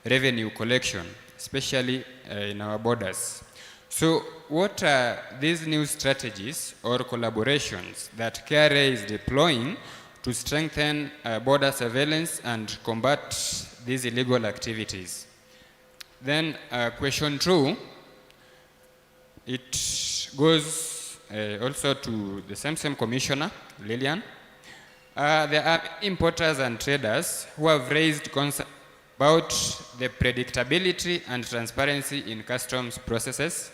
revenue collection, especially in our borders. So what are these new strategies or collaborations that Kra is deploying to strengthen border surveillance and combat these illegal activities? Then question two, it goes also to the same commissioner, Lilian. There are importers and traders who have raised concerns about the predictability and transparency in customs processes.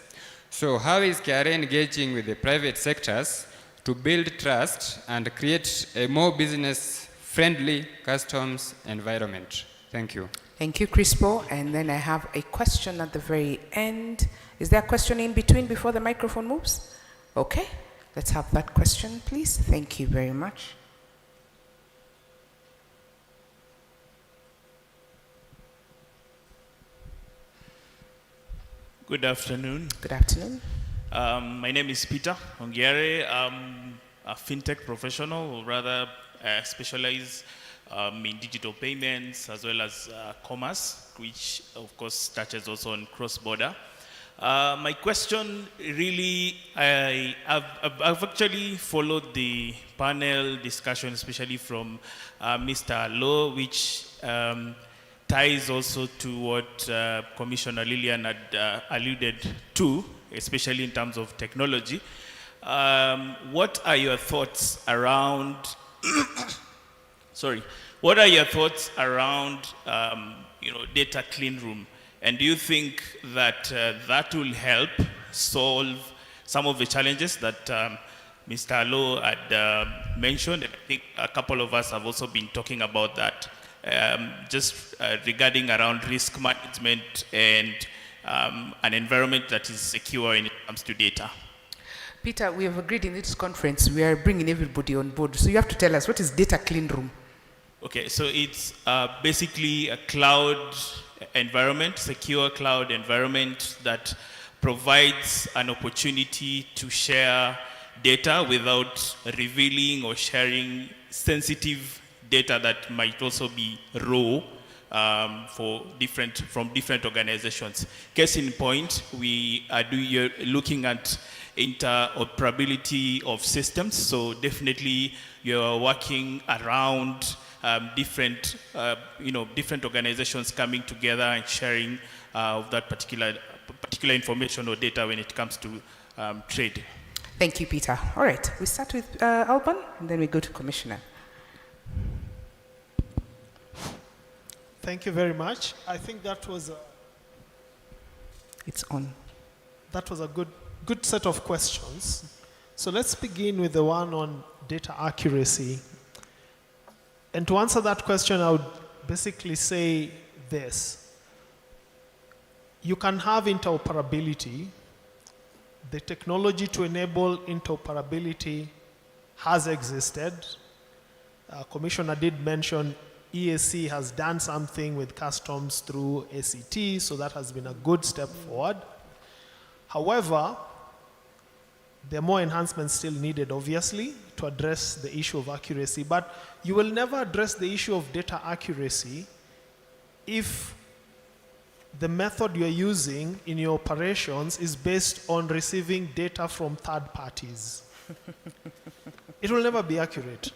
So how is Kra engaging with the private sectors to build trust and create a more business-friendly customs environment? Thank you. Thank you, Crispo. And then I have a question at the very end. Is there a question in between before the microphone moves? Okay, let's have that question, please. Thank you very much. Good afternoon. Good afternoon. My name is Peter Ongiare. I'm a fintech professional, or rather specialize in digital payments as well as commerce, which of course touches also on cross-border. My question really, I've actually followed the panel discussion, especially from Mr. Lowe, which ties also to what Commissioner Lilian had alluded to, especially in terms of technology. What are your thoughts around, what are your thoughts around data clean room? And do you think that that will help solve some of the challenges that Mr. Lowe had mentioned? And I think a couple of us have also been talking about that, just regarding around risk management and an environment that is secure when it comes to data. Peter, we have agreed in this conference, we are bringing everybody on board. So you have to tell us, what is data clean room? Okay, so it's basically a cloud environment, secure cloud environment that provides an opportunity to share data without revealing or sharing sensitive data that might also be raw from different organizations. Case in point, we are looking at interoperability of systems. So definitely you're working around different organizations coming together and sharing that particular information or data when it comes to trade. Thank you, Peter. All right, we start with Alban, and then we go to Commissioner. Thank you very much. I think that was it's on. That was a good set of questions. So let's begin with the one on data accuracy. And to answer that question, I would basically say this. You can have interoperability. The technology to enable interoperability has existed. Commissioner did mention EAC has done something with customs through ACT, so that has been a good step forward. However, there are more enhancements still needed, obviously, to address the issue of accuracy. But you will never address the issue of data accuracy if the method you're using in your operations is based on receiving data from third parties. It will never be accurate.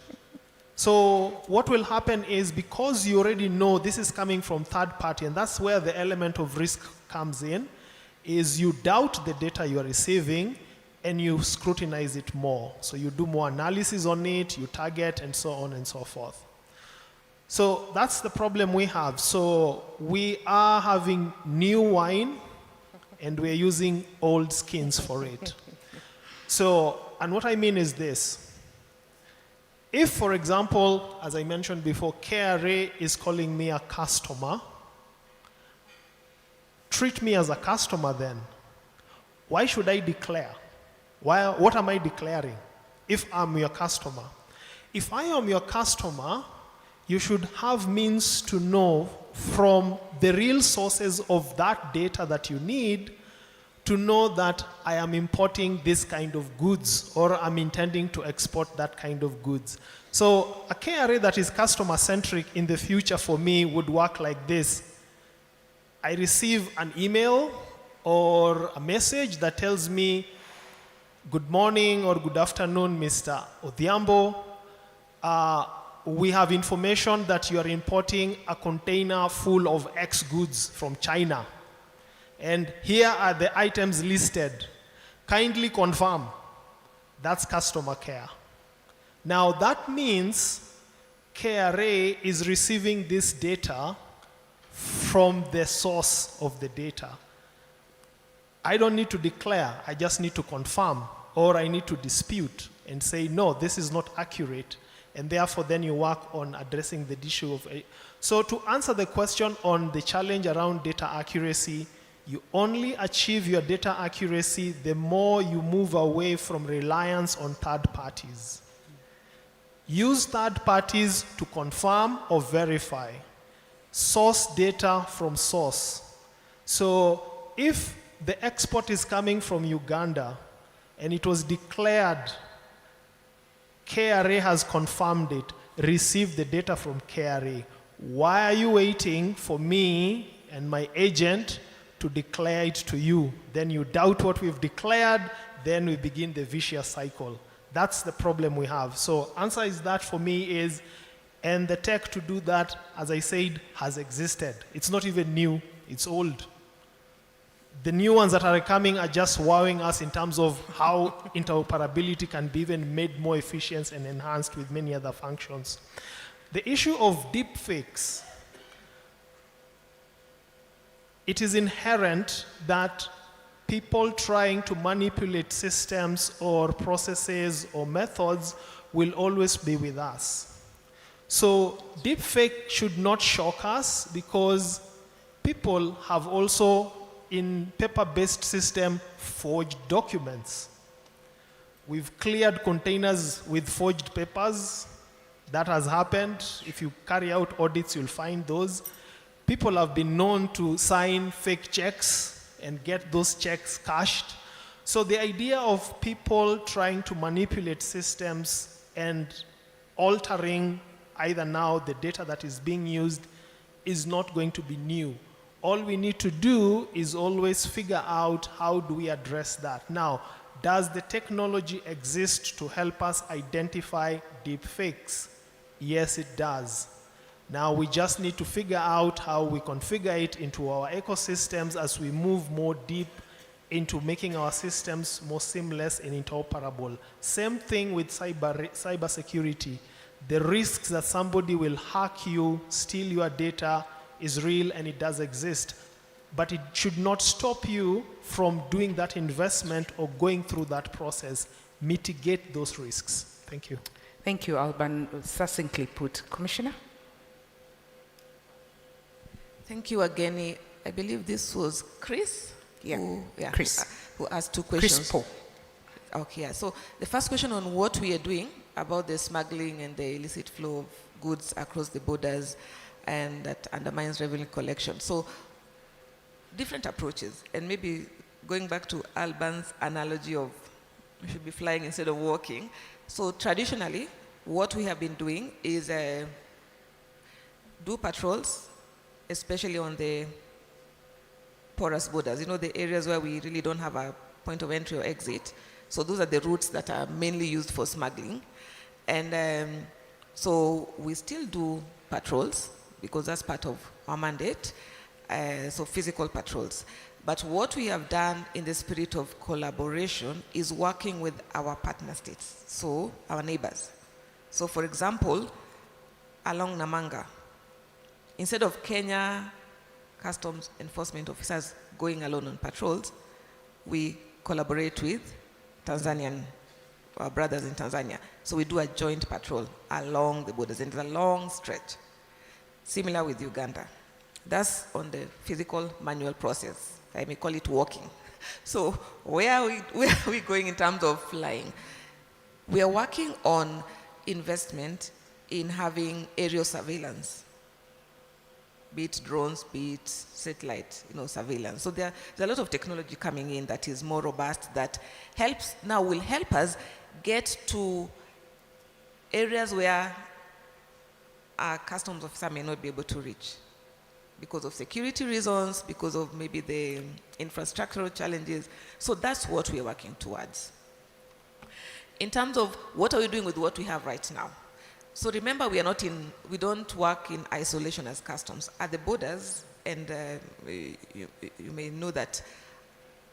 So what will happen is, because you already know this is coming from third party, and that's where the element of risk comes in, is you doubt the data you are receiving and you scrutinize it more. So you do more analysis on it, you target, and so on and so forth. So that's the problem we have. So we are having new wine and we're using old skins for it. So, and what I mean is this. If, for example, as I mentioned before, KRA is calling me a customer, treat me as a customer then. Why should I declare? What am I declaring if I'm your customer? If I am your customer, you should have means to know from the real sources of that data that you need to know that I am importing this kind of goods or I'm intending to export that kind of goods. So a KRA that is customer-centric in the future for me would work like this. I receive an email or a message that tells me, good morning or good afternoon, Mr. Odhiambo. We have information that you are importing a container full of X goods from China. And here are the items listed. Kindly confirm. That's customer care. Now that means KRA is receiving this data from the source of the data. I don't need to declare, I just need to confirm, or I need to dispute and say, no, this is not accurate. And therefore then you work on addressing the issue of. So to answer the question on the challenge around data accuracy, you only achieve your data accuracy the more you move away from reliance on third parties. Use third parties to confirm or verify. Source data from source. So if the export is coming from Uganda and it was declared, KRA has confirmed it, receive the data from KRA. Why are you waiting for me and my agent to declare it to you? Then you doubt what we've declared, then we begin the vicious cycle. That's the problem we have. So answer is that for me is, and the tech to do that, as I said, has existed. It's not even new, it's old. The new ones that are coming are just wowing us in terms of how interoperability can be even made more efficient and enhanced with many other functions. The issue of deepfakes, it is inherent that people trying to manipulate systems or processes or methods will always be with us. So deepfake should not shock us because people have also, in paper-based system, forged documents. We've cleared containers with forged papers. That has happened. If you carry out audits, you'll find those. People have been known to sign fake checks and get those checks cashed. So the idea of people trying to manipulate systems and altering either now the data that is being used is not going to be new. All we need to do is always figure out how do we address that. Now, does the technology exist to help us identify deep fakes? Yes, it does. Now we just need to figure out how we configure it into our ecosystems as we move more deep into making our systems more seamless and interoperable. Same thing with cybersecurity. The risks that somebody will hack you, steal your data is real and it does exist. But it should not stop you from doing that investment or going through that process. mitigate those risks. Thank you. Thank you, Alban. Succinctly put. Commissioner? Thank you again. I believe this was Chris. Chris. Who asked two questions. Chris Paul. Okay, yeah. So the first question on what we are doing about the smuggling and the illicit flow of goods across the borders and that undermines revenue collection. So different approaches, and maybe going back to Alban's analogy of we should be flying instead of walking. So traditionally, what we have been doing is do patrols, especially on the porous borders, the areas where we really don't have a point of entry or exit. So those are the routes that are mainly used for smuggling. And so we still do patrols because that's part of our mandate, so physical patrols. But what we have done in the spirit of collaboration is working with our partner states, so our neighbors. So for example, along Namanga, instead of Kenya customs enforcement officers going alone on patrols, we collaborate with Tanzanian, our brothers in Tanzania. So we do a joint patrol along the borders, and it's a long stretch. Similar with Uganda. That's on the physical manual process. I may call it walking. So where are we going in terms of flying? We are working on investment in having aerial surveillance, be it drones, be it satellite, surveillance. So there's a lot of technology coming in that is more robust, that will help us get to areas where our customs officer may not be able to reach because of security reasons, because of maybe the infrastructural challenges. So that's what we're working towards. In terms of what are we doing with what we have right now? So remember, we don't work in isolation as customs. At the borders, and you may know that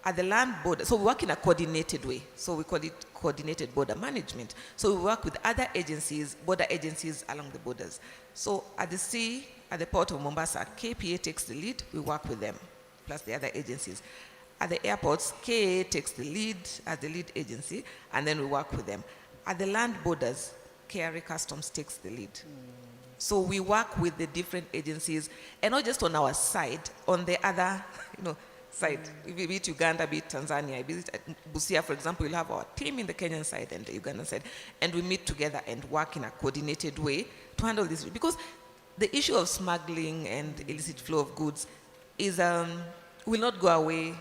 at the land border, so we work in a coordinated way. So we call it coordinated border management. So we work with other agencies, border agencies along the borders. So at the sea, at the port of Mombasa, KPA takes the lead, we work with them, plus the other agencies. At the airports, KA takes the lead as the lead agency, and then we work with them. At the land borders, KRA Customs takes the lead. So we work with the different agencies, and not just on our side, on the other side, be it Uganda, be it Tanzania, be it Busia, for example, we'll have our team in the Kenyan side and the Ugandan side, and we meet together and work in a coordinated way to handle this. Because the issue of smuggling and illicit flow of goods will not go away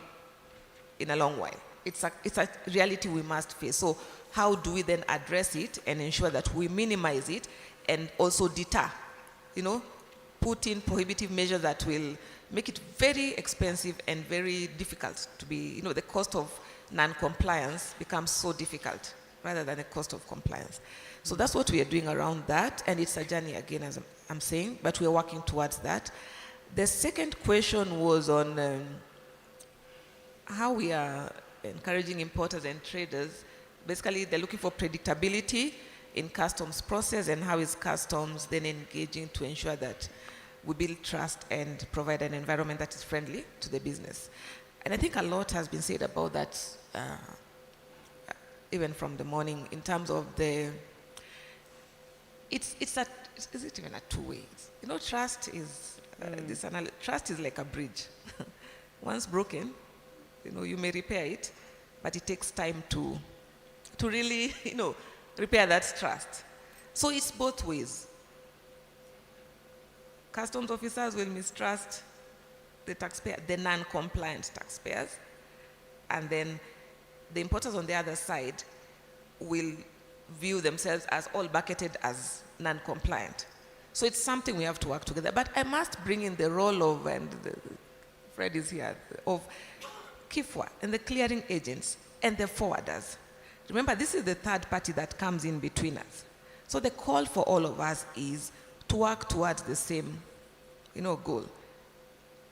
in a long while. It's a reality we must face. So how do we then address it and ensure that we minimize it and also deter, put in prohibitive measures that will make it very expensive and very difficult to be, the cost of non-compliance becomes so difficult rather than the cost of compliance. So that's what we are doing around that, and it's a journey again, as I'm saying, but we're working towards that. The second question was on how we are encouraging importers and traders. Basically, they're looking for predictability in customs process, and how is customs then engaging to ensure that we build trust and provide an environment that is friendly to the business. And I think a lot has been said about that, even from the morning, in terms of is it even a two-way? Trust is, trust is like a bridge. Once broken, you may repair it, but it takes time to really, repair that trust. So it's both ways. Customs officers will mistrust the taxpayer, the non-compliant taxpayers, and then the importers on the other side will view themselves as all bucketed as non-compliant. So it's something we have to work together. But I must bring in the role of, and Fred is here, of KIFWA and the clearing agents and the forwarders. Remember, this is the third party that comes in between us. So the call for all of us is to work towards the same, goal.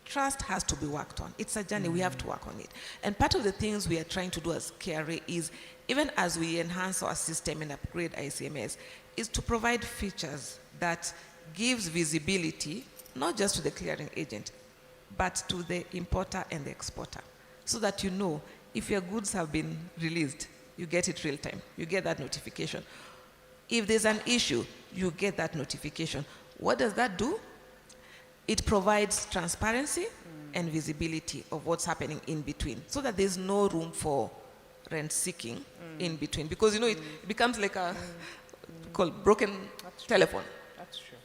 Trust has to be worked on. It's a journey. We have to work on it. And part of the things we are trying to do as KRA is, even as we enhance our system and upgrade ICMS, is to provide features that gives visibility, not just to the clearing agent, but to the importer and the exporter, so that if your goods have been released, you get it real time. You get that notification. If there's an issue, you get that notification. What does that do? It provides transparency and visibility of what's happening in between, so that there's no room for rent seeking in between. Because, you know, it becomes like a called broken telephone. That's true.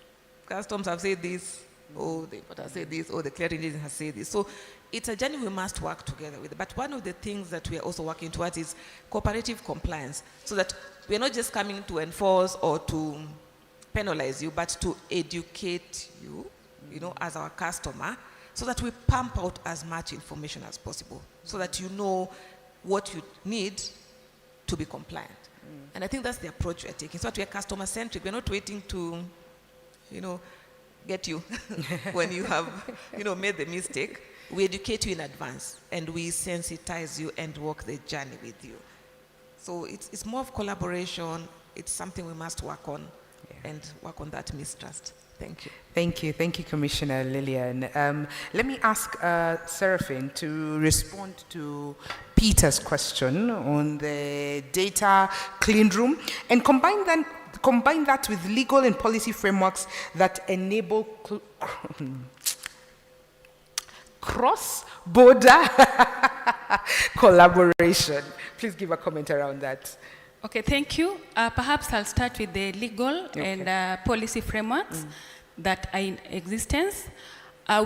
Customs have said this, or the import has said this, or the clearing agent has said this. So it's a journey we must work together with. But one of the things that we are also working towards is cooperative compliance, so that we're not just coming to enforce or to penalize you, but to educate you, you know, as our customer, so that we pump out as much information as possible, so that you know what you need to be compliant. And I think that's the approach we're taking. So that we're customer-centric. We're not waiting to, you know, get you when you have, you know, made the mistake. We educate you in advance, and we sensitize you and walk the journey with you. So it's more of collaboration. It's something we must work on, and work on that mistrust. Thank you. Thank you. Thank you, Commissioner Lillian. Let me ask Seraphine to respond to Peter's question on the data clean room, and combine that with legal and policy frameworks that enable cross-border collaboration. Please give a comment around that. Okay, thank you. Perhaps I'll start with the legal and policy frameworks that are in existence.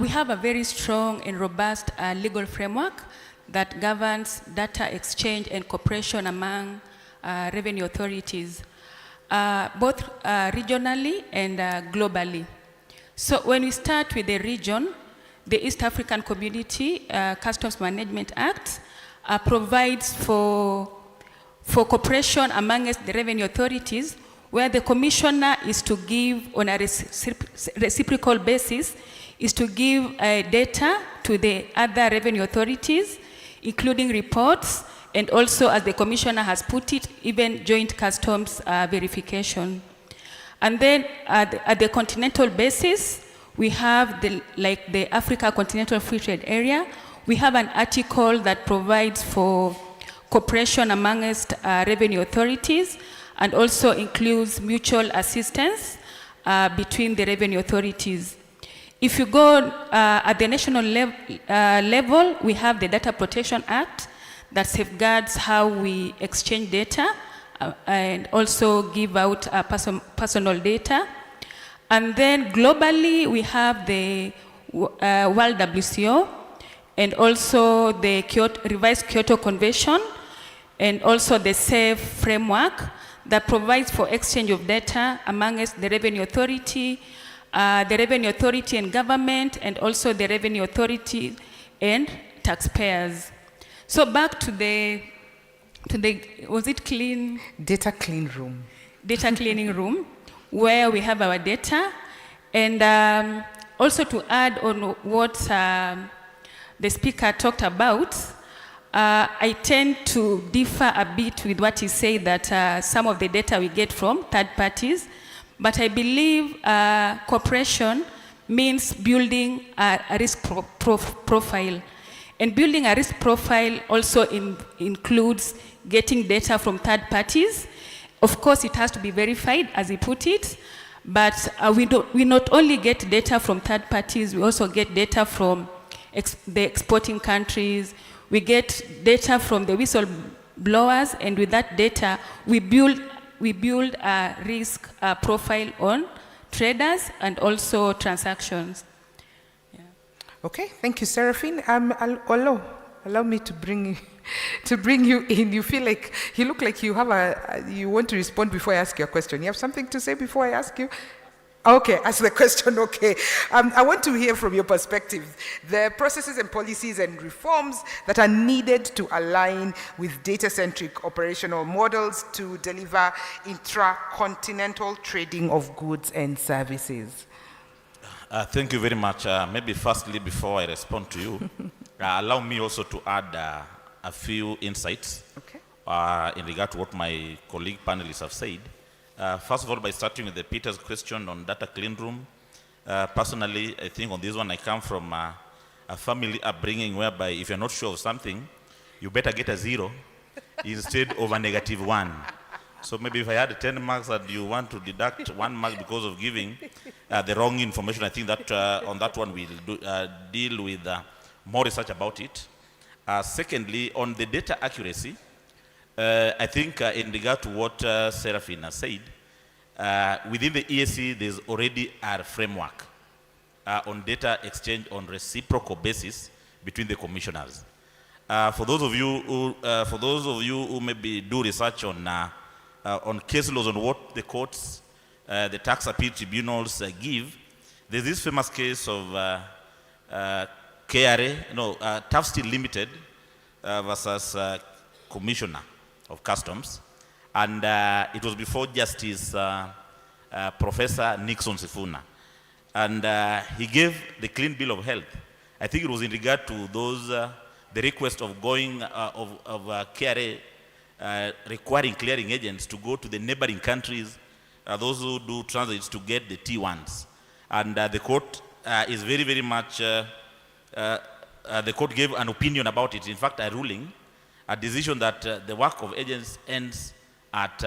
We have a very strong and robust legal framework that governs data exchange and cooperation among revenue authorities, both regionally and globally. So when we start with the region, the East African Community Customs Management Act provides for cooperation amongst the revenue authorities, where the commissioner is to give on a reciprocal basis, is to give data to the other revenue authorities, including reports, and also, as the commissioner has put it, even joint customs verification. And then at the continental basis, we have the Africa Continental Free Trade Area. We have an article that provides for cooperation amongst revenue authorities, and also includes mutual assistance between the revenue authorities. If you go at the national level, we have the Data Protection Act that safeguards how we exchange data and also give out personal data. And then globally, we have the World WCO, and also the revised Kyoto Convention, and also the SAFE framework that provides for exchange of data amongst the revenue authority and government, and also the revenue authority and taxpayers. So back to the was it clean? Data clean room. Data cleaning room, where we have our data. And also to add on what the speaker talked about, I tend to differ a bit with what he said, that some of the data we get from third parties, but I believe cooperation means building a risk profile. And building a risk profile also includes getting data from third parties. Of course, it has to be verified, as he put it, but we not only get data from third parties, we also get data from the exporting countries. We get data from the whistleblowers, and with that data, we build a risk profile on traders and also transactions. Okay, thank you, Seraphine. Allow me to bring you in. You look like you want to respond before I ask you a question. You have something to say before I ask you? Okay, ask the question, okay. I want to hear from your perspective the processes and policies and reforms that are needed to align with data-centric operational models to deliver intra-continental trading of goods and services. Thank you very much. Maybe firstly, before I respond to you, allow me also to add a few insights in regard to what my colleague panelists have said. First of all, by starting with Peter's question on data clean room, personally, I think on this one I come from a family upbringing whereby if you're not sure of something, you better get a zero instead of a -1. So maybe if I had 10 marks and you want to deduct 1 mark because of giving the wrong information, I think that on that one we'll deal with more research about it. Secondly, on the data accuracy, I think in regard to what Serafina said, within the EAC there's already a framework on data exchange on reciprocal basis between the commissioners. For those of you who maybe do research on case laws, on what the courts, the tax appeal tribunals give, there's this famous case of Tough Steel Limited versus Commissioner of Customs, and it was before Justice Professor Nixon Sifuna, and he gave the clean bill of health. I think it was in regard to those the request of going of KRA requiring clearing agents to go to the neighboring countries, those who do transits, to get the T1s. And the court is very, very much, the court gave an opinion about it. In fact, a ruling, a decision that the work of agents ends at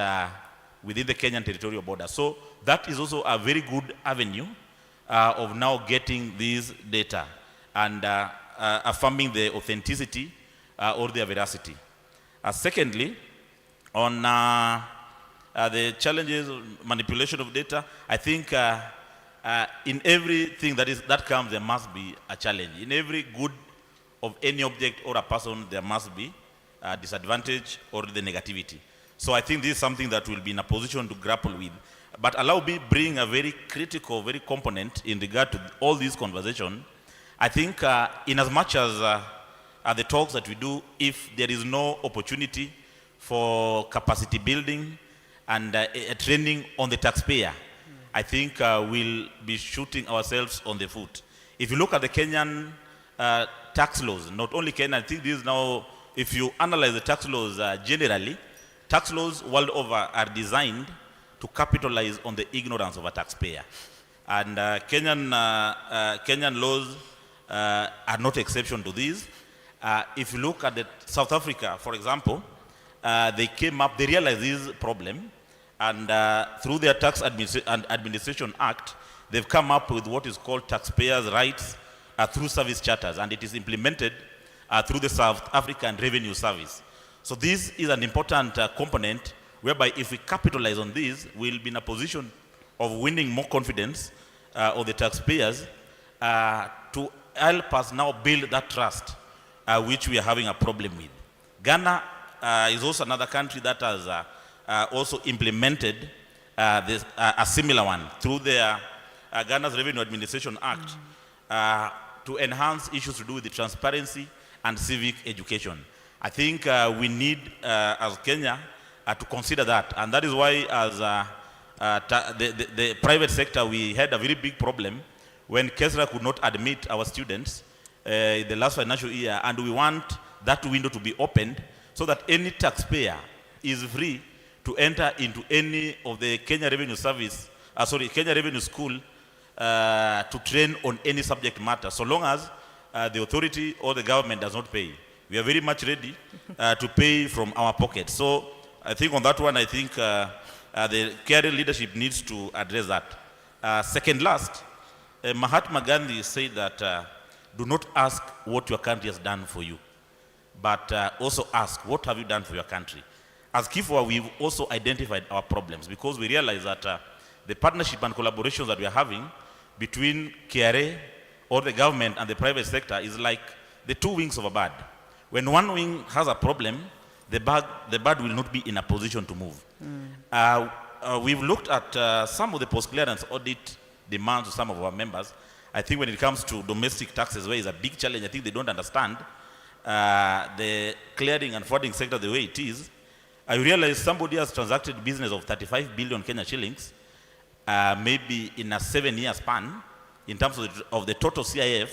within the Kenyan territorial border. So that is also a very good avenue of now getting these data and affirming the authenticity or their veracity. Secondly, on the challenges of manipulation of data, I think in everything that comes, there must be a challenge. In every good of any object or a person, there must be a disadvantage or the negativity. So I think this is something that we'll be in a position to grapple with. But allow me bring a very critical, very component in regard to all these conversations. I think in as much as the talks that we do, if there is no opportunity for capacity building and training on the taxpayer, I think we'll be shooting ourselves on the foot. If you look at the Kenyan tax laws, not only Kenya, I think this is now, if you analyze the tax laws generally, tax laws world over are designed to capitalize on the ignorance of a taxpayer. And Kenyan laws are not exception to this. If you look at South Africa, for example, they came up, they realized this problem, and through their Tax Administration Act, they've come up with what is called taxpayers' rights through service charters, and it is implemented through the South African Revenue Service. So this is an important component whereby if we capitalize on this, we'll be in a position of winning more confidence of the taxpayers to help us now build that trust which we are having a problem with. Ghana is also another country that has also implemented a similar one through their Ghana's Revenue Administration Act to enhance issues to do with the transparency and civic education. I think we need, as Kenya, to consider that. And that is why, as the private sector, we had a very big problem when KESRA could not admit our students in the last financial year, and we want that window to be opened so that any taxpayer is free to enter into any of the Kenya Revenue Service, Kenya Revenue School to train on any subject matter, so long as the authority or the government does not pay. We are very much ready to pay from our pocket. So I think on that one, I think the KRA leadership needs to address that. Second last, Mahatma Gandhi said that do not ask what your country has done for you, but also ask what have you done for your country. As KIFWA, we've also identified our problems because we realize that the partnership and collaborations that we are having between KRA or the government and the private sector is like the two wings of a bird. When one wing has a problem, the bird will not be in a position to move. We've looked at some of the post-clearance audit demands of some of our members. I think when it comes to domestic taxes, where is a big challenge, I think they don't understand the clearing and forwarding sector the way it is. I realize somebody has transacted business of 35 billion Kenya shillings, maybe in a 7-year span, in terms of the total CIF,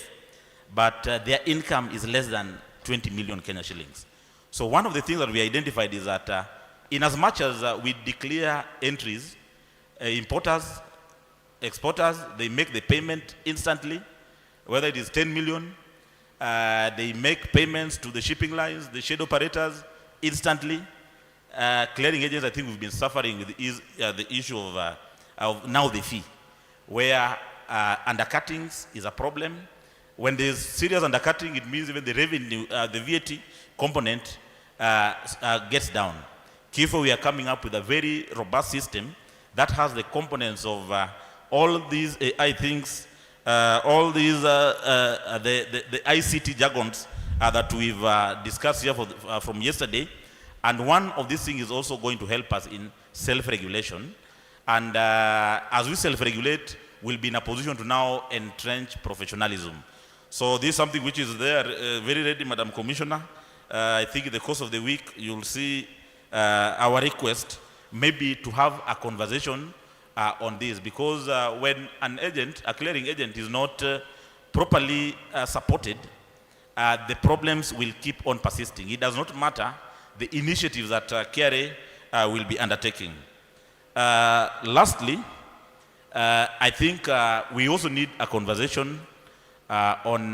but their income is less than 20 million Kenya shillings. So one of the things that we identified is that in as much as we declare entries, importers, exporters, they make the payment instantly, whether it is 10 million, they make payments to the shipping lines, the shed operators, instantly. Clearing agents, I think we've been suffering with the issue of now the fee, where undercuttings is a problem. When there's serious undercutting, it means even the revenue, the VAT component gets down. KIFO, we are coming up with a very robust system that has the components of all these AI things, all these the ICT jargons that we've discussed here from yesterday. And one of these things is also going to help us in self-regulation. And as we self-regulate, we'll be in a position to now entrench professionalism. So this is something which is there, very ready, Madam Commissioner. I think in the course of the week, you'll see our request maybe to have a conversation on this, because when an agent, a clearing agent, is not properly supported, the problems will keep on persisting. It does not matter the initiatives that KRA will be undertaking. Lastly, I think we also need a conversation on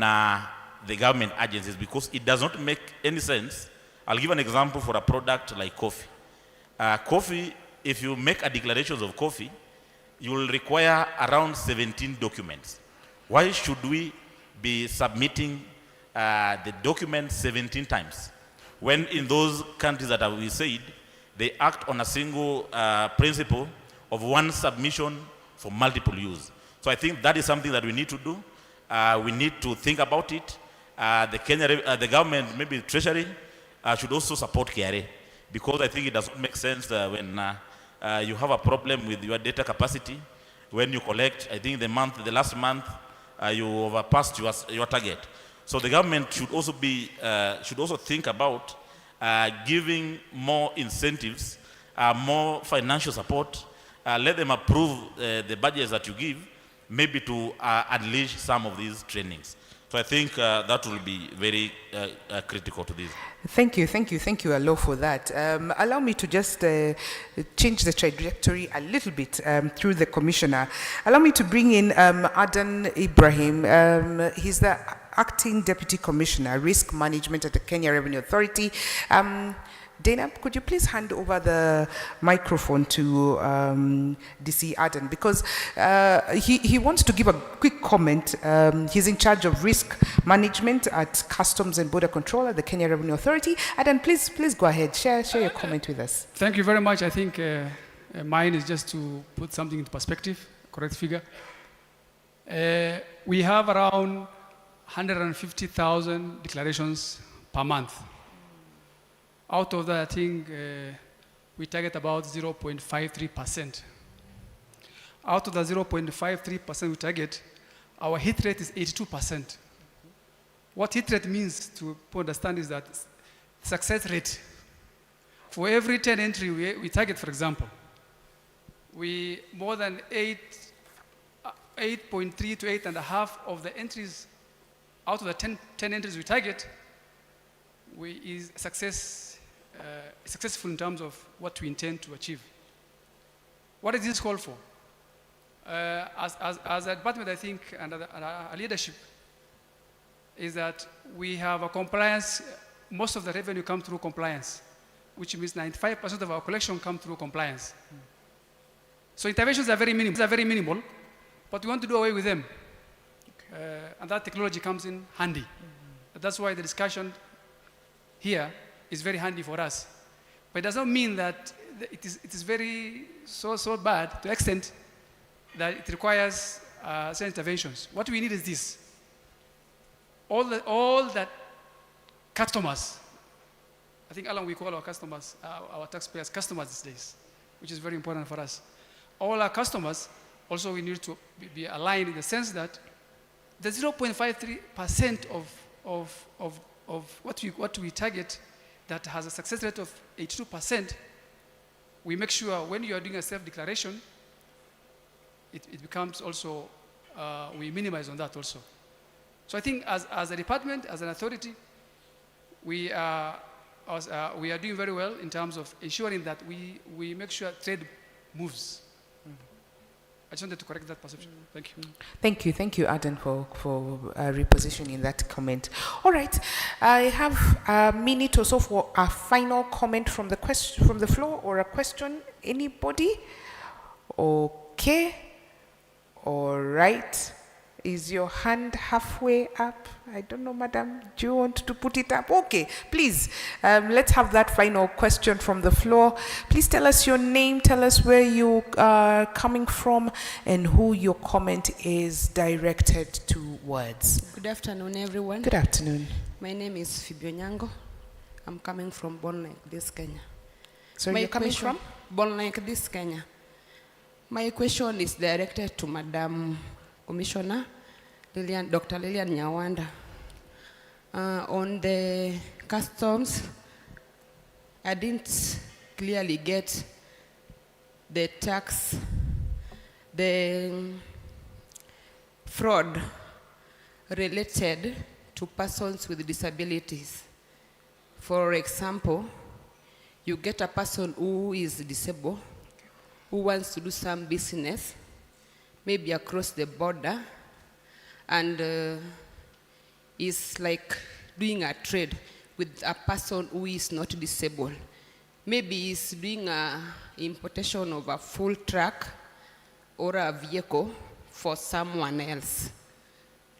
the government agencies, because it does not make any sense. I'll give an example for a product like coffee. Coffee, if you make a declaration of coffee, you will require around 17 documents. Why should we be submitting the documents 17 times? When in those countries that we said, they act on a single principle of one submission for multiple use. So I think that is something that we need to do. We need to think about it. The government, maybe Treasury, should also support KRA, because I think it doesn't make sense when you have a problem with your data capacity. When you collect, I think the last month, you overpassed your target. So the government should also think about giving more incentives, more financial support. Let them approve the budgets that you give, maybe to unleash some of these trainings. So I think that will be very critical to this. Thank you, Alo, for that. Allow me to just change the trajectory a little bit through the commissioner. Allow me to bring in Adan Ibrahim. He's the Acting Deputy Commissioner, Risk Management at the Kenya Revenue Authority. Dana, could you please hand over the microphone to DC Adan, because he wants to give a quick comment. He's in charge of risk management at Customs and Border Control at the Kenya Revenue Authority. Adan, please go ahead, share your comment with us. Thank you very much. I think mine is just to put something into perspective, correct figure. We have around 150,000 declarations per month. Out of that, I think we target about 0.53%. Out of the 0.53% we target, our hit rate is 82%. What hit rate means, to understand, is that success rate. For every 10 entry we target, for example, we more than 8.3 to 8.5 of the entries out of the 10 entries we target, is successful in terms of what we intend to achieve. What is this call for? As a department, I think, and our leadership, is that we have a compliance. Most of the revenue comes through compliance, which means 95% of our collection comes through compliance. So interventions are very minimal, but we want to do away with them. And that technology comes in handy. That's why the discussion here is very handy for us. But it does not mean that it is very so bad to the extent that it requires certain interventions. What we need is this. All that customers, I think, Alan, we call our customers, our taxpayers, customers these days, which is very important for us. All our customers, also we need to be aligned in the sense that the 0.53% of what we target that has a success rate of 82%, we make sure when you are doing a self-declaration, it becomes also, we minimize on that also. So I think as a department, as an authority, we are doing very well in terms of ensuring that we make sure trade moves. I just wanted to correct that perception. Thank you. Thank you, Aden, for repositioning that comment. All right, I have a minute or so for a final comment from the floor or a question. Anybody? Okay. All right. Is your hand halfway up? I don't know, madam. Do you want to put it up? Okay, please. Let's have that final question from the floor. Please tell us your name, tell us where you are coming from, and who your comment is directed towards. Good afternoon, everyone. Good afternoon. My name is Fibio Nyango. I'm coming from Bollnike, this Kenya. So you're coming from? Bollnike, this Kenya. My question is directed to Madam Commissioner Dr. Lilian Nyawanda. On the customs, I didn't clearly get the tax, the fraud related to persons with disabilities. For example, you get a person who is disabled, who wants to do some business, maybe across the border, and is like doing a trade with a person who is not disabled. Maybe he's doing a importation of a full truck or a vehicle for someone else.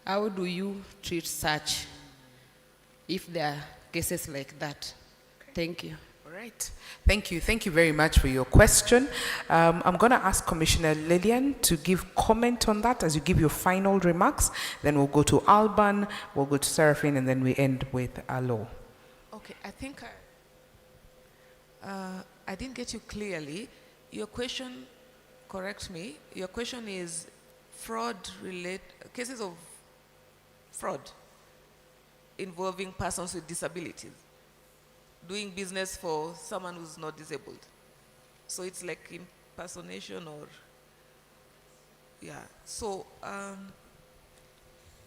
How do you treat such if there are cases like that? Thank you. All right. Thank you. Thank you very much for your question. I'm going to ask Commissioner Lillian to give comment on that as you give your final remarks. Then we'll go to Alban, we'll go to Seraphine, and then we end with Alo. Okay, I think I didn't get you clearly. Your question, correct me, your question is cases of fraud involving persons with disabilities, doing business for someone who's not disabled. So it's like impersonation or, yeah. So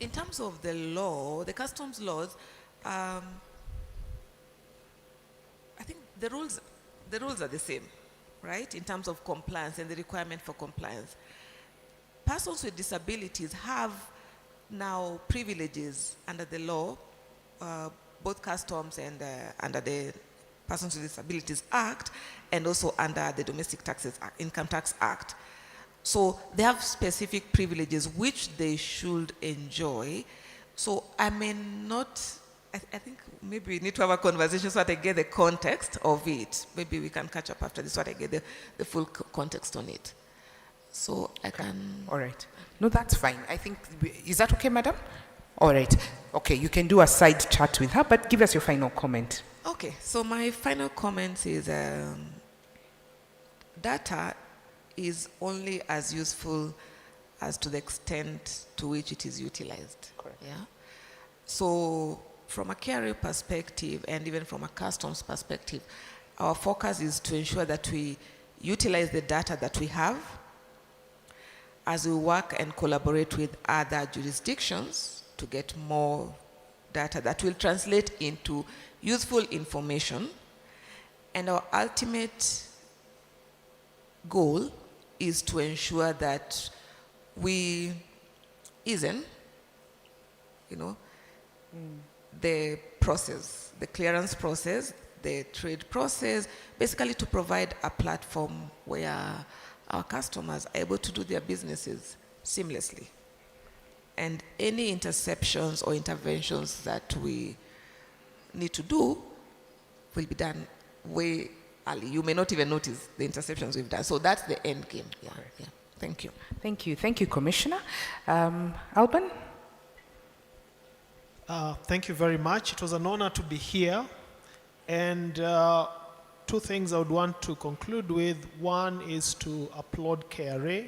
in terms of the law, the customs laws, I think the rules are the same, right? In terms of compliance and the requirement for compliance. Persons with disabilities have now privileges under the law, both customs and under the Persons with Disabilities Act, and also under the Domestic Income Tax Act. So they have specific privileges which they should enjoy. So I may not, I think maybe we need to have a conversation so that I get the context of it. Maybe we can catch up after this so that I get the full context on it. So I can... All right. No, that's fine. I think, is that okay, madam? All right. Okay, you can do a side chat with her, but give us your final comment. Okay, so my final comment is data is only as useful as to the extent to which it is utilized. Correct. Yeah. So from a KRA perspective and even from a customs perspective, our focus is to ensure that we utilize the data that we have as we work and collaborate with other jurisdictions to get more data that will translate into useful information. And our ultimate goal is to ensure that we easen, the process, the clearance process, the trade process, basically to provide a platform where our customers are able to do their businesses seamlessly. And any interceptions or interventions that we need to do will be done way early. You may not even notice the interceptions we've done. So that's the end game. Yeah, yeah. Thank you. Thank you. Thank you, Commissioner. Alban? Thank you very much. It was an honor to be here. And two things I would want to conclude with. One is to applaud KRA.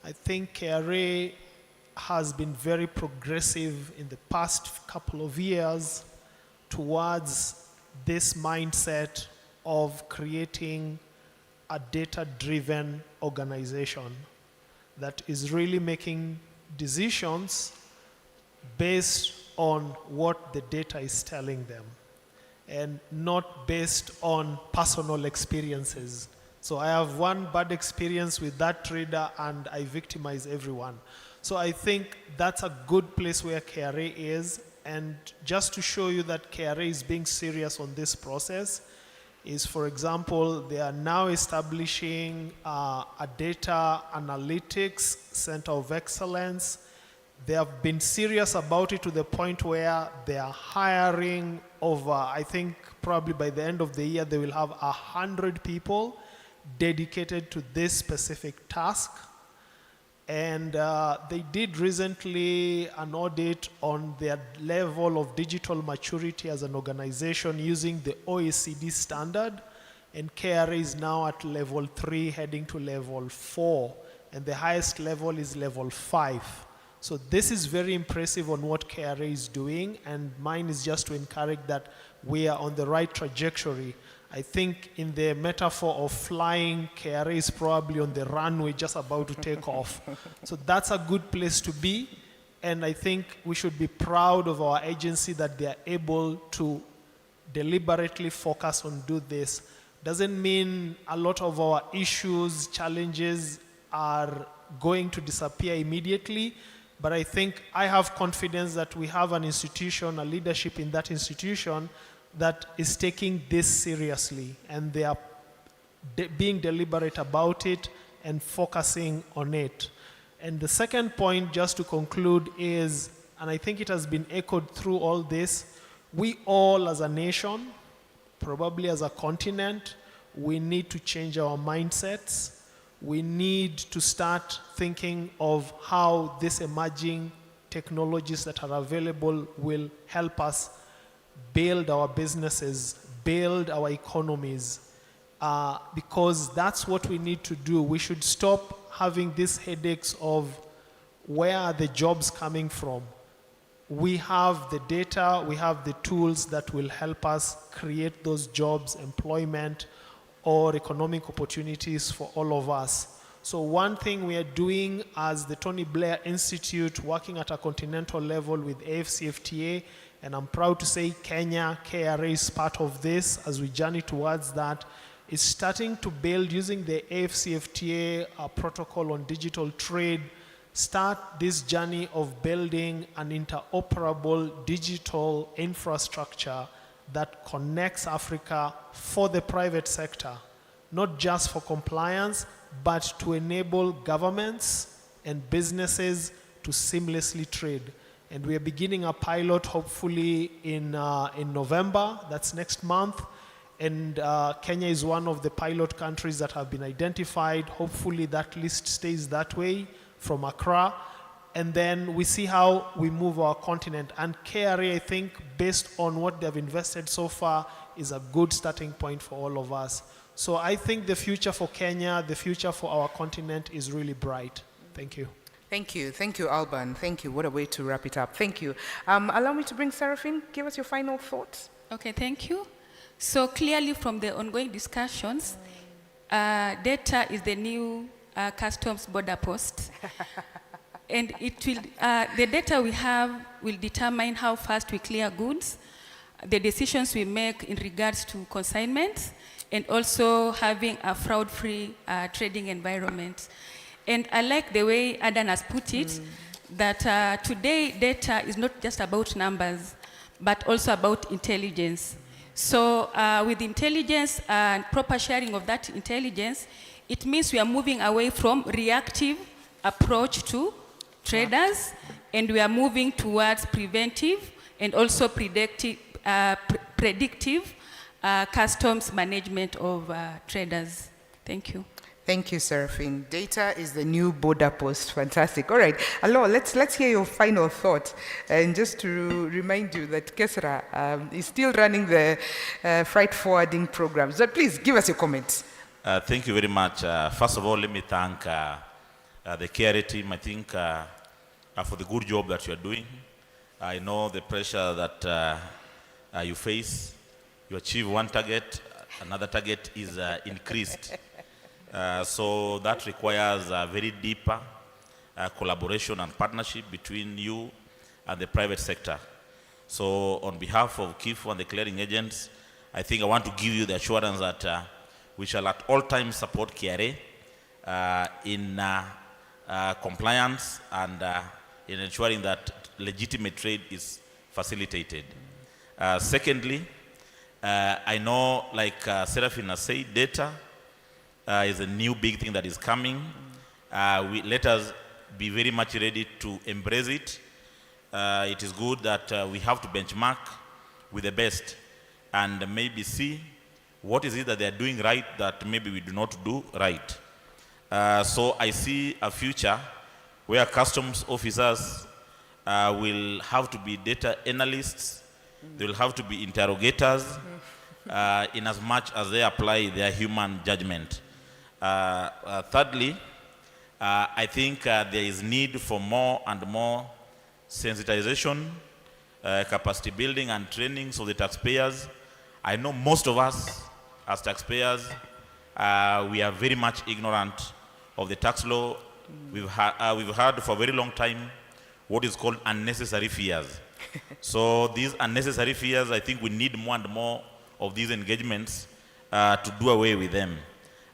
I think KRA has been very progressive in the past couple of years towards this mindset of creating a data-driven organization that is really making decisions based on what the data is telling them and not based on personal experiences. So I have one bad experience with that trader and I victimize everyone. So I think that's a good place where KRA is. And just to show you that KRA is being serious on this process is, for example, they are now establishing a data analytics center of excellence. They have been serious about it to the point where they are hiring over, I think probably by the end of the year, they will have 100 people dedicated to this specific task. And they did recently an audit on their level of digital maturity as an organization using the OECD standard. And KRA is now at level 3, heading to level 4. And the highest level is level 5. So this is very impressive on what KRA is doing. And mine is just to encourage that we are on the right trajectory. I think in the metaphor of flying, KRA is probably on the runway just about to take off. So that's a good place to be. And I think we should be proud of our agency that they are able to deliberately focus on do this. Doesn't mean a lot of our issues, challenges are going to disappear immediately. But I think I have confidence that we have an institution, a leadership in that institution that is taking this seriously, and they are being deliberate about it and focusing on it. And the second point, just to conclude, is, and I think it has been echoed through all this, we all as a nation, probably as a continent, we need to change our mindsets. We need to start thinking of how these emerging technologies that are available will help us build our businesses, build our economies, because that's what we need to do. We should stop having these headaches of where are the jobs coming from. We have the data, we have the tools that will help us create those jobs, employment, or economic opportunities for all of us. So one thing we are doing as the Tony Blair Institute, working at a continental level with AFCFTA, and I'm proud to say Kenya, KRA is part of this as we journey towards that, is starting to build, using the AFCFTA protocol on digital trade, start this journey of building an interoperable digital infrastructure that connects Africa for the private sector, not just for compliance, but to enable governments and businesses to seamlessly trade. And we are beginning a pilot hopefully in November, that's next month. And Kenya is one of the pilot countries that have been identified. Hopefully that list stays that way from Accra. And then we see how we move our continent. And KRA, I think, based on what they've invested so far, is a good starting point for all of us. So I think the future for Kenya, the future for our continent is really bright. Thank you. Thank you. Thank you, Alban. Thank you. What a way to wrap it up. Thank you. Allow me to bring Seraphine. Give us your final thoughts. Okay, thank you. So clearly from the ongoing discussions, data is the new customs border post. And it will, the data we have will determine how fast we clear goods, the decisions we make in regards to consignments, and also having a fraud-free trading environment. And I like the way Adan has put it, that today data is not just about numbers, but also about intelligence. So with intelligence and proper sharing of that intelligence, it means we are moving away from reactive approach to traders, and we are moving towards preventive and also predictive customs management of traders. Thank you. Thank you, Seraphine. Data is the new border post. Fantastic. All right, Alo, let's hear your final thought. And just to remind you that Kesra is still running the freight forwarding program. So please give us your comments. Thank you very much. First of all, let me thank the KRA team, I think, for the good job that you are doing. I know the pressure that you face. You achieve one target, another target is increased. So that requires a very deeper collaboration and partnership between you and the private sector. So on behalf of KIFO and the clearing agents, I think I want to give you the assurance that we shall at all times support KRA in compliance and in ensuring that legitimate trade is facilitated. Secondly, I know, like Seraphine has said, data is a new big thing that is coming. Let us be very much ready to embrace it. It is good that we have to benchmark with the best and maybe see what is it that they are doing right that maybe we do not do right. So I see a future where customs officers will have to be data analysts, they will have to be interrogators in as much as they apply their human judgment. Thirdly, I think there is need for more and more sensitization, capacity building and trainings of the taxpayers. I know most of us as taxpayers, we are very much ignorant of the tax law. We've had for a very long time what is called unnecessary fears. So these unnecessary fears, I think we need more and more of these engagements to do away with them.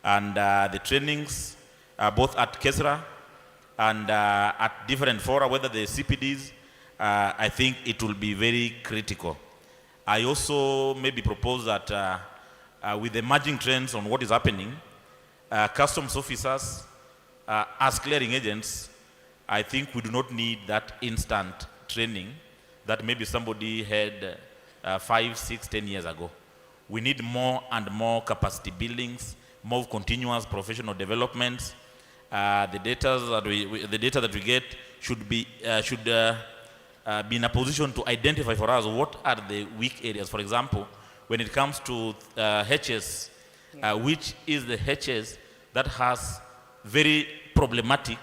And the trainings, both at KESRA and at different fora, whether the CPDs, I think it will be very critical. I also maybe propose that with the emerging trends on what is happening, customs officers as clearing agents, I think we do not need that instant training that maybe somebody had 5, 6, 10 years ago. We need more and more capacity buildings, more continuous professional developments. The data that we get should be in a position to identify for us what are the weak areas. For example, when it comes to HS, which is the HS that has very problematic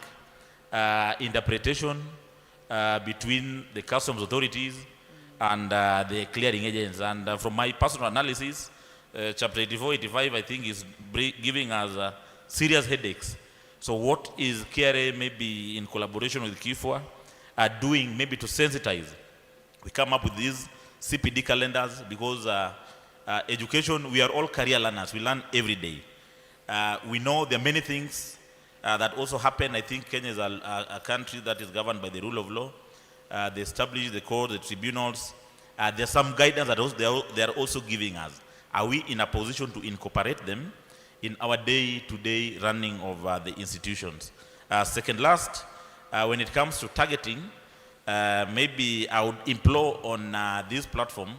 interpretation between the customs authorities and the clearing agents. And from my personal analysis, Chapter 84, 85, I think is giving us serious headaches. So what is KRA, maybe in collaboration with KIFWA, doing maybe to sensitize? We come up with these CPD calendars because education, we are all career learners. We learn every day. We know there are many things that also happen. I think Kenya is a country that is governed by the rule of law. They establish the court, the tribunals. There's some guidance that they are also giving us. Are we in a position to incorporate them in our day-to-day running of the institutions? Second last, when it comes to targeting, maybe I would implore on this platform,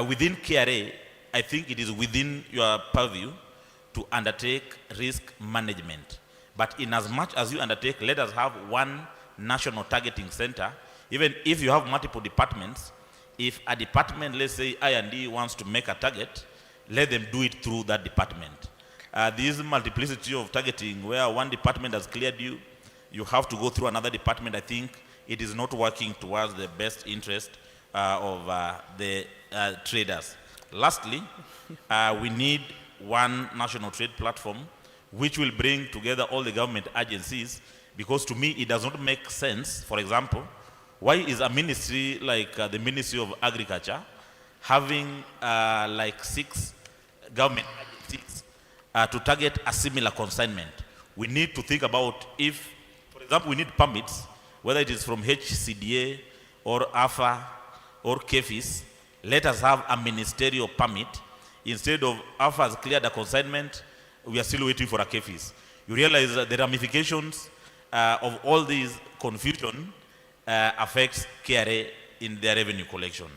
within KRA, I think it is within your purview to undertake risk management. But in as much as you undertake, let us have one national targeting center. Even if you have multiple departments, if a department, let's say I&D, wants to make a target, let them do it through that department. This multiplicity of targeting, where one department has cleared you, you have to go through another department. I think it is not working towards the best interest of the traders. Lastly, we need one national trade platform which will bring together all the government agencies, because to me it does not make sense. For example, why is a ministry like the Ministry of Agriculture having like 6 government agencies to target a similar consignment? We need to think about if, for example, we need permits, whether it is from HCDA or AFA or KEFIS. Let us have a ministerial permit. Instead of AFA has cleared a consignment, we are still waiting for a KEFIS. You realize that the ramifications of all these confusion affects KRA in their revenue collection.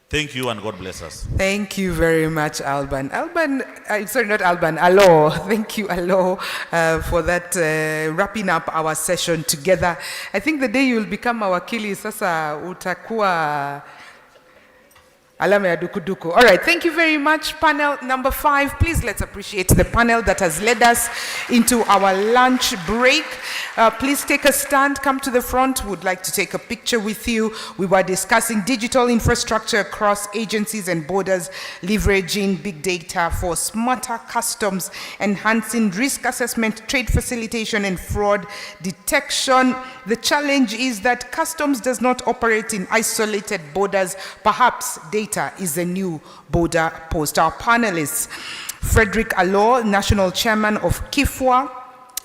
Thank you and God bless us. Thank you very much, Alban. Alo. Thank you, Alo, for that wrapping up our session together. I think the day you will become our kili, sasa utakuwa alama ya dukuduku. All right, thank you very much. Panel number 5, please let's appreciate the panel that has led us into our lunch break. Please take a stand, come to the front. Would like to take a picture with you. We were discussing digital infrastructure across agencies and borders, leveraging big data for smarter customs, enhancing risk assessment, trade facilitation, and fraud detection. The challenge is that customs does not operate in isolated borders. Perhaps data is the new border post. Our panelists Frederick Alo, National Chairman of KIFWA,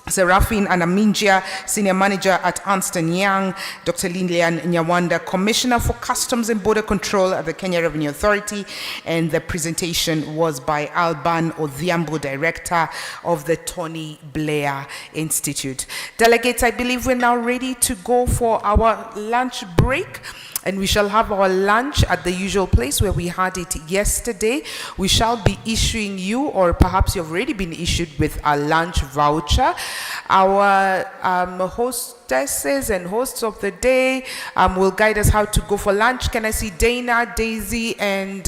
Serafin Anaminjia, Senior Manager at Ernst & Young, Dr. Lilian Nyawanda, Commissioner for Customs and Border Control at the Kenya Revenue Authority, and the presentation was by Alban Odhiambo, Director of the Tony Blair Institute. Delegates, I believe we're now ready to go for our lunch break. And we shall have our lunch at the usual place where we had it yesterday. We shall be issuing you, or perhaps you've already been issued with a lunch voucher. Our hostesses and hosts of the day will guide us how to go for lunch. Can I see Dana, Daisy, and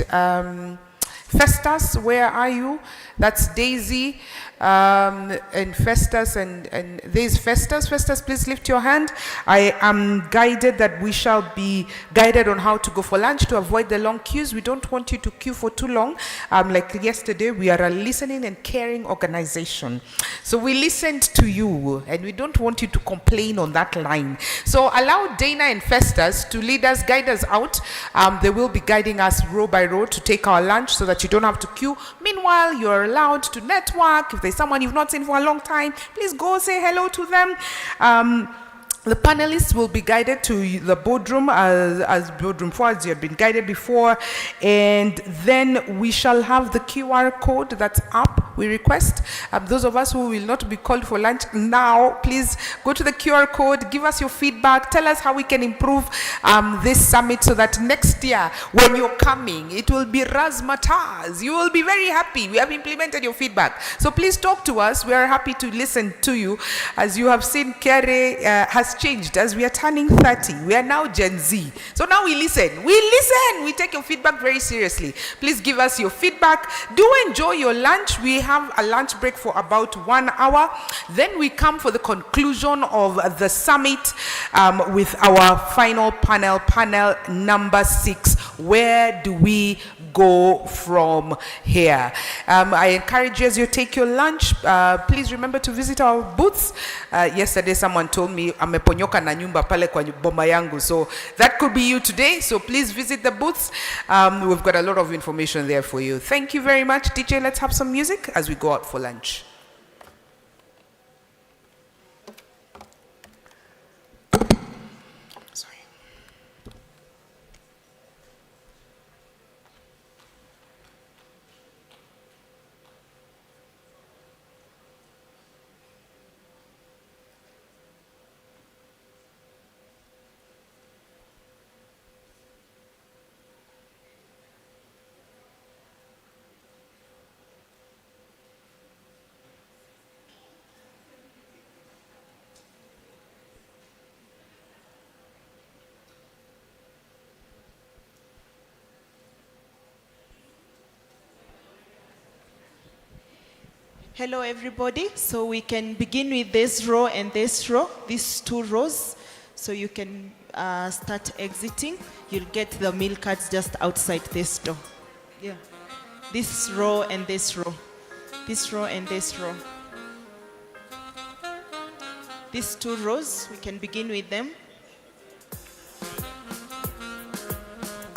Festus? Where are you? That's Daisy. And Festus, and there's Festus. Festus, please lift your hand. I am guided that we shall be guided on how to go for lunch to avoid the long queues. We don't want you to queue for too long. Like yesterday, we are a listening and caring organization. So we listened to you, and we don't want you to complain on that line. So allow Dana and Festus to lead us, guide us out. They will be guiding us row by row to take our lunch so that you don't have to queue. Meanwhile, you're allowed to network. If there's someone you've not seen for a long time, please go say hello to them. The panelists will be guided to the boardroom as boardroom 4, as you have been guided before, and then we shall have the QR code that's up. We request those of us who will not be called for lunch now, please go to the QR code, give us your feedback, tell us how we can improve this summit so that next year when you're coming, it will be razzmatazz. You will be very happy. We have implemented your feedback. So please talk to us. We are happy to listen to you. As you have seen, Kere has changed. As we are turning 30, we are now Gen Z. So now we listen. We take your feedback very seriously. Please give us your feedback. Do enjoy your lunch. We have a lunch break for about 1 hour. Then we come for the conclusion of the summit with our final panel number 6. Where do we go from here? I encourage you as you take your lunch, please remember to visit our booths. Yesterday someone told me ameponyoka na nyumba pale kwa boma yangu, so that could be you today. So please visit the booths. We've got a lot of information there for you. Thank you very much. DJ, let's have some music as we go out for lunch. Hello everybody, so we can begin with this row and this row, these 2 rows, so you can start exiting. You'll get the meal cards just outside this door. Yeah, this row and this row, this row and this row. These 2 rows, we can begin with them.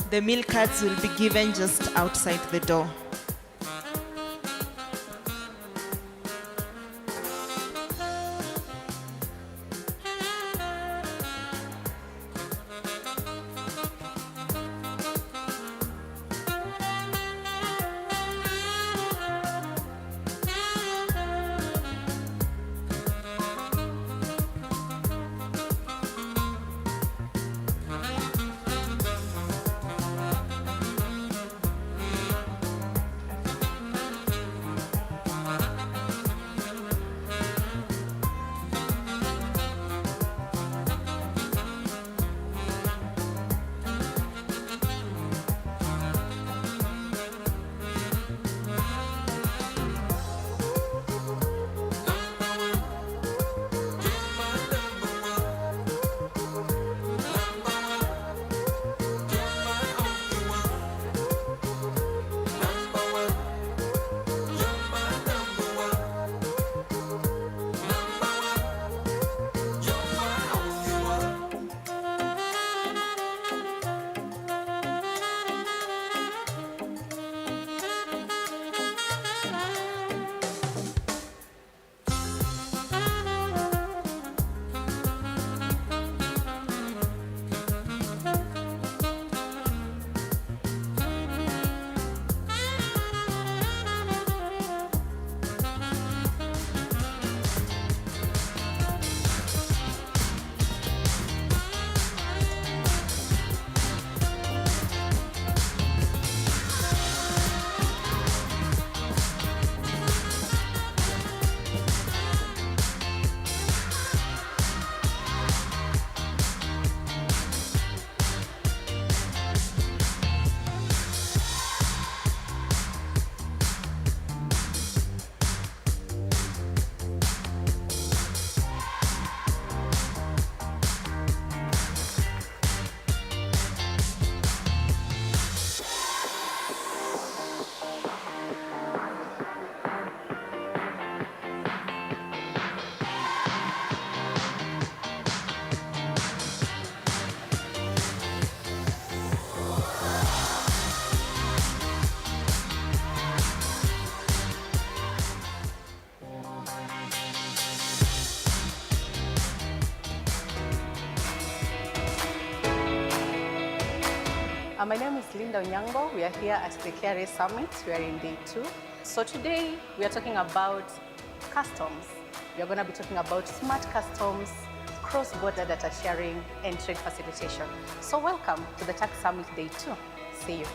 The meal cards will be given just outside the door. My name is Linda Onyango. We are here at the Kra Annual Summit. We are in day 2. So today we are talking about customs. We are going to be talking about smart customs, cross-border data sharing, and trade facilitation. So welcome to the Tax Summit Day 2. See you.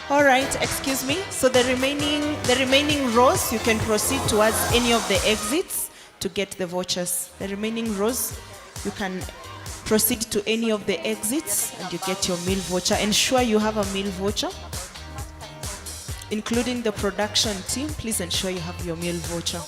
All right, excuse me. So the remaining rows, you can proceed towards any of the exits to get the vouchers. The remaining rows, you can proceed to any of the exits and you get your meal voucher. Ensure you have a meal voucher, including the production team. Please ensure you have your meal voucher.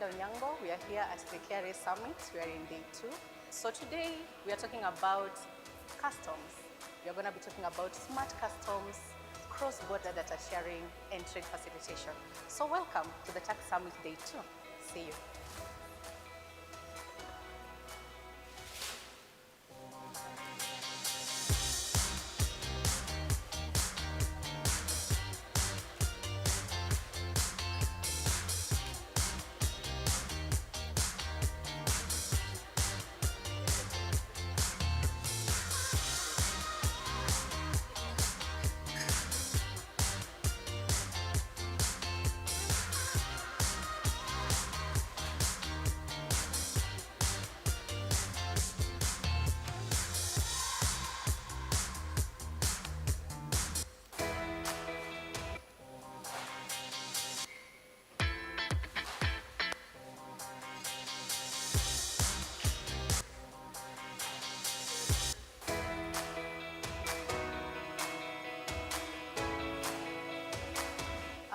Linda Onyango. We are here at the Kra Summit. We are in day 2. So today we are talking about customs. We are going to be talking about smart customs, cross-border data sharing, and trade facilitation. So welcome to the Tax Summit Day 2. See you.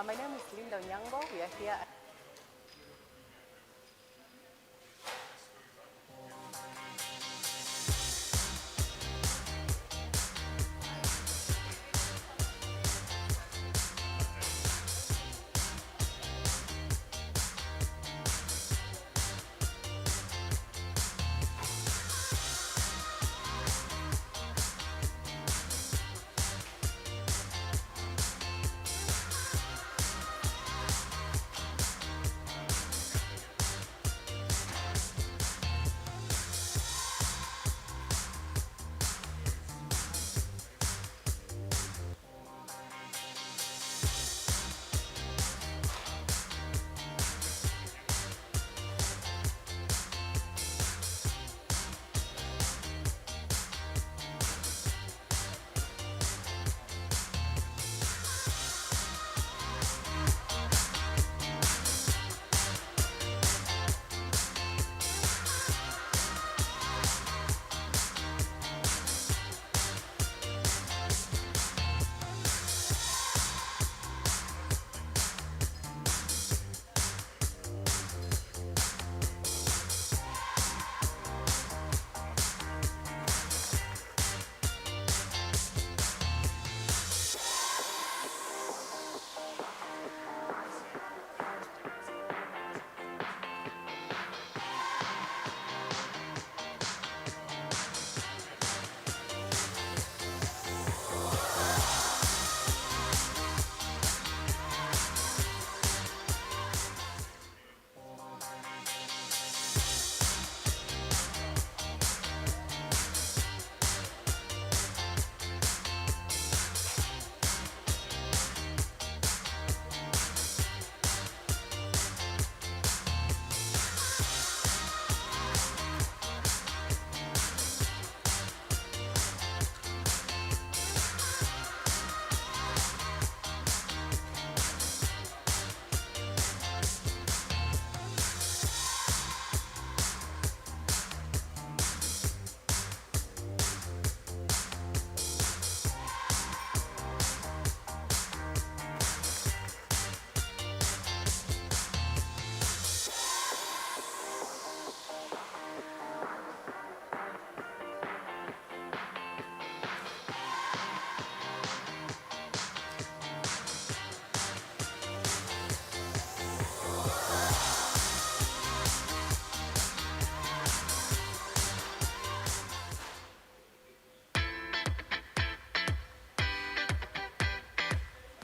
My name is Linda Onyango. We are here at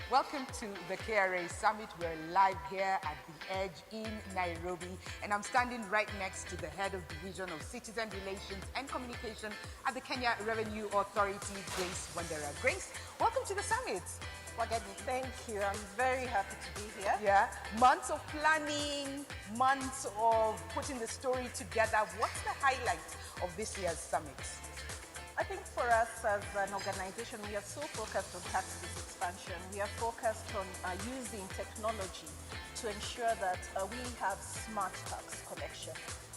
Welcome to the Kra Summit. We're live here at the Edge in Nairobi, and I'm standing right next to the head of Division of Citizen Relations and Communication at the Kenya Revenue Authority, Grace Wandera. Grace, welcome to the summit. Wageni, thank you. I'm very happy to be here. Yeah, months of planning, months of putting the story together. What's the highlight of this year's summit? I think for us as an organization, we are so focused on tax base expansion. We are focused on using technology to ensure that we have smart tax collection.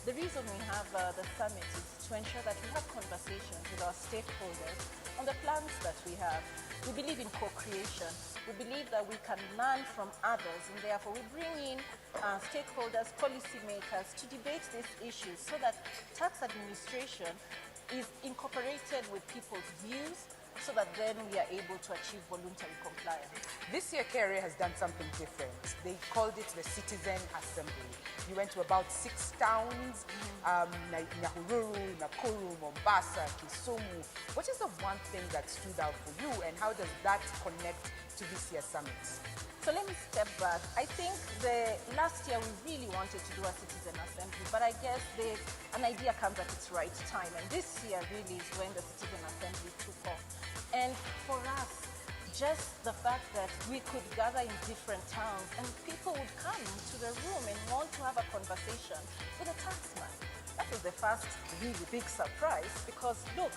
The reason we have the summit is to ensure that we have conversations with our stakeholders on the plans that we have. We believe in co-creation. We believe that we can learn from others, and therefore we bring in stakeholders, policymakers to debate these issues so that tax administration is incorporated with people's views, so that then we are able to achieve voluntary compliance. This year, Kra has done something different. They called it the Citizen Assembly. You went to about 6 towns, Nyahururu, Nakuru, Mombasa, Kisumu. What is the one thing that stood out for you, and how does that connect to this year's summit? So let me step back. I think the last year we really wanted to do a citizen assembly, but I guess an idea comes at its right time, and this year really is when the citizen assembly took off. And for us, just the fact that we could gather in different towns and people would come to the room and want to have a conversation with a taxman. That was the first really big surprise, because look,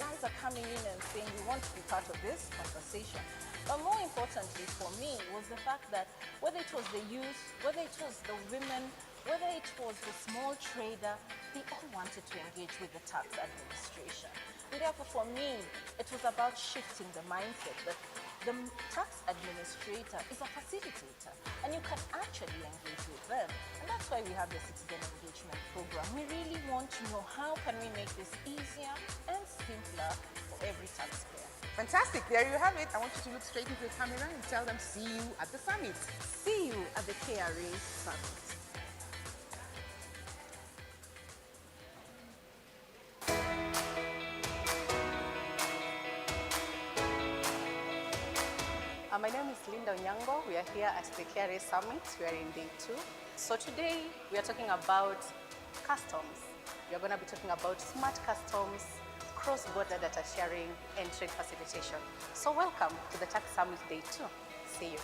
guys are coming in and saying we want to be part of this conversation. But more importantly for me was the fact that whether it was the youth, whether it was the women, whether it was the small trader, they all wanted to engage with the tax administration. And therefore for me, it was about shifting the mindset that the tax administrator is a facilitator, and you can actually engage with them. And that's why we have the Citizen Engagement Program. We really want to know how can we make this easier and simpler for every taxpayer. Fantastic. There you have it. I want you to look straight into the camera and tell them, see you at the summit. See you at the KRA Summit. My name is Linda Onyango. We are here at the KRA Summit. We are in day 2. So today we are talking about customs. We are going to be talking about smart customs, cross-border data sharing, and trade facilitation. So welcome to the Tax Summit Day 2. See you.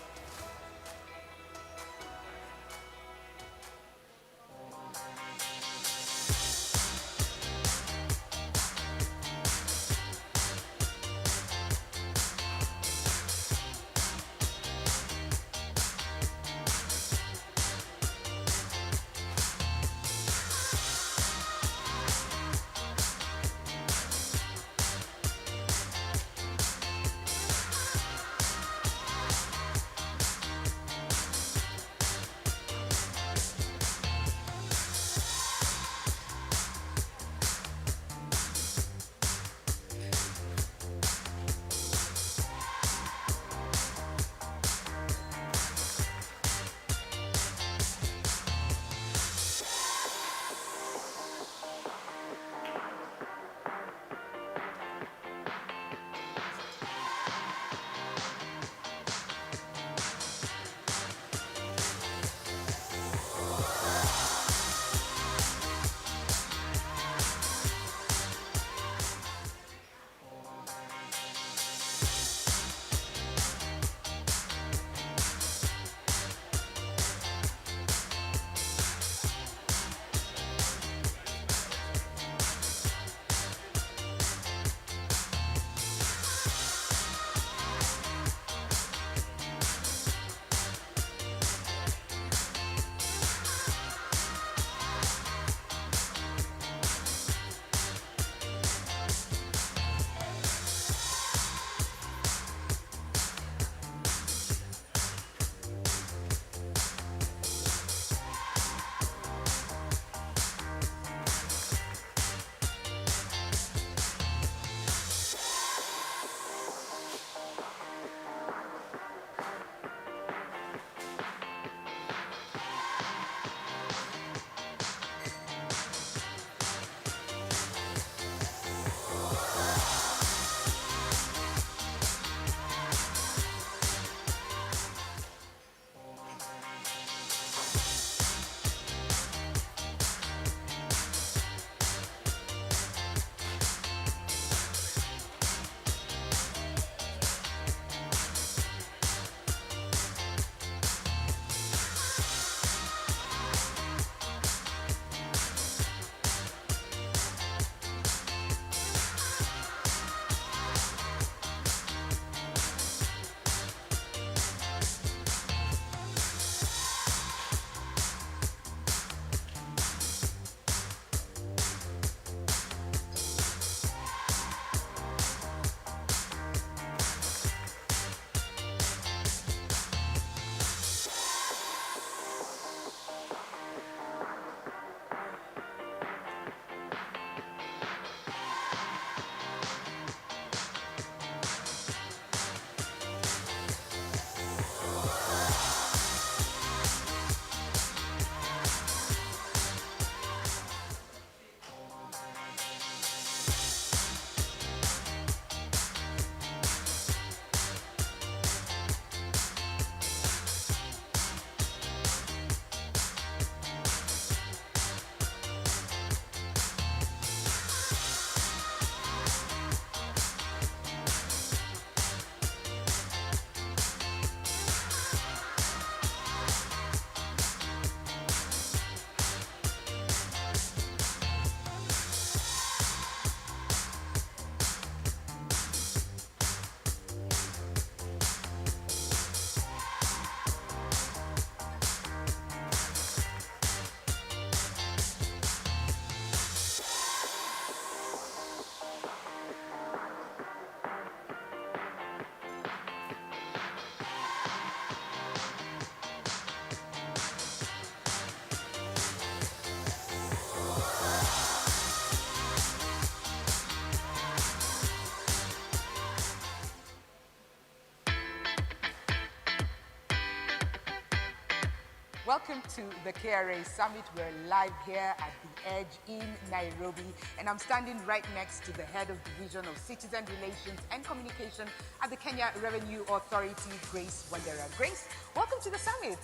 Welcome to the KRA Summit. We're live here at the Edge in Nairobi, and I'm standing right next to the head of Division of Citizen Relations and Communication at the Kenya Revenue Authority, Grace Wandera. Grace, welcome to the summit.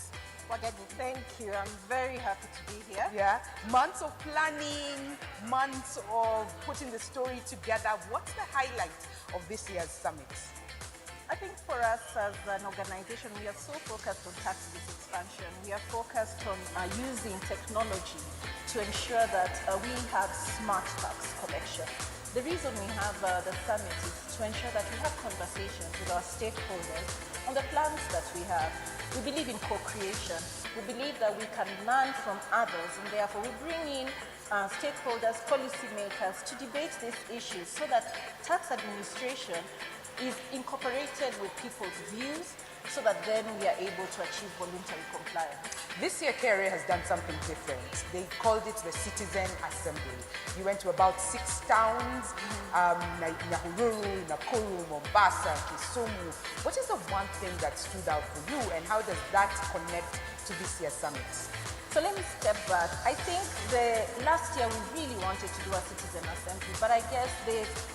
Wagadi, thank you. I'm very happy to be here. Yeah, months of planning, months of putting the story together. What's the highlight of this year's summit? I think for us as an organization, we are so focused on tax base expansion. We are focused on using technology to ensure that we have smart tax collection. The reason we have the summit is to ensure that we have conversations with our stakeholders on the plans that we have. We believe in co-creation. We believe that we can learn from others, and therefore we bring in stakeholders, policymakers to debate these issues so that tax administration is incorporated with people's views so that then we are able to achieve voluntary compliance. This year, KRA has done something different. They called it the Citizen Assembly. You went to about 6 towns, Nyahururu, Nakuru, Mombasa, Kisumu. What is the one thing that stood out for you, and how does that connect to this year's summit? So let me step back. I think the last year we really wanted to do a citizen assembly, but I guess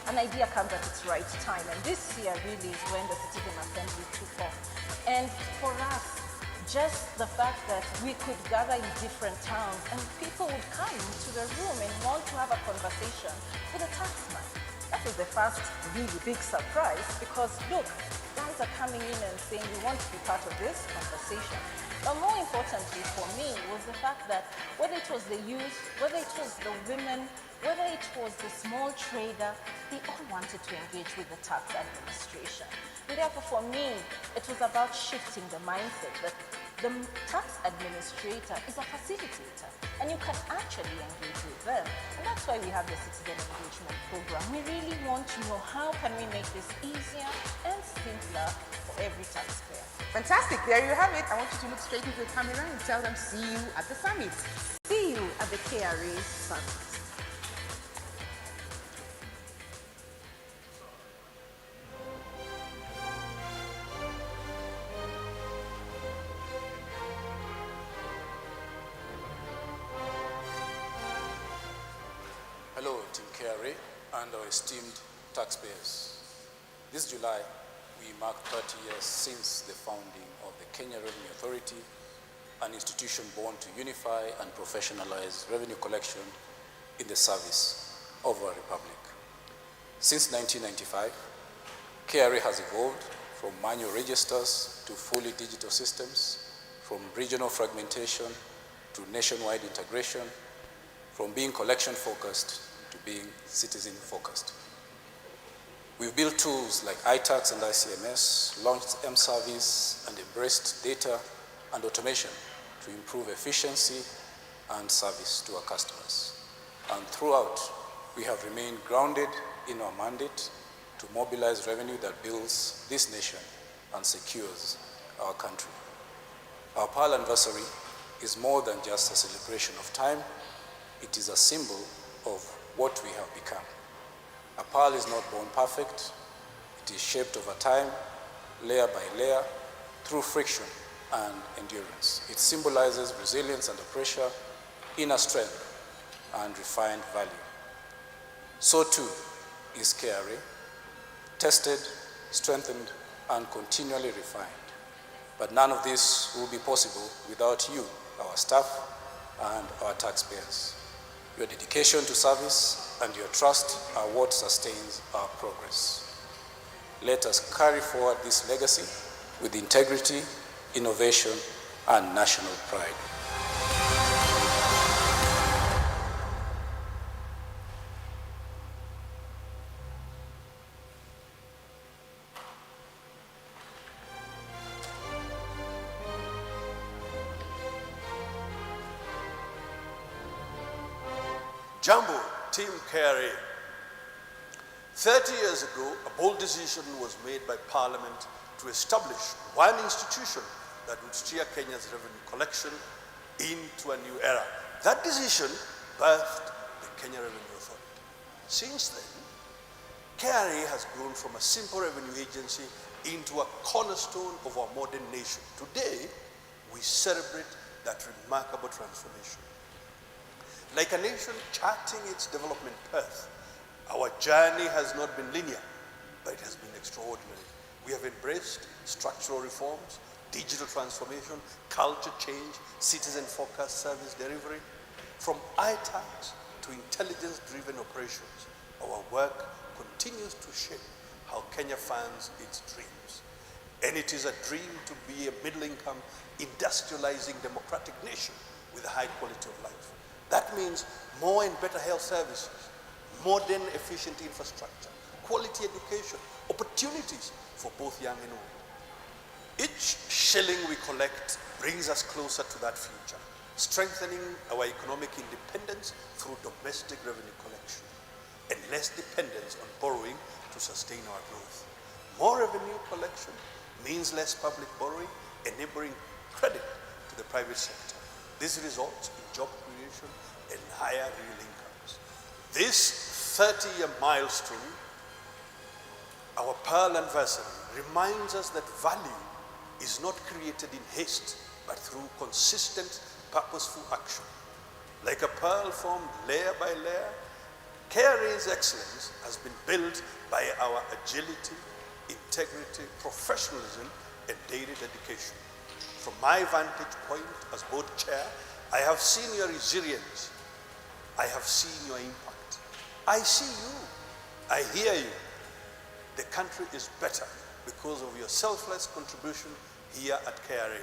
an idea comes at its right time, and this year really is when the citizen assembly took off. And for us, just the fact that we could gather in different towns and people would come to the room and want to have a conversation with a taxman. That was the first really big surprise, because look, guys are coming in and saying we want to be part of this conversation. But more importantly for me was the fact that whether it was the youth, whether it was the women, whether it was the small trader, they all wanted to engage with the tax administration. And therefore for me, it was about shifting the mindset that the tax administrator is a facilitator, and you can actually engage with them. And that's why we have the Citizen Engagement Program. We really want to know how can we make this easier and simpler for every taxpayer. Fantastic. There you have it. I want you to look straight into the camera and tell them, see you at the summit. See you at the KRA Summit. Hello, Team KRA and our esteemed taxpayers. This July, we mark 30 years since the founding of the Kenya Revenue Authority, an institution born to unify and professionalize revenue collection in the service of our republic. Since 1995, KRA has evolved from manual registers to fully digital systems, from regional fragmentation to nationwide integration, from being collection-focused to being citizen-focused. We've built tools like iTax and ICMS, launched M-Service, and embraced data and automation to improve efficiency and service to our customers. And throughout, we have remained grounded in our mandate to mobilize revenue that builds this nation and secures our country. Our Pearl Anniversary is more than just a celebration of time. It is a symbol of what we have become. A pearl is not born perfect. It is shaped over time, layer by layer, through friction and endurance. It symbolizes resilience under pressure, inner strength, and refined value. So too is KRA, tested, strengthened, and continually refined. But none of this will be possible without you, our staff, and our taxpayers. Your dedication to service and your trust are what sustains our progress. Let us carry forward this legacy with integrity, innovation, and national pride. Jambo, Team KRA. 30 years ago, a bold decision was made by Parliament to establish one institution that would steer Kenya's revenue collection into a new era. That decision birthed the Kenya Revenue Authority. Since then, KRA has grown from a simple revenue agency into a cornerstone of our modern nation. Today, we celebrate that remarkable transformation. Like a nation charting its development path, our journey has not been linear, but it has been extraordinary. We have embraced structural reforms, digital transformation, culture change, citizen-focused service delivery. From ITACs to intelligence-driven operations, our work continues to shape how Kenya funds its dreams. And it is a dream to be a middle-income, industrializing democratic nation with a high quality of life. That means more and better health services, modern, efficient infrastructure, quality education, opportunities for both young and old. Each shilling we collect brings us closer to that future, strengthening our economic independence through domestic revenue collection and less dependence on borrowing to sustain our growth. More revenue collection means less public borrowing, enabling credit to the private sector. This results in job creation and higher real incomes. This 30-year milestone, our Pearl anniversary, reminds us that value is not created in haste, but through consistent, purposeful action. Like a pearl formed layer by layer, KRA's excellence has been built by our agility, integrity, professionalism, and daily dedication. From my vantage point as board chair, I have seen your resilience. I have seen your impact. I see you. I hear you. The country is better because of your selfless contribution here at KRA.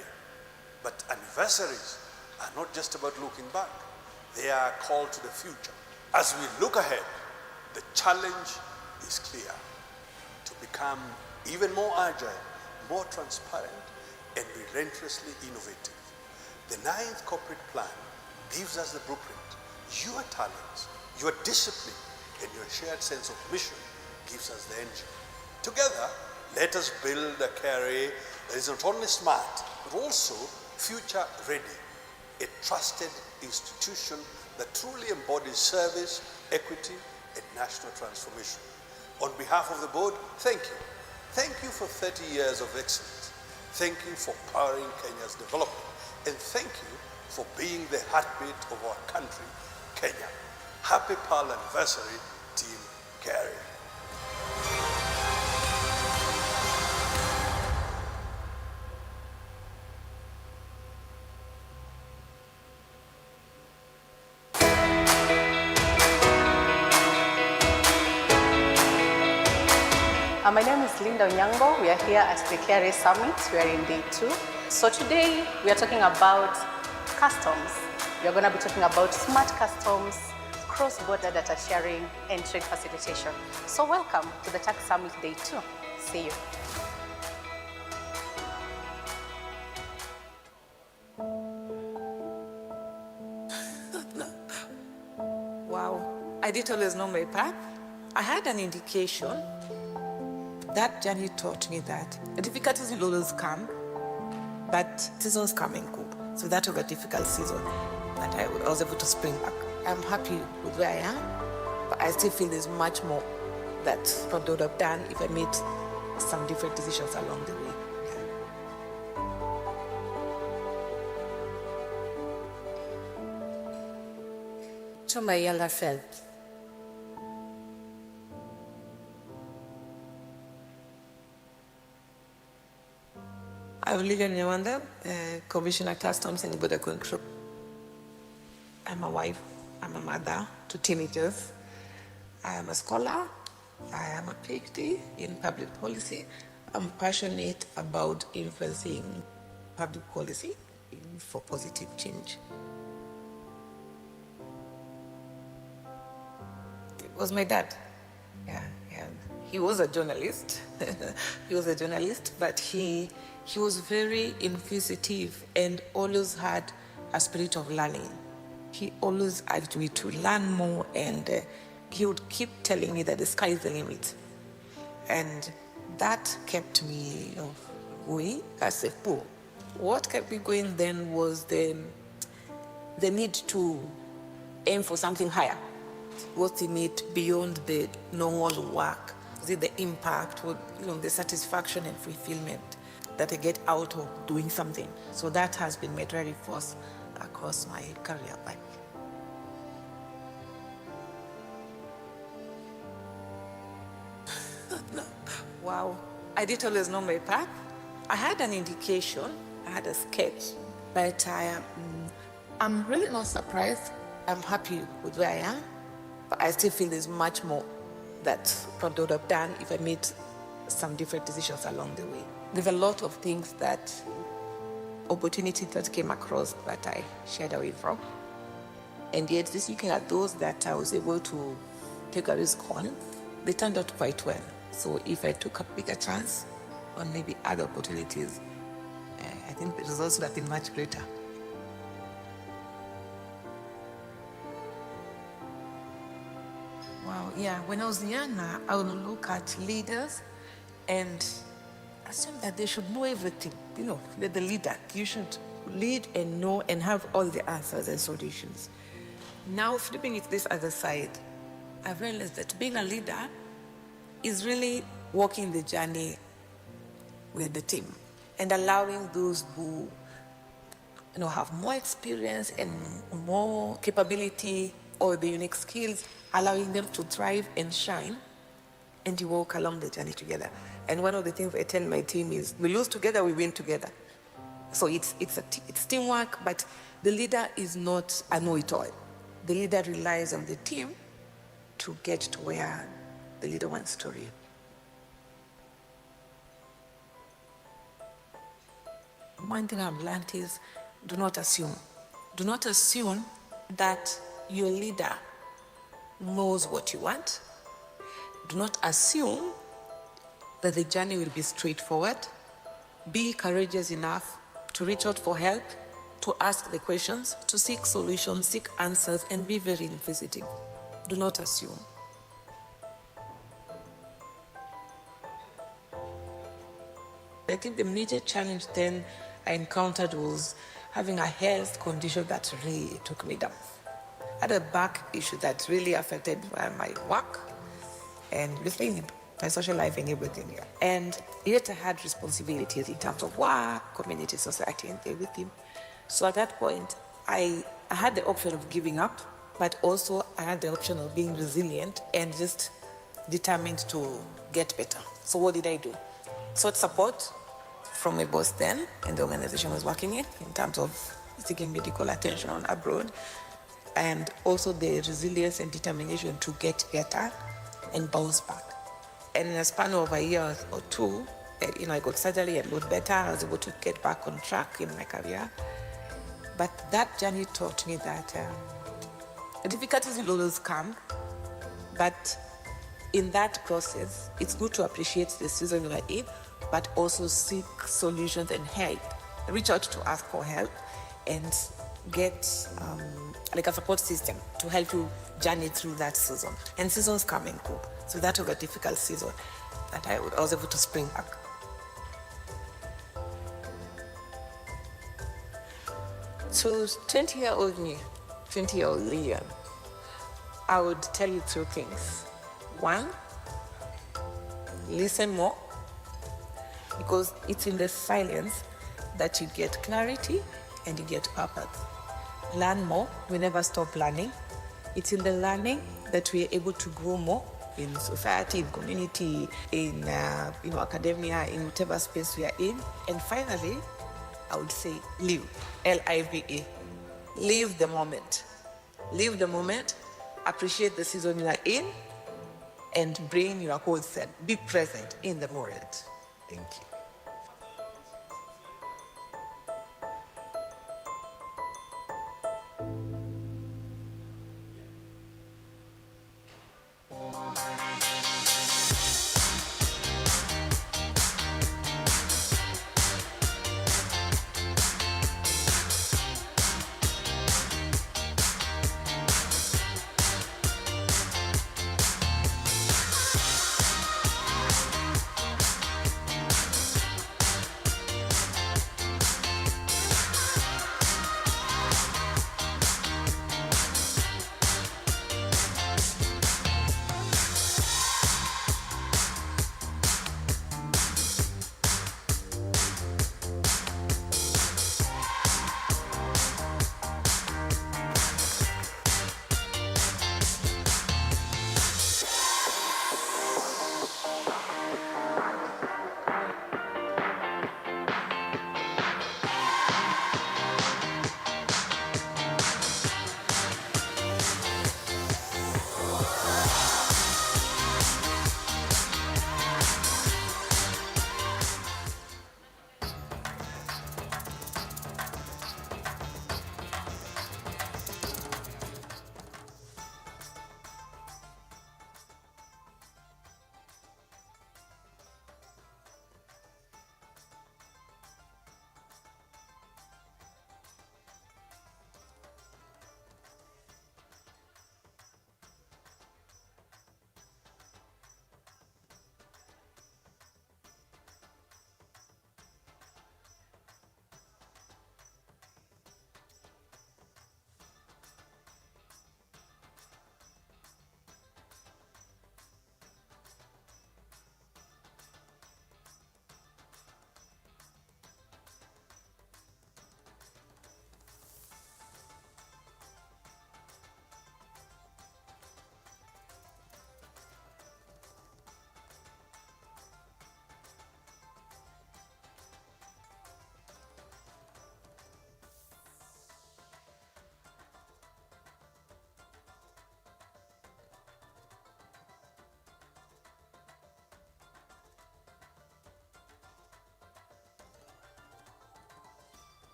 But anniversaries are not just about looking back. They are a call to the future. As we look ahead, the challenge is clear: to become even more agile, more transparent, and relentlessly innovative. The 9th corporate plan gives us the blueprint. Your talents, your discipline, and your shared sense of mission gives us the engine. Together, let us build a KRA that is not only smart, but also future ready. A trusted institution that truly embodies service, equity, and national transformation. On behalf of the board, thank you. Thank you for 30 years of excellence. Thank you for powering Kenya's development. And thank you for being the heartbeat of our country, Kenya. Happy Pearl anniversary, Team KRA. My name is Linda Onyango. We are here at the Kra Summit. We are in day 2. So today we are talking about customs. We are going to be talking about smart customs, cross-border data sharing, and trade facilitation. So welcome to the Tax Summit day 2. See you. Wow, I didn't always know my path. I had an indication. That journey taught me that difficulties will always come, but seasons come and go. So that was a difficult season that I was able to spring back. I'm happy with where I am, but I still feel there's much more that I would have done if I made some different decisions along the way. Choma Yala Feld. I'm Liga Nyawanda, Commissioner Customs and Border Control. I'm a wife, I'm a mother to teenagers. I am a scholar, I am a PhD in public policy. I'm passionate about influencing public policy for positive change. It was my dad. Yeah. He was a journalist. He was a journalist, but he was very inquisitive and always had a spirit of learning. He always urged me to learn more, and he would keep telling me that the sky is the limit. And that kept me going as a pool. What kept me going then was the need to aim for something higher. What's in it beyond the normal work? Is it the impact, or, the satisfaction and fulfillment? that I get out of doing something. So that has been my driving force across my career path. Wow, I didn't always know my path. I had an indication, I had a sketch, but I'm really not surprised. I'm happy with where I am, but I still feel there's much more that probably would have done if I made some different decisions along the way. There's a lot of things that, opportunities that came across that I shied away from. And yet, just looking at those that I was able to take a risk on, they turned out quite well. So if I took a bigger chance on maybe other opportunities, I think the results would have been much greater. Wow, yeah, when I was younger, I would look at leaders and assume that they should know everything. You know, they're the leader. You should lead and know and have all the answers and solutions. Now, flipping it this other side, I've realized that being a leader is really walking the journey with the team and allowing those who have more experience and more capability or the unique skills, allowing them to thrive and shine, and you walk along the journey together. And one of the things I tell my team is, we lose together, we win together. So it's teamwork, but the leader is not a know-it-all. The leader relies on the team to get to where the leader wants to reach. One thing I've learned is, do not assume. Do not assume that your leader knows what you want. Do not assume that the journey will be straightforward. Be courageous enough to reach out for help, to ask the questions, to seek solutions, seek answers, and be very inquisitive. Do not assume. I think the major challenge then I encountered was having a health condition that really took me down. I had a back issue that really affected my work and my social life and everything. And yet I had responsibilities in terms of work, community, society, and everything. So at that point, I had the option of giving up, but also I had the option of being resilient and just determined to get better. So what did I do? Sought support from my boss then and the organization I was working in terms of seeking medical attention abroad, and also the resilience and determination to get better and bounce back. And in a span of a year or two, I got surgery and got better. I was able to get back on track in my career. But that journey taught me that difficulties will always come, but in that process, it's good to appreciate the season you are in, but also seek solutions and help. Reach out to ask for help and get like a support system to help you journey through that season. And seasons come and go. So that was a difficult season that I was able to spring back. So 20-year-old me, 20-year-old Leon, I would tell you two things. One, listen more, because it's in the silence that you get clarity and you get purpose. Learn more, we never stop learning. It's in the learning that we are able to grow more in society, in community, in academia, in whatever space we are in. And finally, I would say live, L-I-V-E. Live the moment. Live the moment, appreciate the season you are in, and bring your whole self. Be present in the moment. Thank you.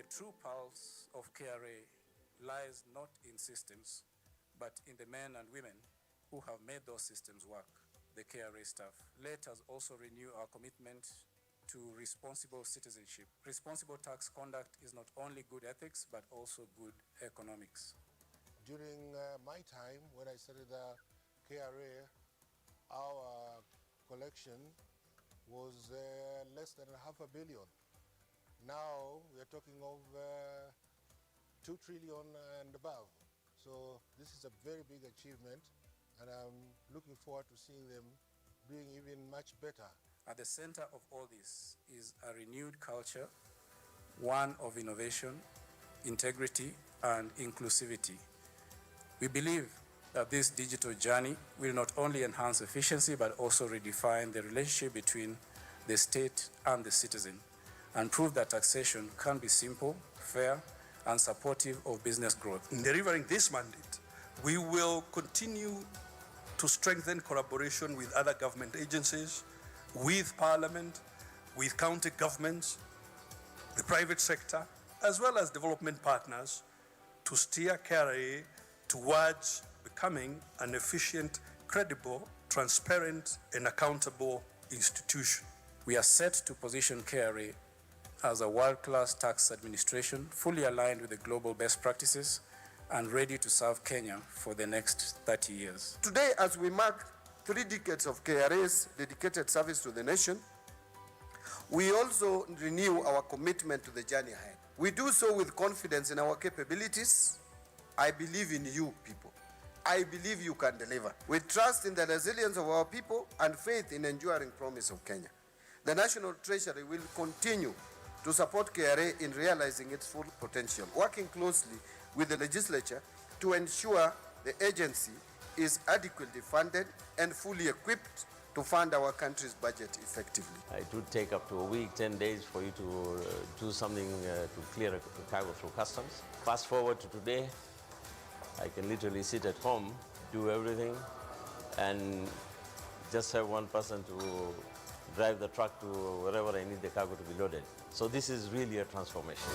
true pulse of KRA lies not in systems, but in the men and women who have made those systems work, the KRA staff. Let us also renew our commitment to responsible citizenship. Responsible tax conduct is not only good ethics, but also good economics. During my time, when I started KRA, our collection was less than $500 million. Now we are talking of 2 trillion and above. So this is a very big achievement, and I'm looking forward to seeing them doing even much better. At the center of all this is a renewed culture, one of innovation, integrity, and inclusivity. We believe that this digital journey will not only enhance efficiency, but also redefine the relationship between the state and the citizen, and prove that taxation can be simple, fair, and supportive of business growth. In delivering this mandate, we will continue to strengthen collaboration with other government agencies, with Parliament, with county governments, the private sector, as well as development partners to steer KRA towards becoming an efficient, credible, transparent, and accountable institution. We are set to position KRA as a world-class tax administration, fully aligned with the global best practices and ready to serve Kenya for the next 30 years. Today, as we mark 3 decades of KRA's dedicated service to the nation, we also renew our commitment to the journey ahead. We do so with confidence in our capabilities. I believe in you, people. I believe you can deliver. With trust in the resilience of our people and faith in enduring promise of Kenya. The National Treasury will continue to support KRA in realizing its full potential, working closely with the legislature to ensure the agency is adequately funded and fully equipped to fund our country's budget effectively. It would take up to a week, 10 days for you to do something to clear a cargo through customs. Fast forward to today, I can literally sit at home, do everything, and just have one person to drive the truck to wherever I need the cargo to be loaded. So this is really a transformation.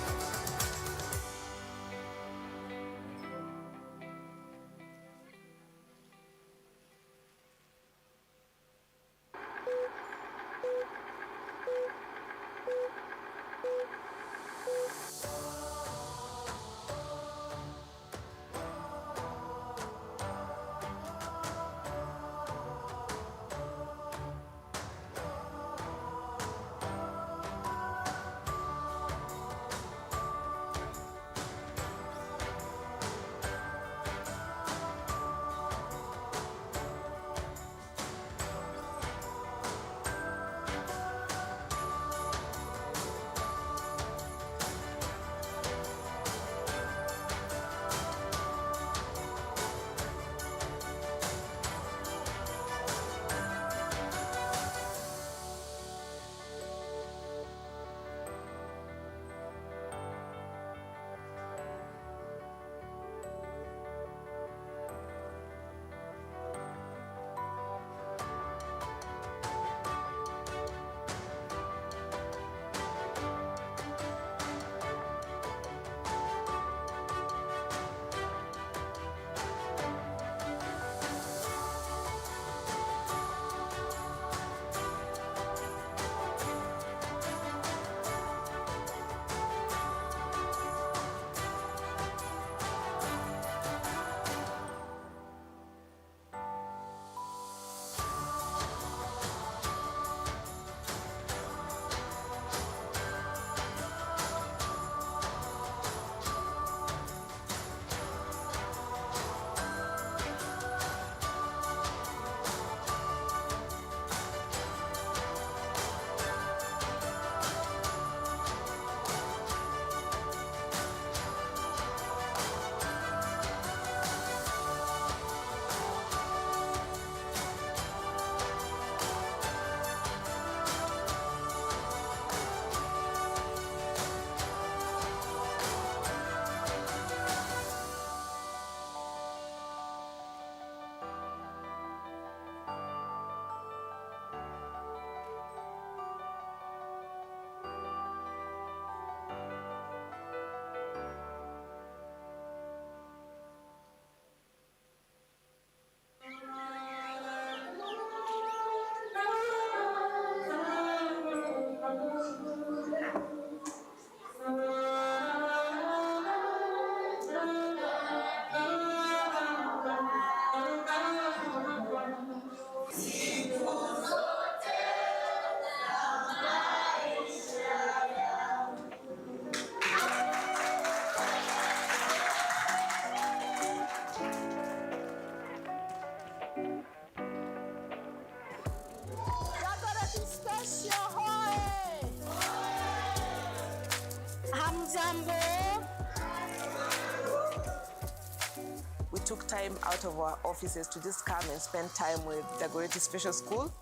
We took time out of our offices to just come and spend time with Dagoretti Special School.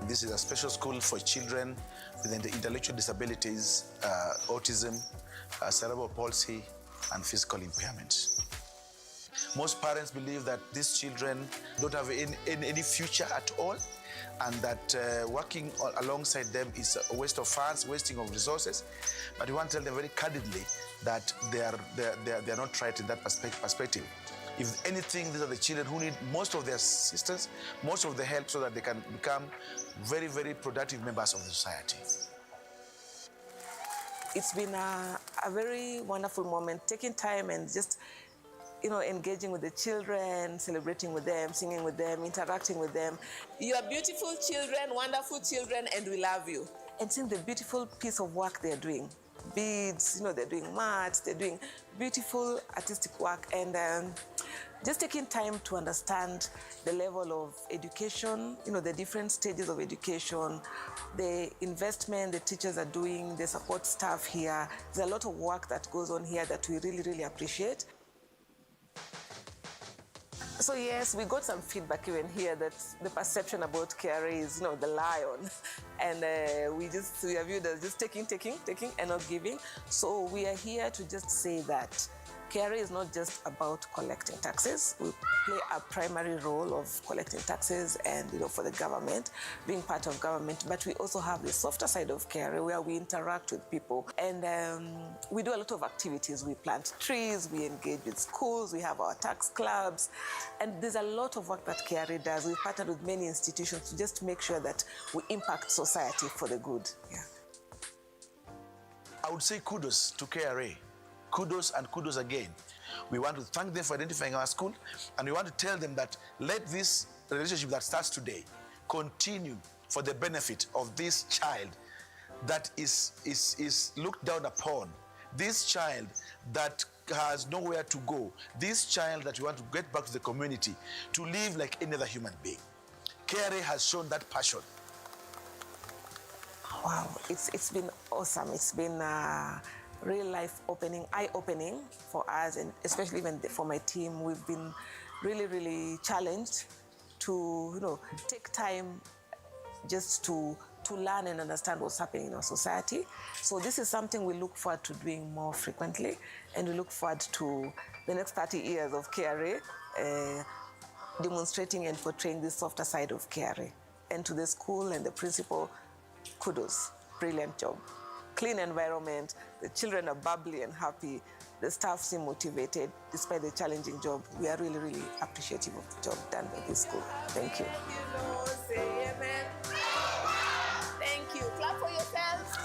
This is a special school for children with intellectual disabilities, autism, cerebral palsy, and physical impairments. Most parents believe that these children don't have any future at all, and that working alongside them is a waste of funds, wasting of resources. But we want to tell them very candidly that they are not right in that perspective. If anything, these are the children who need most of their assistance, most of the help, so that they can become very, very productive members of the society. It's been a very wonderful moment, taking time and just engaging with the children, celebrating with them, singing with them, interacting with them. You are beautiful children, wonderful children, and we love you. And seeing the beautiful piece of work they're doing. Beads, they're doing mats, they're doing beautiful artistic work, and just taking time to understand the level of education, the different stages of education, the investment the teachers are doing, the support staff here. There's a lot of work that goes on here that we really, really appreciate. So yes, we got some feedback even here that the perception about KRA is, the lion. And we are viewed as just taking and not giving. So we are here to just say that KRA is not just about collecting taxes. We play a primary role of collecting taxes and, for the government, being part of government. But we also have the softer side of KRA where we interact with people. And we do a lot of activities. We plant trees, we engage with schools, we have our tax clubs. And there's a lot of work that KRA does. We've partnered with many institutions to just make sure that we impact society for the good. Yeah. I would say kudos to KRA. Kudos and kudos again. We want to thank them for identifying our school, and we want to tell them that let this relationship that starts today continue for the benefit of this child that is looked down upon, this child that has nowhere to go, this child that we want to get back to the community to live like any other human being. KRA has shown that passion. Wow, it's been awesome. It's been real life eye-opening for us, and especially even for my team. We've been really, really challenged to, take time just to learn and understand what's happening in our society. So this is something we look forward to doing more frequently, and we look forward to the next 30 years of KRA demonstrating and portraying this softer side of KRA. And to the school and the principal, kudos, brilliant job. Clean environment, the children are bubbly and happy, the staff seem motivated despite the challenging job. We are really, really appreciative of the job done by this school. Thank you. Thank you. Clap for yourselves.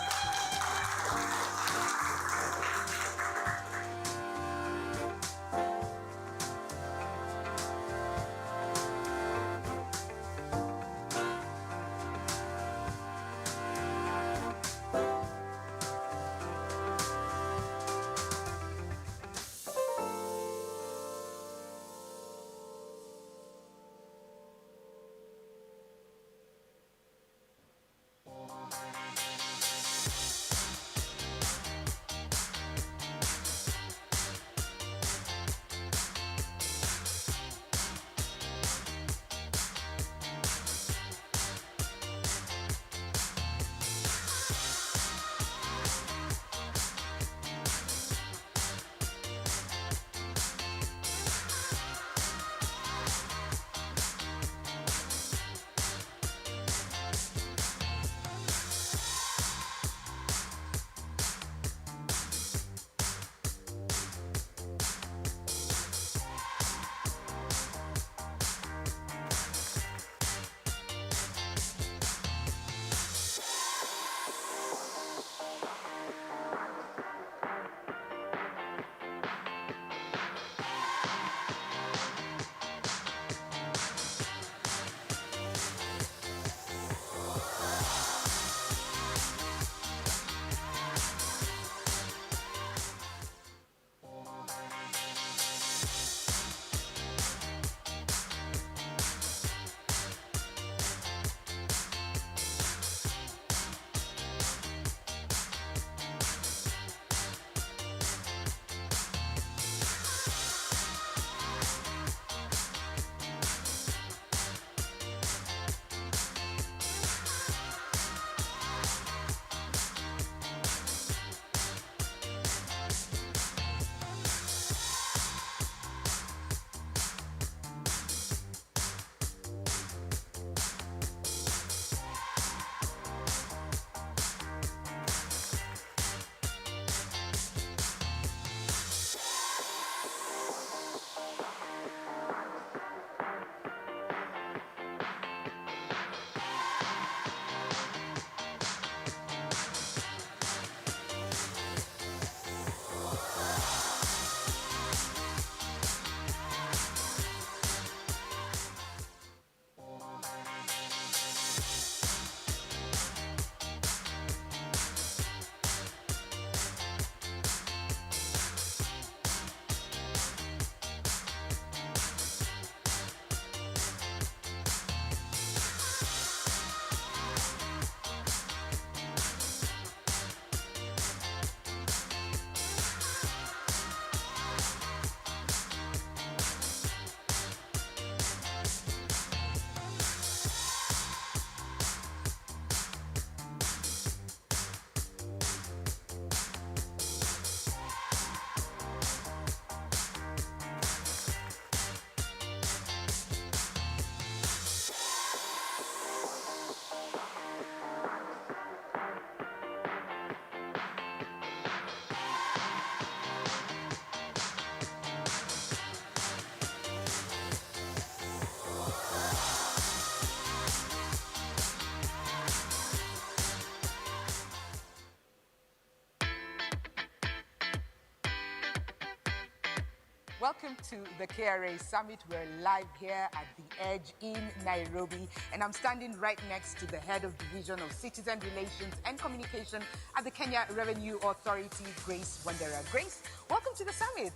Welcome to the KRA Summit. We're live here at the Edge in Nairobi, and I'm standing right next to the head of Division of Citizen Relations and Communication at the Kenya Revenue Authority, Grace Wandera. Grace, welcome to the summit.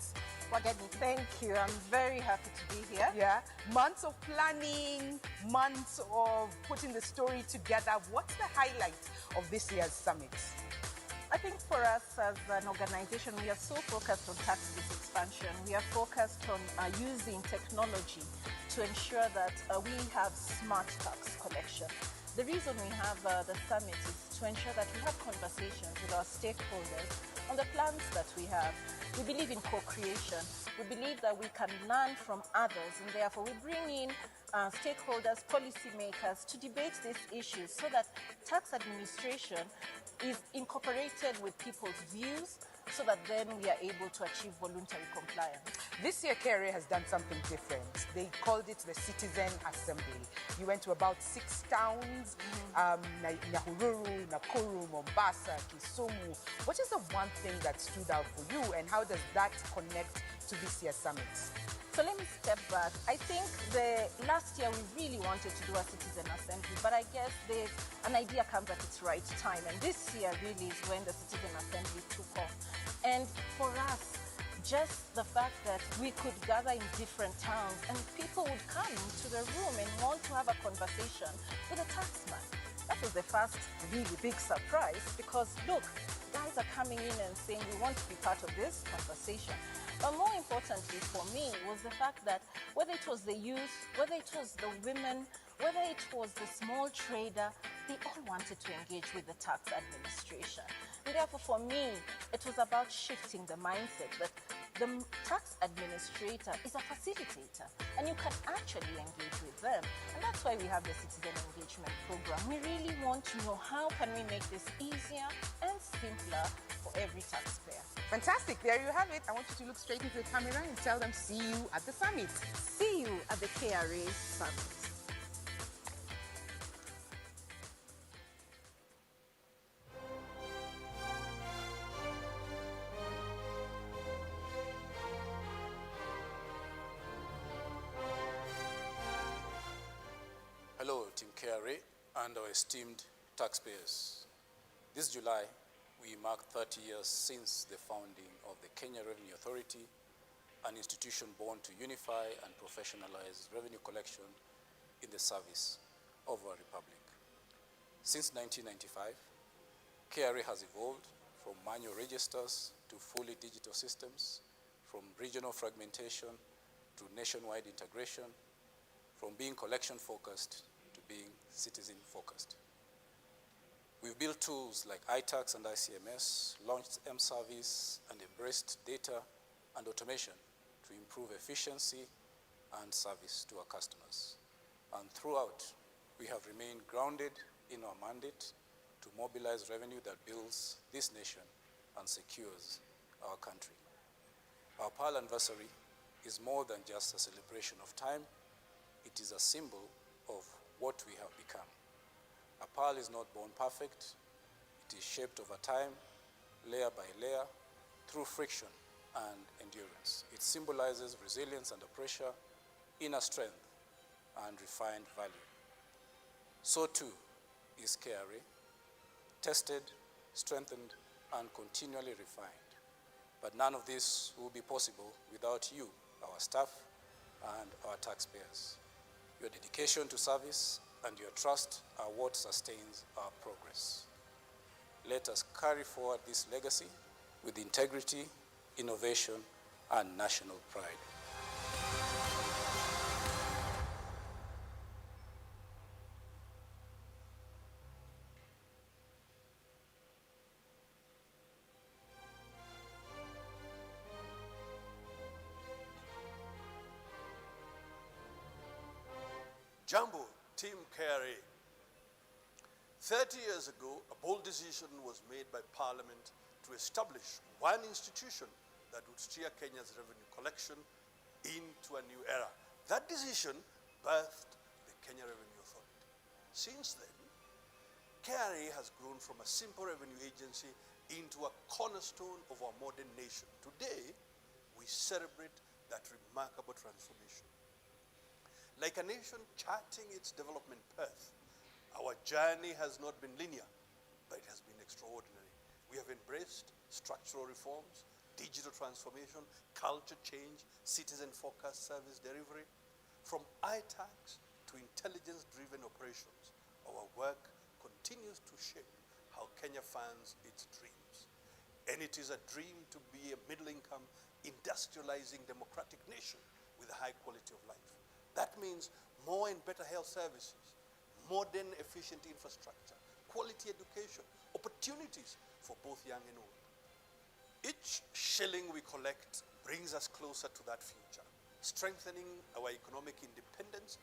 Wageni, thank you. I'm very happy to be here. Yeah, months of planning, months of putting the story together. What's the highlight of this year's summit? I think for us as an organization, we are so focused on tax base expansion. We are focused on using technology to ensure that we have smart tax collection. The reason we have the summit is to ensure that we have conversations with our stakeholders on the plans that we have. We believe in co-creation. We believe that we can learn from others, and therefore we bring in stakeholders, policymakers to debate these issues so that tax administration is incorporated with people's views so that then we are able to achieve voluntary compliance. This year, KRA has done something different. They called it the Citizen Assembly. You went to about 6 towns, Nyahururu, Nakuru, Mombasa, Kisumu. What is the one thing that stood out for you, and how does that connect to this year's summit? So let me step back. I think last year we really wanted to do a citizen assembly, but I guess an idea comes at its right time. And this year really is when the citizen assembly took off. And for us, just the fact that we could gather in different towns and people would come into the room and want to have a conversation with a taxman. That was the first really big surprise, because look, guys are coming in and saying we want to be part of this conversation. But more importantly for me was the fact that whether it was the youth, whether it was the women, whether it was the small trader, they all wanted to engage with the tax administration. And therefore for me, it was about shifting the mindset that the tax administrator is a facilitator and you can actually engage with them. And that's why we have the Citizen Engagement Program. We really want to know how can we make this easier and simpler for every taxpayer. Fantastic. There you have it. I want you to look straight into the camera and tell them, see you at the summit. See you at the KRA Summit. Hello, Team KRA and our esteemed taxpayers. This July, we mark 30 years since the founding of the Kenya Revenue Authority, an institution born to unify and professionalize revenue collection in the service of our republic. Since 1995, KRA has evolved from manual registers to fully digital systems, from regional fragmentation to nationwide integration, from being collection-focused to being citizen-focused. We've built tools like iTax and ICMS, launched M-Service, and embraced data and automation to improve efficiency and service to our customers. And throughout, we have remained grounded in our mandate to mobilize revenue that builds this nation and secures our country. Our Pearl anniversary is more than just a celebration of time. It is a symbol of what we have become. A pearl is not born perfect. It is shaped over time, layer by layer, through friction and endurance. It symbolizes resilience under pressure, inner strength, and refined value. So too is KRA, tested, strengthened, and continually refined. But none of this will be possible without you, our staff, and our taxpayers. Your dedication to service and your trust are what sustains our progress. Let us carry forward this legacy with integrity, innovation, and national pride. Jambo, Team KRA. 30 years ago, a bold decision was made by Parliament to establish one institution that would steer Kenya's revenue collection into a new era. That decision birthed the Kenya Revenue Authority. Since then, KRA has grown from a simple revenue agency into a cornerstone of our modern nation. Today, we celebrate the that remarkable transformation. Like a nation charting its development path, our journey has not been linear, but it has been extraordinary. We have embraced structural reforms, digital transformation, culture change, citizen-focused service delivery. From ITACs to intelligence-driven operations, our work continues to shape how Kenya funds its dreams. And it is a dream to be a middle-income, industrializing democratic nation with a high quality of life. That means more and better health services, modern efficient infrastructure, quality education, opportunities for both young and old. Each shilling we collect brings us closer to that future, strengthening our economic independence.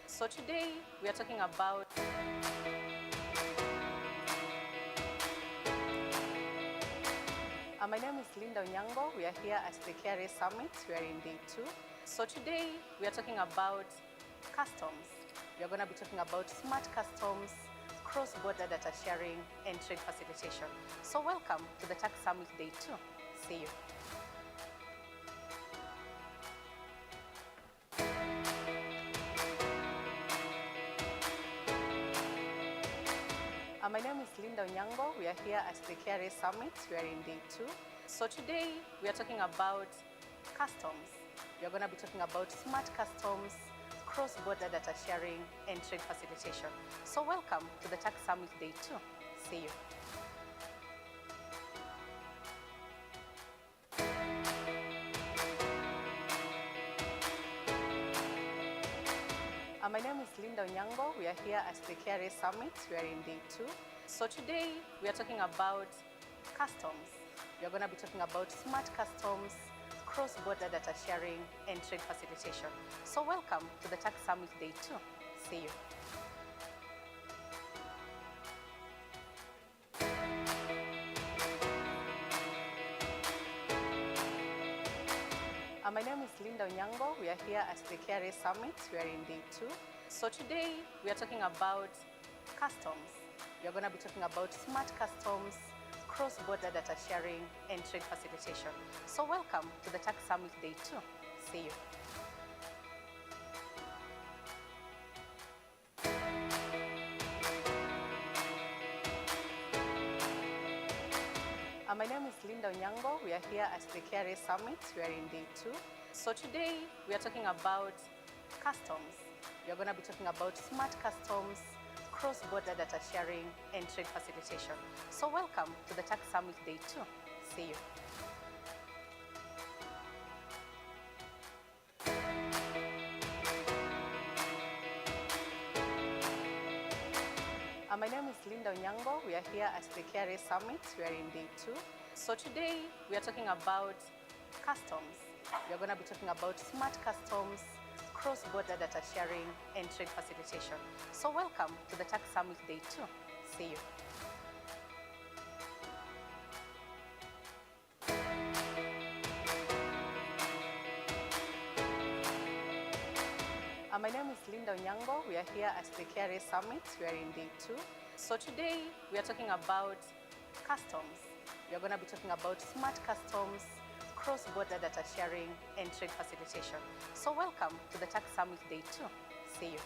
So today we are talking about my name is Linda Onyango. We are here at the Kra Summit. We are in day 2. So today we are talking about customs. We are going to be talking about smart customs, cross-border data sharing, and trade facilitation. So welcome to the Tax Summit Day 2. See you. My name is Linda Onyango. We are here at the Kra Summit. We are in day 2. So today we are talking about customs. We are going to be talking about smart customs, cross-border data sharing, and trade facilitation. So welcome to the Tax Summit Day 2. See you. My name is Linda Onyango. We are here at the Kra Summit. We are in day 2. So today we are talking about customs. We are going to be talking about smart customs, cross-border data sharing, and trade facilitation. So welcome to the Tax Summit Day 2. See you. My name is Linda Onyango. We are here at the Kra Summit. We are in day 2. So today we are talking about customs. We are going to be talking about smart customs, cross-border data sharing, and trade facilitation. So welcome to the Tax Summit Day 2. See you. My name is Linda Onyango. We are here at the Kra Summit. We are in day 2. So today we are talking about customs. We are going to be talking about smart customs, cross-border data sharing, and trade facilitation. So welcome to the Tax Summit Day 2. See you. My name is Linda Onyango. We are here at the Kra Summit. We are in day 2. So today we are talking about customs. We are going to be talking about smart customs, cross-border data sharing, and trade facilitation. So welcome to the Tax Summit Day 2. See you. My name is Linda Onyango. We are here at the Kra Summit. We are in day 2. So today we are talking about customs. We are going to be talking about smart customs, cross-border data sharing, and trade facilitation. So welcome to the Tax Summit Day 2. See you.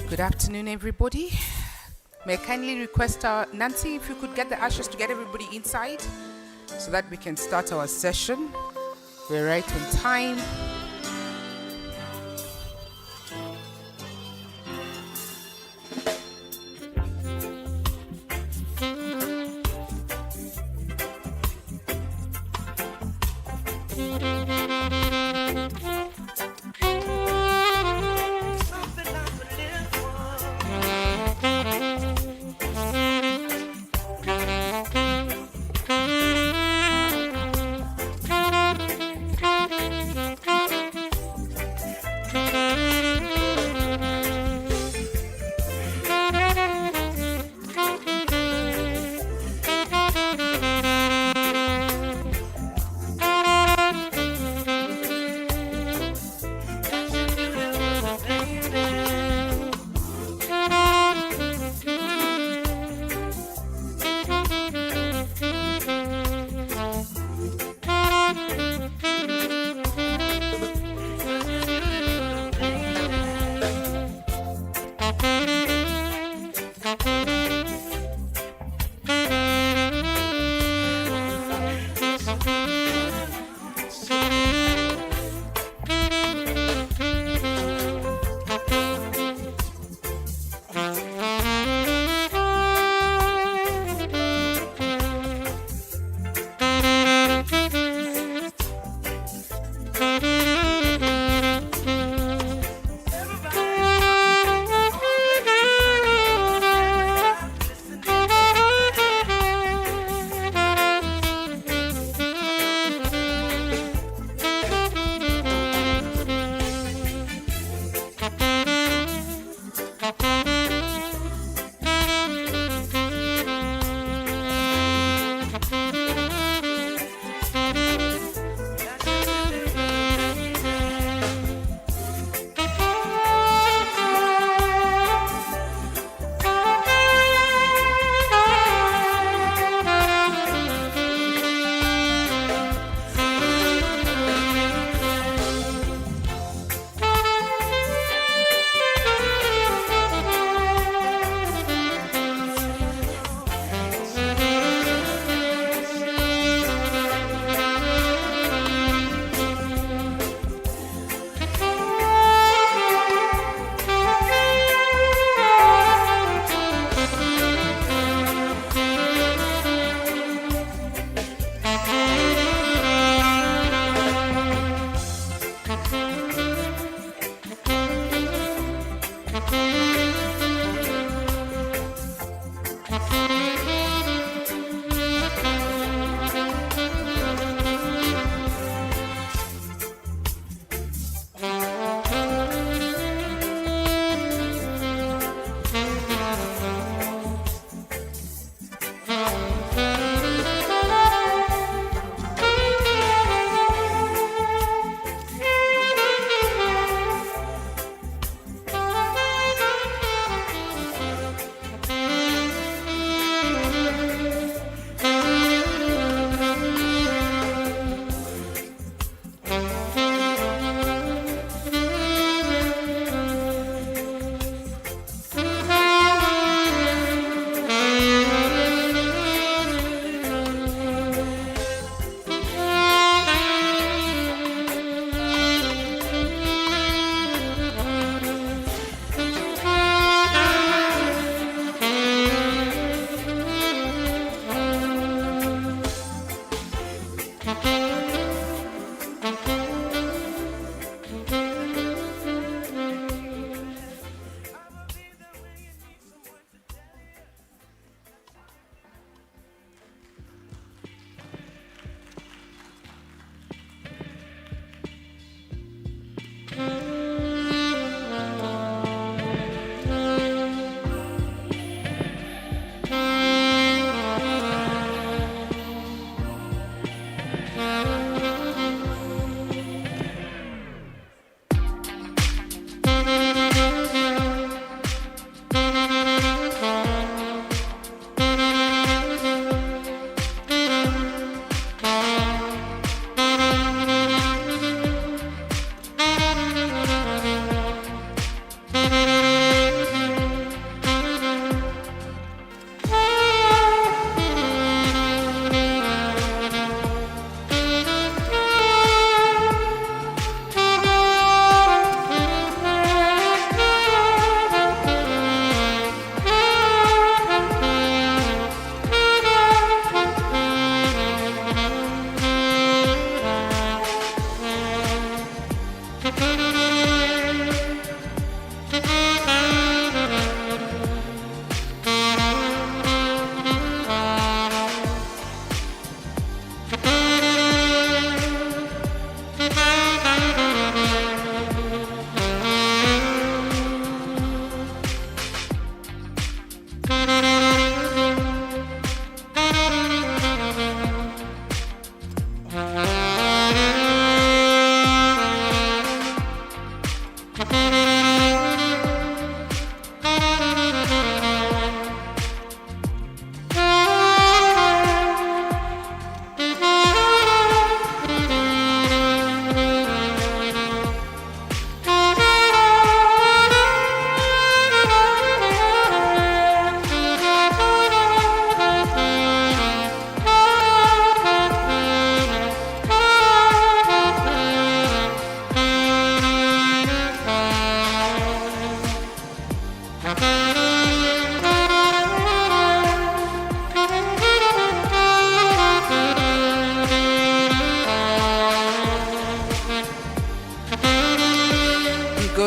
Good afternoon, everybody. May I kindly request Nancy, if you could get the ushers to get everybody inside so that we can start our session. We're right on time.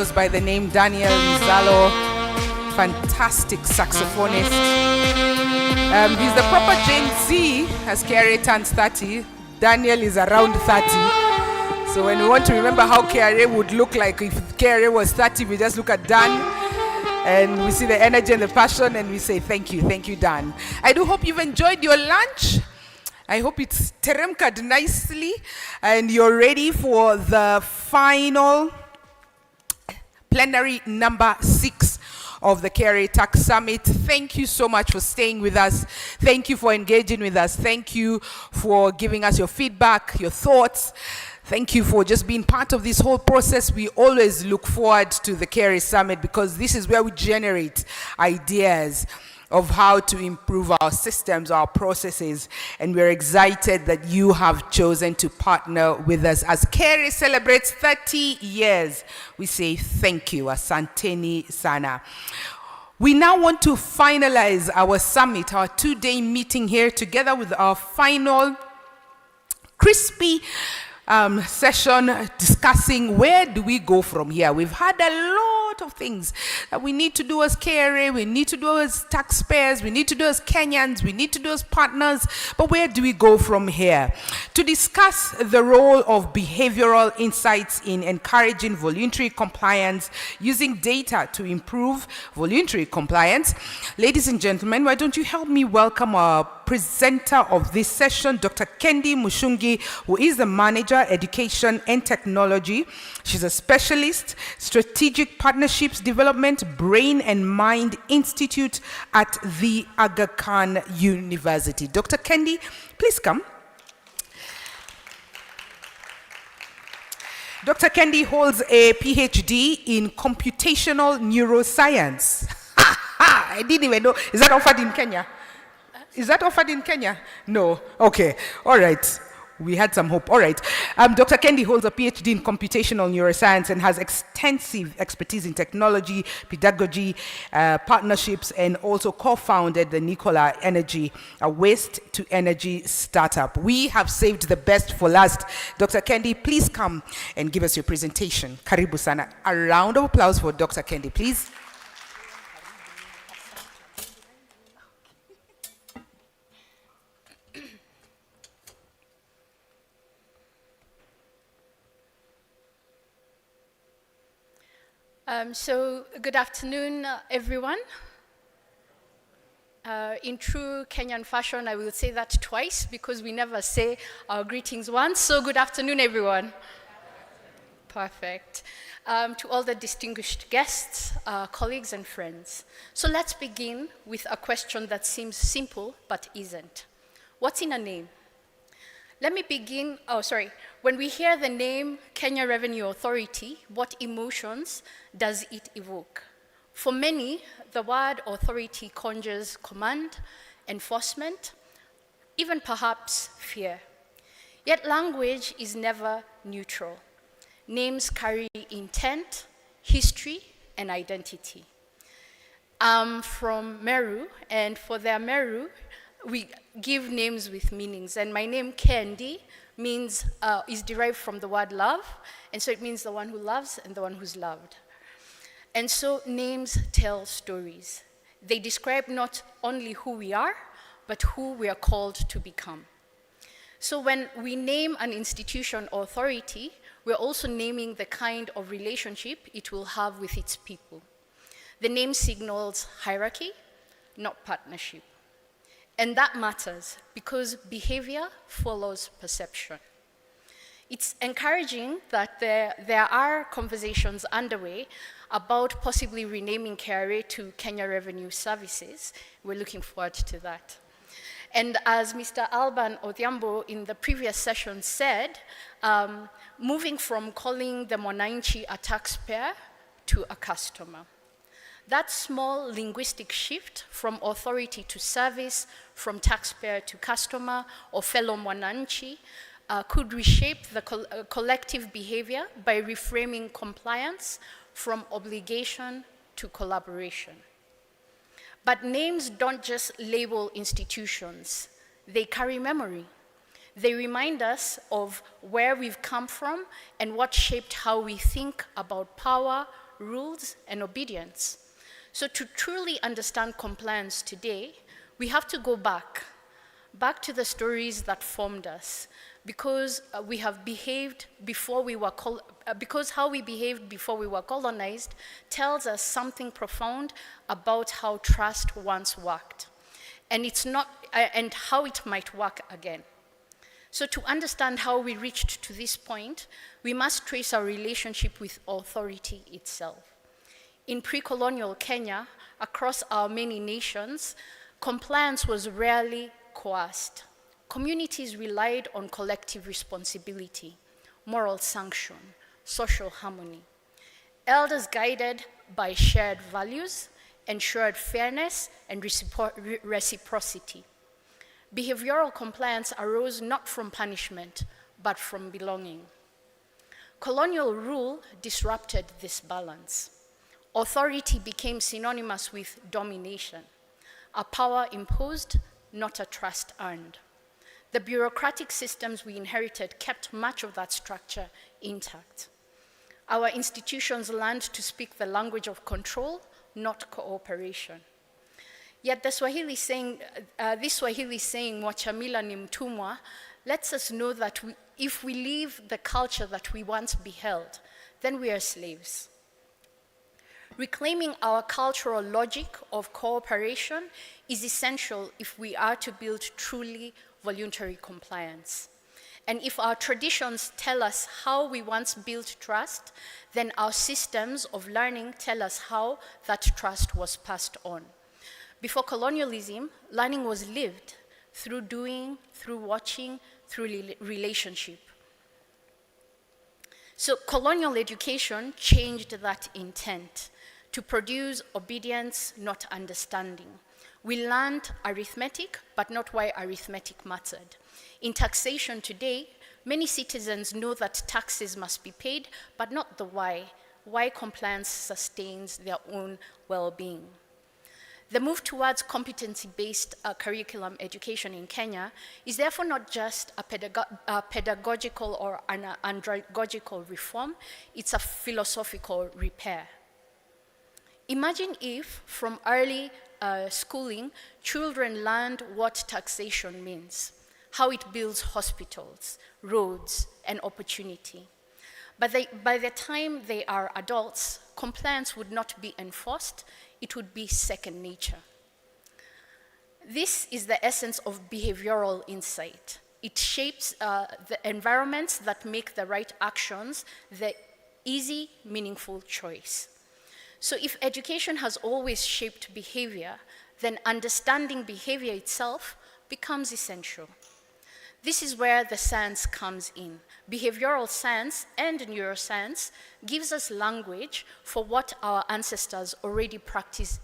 goes by the name Daniel Mzalo, fantastic saxophonist. He's the proper Gen Z as KRA turns 30. Daniel is around 30. So when we want to remember how KRA would look like if KRA was 30, we just look at Dan and we see the energy and the passion and we say thank you, Dan. I do hope you've enjoyed your lunch. I hope it's teremkad nicely and you're ready for the final plenary number 6 of the KRA Tax Summit. Thank you so much for staying with us. Thank you for engaging with us. Thank you for giving us your feedback, your thoughts. Thank you for just being part of this whole process. We always look forward to the KRA Summit because this is where we generate ideas of how to improve our systems, our processes, and we're excited that you have chosen to partner with us. As KRA celebrates 30 years, we say thank you, asanteni sana. We now want to finalize our summit, our 2-day meeting here together with our final crispy session discussing where do we go from here. We've had a lot of things that we need to do as KRA, we need to do as taxpayers, we need to do as Kenyans, we need to do as partners, but where do we go from here? To discuss the role of behavioral insights in encouraging voluntary compliance, using data to improve voluntary compliance. Ladies and gentlemen, why don't you help me welcome our presenter of this session, Dr. Kendi Mushungi, who is the Manager, Education and Technology. She's a specialist, Strategic Partnerships Development, Brain and Mind Institute at the Aga Khan University. Dr. Kendi, please come. Dr. Kendi holds a PhD in computational neuroscience. I didn't even know. Is that offered in Kenya? Is that offered in Kenya? No. Okay. All right. We had some hope. All right. Dr. Kendi holds a PhD in computational neuroscience and has extensive expertise in technology, pedagogy, partnerships, and also co-founded the Nikola Energy, a waste-to-energy startup. We have saved the best for last. Dr. Kendi, please come and give us your presentation. Karibu sana. A round of applause for Dr. Kendi, please. So good afternoon, everyone. In true Kenyan fashion, I will say that twice because we never say our greetings once. So good afternoon, everyone. Perfect. To all the distinguished guests, colleagues, and friends. So let's begin with a question that seems simple but isn't. What's in a name? Let me begin, when we hear the name Kenya Revenue Authority, what emotions does it evoke? For many, the word authority conjures command, enforcement, even perhaps fear. Yet language is never neutral. Names carry intent, history, and identity. I'm from Meru, and for their Meru, we give names with meanings, and my name Kendi means is derived from the word love, and so it means the one who loves and the one who's loved. And so names tell stories. They describe not only who we are, but who we are called to become. So when we name an institution or authority, we're also naming the kind of relationship it will have with its people. The name signals hierarchy, not partnership. And that matters because behavior follows perception. It's encouraging that there are conversations underway about possibly renaming KRA to Kenya Revenue Services. We're looking forward to that. And as Mr. Alban Odhiambo in the previous session said, moving from calling the Mwananchi a taxpayer to a customer. That small linguistic shift from authority to service, from taxpayer to customer, or fellow Mwananchi, could reshape the collective behavior by reframing compliance from obligation to collaboration. But names don't just label institutions, they carry memory. They remind us of where we've come from and what shaped how we think about power, rules, and obedience. So to truly understand compliance today, we have to go back to the stories that formed us, because we have behaved before we were because how we behaved before we were colonized tells us something profound about how trust once worked, and and how it might work again. So to understand how we reached to this point, we must trace our relationship with authority itself. In pre-colonial Kenya, across our many nations, compliance was rarely coerced. Communities relied on collective responsibility, moral sanction, social harmony. Elders guided by shared values ensured fairness and reciprocity. Behavioral compliance arose not from punishment, but from belonging. Colonial rule disrupted this balance. Authority became synonymous with domination, a power imposed, not a trust earned. The bureaucratic systems we inherited kept much of that structure intact. Our institutions learned to speak the language of control, not cooperation. Yet this Swahili saying, "Mwachamila ni mtumwa," lets us know that if we leave the culture that we once beheld, then we are slaves. Reclaiming our cultural logic of cooperation is essential if we are to build truly voluntary compliance. And if our traditions tell us how we once built trust, then our systems of learning tell us how that trust was passed on. Before colonialism, learning was lived through doing, through watching, through relationship. So colonial education changed that intent to produce obedience, not understanding. We learned arithmetic, but not why arithmetic mattered. In taxation today, many citizens know that taxes must be paid, but not the why compliance sustains their own well-being. The move towards competency-based curriculum education in Kenya is therefore not just a pedagogical or an andragogical reform, it's a philosophical repair. Imagine if, from early schooling, children learned what taxation means, how it builds hospitals, roads, and opportunity. But by the time they are adults, compliance would not be enforced, it would be second nature. This is the essence of behavioral insight. It shapes the environments that make the right actions the easy, meaningful choice. So if education has always shaped behavior, then understanding behavior itself becomes essential. This is where the science comes in. Behavioral science and neuroscience gives us language for what our ancestors already practiced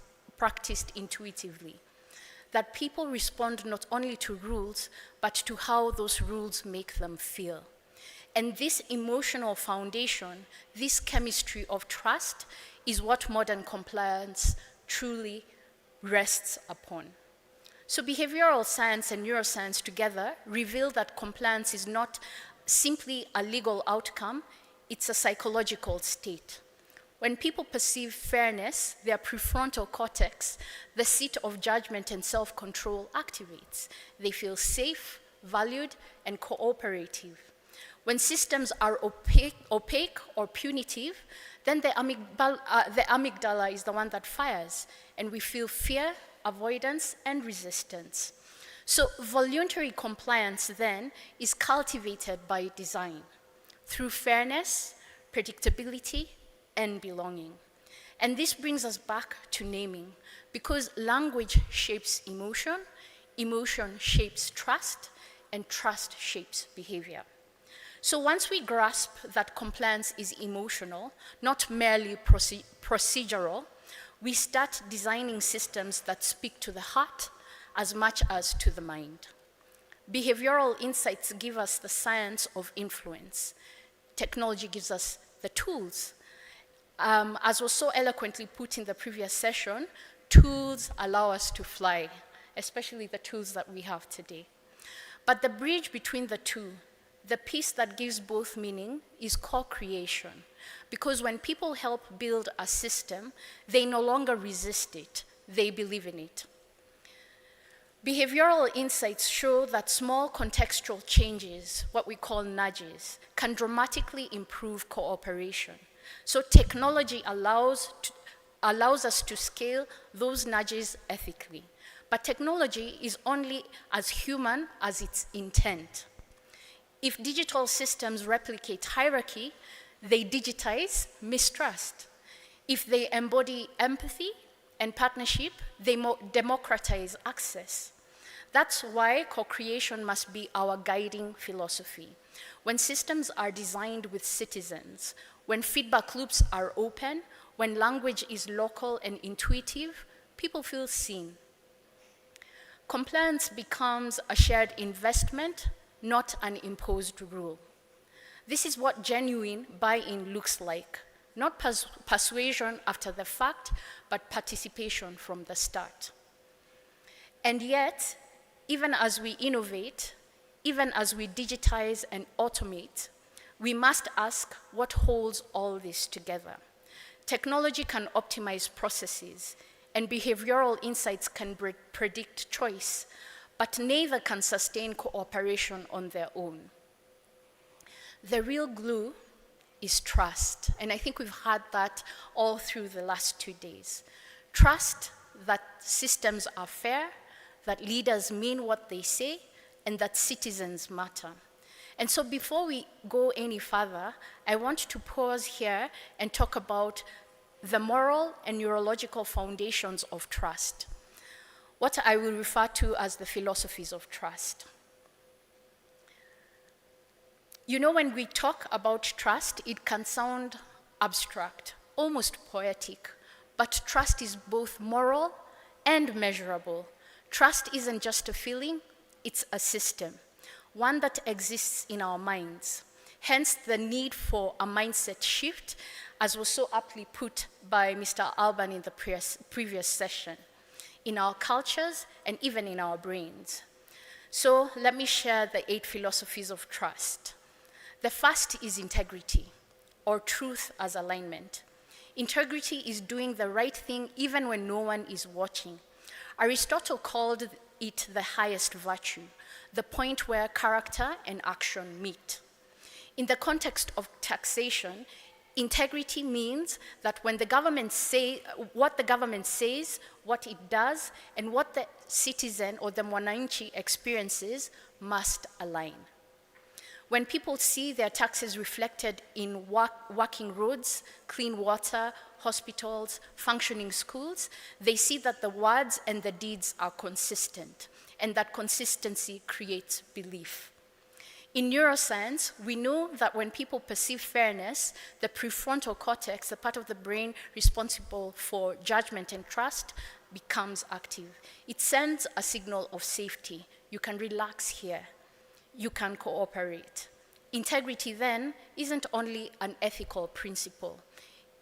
intuitively. That people respond not only to rules, but to how those rules make them feel. And this emotional foundation, this chemistry of trust, is what modern compliance truly rests upon. So behavioral science and neuroscience together reveal that compliance is not simply a legal outcome, it's a psychological state. When people perceive fairness, their prefrontal cortex, the seat of judgment and self-control, activates. They feel safe, valued, and cooperative. When systems are opaque or punitive, then the amygdala is the one that fires, and we feel fear, avoidance, and resistance. So voluntary compliance then is cultivated by design through fairness, predictability, and belonging. And this brings us back to naming, because language shapes emotion, emotion shapes trust, and trust shapes behavior. So once we grasp that compliance is emotional, not merely procedural, we start designing systems that speak to the heart as much as to the mind. Behavioral insights give us the science of influence. Technology gives us the tools. As was so eloquently put in the previous session, tools allow us to fly, especially the tools that we have today. But the bridge between the two, the piece that gives both meaning is co-creation. Because when people help build a system, they no longer resist it, they believe in it. Behavioral insights show that small contextual changes, what we call nudges, can dramatically improve cooperation. So technology allows us to scale those nudges ethically. But technology is only as human as its intent. If digital systems replicate hierarchy, they digitize mistrust. If they embody empathy and partnership, they democratize access. That's why co-creation must be our guiding philosophy. When systems are designed with citizens, when feedback loops are open, when language is local and intuitive, people feel seen. Compliance becomes a shared investment, not an imposed rule. This is what genuine buy-in looks like. Not persuasion after the fact, but participation from the start. And yet, even as we innovate, even as we digitize and automate, we must ask what holds all this together. Technology can optimize processes, and behavioral insights can predict choice, but neither can sustain cooperation on their own. The real glue is trust, and I think we've had that all through the last 2 days. Trust that systems are fair, that leaders mean what they say, and that citizens matter. And so before we go any further, I want to pause here and talk about the moral and neurological foundations of trust, what I will refer to as the philosophies of trust. You know, when we talk about trust, it can sound abstract, almost poetic, but trust is both moral and measurable. Trust isn't just a feeling, it's a system, one that exists in our minds. Hence the need for a mindset shift, as was so aptly put by Mr. Alban in the previous session, in our cultures and even in our brains. So let me share the 8 philosophies of trust. The first is integrity, or truth as alignment. Integrity is doing the right thing even when no one is watching. Aristotle called it the highest virtue, the point where character and action meet. In the context of taxation, integrity means that when the government what the government says, what it does, and what the citizen or the mwananchi experiences must align. When people see their taxes reflected in working roads, clean water, hospitals, functioning schools, they see that the words and the deeds are consistent, and that consistency creates belief. In neuroscience, we know that when people perceive fairness, the prefrontal cortex, the part of the brain responsible for judgment and trust, becomes active. It sends a signal of safety. You can relax here. You can cooperate. Integrity then isn't only an ethical principle,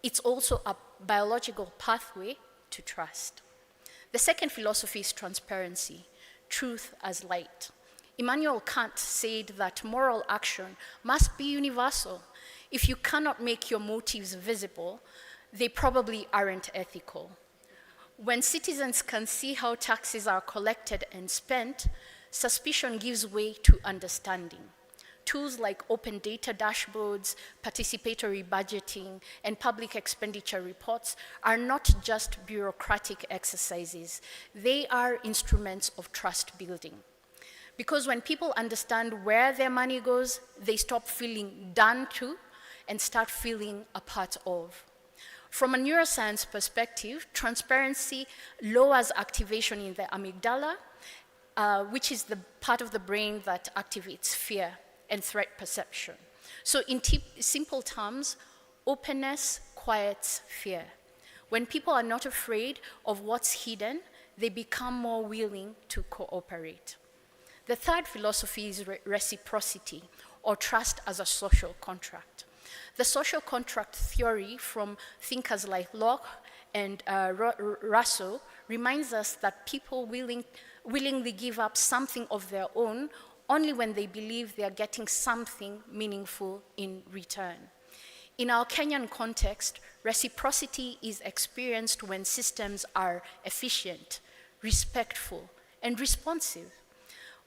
it's also a biological pathway to trust. The second philosophy is transparency, truth as light. Immanuel Kant said that moral action must be universal. If you cannot make your motives visible, they probably aren't ethical. When citizens can see how taxes are collected and spent, suspicion gives way to understanding. Tools like open data dashboards, participatory budgeting, and public expenditure reports are not just bureaucratic exercises. They are instruments of trust building. Because when people understand where their money goes, they stop feeling done to and start feeling a part of. From a neuroscience perspective, transparency lowers activation in the amygdala, which is the part of the brain that activates fear and threat perception. So in simple terms, openness quiets fear. When people are not afraid of what's hidden, they become more willing to cooperate. The third philosophy is reciprocity, or trust as a social contract. The social contract theory from thinkers like Locke and Russell reminds us that people willingly give up something of their own only when they believe they are getting something meaningful in return. In our Kenyan context, reciprocity is experienced when systems are efficient, respectful, and responsive.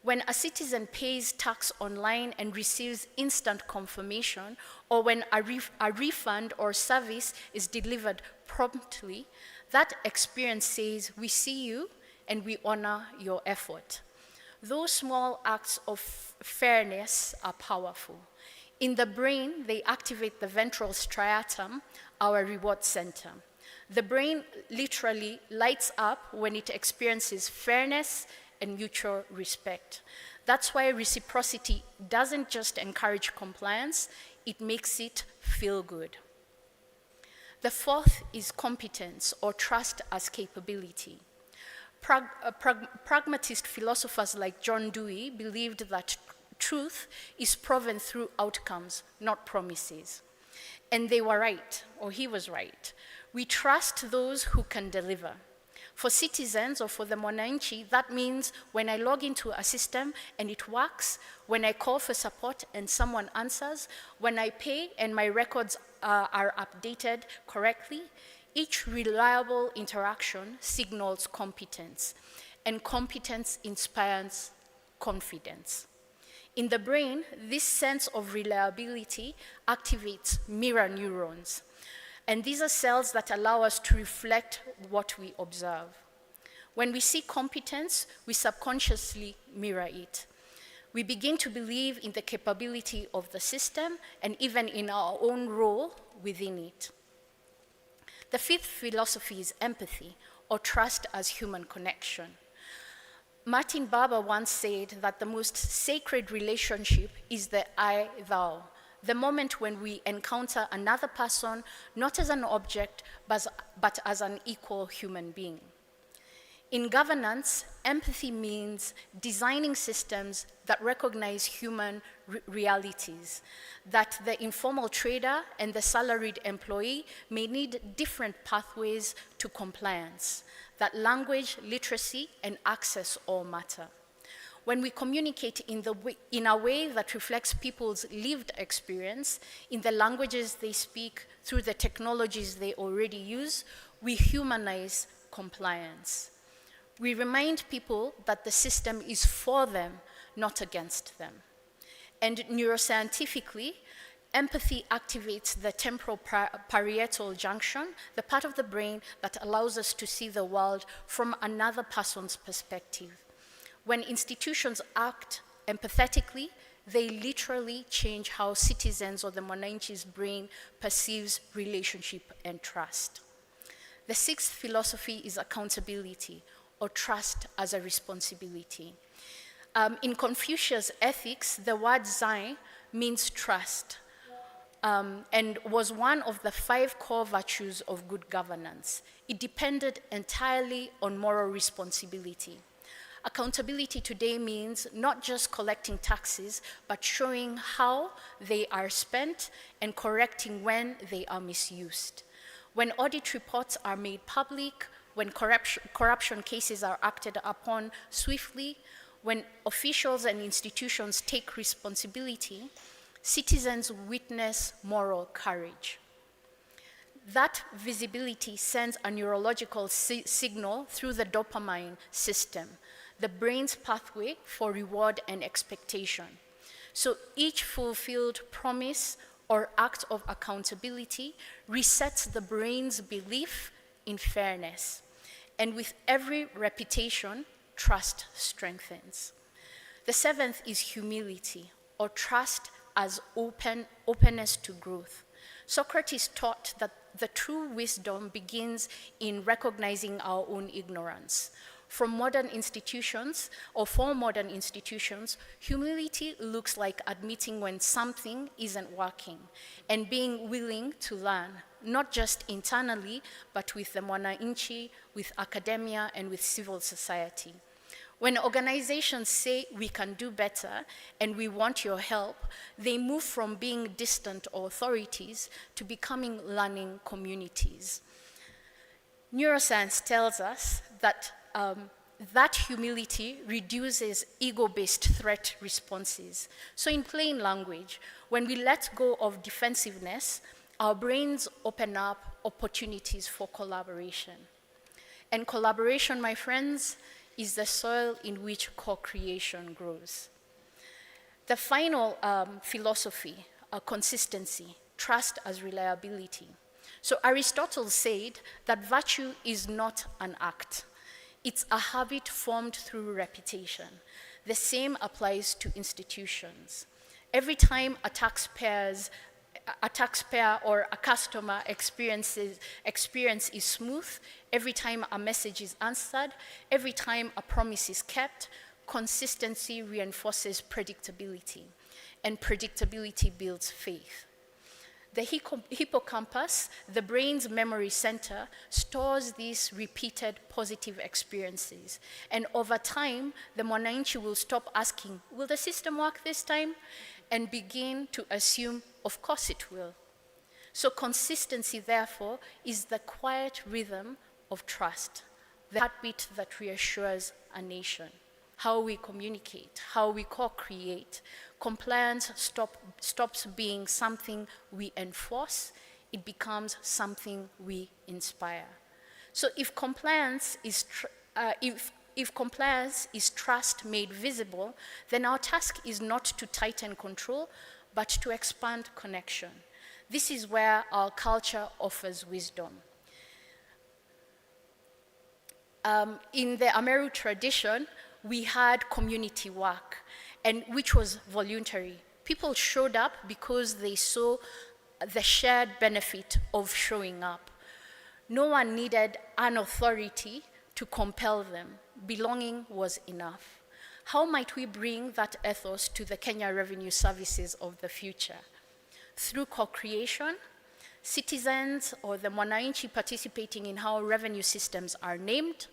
When a citizen pays tax online and receives instant confirmation, or when a refund or service is delivered promptly, that experience says, we see you and we honor your effort. Those small acts of fairness are powerful. In the brain, they activate the ventral striatum, our reward center. The brain literally lights up when it experiences fairness and mutual respect. That's why reciprocity doesn't just encourage compliance, it makes it feel good. The fourth is competence or trust as capability. Pragmatist philosophers like John Dewey believed that truth is proven through outcomes, not promises. And they were right, or he was right. We trust those who can deliver. For citizens or for the mwananchi, that means when I log into a system and it works, when I call for support and someone answers, when I pay and my records are updated correctly, each reliable interaction signals competence, and competence inspires confidence. In the brain, this sense of reliability activates mirror neurons. And these are cells that allow us to reflect what we observe. When we see competence, we subconsciously mirror it. We begin to believe in the capability of the system and even in our own role within it. The fifth philosophy is empathy, or trust as human connection. Martin Buber once said that the most sacred relationship is the I-thou, the moment when we encounter another person, not as an object, but as an equal human being. In governance, empathy means designing systems that recognize human realities, that the informal trader and the salaried employee may need different pathways to compliance, that language, literacy, and access all matter. When we communicate in a way that reflects people's lived experience, in the languages they speak, through the technologies they already use, we humanize compliance. We remind people that the system is for them, not against them. And neuroscientifically, empathy activates the temporal parietal junction, the part of the brain that allows us to see the world from another person's perspective. When institutions act empathetically, they literally change how citizens or the mwananchi's brain perceives relationship and trust. The sixth philosophy is accountability, or trust as a responsibility. In Confucius ethics, the word zai means trust, and was one of the 5 core virtues of good governance. It depended entirely on moral responsibility. Accountability today means not just collecting taxes, but showing how they are spent and correcting when they are misused. When audit reports are made public, when corruption cases are acted upon swiftly, when officials and institutions take responsibility, citizens witness moral courage. That visibility sends a neurological signal through the dopamine system, the brain's pathway for reward and expectation. So each fulfilled promise or act of accountability resets the brain's belief in fairness. And with every repetition, trust strengthens. The seventh is humility, or trust as openness to growth. Socrates taught that the true wisdom begins in recognizing our own ignorance. For modern institutions, humility looks like admitting when something isn't working and being willing to learn, not just internally, but with the mwananchi, with academia, and with civil society. When organizations say we can do better and we want your help, they move from being distant authorities to becoming learning communities. Neuroscience tells us that that humility reduces ego-based threat responses. So in plain language, when we let go of defensiveness, our brains open up opportunities for collaboration. And collaboration, my friends, is the soil in which co-creation grows. The final philosophy, consistency, trust as reliability. So Aristotle said that virtue is not an act. It's a habit formed through repetition. The same applies to institutions. Every time a taxpayer or a customer experience is smooth, every time a message is answered, every time a promise is kept, consistency reinforces predictability, and predictability builds faith. The hippocampus, the brain's memory center, stores these repeated positive experiences. And over time, the mwananchi will stop asking, will the system work this time? And begin to assume, of course it will. So consistency, therefore, is the quiet rhythm of trust, the heartbeat that reassures a nation. How we communicate, how we co-create. Compliance stops being something we enforce, it becomes something we inspire. So if compliance is trust made visible, then our task is not to tighten control, but to expand connection. This is where our culture offers wisdom. In the Ameru tradition, we had community work, and which was voluntary. People showed up because they saw the shared benefit of showing up. No one needed an authority to compel them. Belonging was enough. How might we bring that ethos to the Kenya Revenue Services of the future? Through co-creation, citizens or the mwananchi participating in how revenue systems are named,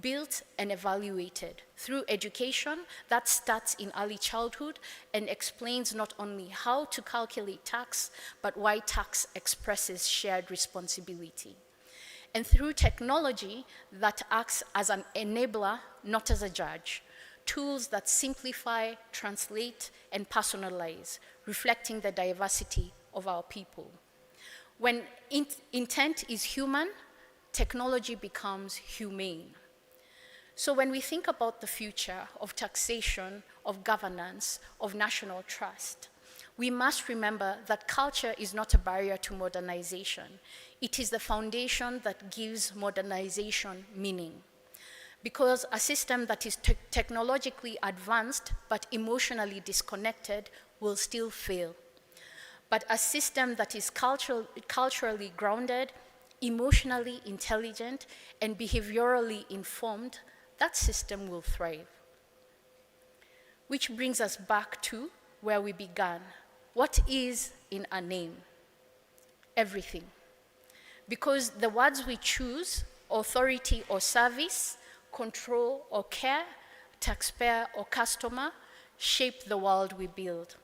built and evaluated. Through education that starts in early childhood and explains not only how to calculate tax, but why tax expresses shared responsibility. And through technology that acts as an enabler, not as a judge. Tools that simplify, translate, and personalize, reflecting the diversity of our people. When intent is human, technology becomes humane. So when we think about the future of taxation, of governance, of national trust, we must remember that culture is not a barrier to modernization. It is the foundation that gives modernization meaning. Because a system that is technologically advanced but emotionally disconnected will still fail. But a system that is culturally grounded, emotionally intelligent, and behaviorally informed, that system will thrive. Which brings us back to where we began. What is in a name? Everything. Because the words we choose, authority or service, control or care, taxpayer or customer, shape the world we build.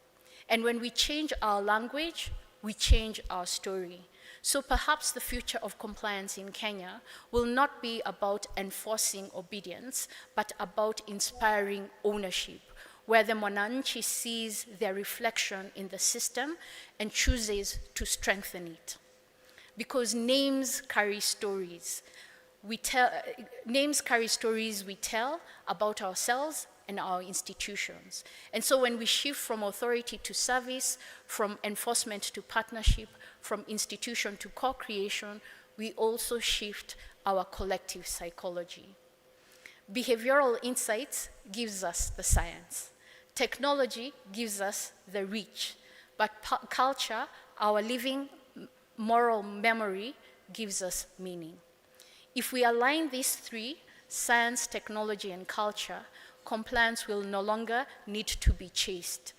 And when we change our language, we change our story. So perhaps the future of compliance in Kenya will not be about enforcing obedience, but about inspiring ownership, where the mwananchi sees their reflection in the system and chooses to strengthen it. Because names carry stories. Names carry stories we tell about ourselves and our institutions. And so when we shift from authority to service, from enforcement to partnership, from institution to co-creation, we also shift our collective psychology. Behavioral insights gives us the science. Technology gives us the reach. But culture, our living moral memory, gives us meaning. If we align these three, science, technology, and culture, compliance will no longer need to be chased.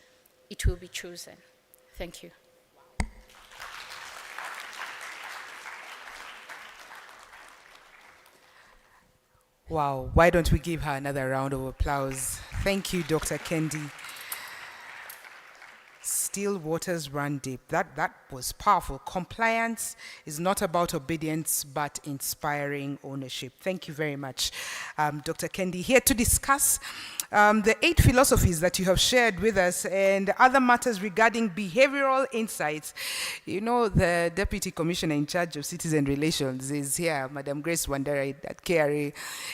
It will be chosen. Thank you. Wow, why don't we give her another round of applause? Thank you, Dr. Kendi. still waters run deep. That was powerful. Compliance is not about obedience, but inspiring ownership. Thank you very much, Dr. Kendi, here to discuss the 8 philosophies that you have shared with us and other matters regarding behavioral insights. You know, the Deputy Commissioner in charge of Citizen Relations is here, Madam Grace Wandera at KRA.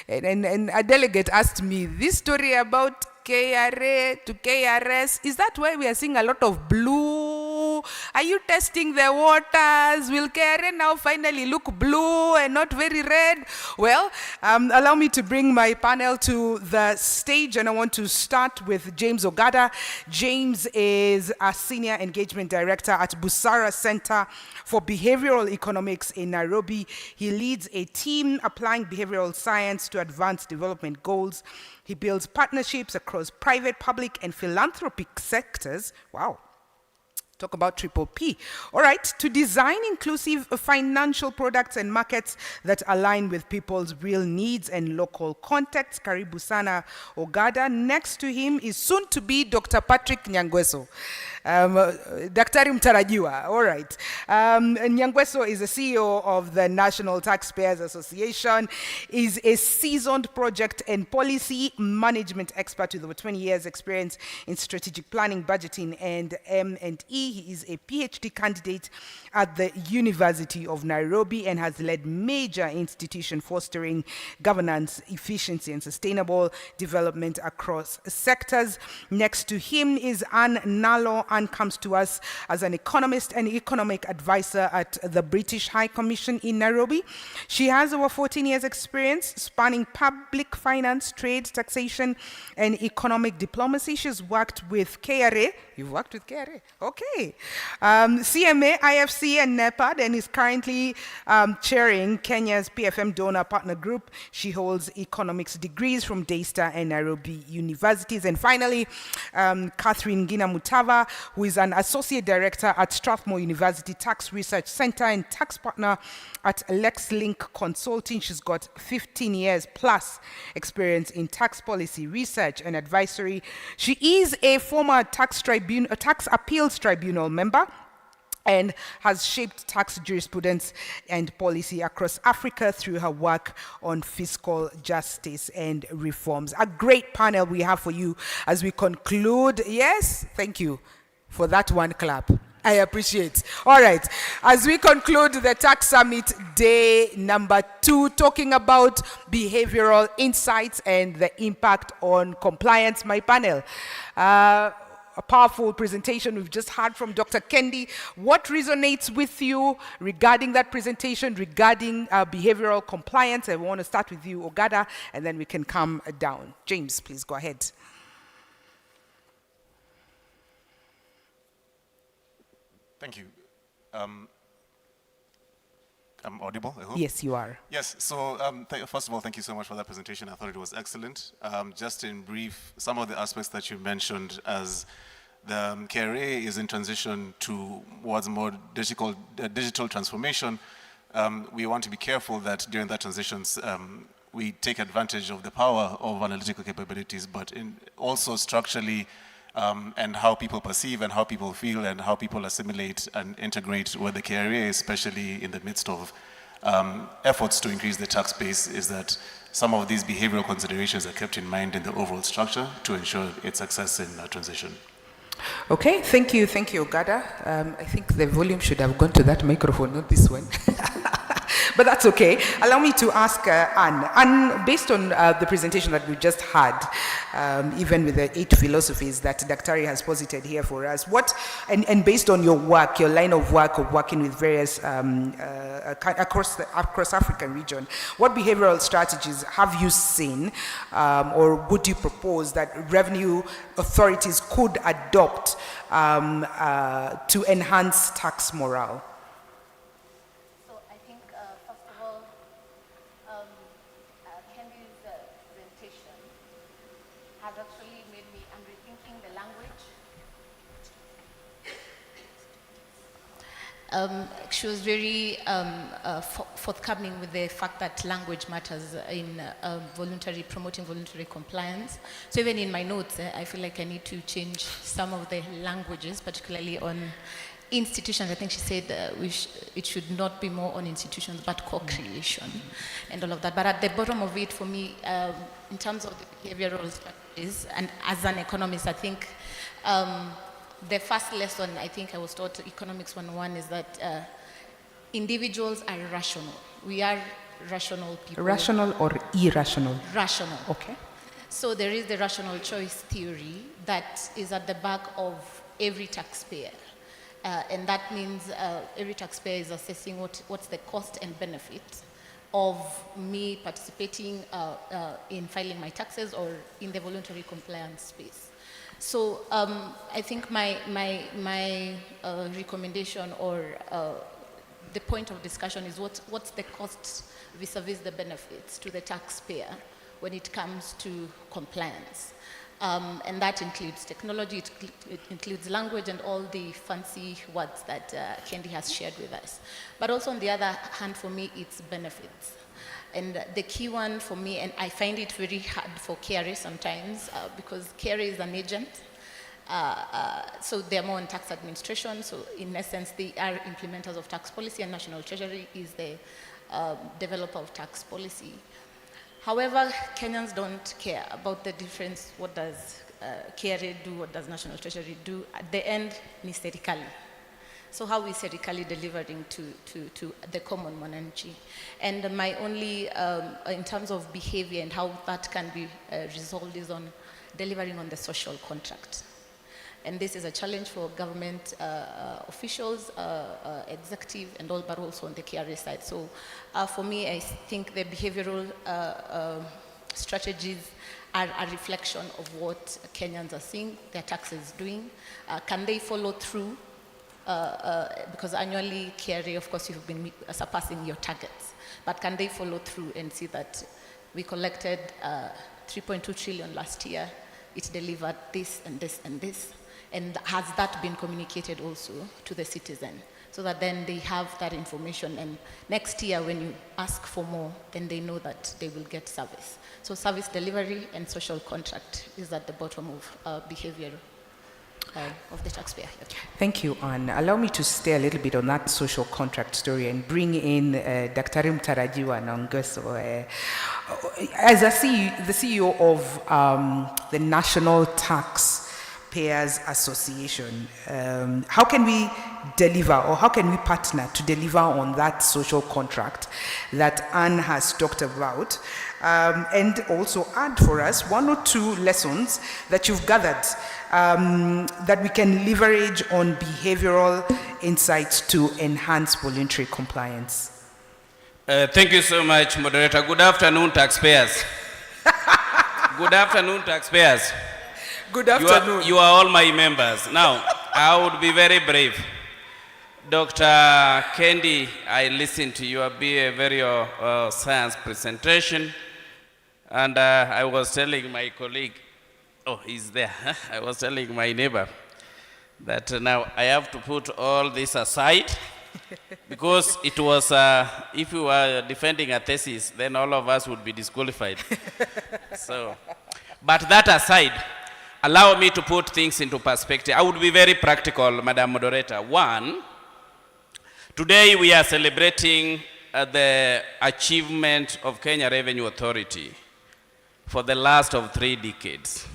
And a delegate asked me, this story about KRA to KRS, is that why we are seeing a lot of blue? Are you testing the waters? Will KRA now finally look blue and not very red? Well, allow me to bring my panel to the stage, and I want to start with James Ogada. James is a Senior Engagement Director at Busara Center for Behavioral Economics in Nairobi. He leads a team applying behavioral science to advance development goals. He builds partnerships across private, public, and philanthropic sectors. Wow. Talk about triple P. All right, to design inclusive financial products and markets that align with people's real needs and local contexts. Karibu sana Ogada. Next to him is soon to be Dr. Patrick Nyangweso. Daktari Mtarajiwa, all right. Nyangweso is the CEO of the National Taxpayers Association, is a seasoned project and policy management expert with over 20 years experience in strategic planning, budgeting, and M&E. He is a PhD candidate at the University of Nairobi and has led major institutions fostering governance, efficiency, and sustainable development across sectors. Next to him is Anne Nalo. Anne comes to us as an economist and economic advisor at the British High Commission in Nairobi. She has over 14 years experience spanning public finance, trade, taxation, and economic diplomacy. She's worked with KRA. You've worked with KRA? Okay. CMA, IFC, and NEPAD, and is currently chairing Kenya's PFM donor partner group. She holds economics degrees from Daystar and Nairobi universities. And finally, Catherine Ngina Mutava, who is an associate director at Strathmore University Tax Research Center and tax partner at LexLink Consulting. She's got 15 years plus experience in tax policy research and advisory. She is a former tax appeals tribunal member and has shaped tax jurisprudence and policy across Africa through her work on fiscal justice and reforms. A great panel we have for you as we conclude. Yes, thank you for that one clap. I appreciate. All right, as we conclude the Tax Summit day number 2, talking about behavioral insights and the impact on compliance, my panel. A powerful presentation we've just heard from Dr. Kendi. What resonates with you regarding that presentation, regarding behavioral compliance? I want to start with you, Ogada, and then we can come down. James, please go ahead. Thank you. I'm audible, I hope? Yes, you are. Yes, so first of all, thank you so much for that presentation. I thought it was excellent. Just in brief, some of the aspects that you mentioned as the KRA is in transition towards more digital transformation, we want to be careful that during that transition, we take advantage of the power of analytical capabilities, but also structurally and how people perceive and how people feel and how people assimilate and integrate with the KRA, especially in the midst of efforts to increase the tax base, is that some of these behavioral considerations are kept in mind in the overall structure to ensure its success in transition. Okay, thank you, Ogada. I think the volume should have gone to that microphone, not this one. But that's okay. Allow me to ask Anne. Anne, based on the presentation that we just had, even with the 8 philosophies that Daktari has posited here for us, and based on your work, your line of work of working with various across African region, what behavioral strategies have you seen or would you propose that revenue authorities could adopt to enhance tax morale? She was very forthcoming with the fact that language matters in promoting voluntary compliance. So even in my notes, I feel like I need to change some of the languages, particularly on institutions. I think she said it should not be more on institutions, but co-creation and all of that. But at the bottom of it, for me, in terms of the behavioral strategies, and as an economist, I think the first lesson I think I was taught Economics 101 is that individuals are rational. We are rational people. Rational or irrational? Rational. Okay. So there is the rational choice theory that is at the back of every taxpayer. And that means every taxpayer is assessing what's the cost and benefit of me participating in filing my taxes or in the voluntary compliance space. So I think my recommendation or the point of discussion is what's the cost vis-a-vis the benefits to the taxpayer when it comes to compliance. And that includes technology, it includes language and all the fancy words that Kendi has shared with us. But also on the other hand, for me, it's benefits. And the key one for me, and I find it very hard for KRA sometimes, because KRA is an agent, so they're more on tax administration, so in essence, they are implementers of tax policy, and National Treasury is the developer of tax policy. However, Kenyans don't care about the difference. What does KRA do? What does National Treasury do? At the end, ni serikali. So how is serikali delivering to the common mwananchi? And my only, in terms of behavior and how that can be resolved, is on delivering on the social contract. And this is a challenge for government officials, executive, and all, but also on the KRA side. So for me, I think the behavioral strategies are a reflection of what Kenyans are seeing, their taxes doing. Can they follow through? Because annually, KRA, of course, you've been surpassing your targets. But can they follow through and see that we collected 3.2 trillion last year, it delivered this and this and this? And has that been communicated also to the citizen? So that then they have that information, and next year when you ask for more, then they know that they will get service. So service delivery and social contract is at the bottom of behavior of the taxpayer. Thank you, Anne. Allow me to stay a little bit on that social contract story and bring in Dr. Mtarajiwa Nangoso. As the CEO of the National Taxpayers Association, how can we deliver, or how can we partner to deliver on that social contract that Anne has talked about, and also add for us one or two lessons that you've gathered that we can leverage on behavioral insights to enhance voluntary compliance? Thank you so much, moderator. Good afternoon, taxpayers. Good afternoon, taxpayers. Good afternoon. You are all my members. Now, I would be very brave. Dr. Kendi, I listened to your very science presentation, and I was telling my colleague, oh, he's there. I was telling my neighbor that now I have to put all this aside because it was, if you were defending a thesis, then all of us would be disqualified. So, but that aside, allow me to put things into perspective. I would be very practical, Madam Moderator. One, today we are celebrating the achievement of Kenya Revenue Authority for the last of 3 decades.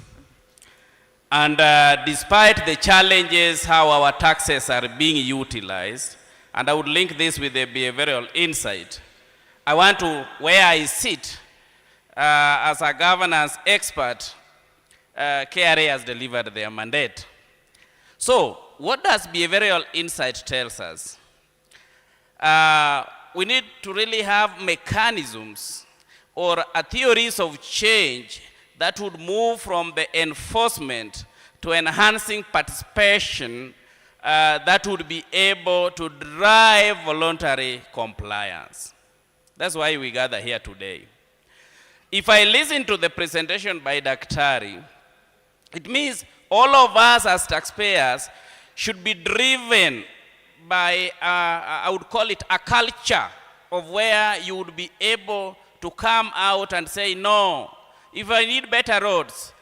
And despite the challenges how our taxes are being utilized, and I would link this with the behavioral insight, I want to, where I sit as a governance expert, KRA has delivered their mandate. So what does behavioral insight tells us? We need to really have mechanisms or theories of change that would move from the enforcement to enhancing participation that would be able to drive voluntary compliance. That's why we gather here today. If I listen to the presentation by Daktari, it means all of us as taxpayers should be driven by, I would call it a culture of where you would be able to come out and say, no, if I need better roads,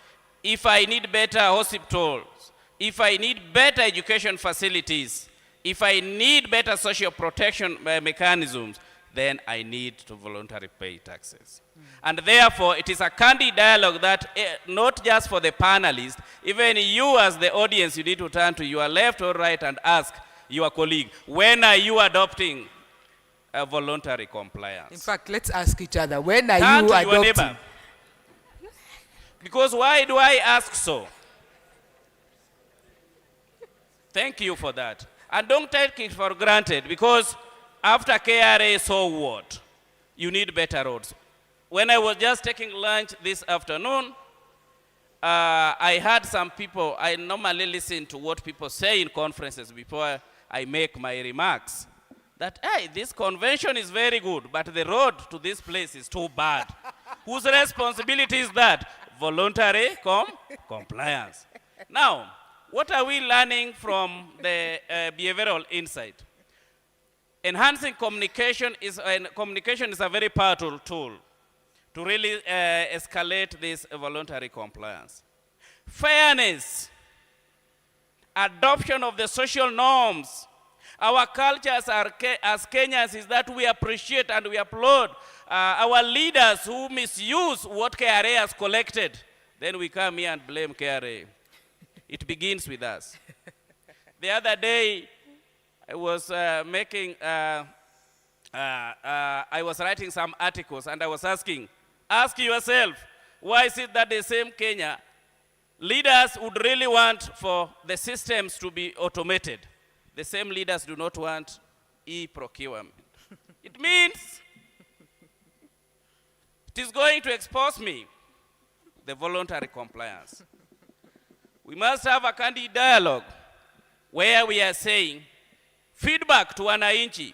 if I need better hospitals, if I need better education facilities, if I need better social protection mechanisms, then I need to voluntarily pay taxes. And therefore, it is a candid dialogue that not just for the panelists, even you as the audience, you need to turn to your left or right and ask your colleague, when are you adopting a voluntary compliance? In fact, let's ask each other, when are Turn you to adopting? your neighbor. Because why do I ask so? Thank you for that. And don't take it for granted, because after KRA, so what? You need better roads. When I was just taking lunch this afternoon, I heard some people, I normally listen to what people say in conferences before I make my remarks, that, hey, this convention is very good, but the road to this place is too bad. Whose responsibility is that? Voluntary compliance. Now, what are we learning from the behavioral insight? Enhancing communication is a very powerful tool to really escalate this voluntary compliance. Fairness, adoption of the social norms. Our cultures as Kenyans is that we appreciate and we applaud our leaders who misuse what KRA has collected. Then we come here and blame KRA. It begins with us. The other day, I was I was writing some articles and I was asking, ask yourself, why is it that the same Kenya leaders would really want for the systems to be automated? The same leaders do not want e-procurement. It means it is going to expose me, the voluntary compliance. We must have a candid dialogue where we are saying feedback to wananchi,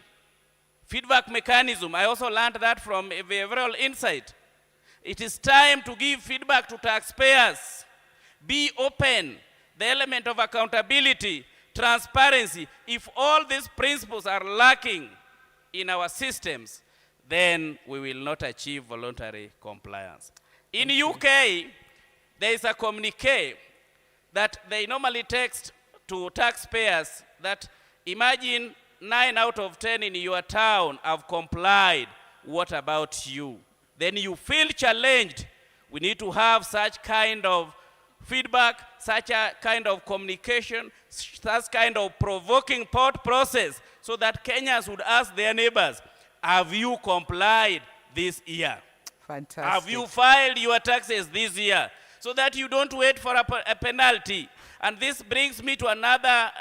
feedback mechanism. I also learned that from a behavioral insight. It is time to give feedback to taxpayers. Be open. The element of accountability, transparency. If all these principles are lacking in our systems, then we will not achieve voluntary compliance. In UK, there is a communique that they normally text to taxpayers that imagine 9 out of 10 in your town have complied. What about you? Then you feel challenged. We need to have such kind of feedback, such a kind of communication, such kind of provoking thought process, so that Kenyans would ask their neighbors, have you complied this year? Fantastic. Have you filed your taxes this year? So that you don't wait for a penalty. And this brings me to another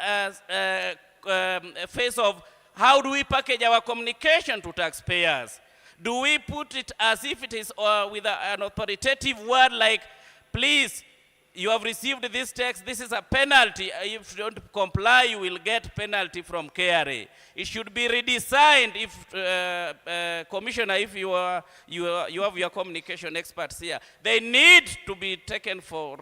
phase of how do we package our communication to taxpayers? Do we put it as if it is with an authoritative word like, please, you have received this tax, this is a penalty. If you don't comply, you will get penalty from KRA. It should be redesigned if, Commissioner, if you have your communication experts here, they need to be taken for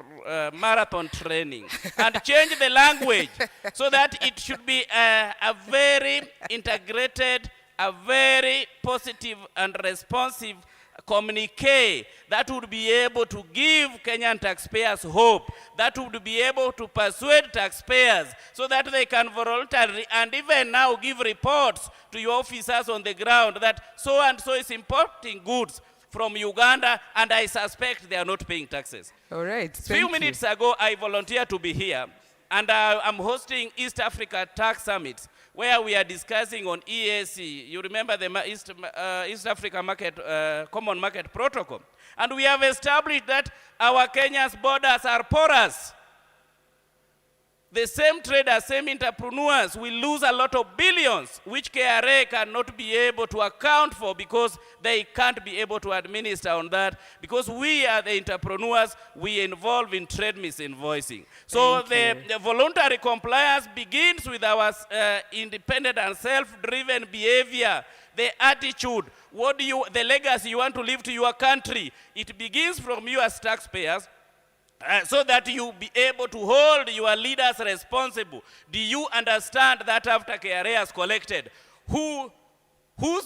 marathon training and change the language so that it should be a very integrated, a very positive and responsive communique that would be able to give Kenyan taxpayers hope, that would be able to persuade taxpayers so that they can voluntarily and even now give reports to your officers on the ground that so and so is importing goods from Uganda and I suspect they are not paying taxes. All right. A few minutes ago, I volunteered to be here and I'm hosting East Africa Tax Summit, where we are discussing on EAC. You remember the East Africa Common Market Protocol. And we have established that our Kenya's borders are porous. The same traders, same entrepreneurs will lose a lot of billions, which KRA cannot be able to account for because they can't be able to administer on that, because we are the entrepreneurs, we involve in trade misinvoicing. So the voluntary compliance begins with our independent and self-driven behavior, the attitude, the legacy you want to leave to your country. It begins from you as taxpayers. so that you be able to hold your leaders responsible. Do you understand that after KRA has collected, whose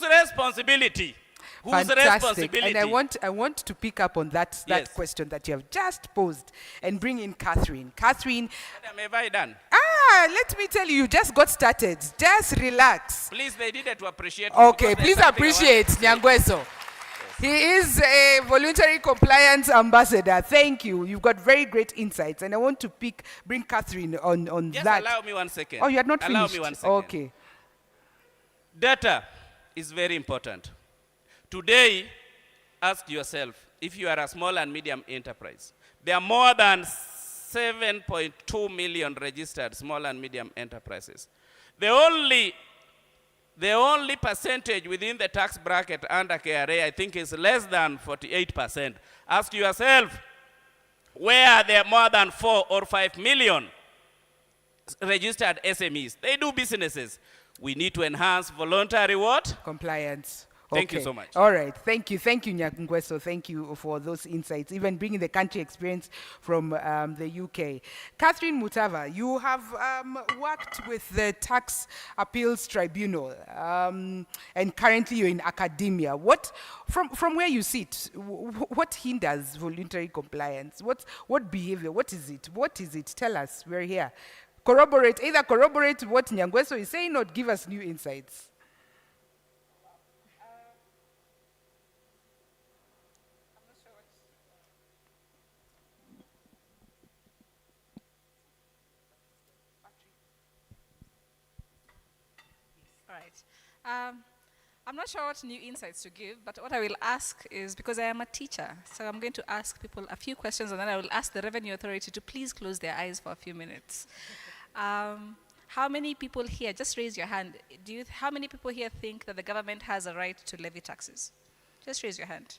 responsibility? Whose Fantastic. responsibility? And I want to pick up on that Yes. question that you have just posed and bring in Catherine. Catherine, Madam, have I done? let me tell you, you just got started. Just relax. Please, they needed to appreciate. me Okay, because there's please something I want appreciate to say. Nyangweso. He is a voluntary compliance ambassador. Thank you. You've got very great insights. And I want to bring Catherine on Just that. allow me 1 second. Oh, you are not Allow finished? me 1 second. Okay. Data is very important. Today, ask yourself, if you are a small and medium enterprise, there are more than 7.2 million registered small and medium enterprises. The only percentage within the tax bracket under KRA, I think, is less than 48%. Ask yourself, where are there more than 4 or 5 million registered SMEs? They do businesses. We need to enhance voluntary what? Compliance. Thank you Okay. so much. All right. Thank you, Nyangweso. Thank you for those insights, even bringing the country experience from the UK. Catherine Mutava, you have worked with the Tax Appeals Tribunal, and currently you're in academia. From where you sit, what hinders voluntary compliance? What behavior? What is it? What is it? Tell us. We're here. Either corroborate what Nyangweso is saying or give us new insights. All right. I'm not sure what new insights to give, but what I will ask is, because I am a teacher, so I'm going to ask people a few questions, and then I will ask the Revenue Authority to please close their eyes for a few minutes. How many people here, just raise your hand, how many people here think that the government has a right to levy taxes? Just raise your hand.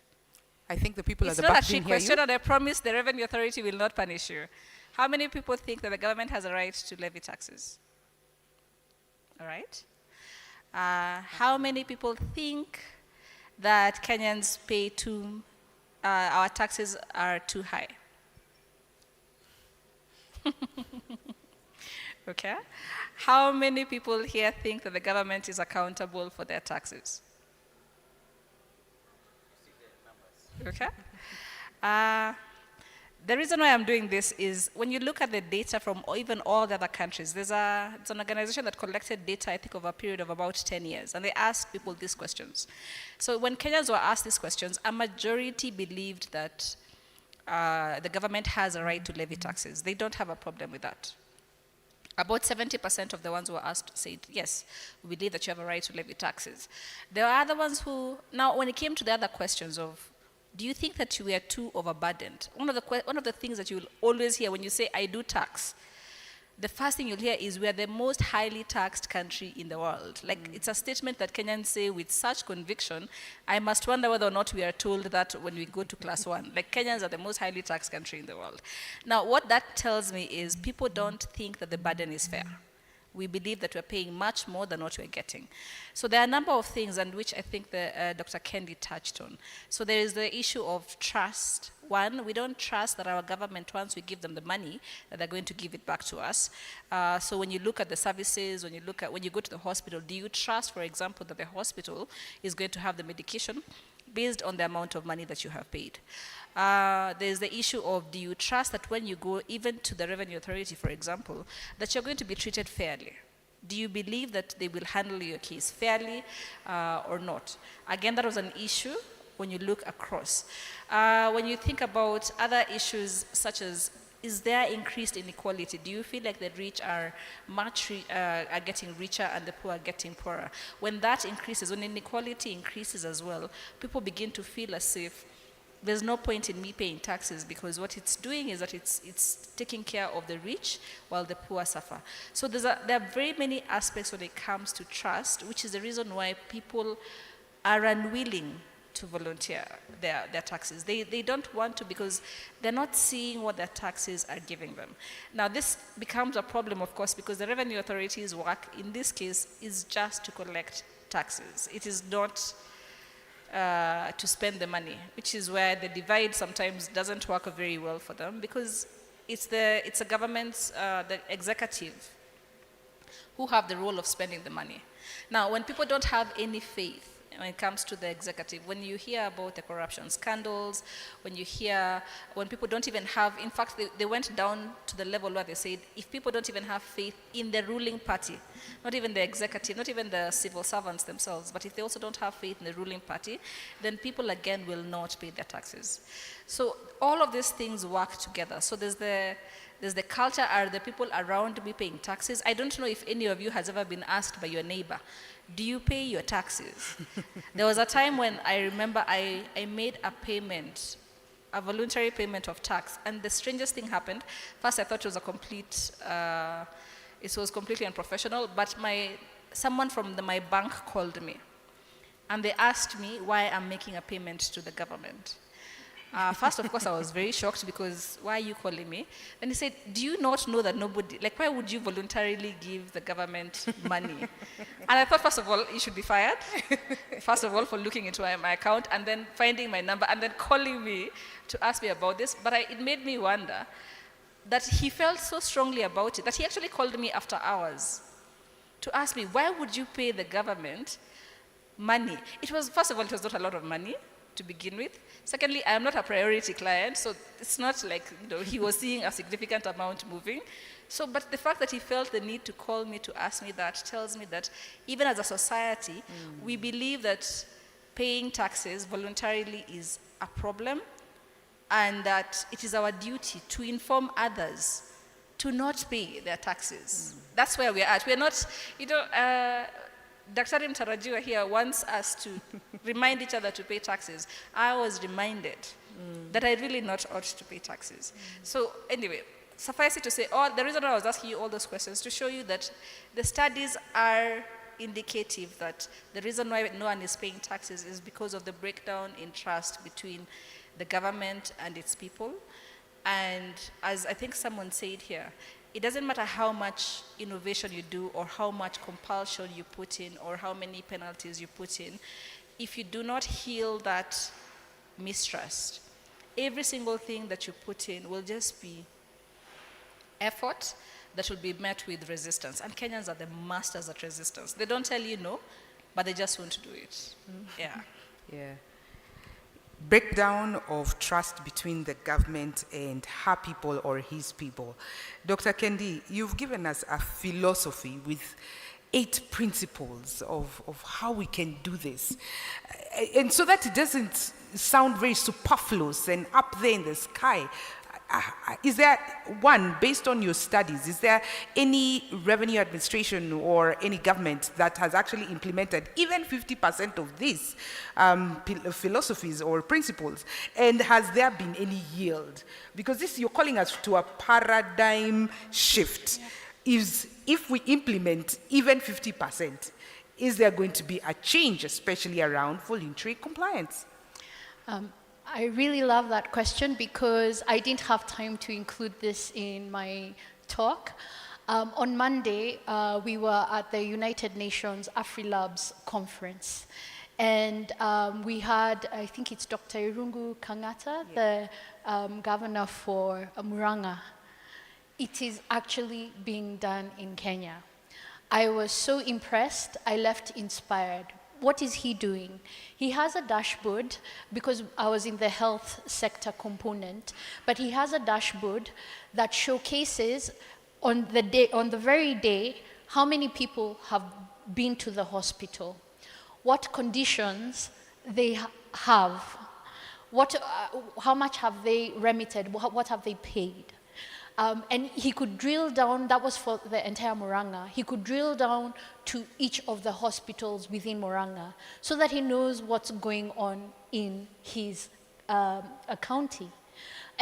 I think the people It's at the not back a trick didn't hear question, you. and I promise the Revenue Authority will not punish you. How many people think that the government has a right to levy taxes? All right. How many people think that Kenyans pay our taxes are too high? Okay. How many people here think that the government is accountable for their taxes? Okay. The reason why I'm doing this is when you look at the data from even all the other countries, it's an organization that collected data, I think, over a period of about 10 years, and they asked people these questions. So when Kenyans were asked these questions, a majority believed that the government has a right to levy taxes. They don't have a problem with that. About 70% of the ones who were asked said, yes, we believe that you have a right to levy taxes. There are other ones who, now when it came to the other questions of, do you think that we are too overburdened? One of the things that you will always hear when you say, I do tax, the first thing you'll hear is we are the most highly taxed country in the world. Like, it's a statement that Kenyans say with such conviction. I must wonder whether or not we are told that when we go to class 1. Like, Kenyans are the most highly taxed country in the world. Now, what that tells me is people don't think that the burden is fair. We believe that we're paying much more than what we're getting. So there are a number of things, and which I think Dr. Kendi touched on. So there is the issue of trust. One, we don't trust that our government, once we give them the money, that they're going to give it back to us. So when you look at the services, when you go to the hospital, do you trust, for example, that the hospital is going to have the medication based on the amount of money that you have paid? There's the issue of, do you trust that when you go even to the Revenue Authority, for example, that you're going to be treated fairly? Do you believe that they will handle your case fairly or not? Again, that was an issue when you look across. When you think about other issues such as, is there increased inequality? Do you feel like the rich are are getting richer and the poor are getting poorer? When that increases, when inequality increases as well, people begin to feel as if there's no point in me paying taxes, because what it's doing is that it's taking care of the rich while the poor suffer. So there are very many aspects when it comes to trust, which is the reason why people are unwilling to volunteer their taxes. They don't want to, because they're not seeing what their taxes are giving them. Now, this becomes a problem, of course, because the Revenue Authority's work in this case is just to collect taxes. It is not to spend the money, which is where the divide sometimes doesn't work very well for them, because it's a government's, the executive, who have the role of spending the money. Now, when people don't have any faith when it comes to the executive, when you hear about the corruption scandals, when people don't even have, in fact, they went down to the level where they said, if people don't even have faith in the ruling party, not even the executive, not even the civil servants themselves, but if they also don't have faith in the ruling party, then people again will not pay their taxes. So all of these things work together. So there's the culture, are the people around me paying taxes? I don't know if any of you has ever been asked by your neighbor, do you pay your taxes? There was a time when I remember I made a payment, a voluntary payment of tax, and the strangest thing happened. First I thought it was completely unprofessional, but someone from my bank called me, and they asked me why I'm making a payment to the government. First, of course, I was very shocked, because why are you calling me? Then he said, do you not know that why would you voluntarily give the government money? And I thought, first of all, you should be fired. First of all, for looking into my account and then finding my number and then calling me to ask me about this. But it made me wonder that he felt so strongly about it that he actually called me after hours to ask me, why would you pay the government money? First of all, it was not a lot of money to begin with. Secondly, I am not a priority client, so it's not like he was seeing a significant amount moving. So, but the fact that he felt the need to call me to ask me that tells me that even as a society, we believe that paying taxes voluntarily is a problem, and that it is our duty to inform others to not pay their taxes. That's where we're at. We're not, Dr. Mtarajiwa here wants us to remind each other to pay taxes. I was reminded that I really not ought to pay taxes. So anyway, suffice it to say, the reason I was asking you all those questions to show you that the studies are indicative that the reason why no one is paying taxes is because of the breakdown in trust between the government and its people. And as I think someone said here, it doesn't matter how much innovation you do or how much compulsion you put in or how many penalties you put in, if you do not heal that mistrust, every single thing that you put in will just be effort that will be met with resistance. And Kenyans are the masters at resistance. They don't tell you no, but they just won't do it. Yeah. Yeah. Breakdown of trust between the government and her people or his people. Dr. Kendi, you've given us a philosophy with 8 principles of how we can do this. And so that it doesn't sound very superfluous and up there in the sky. Is there one, based on your studies, is there any revenue administration or any government that has actually implemented even 50% of these philosophies or principles? And has there been any yield? Because you're calling us to a paradigm shift. Yeah. If we implement even 50%, is there going to be a change, especially around voluntary compliance? I really love that question because I didn't have time to include this in my talk. On Monday, we were at the United Nations AfriLabs conference. And we had, I think it's Dr. Irungu Kangata, the governor for Murang'a. It is actually being done in Kenya. I was so impressed, I left inspired. What is he doing? He has a dashboard, because I was in the health sector component, but he has a dashboard that showcases on the very day how many people have been to the hospital, what conditions they have, how much have they remitted, what have they paid. And he could drill down, that was for the entire Murang'a, he could drill down to each of the hospitals within Murang'a so that he knows what's going on in his county.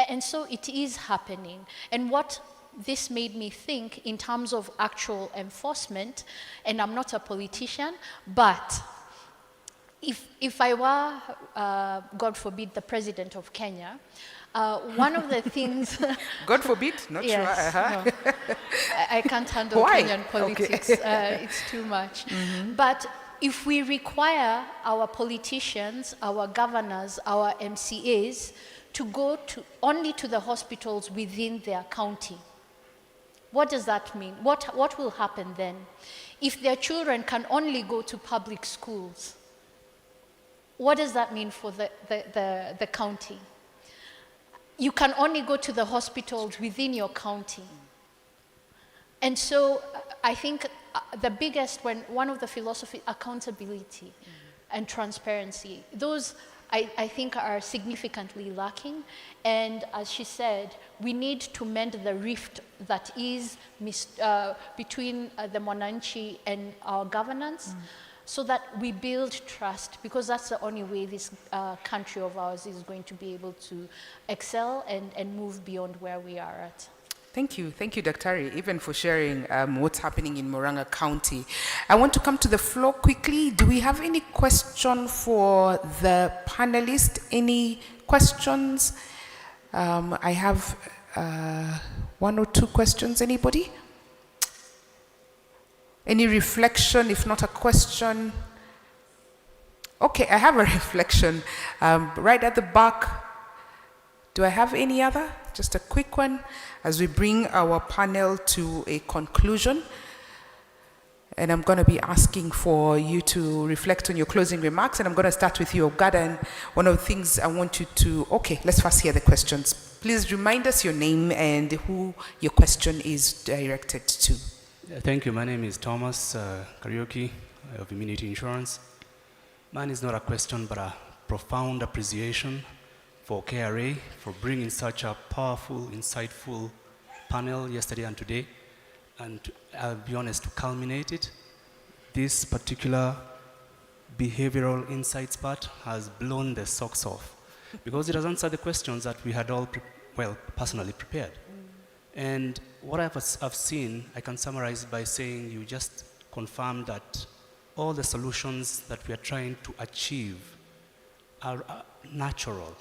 And so it is happening. And what this made me think in terms of actual enforcement, and I'm not a politician, but if I were, God forbid, the president of Kenya, one of the things... God forbid? Not yes, sure. No. I can't handle Why? Kenyan politics. Okay. It's too much. But if we require our politicians, our governors, our MCAs to go only to the hospitals within their county, what does that mean? What will happen then? If their children can only go to public schools, what does that mean for the county? You can only go to the hospitals within your county. And so I think the biggest, one of the philosophies, accountability and transparency, those I think are significantly lacking. And as she said, we need to mend the rift that is between the Mwananchi and our governance, so that we build trust, because that's the only way this country of ours is going to be able to excel and move beyond where we are at. Thank you, Daktari, even for sharing what's happening in Murang'a County. I want to come to the floor quickly. Do we have any question for the panelists? Any questions? I have one or two questions. Anybody? Any reflection, if not a question? Okay, I have a reflection. Right at the back. Do I have any other? Just a quick one as we bring our panel to a conclusion. And I'm going to be asking for you to reflect on your closing remarks. And I'm going to start with you, Ogada. And one of the things I want you to, okay, let's first hear the questions. Please remind us your name and who your question is directed to. Thank you. My name is Thomas Karaoke of Immunity Insurance. Mine is not a question, but a profound appreciation for KRA for bringing such a powerful, insightful panel yesterday and today. And I'll be honest, to culminate it, this particular behavioral insights part has blown the socks off, because it has answered the questions that we had all, personally prepared. And what I've seen, I can summarize by saying you just confirmed that all the solutions that we are trying to achieve are natural.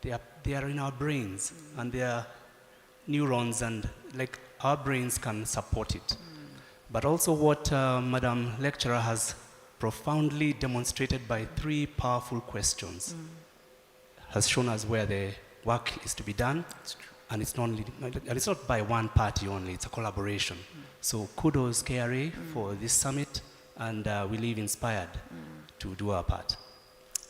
They are in our brains, and they are neurons, and like our brains can support it. But also what Madam Lecturer has profoundly demonstrated by 3 powerful questions has shown us where the work is to be done. And it's not by one party only, it's a collaboration. So kudos KRA for this summit, and we live inspired to do our part.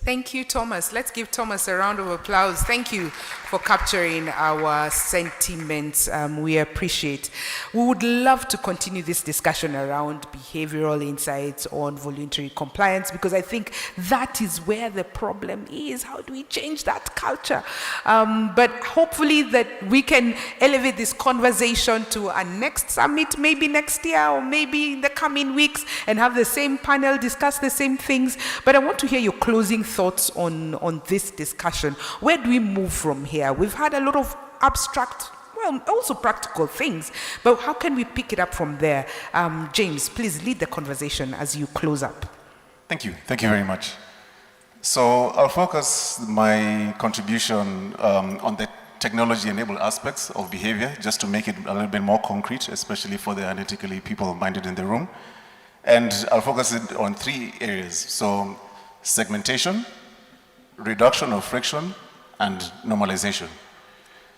Thank you, Thomas. Let's give Thomas a round of applause. Thank you for capturing our sentiments. We appreciate. We would love to continue this discussion around behavioral insights on voluntary compliance, because I think that is where the problem is. How do we change that culture? But hopefully that we can elevate this conversation to a next summit, maybe next year or maybe in the coming weeks, and have the same panel discuss the same things. But I want to hear your closing thoughts on this discussion. Where do we move from here? We've had a lot of abstract, also practical things, but how can we pick it up from there? James, please lead the conversation as you close up. Thank you very much. So I'll focus my contribution on the technology-enabled aspects of behavior, just to make it a little bit more concrete, especially for the analytically people-minded in the room. And I'll focus it on 3 areas. So segmentation, reduction of friction, and normalization.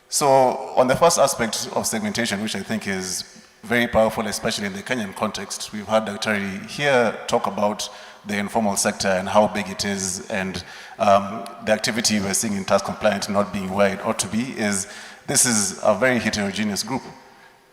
So on the first aspect of segmentation, which I think is very powerful, especially in the Kenyan context, we've had Dr. here talk about the informal sector and how big it is, and the activity we're seeing in tax compliance not being where it ought to be. This is a very heterogeneous group.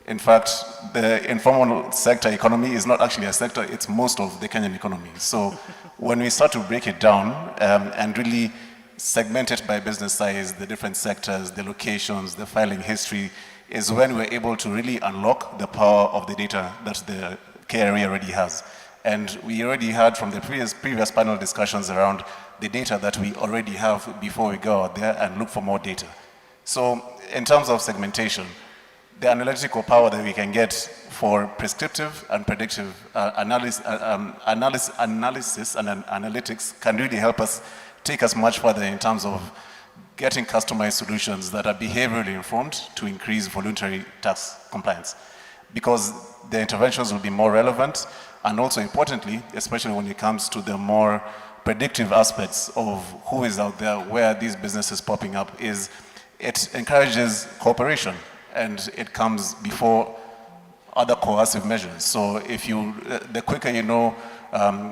In fact, the informal sector economy is not actually a sector, it's most of the Kenyan economy. So when we start to break it down and really segment it by business size, the different sectors, the locations, the filing history, is when we're able to really unlock the power of the data that the KRA already has. And we already heard from the previous panel discussions around the data that we already have before we go out there and look for more data. So in terms of segmentation, the analytical power that we can get for prescriptive and predictive analysis and analytics can really help us take us much further in terms of getting customized solutions that are behaviorally informed to increase voluntary tax compliance. because the interventions will be more relevant, and also importantly, especially when it comes to the more predictive aspects of who is out there, where these businesses popping up, is it encourages cooperation, and it comes before other coercive measures. So if you, the quicker you know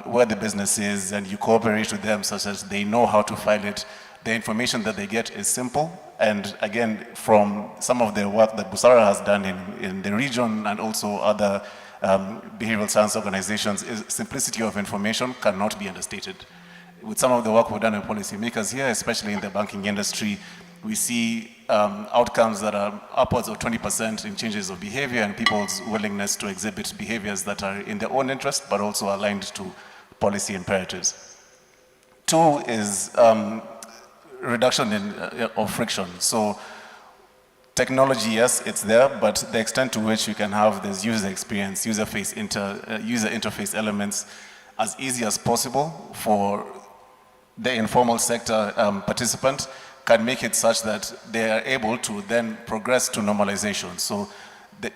where the business is and you cooperate with them such as they know how to file it, the information that they get is simple. And again, from some of the work that Busara has done in the region and also other behavioral science organizations, is simplicity of information cannot be understated. With some of the work we've done with policymakers here, especially in the banking industry, we see outcomes that are upwards of 20% in changes of behavior and people's willingness to exhibit behaviors that are in their own interest, but also aligned to policy imperatives. Two is reduction of friction. So technology, yes, it's there, but the extent to which you can have this user experience, user interface elements as easy as possible for the informal sector participant can make it such that they are able to then progress to normalization. So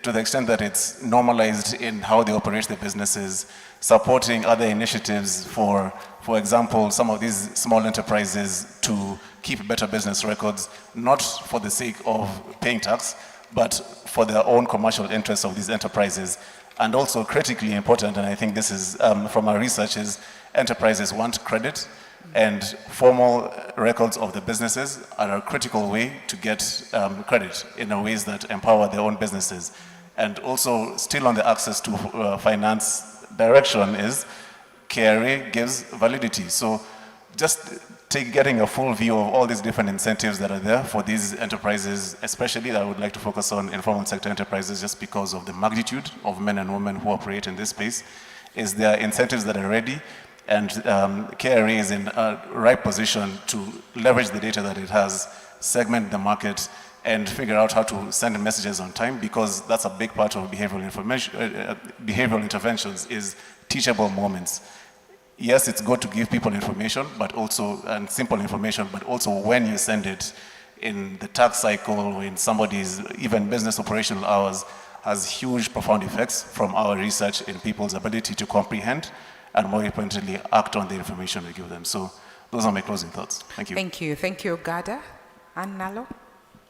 to the extent that it's normalized in how they operate their businesses, supporting other initiatives for example, some of these small enterprises to keep better business records, not for the sake of paying tax, but for their own commercial interests of these enterprises. And also critically important, and I think this is from our research, is enterprises want credit, and formal records of the businesses are a critical way to get credit in a ways that empower their own businesses. And also, still on the access to finance direction, is KRA gives validity. So just getting a full view of all these different incentives that are there for these enterprises, especially I would like to focus on informal sector enterprises just because of the magnitude of men and women who operate in this space, is there are incentives that are ready, and KRA is in a right position to leverage the data that it has, segment the market, and figure out how to send messages on time, because that's a big part of behavioral interventions is teachable moments. Yes, it's good to give people information, but also, and simple information, but also when you send it in the tax cycle or in somebody's even business operational hours has huge, profound effects from our research in people's ability to comprehend and more importantly, act on the information we give them. So those are my closing thoughts. Thank you. Thank you. Thank you, Gada. And Nalo,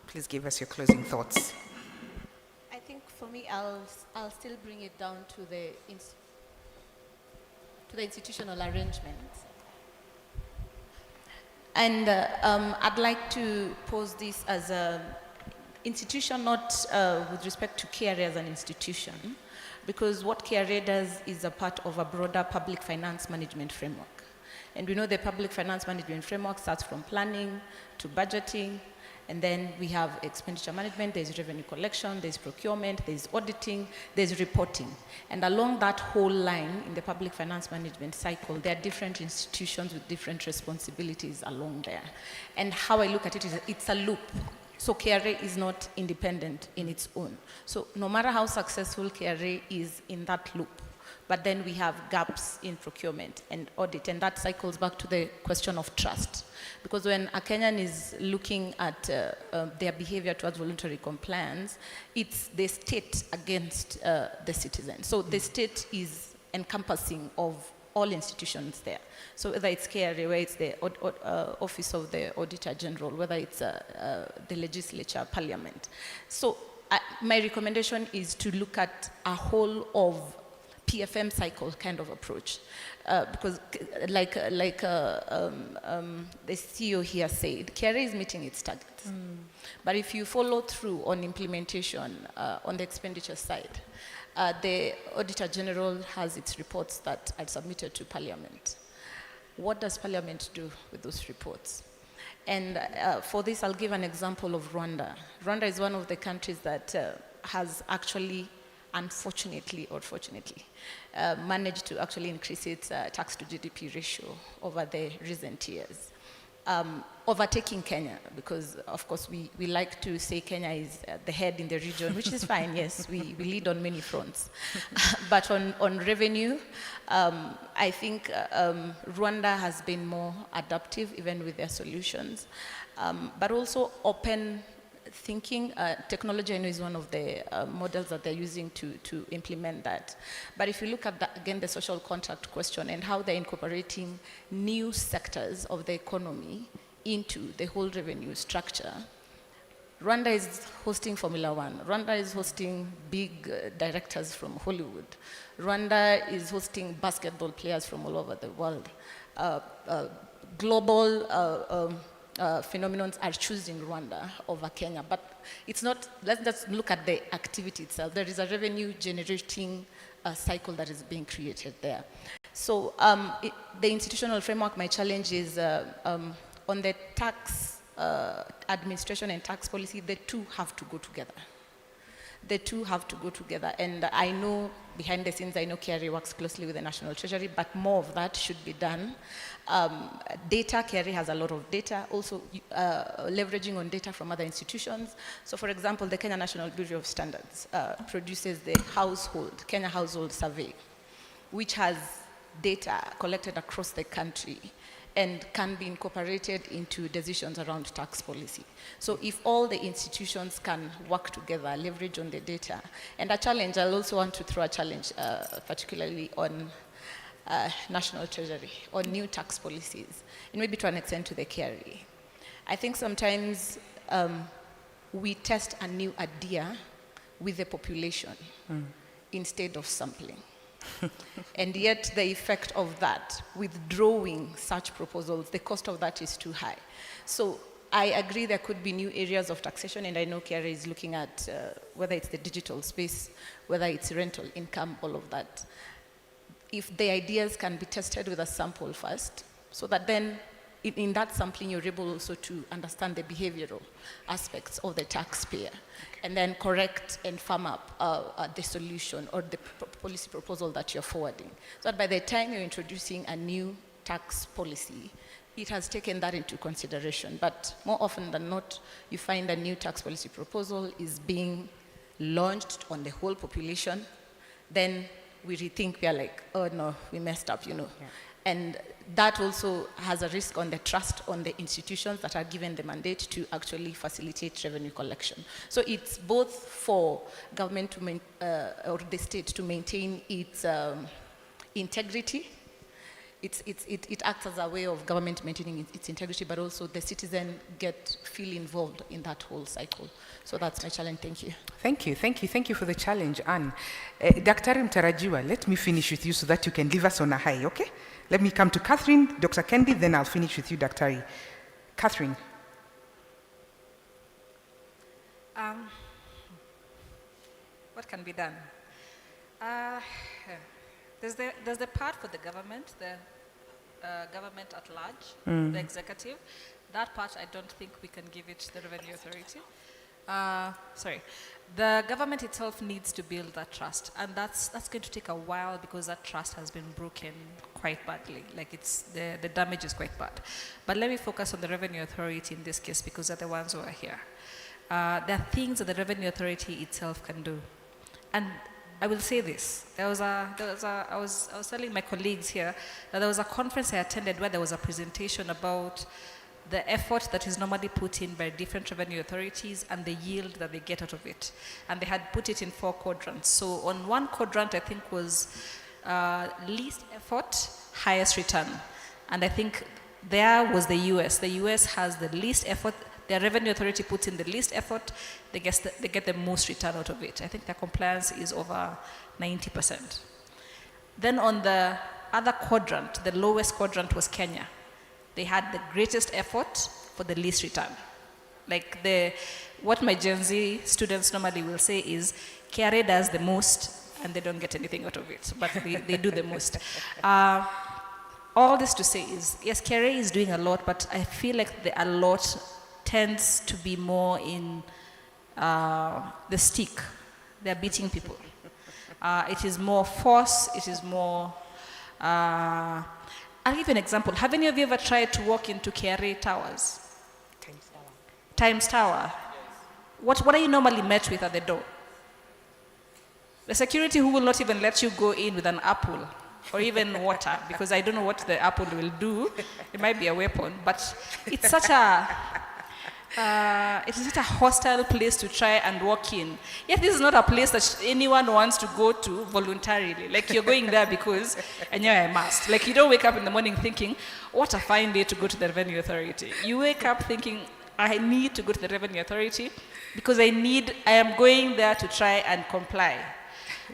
please give us your closing thoughts. I think for me, I'll still bring it down to the institutional arrangements. And I'd like to pose this as an institution, not with respect to KRA as an institution, because what KRA does is a part of a broader public finance management framework. And we know the public finance management framework starts from planning to budgeting, and then we have expenditure management, there's revenue collection, there's procurement, there's auditing, there's reporting. And along that whole line in the public finance management cycle, there are different institutions with different responsibilities along there. And how I look at it is it's a loop. So KRA is not independent in its own. So no matter how successful KRA is in that loop, but then we have gaps in procurement and audit, and that cycles back to the question of trust. Because when a Kenyan is looking at their behavior towards voluntary compliance, it's the state against the citizen. So the state is encompassing of all institutions there. So whether it's KRA, whether it's the Office of the Auditor General, whether it's the legislature, parliament. So my recommendation is to look at a whole of PFM cycle kind of approach. Because like the CEO here said, KRA is meeting its targets. But if you follow through on implementation on the expenditure side, the Auditor General has its reports that are submitted to Parliament. What does Parliament do with those reports? And for this, I'll give an example of Rwanda. Rwanda is one of the countries that has actually, unfortunately or fortunately, managed to actually increase its tax to GDP ratio over the recent years. Overtaking Kenya, because of course we like to say Kenya is the head in the region, which is fine, yes, we lead on many fronts. But on revenue, I think Rwanda has been more adaptive even with their solutions, but also open thinking. Technology, I know, is one of the models that they're using to implement that. But if you look at, again, the social contract question and how they're incorporating new sectors of the economy into the whole revenue structure, Rwanda is hosting Formula One. Rwanda is hosting big directors from Hollywood. Rwanda is hosting basketball players from all over the world. Global phenomenons are choosing Rwanda over Kenya, but it's not, let's just look at the activity itself. There is a revenue generating cycle that is being created there. So the institutional framework, my challenge is on the tax administration and tax policy, the two have to go together. The two have to go together. And I know behind the scenes, I know KRA works closely with the National Treasury, but more of that should be done. Data, KRA has a lot of data, also leveraging on data from other institutions. So for example, the Kenya National Bureau of Standards produces the Kenya Household Survey, which has data collected across the country and can be incorporated into decisions around tax policy. So if all the institutions can work together, leverage on the data, and a challenge, I'll also want to throw a challenge, particularly on National Treasury, on new tax policies, and maybe to an extent to the KRA. I think sometimes we test a new idea with the population instead of sampling. And yet the effect of that, withdrawing such proposals, the cost of that is too high. So I agree there could be new areas of taxation, and I know KRA is looking at whether it's the digital space, whether it's rental income, all of that. If the ideas can be tested with a sample first, so that then in that sampling, you're able also to understand the behavioral aspects of the taxpayer, and then correct and firm up the solution or the policy proposal that you're forwarding. So that by the time you're introducing a new tax policy, it has taken that into consideration. But more often than not, you find a new tax policy proposal is being launched on the whole population. Then we rethink, we are like, oh no, we messed up, you know. Yeah. And that also has a risk on the trust on the institutions that are given the mandate to actually facilitate revenue collection. So it's both for government to or the state to maintain its integrity. It acts as a way of government maintaining its integrity, but also the citizen feel involved in that whole cycle. So that's my challenge. Thank you. Thank you for the challenge, Anne. Daktari Mtarajiwa, let me finish with you so that you can leave us on a high, okay? Let me come to Catherine, Dr. Kendi, then I'll finish with you, Daktari. Catherine. What can be done? There's the part for the government, government at large, the executive. That part, I don't think we can give it to the Revenue Authority. The government itself needs to build that trust, and that's going to take a while because that trust has been broken quite badly. Like the damage is quite bad. But let me focus on the Revenue Authority in this case because they're the ones who are here. There are things that the Revenue Authority itself can do, and I will say this. I was telling my colleagues here that there was a conference I attended where there was a presentation about the effort that is normally put in by different revenue authorities and the yield that they get out of it. And they had put it in 4 quadrants. So on one quadrant, I think was least effort, highest return. And I think there was the US. The US has the least effort. Their revenue authority puts in the least effort, they get the most return out of it. I think their compliance is over 90%. Then on the other quadrant, the lowest quadrant was Kenya. They had the greatest effort for the least return. Like what my Gen Z students normally will say is, KRA does the most and they don't get anything out of it, but they do the most. All this to say is, yes, KRA is doing a lot, but I feel like a lot tends to be more in the stick. They're beating people. It is more force, it is more... I'll give you an example. Have any of you ever tried to walk into KRA towers? Times Tower. What are you normally met with at the door? The security who will not even let you go in with an apple or even water, because I don't know what the apple will do. It might be a weapon, but it's such a... It is such a hostile place to try and walk in. Yet this is not a place that anyone wants to go to voluntarily. Like you're going there because, and yeah, I must. Like you don't wake up in the morning thinking, what a fine day to go to the Revenue Authority. You wake up thinking, I need to go to the Revenue Authority because I am going there to try and comply.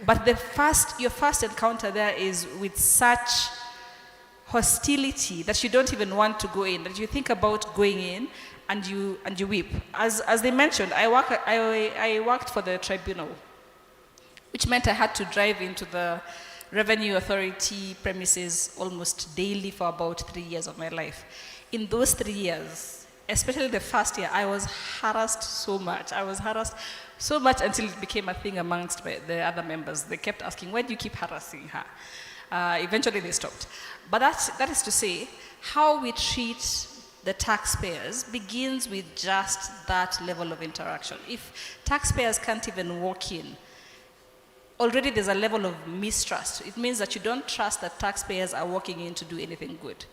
But your first encounter there is with such hostility that you don't even want to go in, that you think about going in and you weep. As they mentioned, I worked for the tribunal, which meant I had to drive into the Revenue Authority premises almost daily for about 3 years of my life. In those 3 years, especially the first year, I was harassed so much. I was harassed so much until it became a thing amongst the other members. They kept asking, why do you keep harassing her? Eventually they stopped. But that is to say, how we treat the taxpayers begins with just that level of interaction. If taxpayers can't even walk in, already there's a level of mistrust. It means that you don't trust that taxpayers are walking in to do anything good.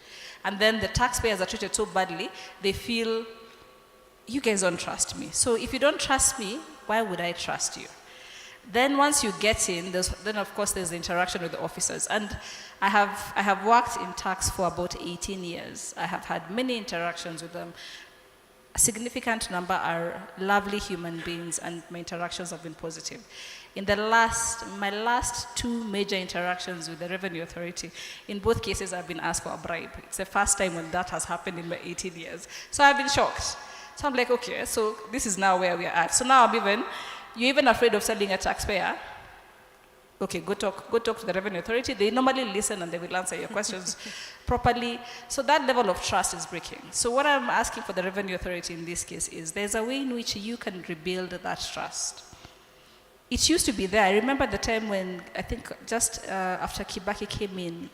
And then the taxpayers are treated so badly, they feel, you guys don't trust me. So if you don't trust me, why would I trust you? Then once you get in, then of course there's the interaction with the officers. And I have worked in tax for about 18 years. I have had many interactions with them. A significant number are lovely human beings, and my interactions have been positive. In my last 2 major interactions with the Revenue Authority, in both cases I've been asked for a bribe. It's the first time when that has happened in my 18 years. So I've been shocked. So I'm like, okay, so this is now where we are at. So now you're even afraid of selling a taxpayer. Okay, go talk to the Revenue Authority. They normally listen and they will answer your questions properly. So that level of trust is breaking. So what I'm asking for the Revenue Authority in this case is there's a way in which you can rebuild that trust. It used to be there. I remember the time when, I think just after Kibaki came in,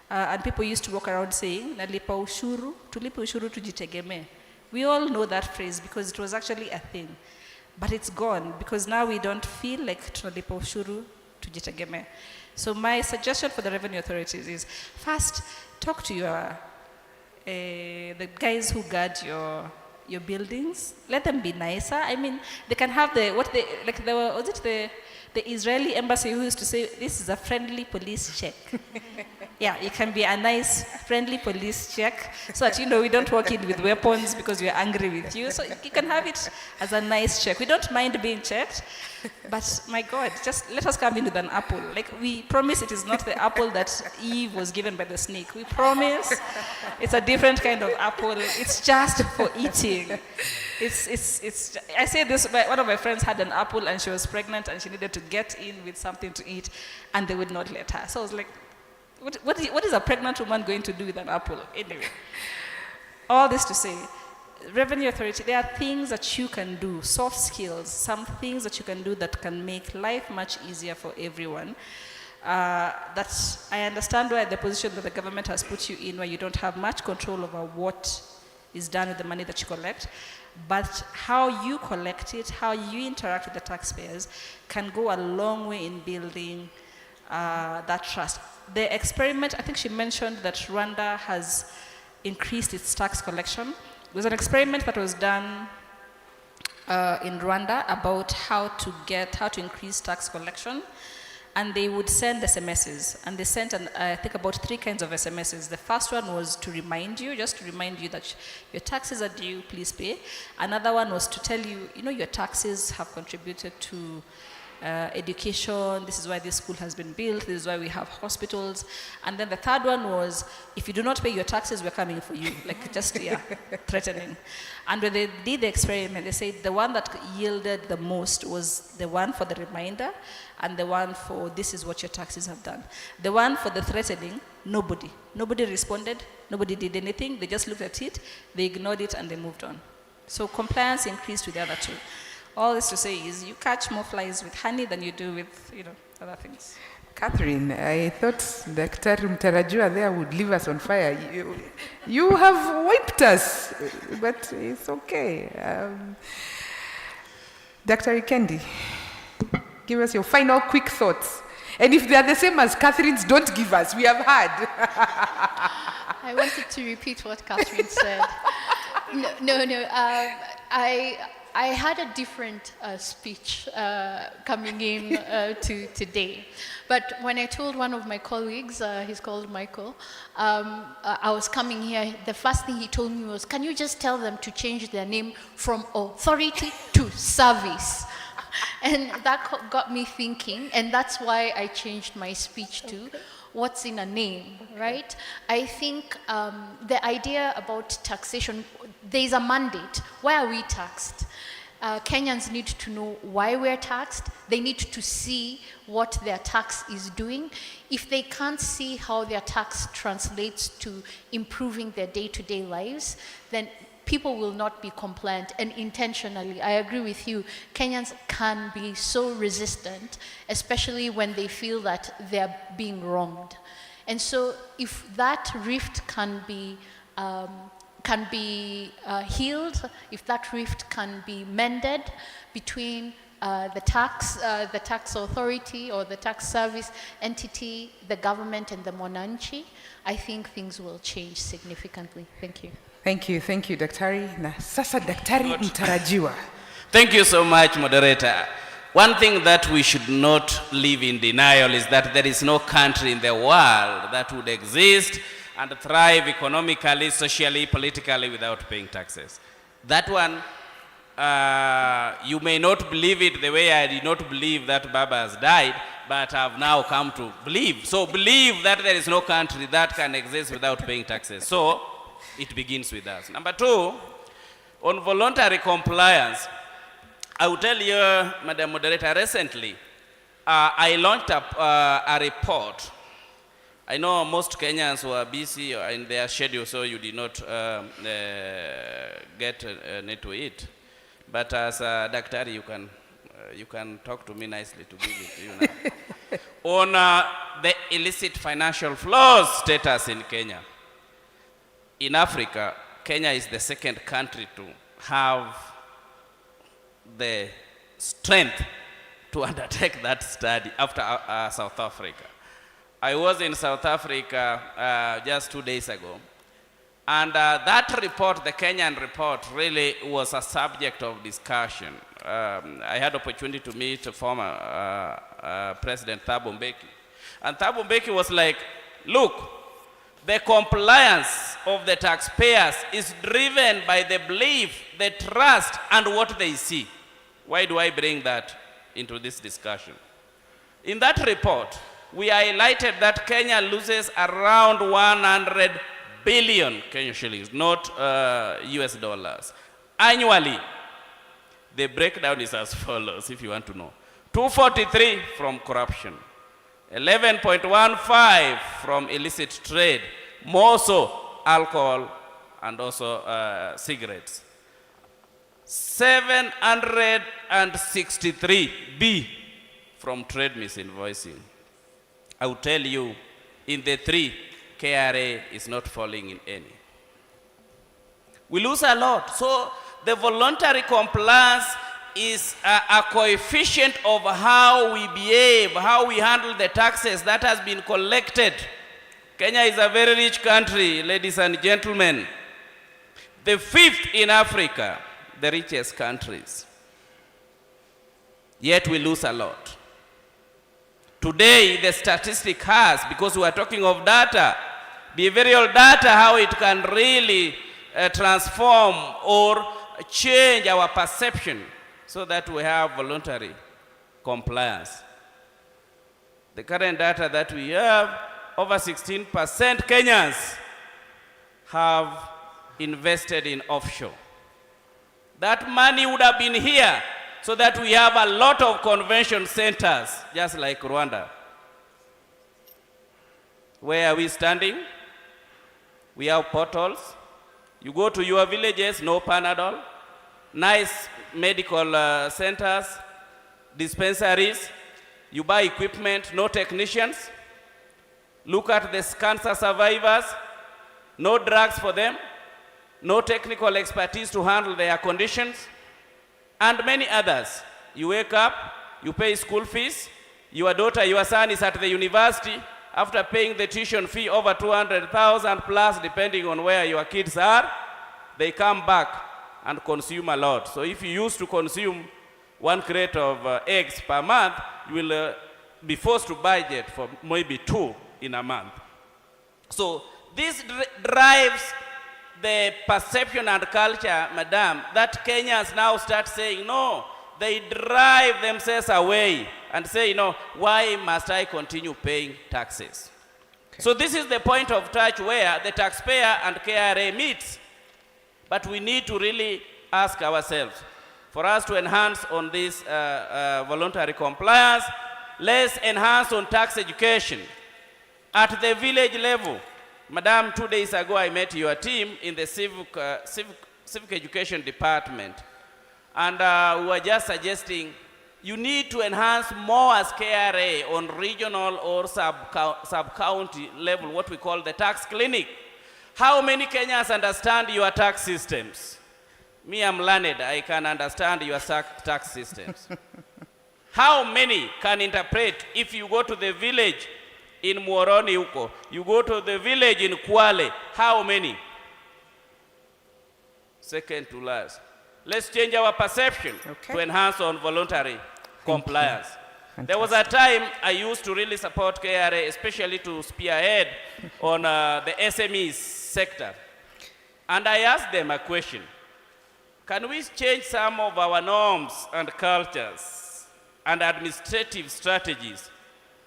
and people used to walk around saying, nalipa ushuru, tulipe ushuru tujitegemee. We all know that phrase because it was actually a thing. But it's gone because now we don't feel like tunalipa ushuru tujitegemee. So my suggestion for the Revenue Authorities is, first, talk to the guys who guard your buildings. Let them be nicer. I mean, they can have the Israeli embassy who used to say, this is a friendly police check. Yeah, it can be a nice, friendly police check so that, we don't walk in with weapons because we're angry with you. So you can have it as a nice check. We don't mind being checked, but my God, just let us come in with an apple. Like, we promise it is not the apple that Eve was given by the snake. We promise it's a different kind of apple. It's just for eating. I say this, one of my friends had an apple and she was pregnant and she needed to get in with something to eat and they would not let her. So I was like, what is a pregnant woman going to do with an apple? Anyway, all this to say, Revenue Authority, there are things that you can do, soft skills, some things that you can do that can make life much easier for everyone. That I understand why the position that the government has put you in, where you don't have much control over what is done with the money that you collect, but how you collect it, how you interact with the taxpayers can go a long way in building that trust. The experiment, I think she mentioned that Rwanda has increased its tax collection. There's an experiment that was done in Rwanda about how to increase tax collection. And they would send SMSs, and they sent, I think, about 3 kinds of SMSs. The first one was to remind you, just to remind you that your taxes are due, please pay. Another one was to tell you, your taxes have contributed to education, this is why this school has been built, this is why we have hospitals. And then the third one was, if you do not pay your taxes, we're coming for you, like just, threatening. And when they did the experiment, they said the one that yielded the most was the one for the reminder, and the one for this is what your taxes have done. The one for the threatening, nobody responded, nobody did anything, they just looked at it, they ignored it, and they moved on. So compliance increased with the other 2. All this to say is you catch more flies with honey than you do with, other things. Catherine, I thought Dr. Mtarajua there would leave us on fire. You have wiped us, but it's okay. Dr. Ikendi, give us your final quick thoughts. And if they are the same as Catherine's, don't give us. We have had. I wanted to repeat what Catherine said. No. I had a different speech coming in to today. But when I told one of my colleagues, he's called Michael, I was coming here, the first thing he told me was, can you just tell them to change their name from authority to service? And that got me thinking, and that's why I changed my speech to what's in a name, right? I think the idea about taxation, there's a mandate. Why are we taxed? Kenyans need to know why we're taxed. They need to see what their tax is doing. If they can't see how their tax translates to improving their day-to-day lives, then people will not be compliant. And intentionally, I agree with you, Kenyans can be so resistant, especially when they feel that they're being wronged. And so if that rift can be healed, if that rift can be mended between the tax authority or the tax service entity, the government and the mwananchi, I think things will change significantly. Thank you. Thank you, Daktari. Na sasa Daktari mtarajiwa. Thank you so much, moderator. One thing that we should not live in denial is that there is no country in the world that would exist and thrive economically, socially, politically without paying taxes. That one, you may not believe it the way I did not believe that Baba has died, but I've now come to believe. So believe that there is no country that can exist without paying taxes. So it begins with us. Number two, on voluntary compliance, I will tell you, Madam Moderator, recently, I launched a report. I know most Kenyans were busy in their schedule, so you did not get need to eat. But as a doctor, you can talk to me nicely to give it to you now. On the illicit financial flows status in Kenya. In Africa, Kenya is the second country to have the strength to undertake that study after South Africa. I was in South Africa just 2 days ago, and that report, the Kenyan report, really was a subject of discussion. I had opportunity to meet former President Thabo Mbeki, and Thabo Mbeki was like, look, the compliance of the taxpayers is driven by the belief, the trust, and what they see. Why do I bring that into this discussion? In that report, we highlighted that Kenya loses around 100 billion Kenyan shillings, not US dollars, annually. The breakdown is as follows, if you want to know. 243 from corruption, 11.15 from illicit trade, more so alcohol and also cigarettes. 763 B from trade misinvoicing. I will tell you, in the three, KRA is not falling in any. We lose a lot. So the voluntary compliance is a coefficient of how we behave, how we handle the taxes that has been collected. Kenya is a very rich country, ladies and gentlemen. The fifth in Africa, the richest countries. Yet we lose a lot. Today, the statistic has, because we are talking of data, behavioral data, how it can really transform or change our perception so that we have voluntary compliance. The current data that we have, over 16% Kenyans have invested in offshore. That money would have been here so that we have a lot of convention centers, just like Rwanda. Where are we standing? We have portals. You go to your villages, no Panadol. Nice medical centers, dispensaries. You buy equipment, no technicians. Look at the cancer survivors, no drugs for them, no technical expertise to handle their conditions, and many others. You wake up, you pay school fees, your daughter, your son is at the university, after paying the tuition fee over 200,000 plus, depending on where your kids are, they come back and consume a lot. So if you used to consume 1 crate of eggs per month, you will be forced to budget for maybe 2 in a month. So this drives the perception and culture, madam, that Kenyans now start saying, no, they drive themselves away and say, why must I continue paying taxes? Okay. So this is the point of touch where the taxpayer and KRA meets. But we need to really ask ourselves, for us to enhance on this voluntary compliance, let's enhance on tax education at the village level. Madam, 2 days ago I met your team in the civic education department. And we were just suggesting you need to enhance more as KRA on regional or sub-county level, what we call the tax clinic. How many Kenyans understand your tax systems? Me, I'm learned, I can understand your tax systems. How many can interpret if you go to the village in Muoroni huko, you go to the village in Kwale, how many? Second to last. Let's change our perception to enhance on voluntary compliance. There was a time I used to really support KRA, especially to spearhead on the SMEs sector. And I asked them a question. Can we change some of our norms and cultures and administrative strategies?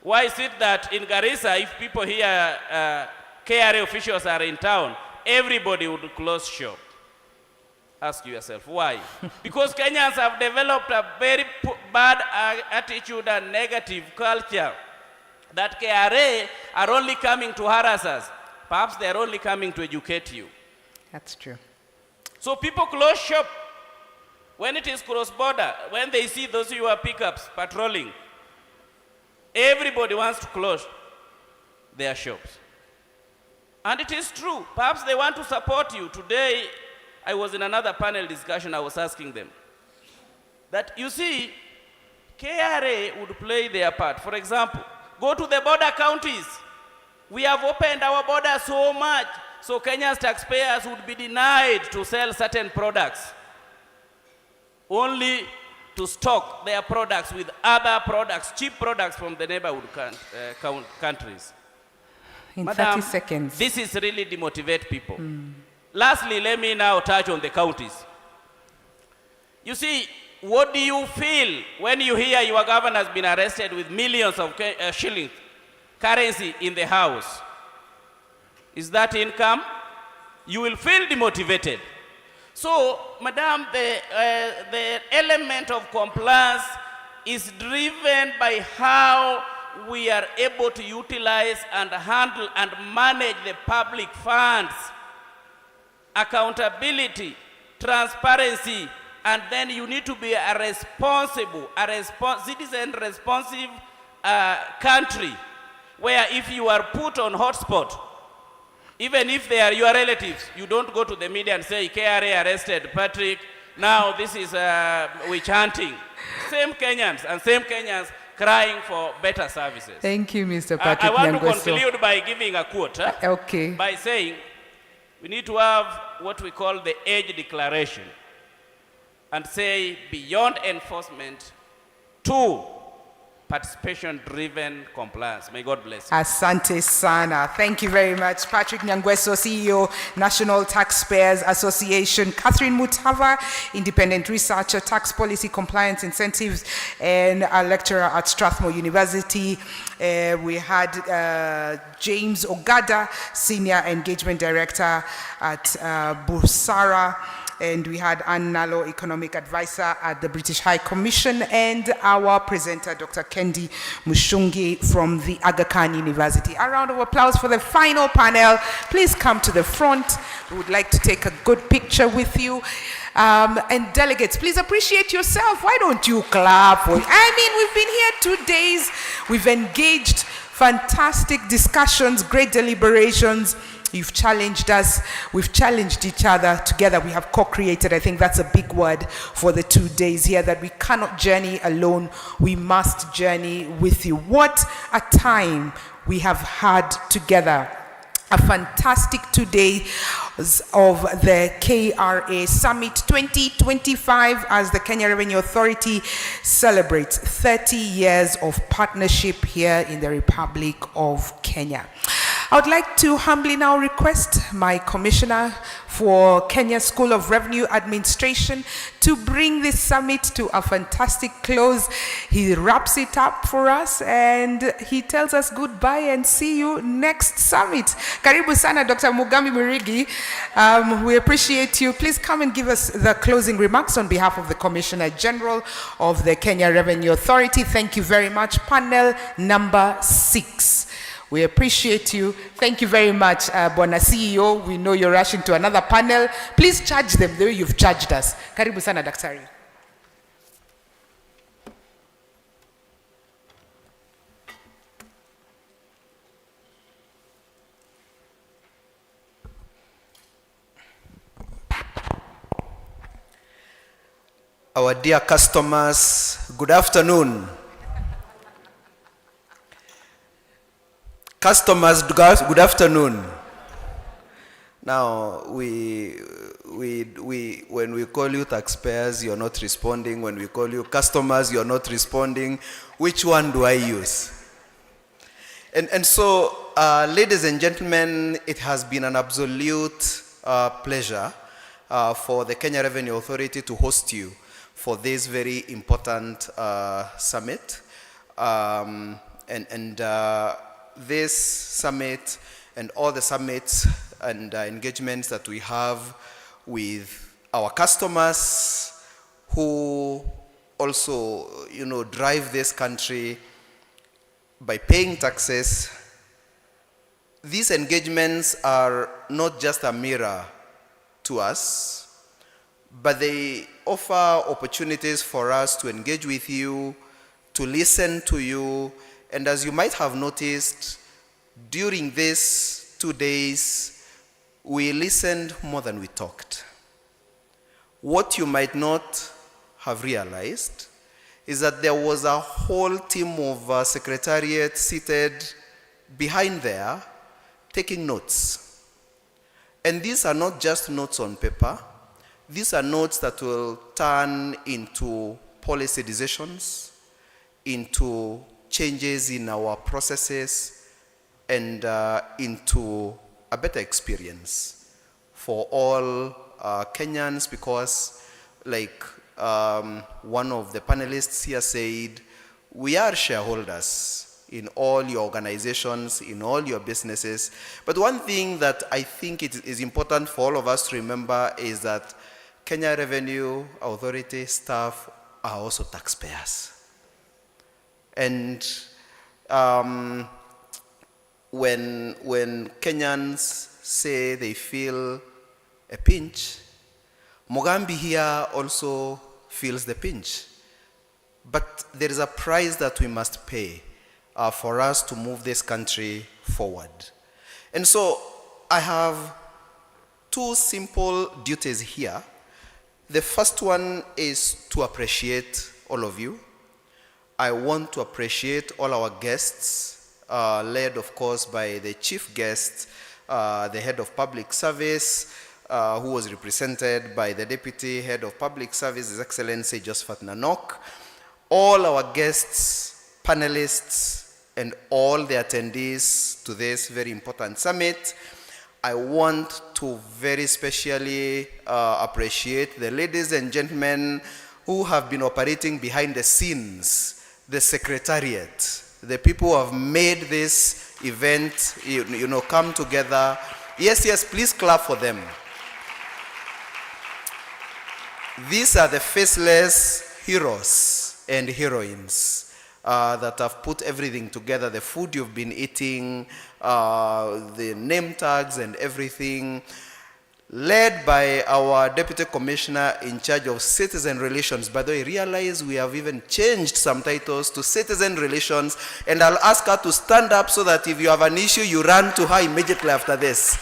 Why is it that in Garissa, if people hear KRA officials are in town, everybody would close shop? Ask yourself, why? Because Kenyans have developed a very bad attitude and negative culture that KRA are only coming to harass us. Perhaps they're only coming to educate you. That's true. So people close shop when it is cross-border, when they see those who are pickups patrolling. Everybody wants to close their shops. And it is true. Perhaps they want to support you. Today, I was in another panel discussion, I was asking them that, you see, KRA would play their part. For example, go to the border counties. We have opened our borders so much, so Kenya's taxpayers would be denied to sell certain products, only to stock their products with other products, cheap products from the neighborhood countries. In Madam, 30 seconds. This is really demotivate people. Lastly, let me now touch on the counties. You see, what do you feel when you hear your governor has been arrested with millions of shillings currency in the house? Is that income? You will feel demotivated. So, madam, the element of compliance is driven by how we are able to utilize and handle and manage the public funds. Accountability, transparency, and then you need to be a responsible, citizen-responsive country, where if you are put on hotspot, even if they are your relatives, you don't go to the media and say, KRA arrested Patrick, now this is witch hunting. Same Kenyans crying for better services. Thank you, Mr. Patrick I want Nyangweso. to conclude by giving a quote. Okay. By saying, we need to have what we call the age declaration and say beyond enforcement to participation-driven compliance. May God bless you. Asante sana. Thank you very much. Patrick Nyangweso, CEO, National Taxpayers Association. Catherine Mutava, independent researcher, tax policy compliance incentives, and a lecturer at Strathmore University. We had James Ogada, Senior Engagement Director at Busara. And we had Ann Nalo, Economic Advisor at the British High Commission, and our presenter, Dr. Kendi Mushungi from the Aga Khan University. A round of applause for the final panel. Please come to the front. We would like to take a good picture with you. And delegates, please appreciate yourself. Why don't you clap? We've been here 2 days. We've engaged fantastic discussions, great deliberations. You've challenged us, we've challenged each other. Together we have co-created. I think that's a big word for the 2 days here, that we cannot journey alone, we must journey with you. What a time we have had together. A fantastic 2 day of the KRA Summit 2025 as the Kenya Revenue Authority celebrates 30 years of partnership here in the Republic of Kenya. I would like to humbly now request my Commissioner for Kenya School of Revenue Administration to bring this summit to a fantastic close. He wraps it up for us and he tells us goodbye and see you next summit. Karibu sana, Dr. Mugambi Murigi. We appreciate you. Please come and give us the closing remarks on behalf of the Commissioner General of the Kenya Revenue Authority. Thank you very much. Panel number 6. We appreciate you. Thank you very much, Bwana CEO. We know you're rushing to another panel. Please charge them the way you've charged us. Karibu sana, Daktari. Our dear customers, good afternoon. Customers, good afternoon. Now, when we call you taxpayers, you're not responding. When we call you customers, you're not responding. Which one do I use? And so, ladies and gentlemen, it has been an absolute pleasure for the Kenya Revenue Authority to host you for this very important summit. This summit and all the summits and engagements that we have with our customers who also, drive this country by paying taxes. These engagements are not just a mirror to us, but they offer opportunities for us to engage with you, to listen to you. And as you might have noticed, during these 2 days, we listened more than we talked. What you might not have realized is that there was a whole team of secretariat seated behind there taking notes. And these are not just notes on paper. These are notes that will turn into policy decisions, into changes in our processes, and into a better experience for all Kenyans, because like one of the panelists here said, we are shareholders in all your organizations, in all your businesses. But one thing that I think it is important for all of us to remember is that Kenya Revenue Authority staff are also taxpayers. And when Kenyans say they feel a pinch, Mugambi here also feels the pinch. But there is a price that we must pay for us to move this country forward. And so I have 2 simple duties here. The first one is to appreciate all of you. I want to appreciate all our guests, led of course by the chief guest, the head of public service, who was represented by the deputy head of public service, His Excellency Josephat Nanok, all our guests, panelists, and all the attendees to this very important summit. I want to very specially appreciate the ladies and gentlemen who have been operating behind the scenes, the secretariat, the people who have made this event, come together. Yes, please clap for them. These are the faceless heroes and heroines that have put everything together, the food you've been eating, the name tags and everything, led by our Deputy Commissioner in charge of Citizen Relations. By the way, realize we have even changed some titles to Citizen Relations, and I'll ask her to stand up so that if you have an issue, you run to her immediately after this.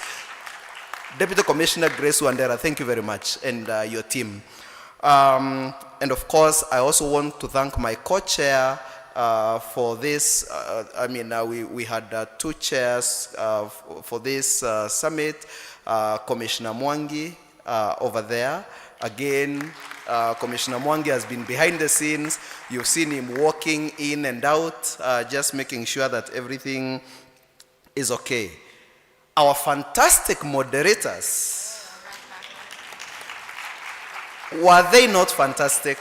Deputy Commissioner Grace Wandera, thank you very much, and your team. And of course, I also want to thank my co-chair, for this. We had 2 chairs for this summit. Commissioner Mwangi over there. Again, Commissioner Mwangi has been behind the scenes. You've seen him walking in and out, just making sure that everything is okay. Our fantastic moderators, were they not fantastic?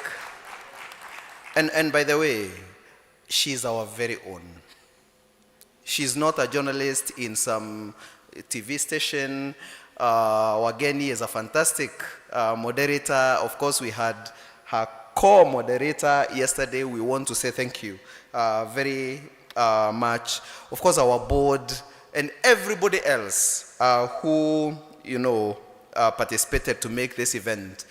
And by the way, she's our very own. She's not a journalist in some TV station. Wageni is a fantastic moderator. Of course, we had her core moderator yesterday. We want to say thank you very much. Of course, our board and everybody else who, participated to make this event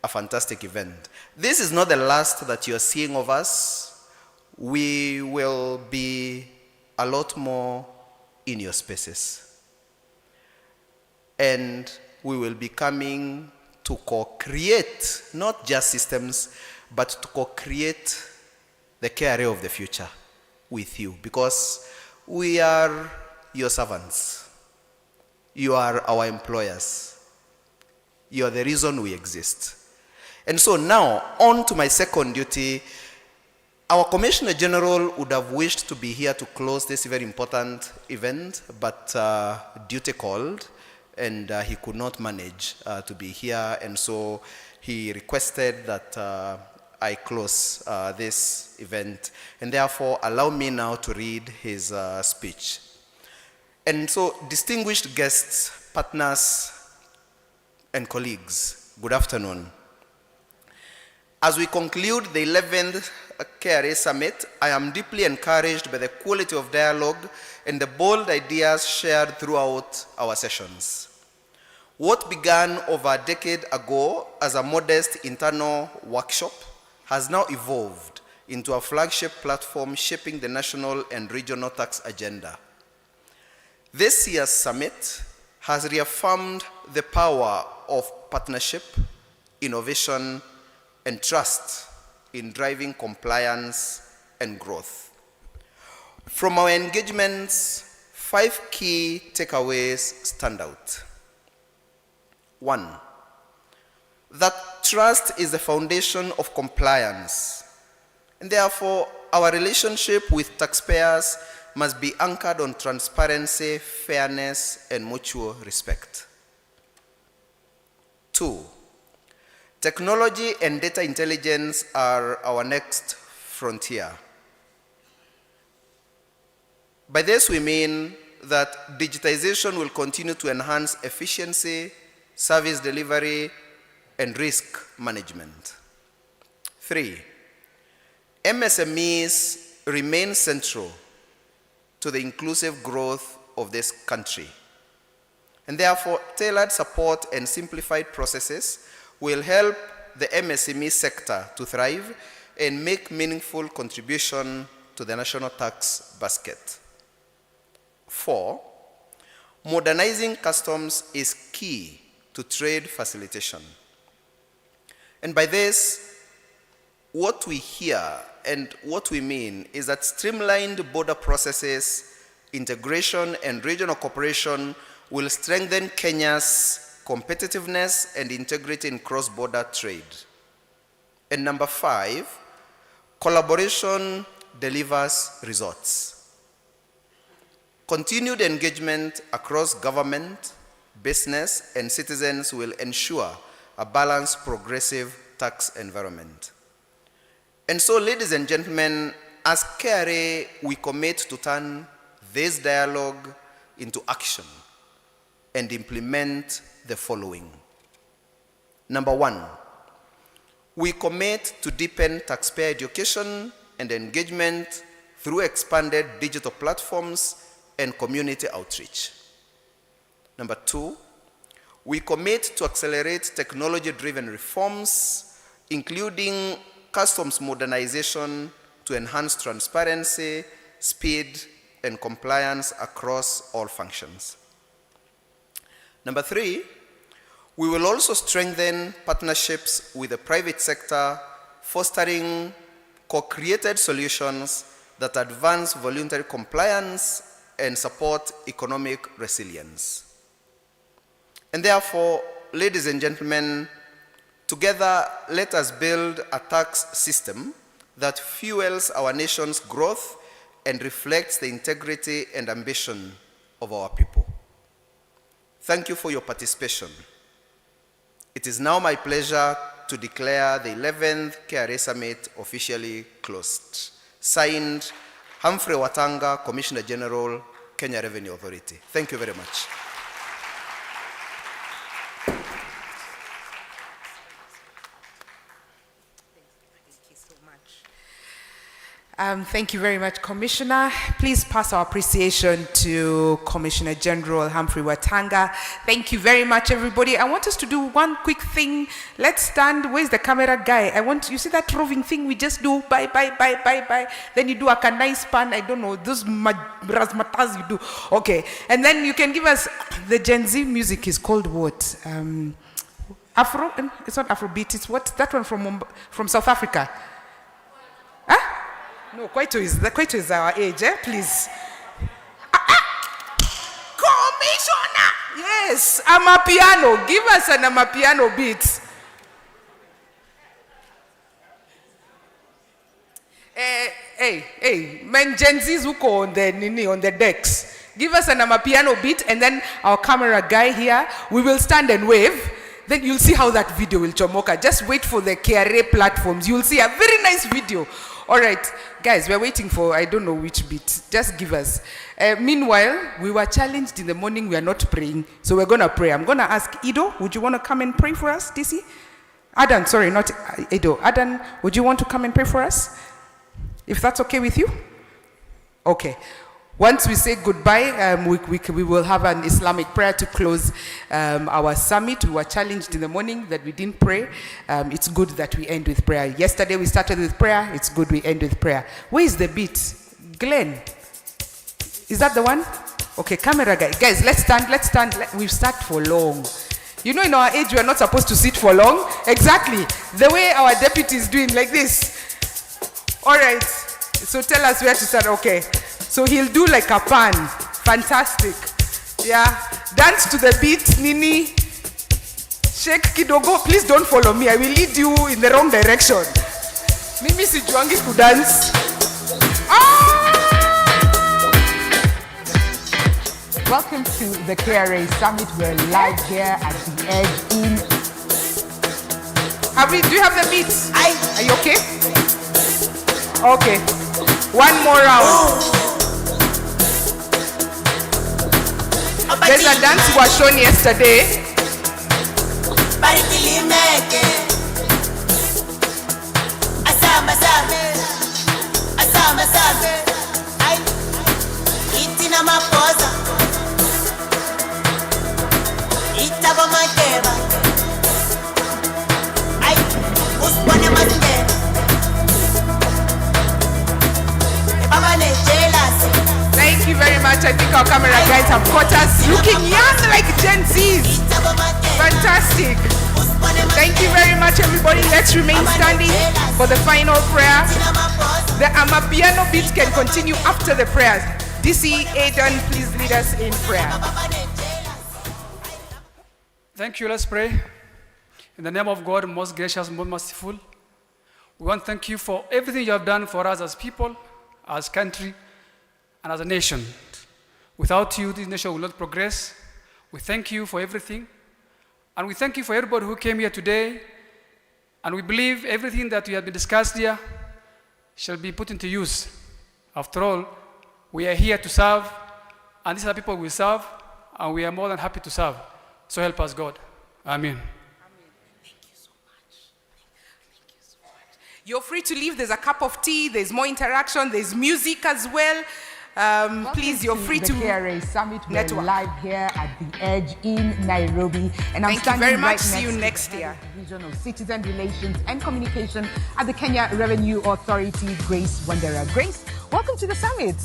a fantastic event. This is not the last that you're seeing of us. We will be a lot more in your spaces. And we will be coming to co-create, not just systems, but to co-create the KRA of the future with you, because we are your servants. You are our employers. You are the reason we exist. And so now, on to my second duty. Our Commissioner General would have wished to be here to close this very important event, but duty called, and he could not manage to be here, and so he requested that I close this event, and therefore allow me now to read his speech. And so, distinguished guests, partners, and colleagues, good afternoon. As we conclude the 11th KRA Summit, I am deeply encouraged by the quality of dialogue and the bold ideas shared throughout our sessions. What began over a decade ago as a modest internal workshop has now evolved into a flagship platform shaping the national and regional tax agenda. This year's summit has reaffirmed the power of partnership, innovation, and trust in driving compliance and growth. From our engagements, 5 key takeaways stand out. 1, that trust is the foundation of compliance, and therefore our relationship with taxpayers must be anchored on transparency, fairness, and mutual respect. 2, technology and data intelligence are our next frontier. By this we mean that digitization will continue to enhance efficiency, service delivery, and risk management. 3, MSMEs remain central to the inclusive growth of this country, and therefore tailored support and simplified processes will help the MSME sector to thrive and make meaningful contribution to the national tax basket. 4, modernizing customs is key to trade facilitation. And by this, what we hear and what we mean is that streamlined border processes, integration, and regional cooperation will strengthen Kenya's competitiveness and integrity in cross-border trade. And number 5, collaboration delivers results. Continued engagement across government, business, and citizens will ensure a balanced, progressive tax environment. And so, ladies and gentlemen, as KRA, we commit to turn this dialogue into action and implement the following. Number 1, we commit to deepen taxpayer education and engagement through expanded digital platforms and community outreach. Number 2, we commit to accelerate technology-driven reforms, including customs modernization to enhance transparency, speed, and compliance across all functions. Number 3, we will also strengthen partnerships with the private sector, fostering co-created solutions that advance voluntary compliance and support economic resilience. And therefore, ladies and gentlemen, together let us build a tax system that fuels our nation's growth and reflects the integrity and ambition of our people. Thank you for your participation. It is now my pleasure to declare the 11th KRA Summit officially closed. Signed, Humphrey Watanga, Commissioner General, Kenya Revenue Authority. Thank you very much. Thank you very much, Commissioner. Please pass our appreciation to Commissioner General Humphrey Watanga. Thank you very much, everybody. I want us to do one quick thing. Let's stand. Where's the camera guy? You see that roving thing we just do? Bye, bye, bye, bye, bye. Then you do a nice pan. I don't know, those razzmatazz you do. Okay. And then you can give us, the Gen Z music is called what? Afro? It's not Afrobeat. It's what? That one from South Africa. Huh? No, Kwaito is our age, please. Commissioner! Yes, Amapiano. Give us an Amapiano beat. Hey, men Gen Zs who go on the decks. Give us an Amapiano beat, and then our camera guy here, we will stand and wave. Then you'll see how that video will chomoka. Just wait for the KRA platforms. You'll see a very nice video. All right, guys, we're waiting for, I don't know which bit. Just give us. Meanwhile, we were challenged in the morning. We are not praying, so we're going to pray. I'm going to ask Ido, would you want to come and pray for us, DC? Adan, sorry, not Ido. Adan, would you want to come and pray for us? If that's okay with you? Okay. Once we say goodbye, we will have an Islamic prayer to close our summit. We were challenged in the morning that we didn't pray. It's good that we end with prayer. Yesterday we started with prayer. It's good we end with prayer. Where is the beat? Glenn? Is that the one? Okay, camera guy. Guys, let's stand. We've sat for long. You know, in our age, we are not supposed to sit for long. Exactly. The way our deputy is doing, like this. All right. So tell us where to start. Okay. So he'll do like a pan. Fantastic. Yeah. Dance to the beat, Nini. Shake kidogo. Please don't follow me. I will lead you in the wrong direction. Mimi sijuangi kudance. Welcome to the KRA Summit. We're live here at the Edge in... Do you have the beat? Are you okay? Okay. One more round. There's a dance we were shown yesterday. Thank you very much. I think our camera guys have caught us looking young like Gen Zs. Fantastic. Thank you very much, everybody. Let's remain standing for the final prayer. The Amapiano beats can continue after the prayers. DC Aidan, please lead us in prayer. Thank you. Let's pray. In the name of God, most gracious, most merciful, we want to thank you for everything you have done for us as people, as country, and as a nation. Without you, this nation will not progress. We thank you for everything. And we thank you for everybody who came here today. And we believe everything that we have been discussed here shall be put into use. After all, we are here to serve, and these are the people we serve, and we are more than happy to serve. So help us, God. Amen. You're free to leave. There's a cup of tea. There's more interaction. There's music as well. Please, you're free to... The KRA Summit. We're live here at the Edge in Nairobi. And I'm standing very much. See you next year. Division of Citizen Relations and Communication at the Kenya Revenue Authority, Grace Wandera. Grace, welcome to the summit.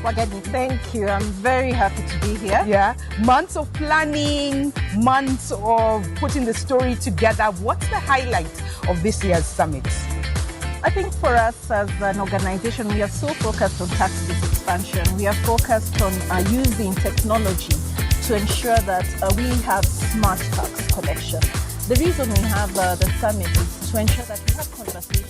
Wageni, thank you. I'm very happy to be here. Yeah. Months of planning, months of putting the story together. What's the highlight of this year's summit? I think for us as an organization, we are so focused on tax base expansion. We are focused on using technology to ensure that we have smart tax collection. The reason we have the summit is to ensure that we have conversations